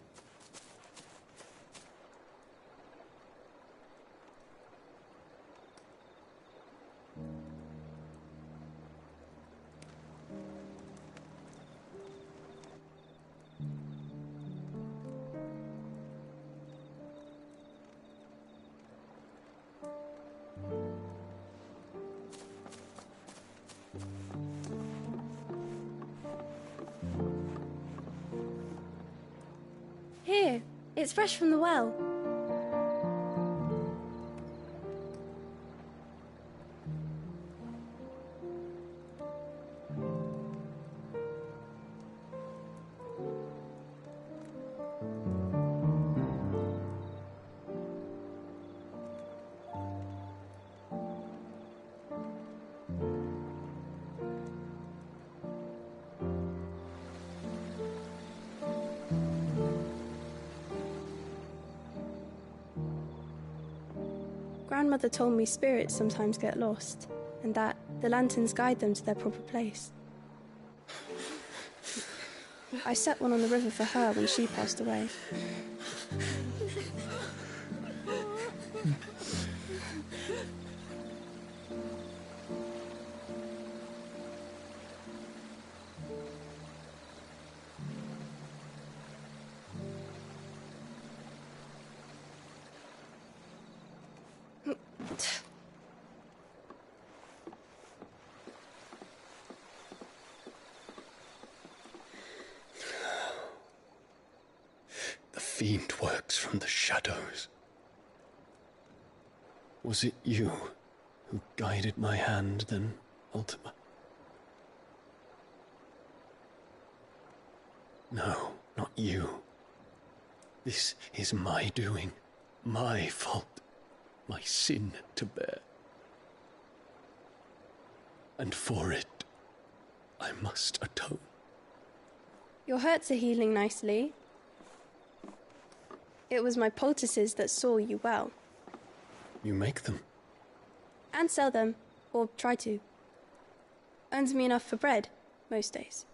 Here, it's fresh from the well. Grandmother told me spirits sometimes get lost, and that the lanterns guide them to their proper place. I set one on the river for her when she passed away. The fiend works from the shadows. Was it you who guided my hand, then, Ultima? No, not you. This is my doing, my fault, my sin to bear. And for it, I must atone. Your hurts are healing nicely. It was my poultices that saw you well. You make them? And sell them, or try to. Earns me enough for bread, most days.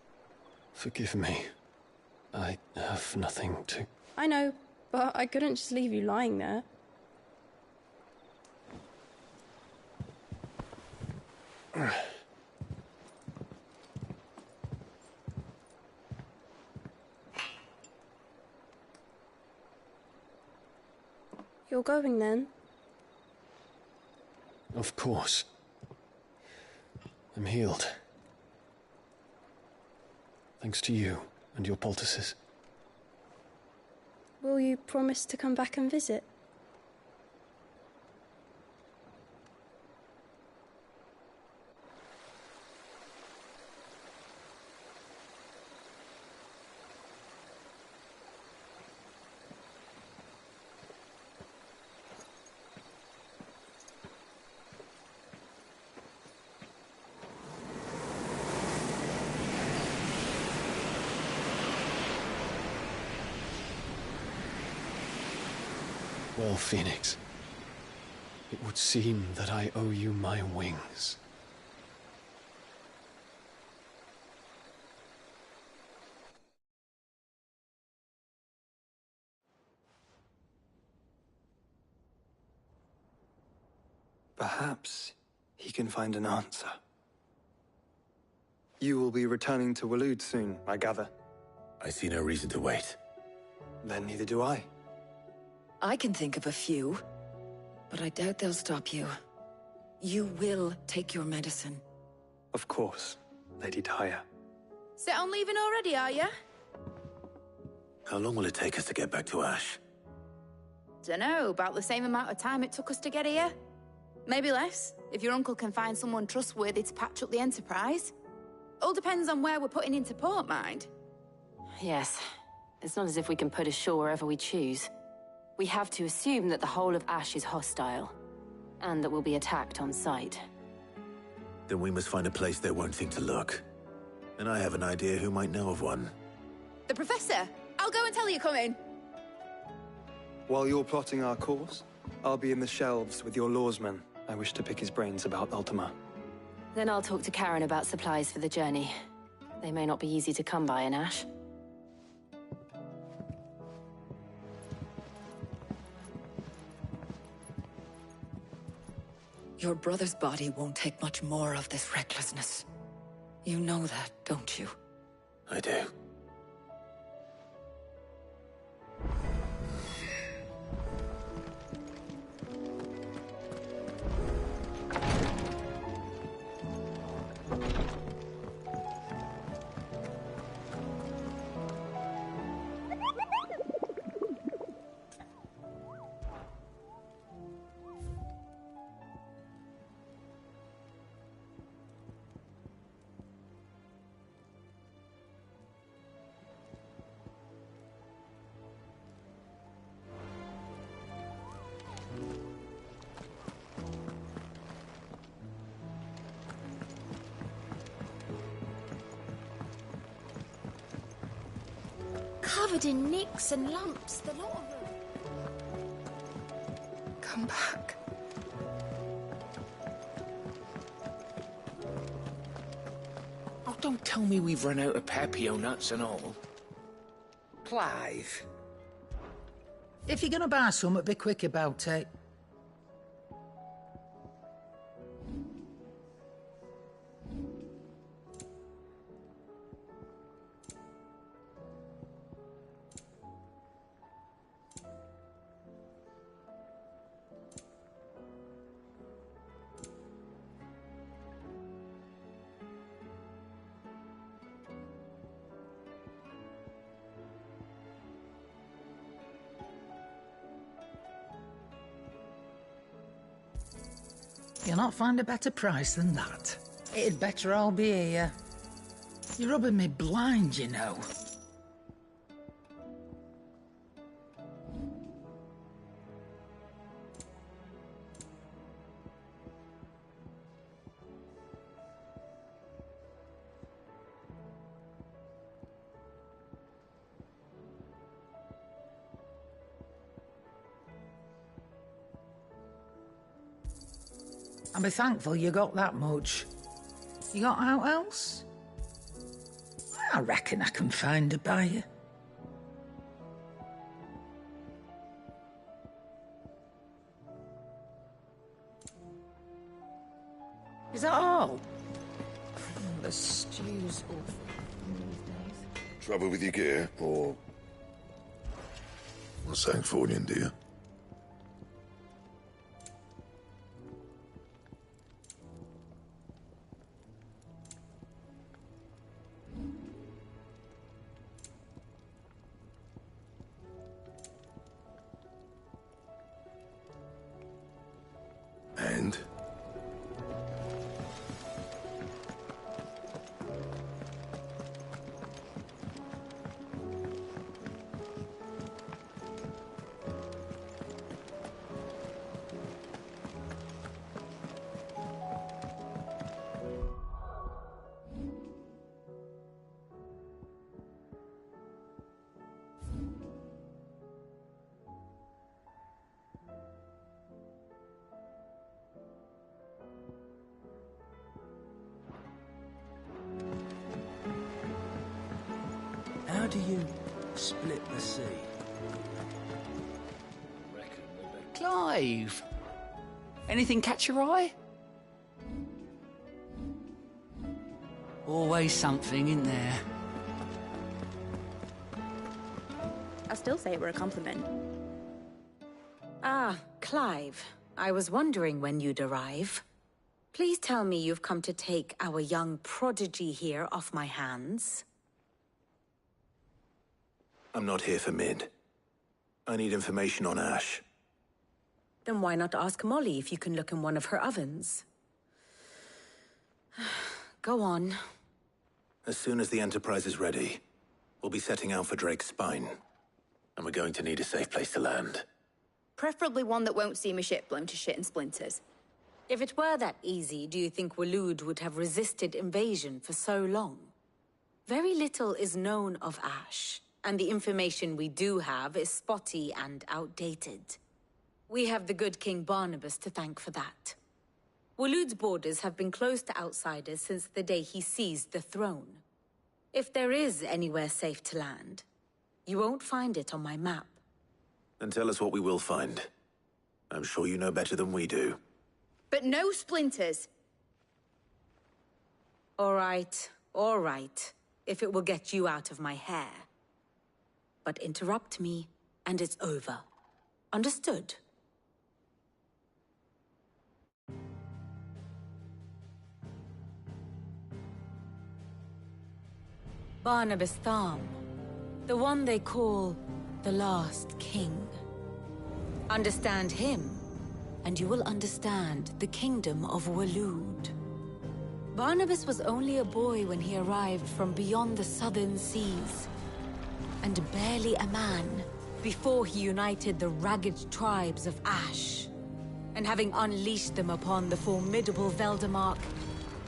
Forgive me. I have nothing to... I know, but I couldn't just leave you lying there. You're going then? Of course. I'm healed. Thanks to you and your poultices. Will you promise to come back and visit? Well, Phoenix, it would seem that I owe you my wings. Perhaps he can find an answer. You will be returning to Waloed soon, I gather. I see no reason to wait. Then neither do I. I can think of a few, but I doubt they'll stop you. You will take your medicine. Of course, Lady Daya. Set on leaving already, are you? How long will it take us to get back to Ash? Dunno, about the same amount of time it took us to get here. Maybe less, if your uncle can find someone trustworthy to patch up the Enterprise. All depends on where we're putting into port, mind. Yes. It's not as if we can put ashore wherever we choose. We have to assume that the whole of Ash is hostile, and that we'll be attacked on sight. Then we must find a place they won't think to look. And I have an idea who might know of one. The Professor! I'll go and tell you coming. While you're plotting our course, I'll be in the shelves with your lawsman. I wish to pick his brains about Ultima. Then I'll talk to Karen about supplies for the journey. They may not be easy to come by in Ash. Your brother's body won't take much more of this recklessness. You know that, don't you? I do. Covered in nicks and lumps, the lot of them. Come back. Oh, don't tell me we've run out of Papio nuts and all. Clive. If you're gonna buy some, be quick about it. You'll not find a better price than that. It'd better all be here. You're rubbing me blind, you know. And be thankful you got that much. You got out else? I reckon I can find a buyer. Is that all? The stew's awful these days. Trouble with your gear, or something falling, dear? And? How do you split the sea? Clive! Anything catch your eye? Always something in there. I still say it were a compliment. Ah, Clive. I was wondering when you'd arrive. Please tell me you've come to take our young prodigy here off my hands. I'm not here for Mid. I need information on Ash. Then why not ask Molly if you can look in one of her ovens? Go on. As soon as the Enterprise is ready, we'll be setting out for Drake's Spine. And we're going to need a safe place to land. Preferably one that won't see my ship blown to shit and splinters. If it were that easy, do you think Waloed would have resisted invasion for so long? Very little is known of Ash, and the information we do have is spotty and outdated. We have the good King Barnabas to thank for that. Waloed's borders have been closed to outsiders since the day he seized the throne. If there is anywhere safe to land, you won't find it on my map. Then tell us what we will find. I'm sure you know better than we do. But no splinters! All right, if it will get you out of my hair. But interrupt me, and it's over. Understood? Barnabas Tharm, the one they call the Last King. Understand him, and you will understand the kingdom of Waloed. Barnabas was only a boy when he arrived from beyond the southern seas, and barely a man before he united the ragged tribes of Ash. And having unleashed them upon the formidable Veldamark,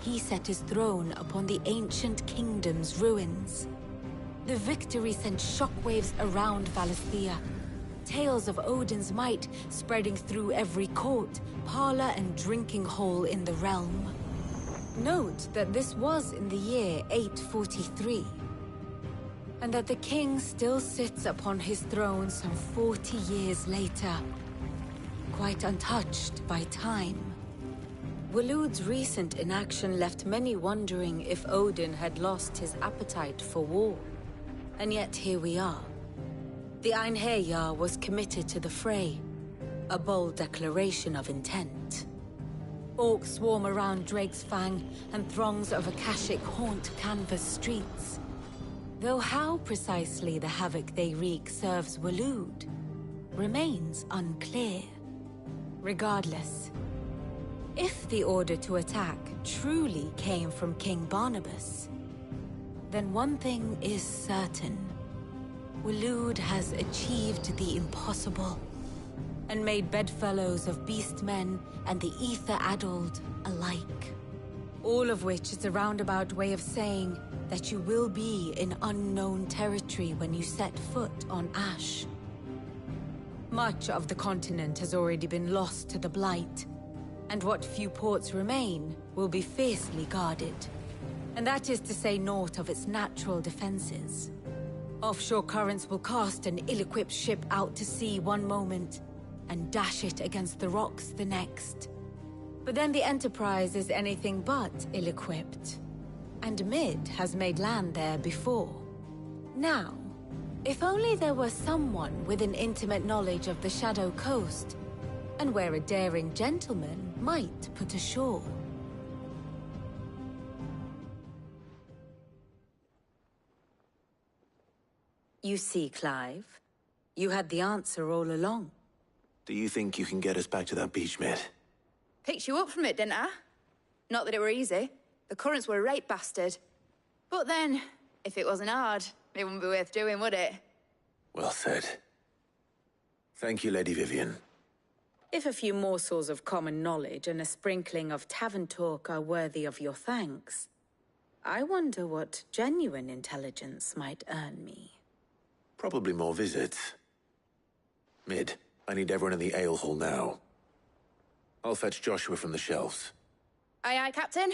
he set his throne upon the ancient kingdom's ruins. The victory sent shockwaves around Valisthea, tales of Odin's might spreading through every court, parlor, and drinking hole in the realm. Note that this was in the year 843, and that the king still sits upon his throne some 40 years later, quite untouched by time. Waloed's recent inaction left many wondering if Odin had lost his appetite for war. And yet here we are. The Einherjar was committed to the fray, a bold declaration of intent. Orcs swarm around Drake's Fang, and throngs of Akashic haunt canvas streets. Though how precisely the havoc they wreak serves Waloed remains unclear. Regardless, if the order to attack truly came from King Barnabas, then one thing is certain. Waloed has achieved the impossible, and made bedfellows of beastmen and the ether-addled alike. All of which is a roundabout way of saying that you will be in unknown territory when you set foot on Ash. Much of the continent has already been lost to the Blight, and what few ports remain will be fiercely guarded. And that is to say naught of its natural defenses. Offshore currents will cast an ill-equipped ship out to sea one moment, and dash it against the rocks the next. But then the Enterprise is anything but ill-equipped. And Mid has made land there before. Now, if only there were someone with an intimate knowledge of the Shadow Coast, and where a daring gentleman might put ashore. You see, Clive, you had the answer all along. Do you think you can get us back to that beach, Mid? Picked you up from it, didn't I? Not that it were easy. The currents were a right bastard. But then, if it wasn't hard, it wouldn't be worth doing, would it? Well said. Thank you, Lady Vivian. If a few morsels of common knowledge and a sprinkling of tavern talk are worthy of your thanks, I wonder what genuine intelligence might earn me. Probably more visits. Mid, I need everyone in the ale hall now. I'll fetch Joshua from the shelves. Aye, aye, Captain.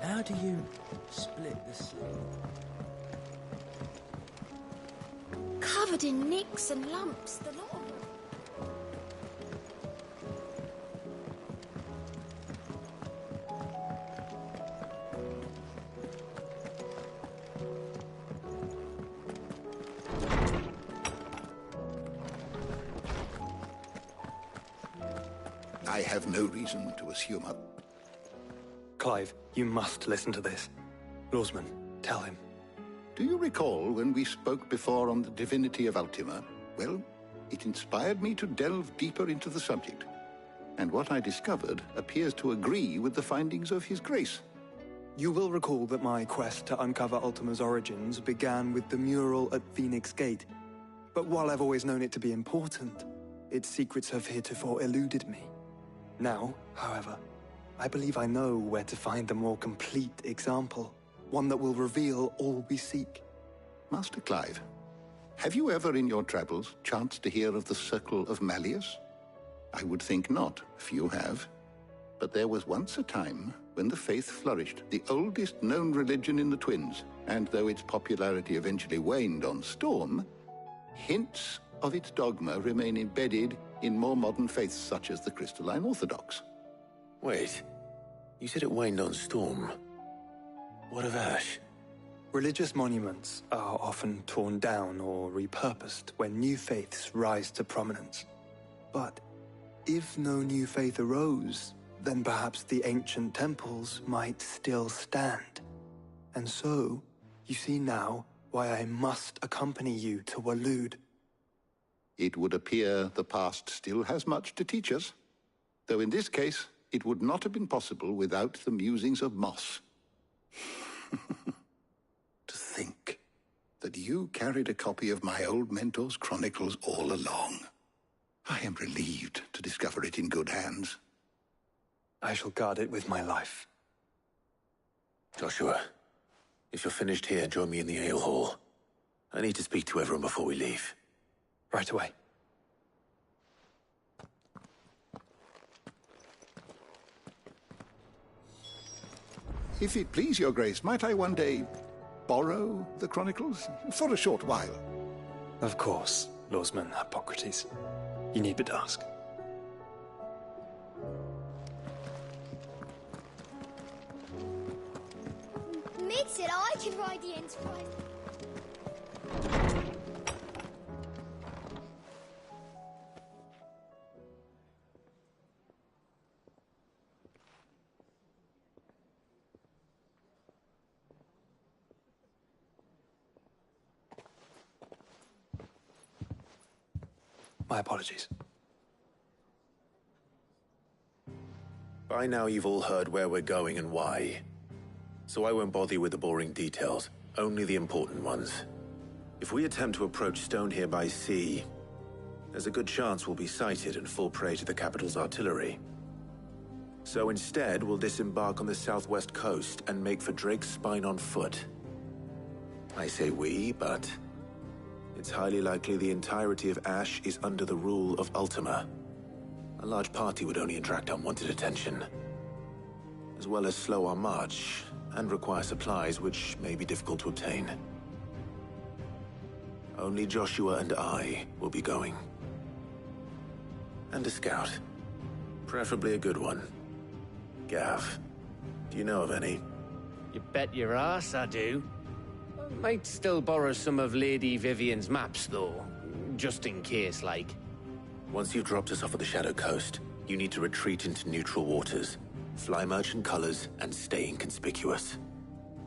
How do you split the sleeve? Covered in nicks and lumps, the lot of them. I have no reason to assume a... Clive, you must listen to this. Lawsman, tell him. Do you recall when we spoke before on the divinity of Ultima? Well, it inspired me to delve deeper into the subject. And what I discovered appears to agree with the findings of His Grace. You will recall that my quest to uncover Ultima's origins began with the mural at Phoenix Gate. But while I've always known it to be important, its secrets have heretofore eluded me. Now, however, I believe I know where to find the more complete example, one that will reveal all we seek. Master Clive, have you ever in your travels chanced to hear of the Circle of Malleus? I would think not, few have. But there was once a time when the faith flourished, the oldest known religion in the Twins, and though its popularity eventually waned on Storm, hints of its dogma remain embedded in more modern faiths such as the Crystalline Orthodox. Wait, you said it waned on Storm. What of Ash? Religious monuments are often torn down or repurposed when new faiths rise to prominence. But if no new faith arose, then perhaps the ancient temples might still stand. And so, you see now why I must accompany you to Waloed. It would appear the past still has much to teach us, though in this case, it would not have been possible without the musings of Moss. To think that you carried a copy of my old mentor's chronicles all along. I am relieved to discover it in good hands. I shall guard it with my life. Joshua, if you're finished here, join me in the ale hall. I need to speak to everyone before we leave. Right away. If it please your grace, might I one day borrow the chronicles? For a short while. Of course, Lawsman Hippocrates. You need but ask. Mid said I could ride the Enterprise. My apologies. By now you've all heard where we're going and why. So I won't bother you with the boring details, only the important ones. If we attempt to approach Stone here by sea, there's a good chance we'll be sighted and fall prey to the capital's artillery. So instead, we'll disembark on the southwest coast and make for Drake's Spine on foot. I say we, but it's highly likely the entirety of Ash is under the rule of Ultima. A large party would only attract unwanted attention. As well as slow our march and require supplies which may be difficult to obtain. Only Joshua and I will be going. And a scout. Preferably a good one. Gav, do you know of any? You bet your ass I do. Might still borrow some of Lady Vivian's maps, though. Just in case, like. Once you've dropped us off at the Shadow Coast, you need to retreat into neutral waters, fly merchant colors, and stay inconspicuous.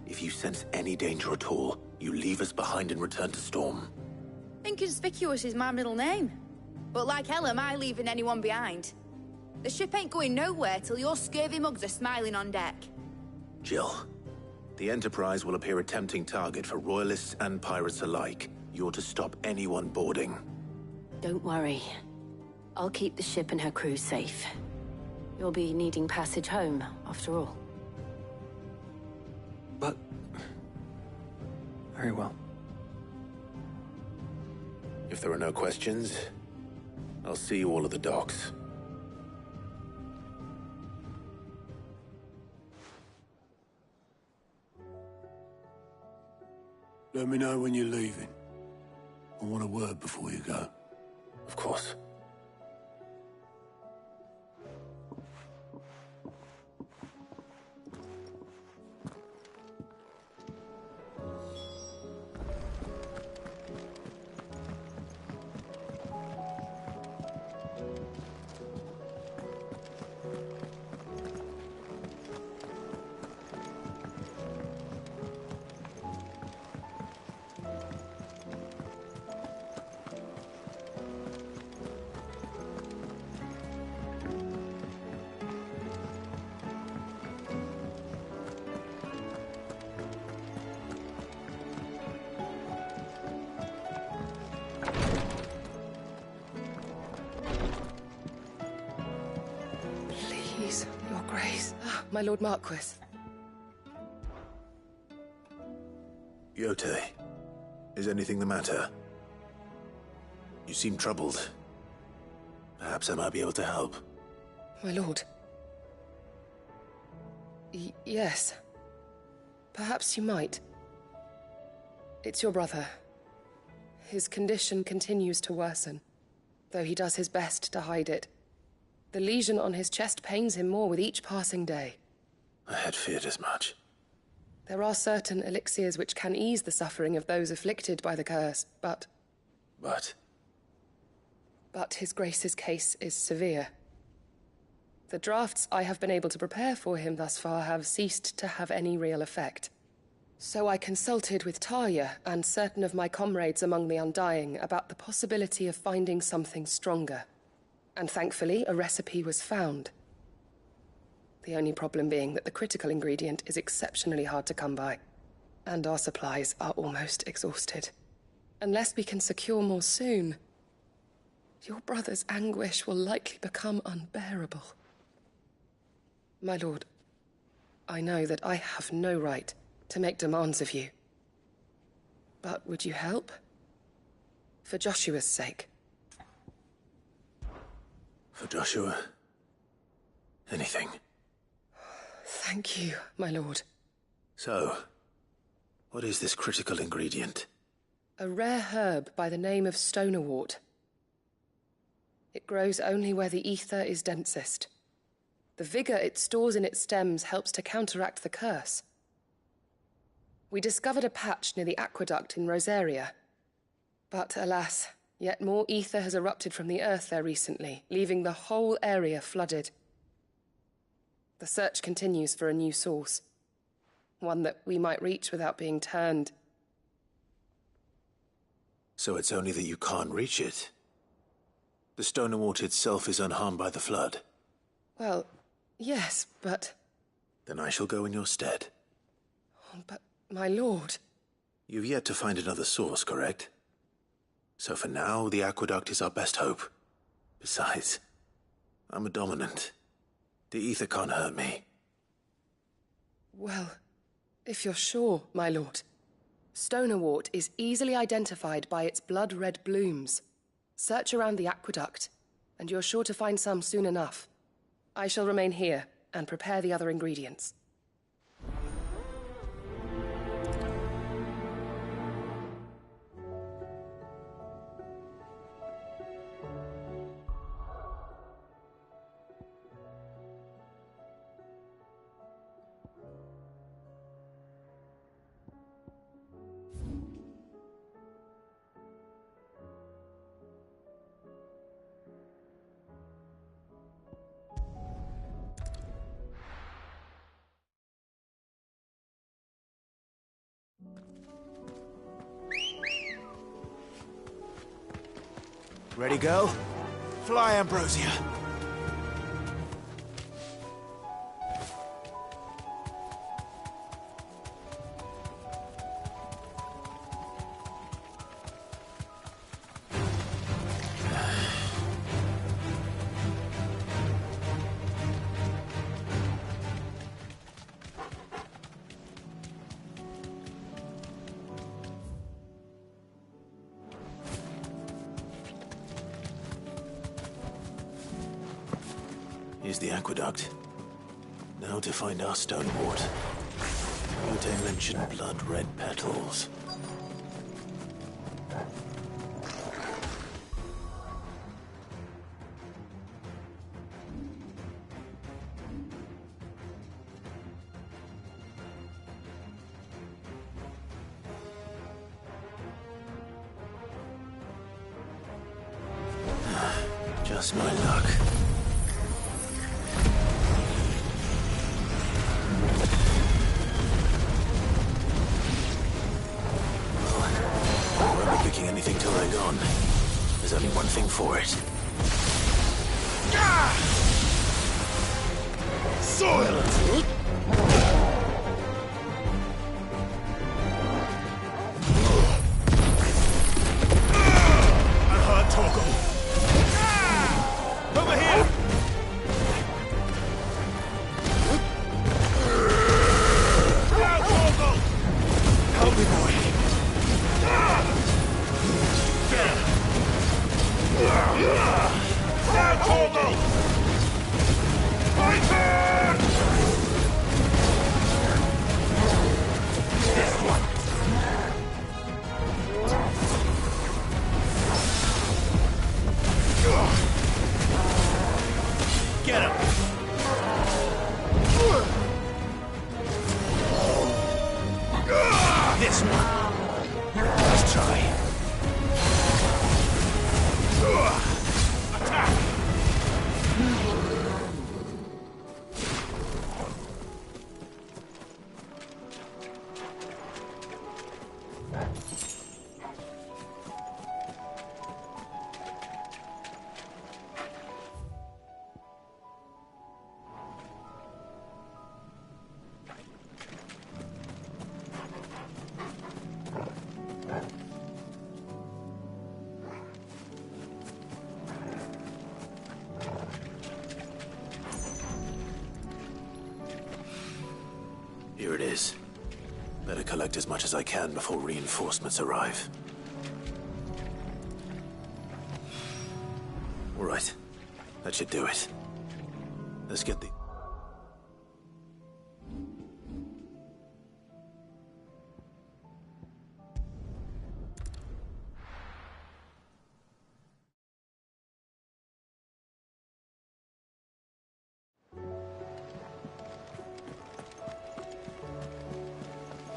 If you sense any danger at all, you leave us behind and return to Storm. Inconspicuous is my middle name. But like hell am I leaving anyone behind. The ship ain't going nowhere till your scurvy mugs are smiling on deck. Jill, the Enterprise will appear a tempting target for royalists and pirates alike. You're to stop anyone boarding. Don't worry. I'll keep the ship and her crew safe. You'll be needing passage home, after all. But... very well. If there are no questions, I'll see you all at the docks. Let me know when you're leaving. I want a word before you go. Of course. Please, Your Grace. My Lord Marquis. Yote, is anything the matter? You seem troubled. Perhaps I might be able to help. My lord. Yes. Perhaps you might. It's your brother. His condition continues to worsen, though he does his best to hide it. The lesion on his chest pains him more with each passing day. I had feared as much. There are certain elixirs which can ease the suffering of those afflicted by the curse, but... But His Grace's case is severe. The drafts I have been able to prepare for him thus far have ceased to have any real effect. So I consulted with Talia and certain of my comrades among the Undying about the possibility of finding something stronger. And thankfully, a recipe was found. The only problem being that the critical ingredient is exceptionally hard to come by, and our supplies are almost exhausted. Unless we can secure more soon, your brother's anguish will likely become unbearable. My lord, I know that I have no right to make demands of you. But would you help? For Joshua's sake. For Joshua? Anything. Thank you, my lord. So, what is this critical ingredient? A rare herb by the name of stonewort. It grows only where the ether is densest. The vigor it stores in its stems helps to counteract the curse. We discovered a patch near the aqueduct in Rosaria. But alas, yet more ether has erupted from the earth there recently, leaving the whole area flooded. The search continues for a new source. One that we might reach without being turned. So it's only that you can't reach it? The Stonewort itself is unharmed by the flood? Well, yes, but... Then I shall go in your stead. But, my lord... You've yet to find another source, correct? So for now, the aqueduct is our best hope. Besides, I'm a dominant. The ether can't hurt me. Well, if you're sure, my lord. Stonewort is easily identified by its blood-red blooms. Search around the aqueduct, and you're sure to find some soon enough. I shall remain here and prepare the other ingredients. Ready, girl? Fly, Ambrosia. Here's the aqueduct. Now to find our stone wart. Would mention blood-red petals? Just my luck. Anything till they're gone. There's only one thing for it. Soil! I heard Torgal. Over here! Now, Torgal! Help me, boy. Now, Torgal! My turn! This one. Get him! This one. Let's try. Attack! Here it is. Better collect as much as I can before reinforcements arrive. All right. That should do it. Let's get the...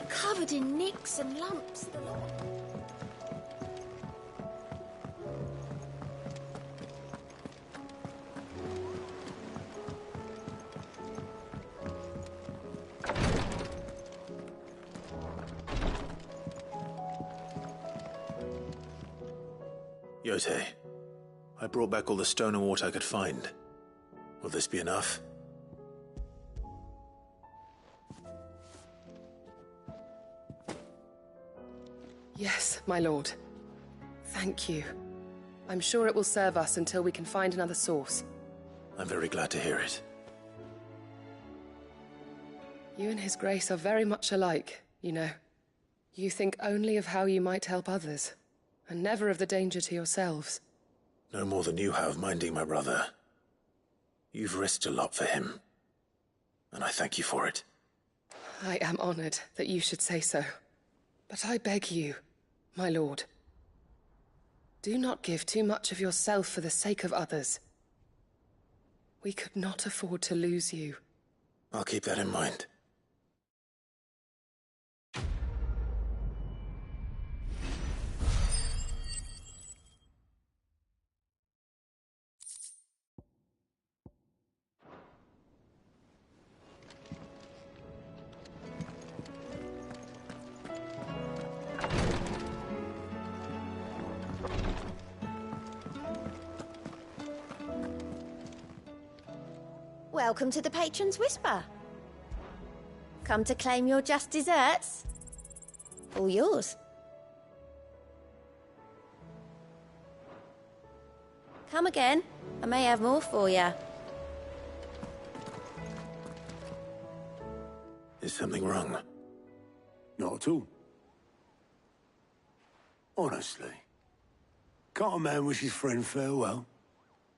Covered in nicks and lumps. The lot. Yote, I brought back all the stone and water I could find. Will this be enough? Yes, my lord. Thank you. I'm sure it will serve us until we can find another source. I'm very glad to hear it. You and His Grace are very much alike, you know. You think only of how you might help others, and never of the danger to yourselves. No more than you have minding my brother. You've risked a lot for him, and I thank you for it. I am honored that you should say so. But I beg you, my lord, do not give too much of yourself for the sake of others. We could not afford to lose you. I'll keep that in mind. Welcome to the Patron's Whisper. Come to claim your just desserts? All yours. Come again. I may have more for you. Is something wrong? Not at all. Honestly. Can't a man wish his friend farewell?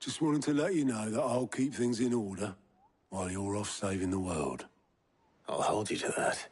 Just wanted to let you know that I'll keep things in order while you're off saving the world. I'll hold you to that.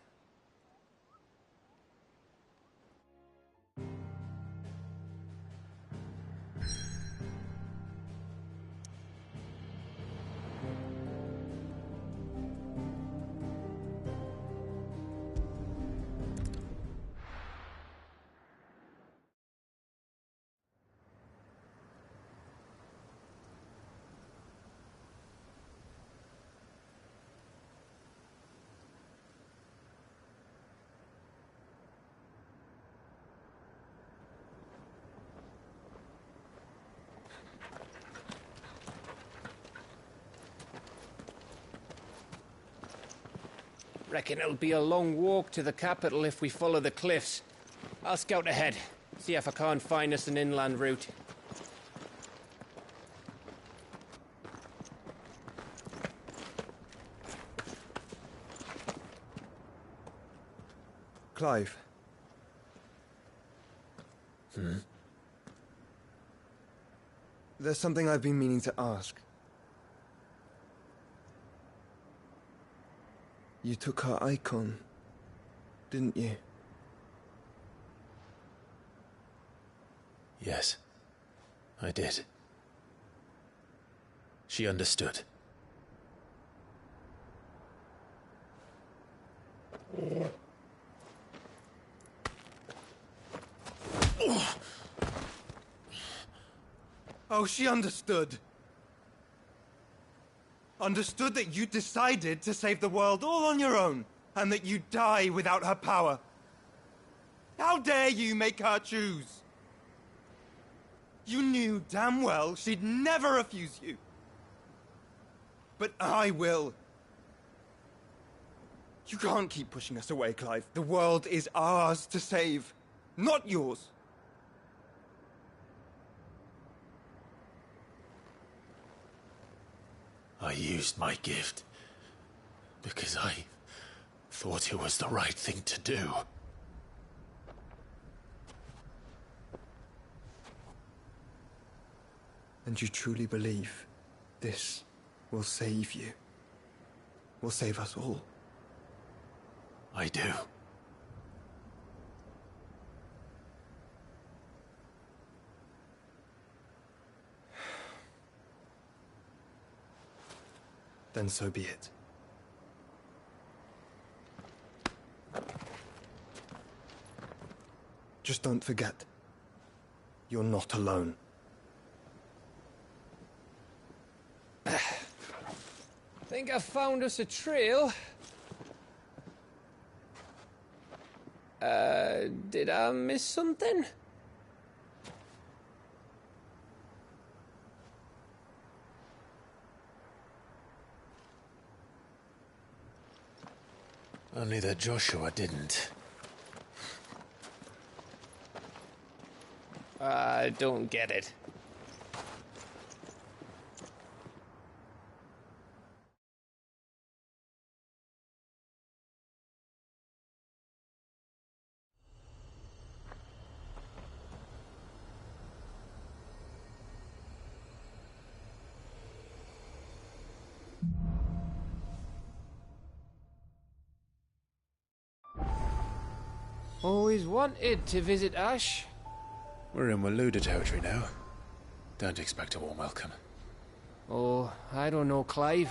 Reckon it'll be a long walk to the capital if we follow the cliffs. I'll scout ahead, see if I can't find us an inland route. Clive. There's something I've been meaning to ask. You took her icon, didn't you? Yes, I did. She understood. Oh, she understood. Understood that you decided to save the world all on your own, and that you'd die without her power. How dare you make her choose? You knew damn well she'd never refuse you. But I will. You can't keep pushing us away, Clive. The world is ours to save, not yours. I used my gift because I thought it was the right thing to do. And you truly believe this will save you? Will save us all? I do. Then so be it. Just don't forget, you're not alone. Think I've found us a trail. Did I miss something? Only that Joshua didn't. I don't get it. Always wanted to visit Ash. We're in Waluda territory now. Don't expect a warm welcome. Oh, I don't know, Clive.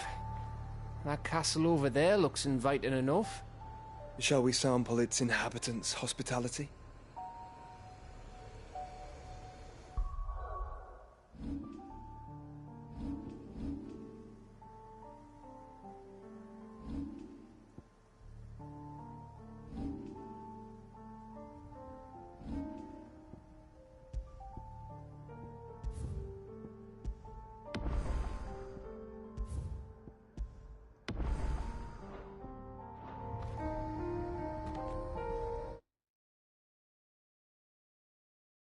That castle over there looks inviting enough. Shall we sample its inhabitants' hospitality?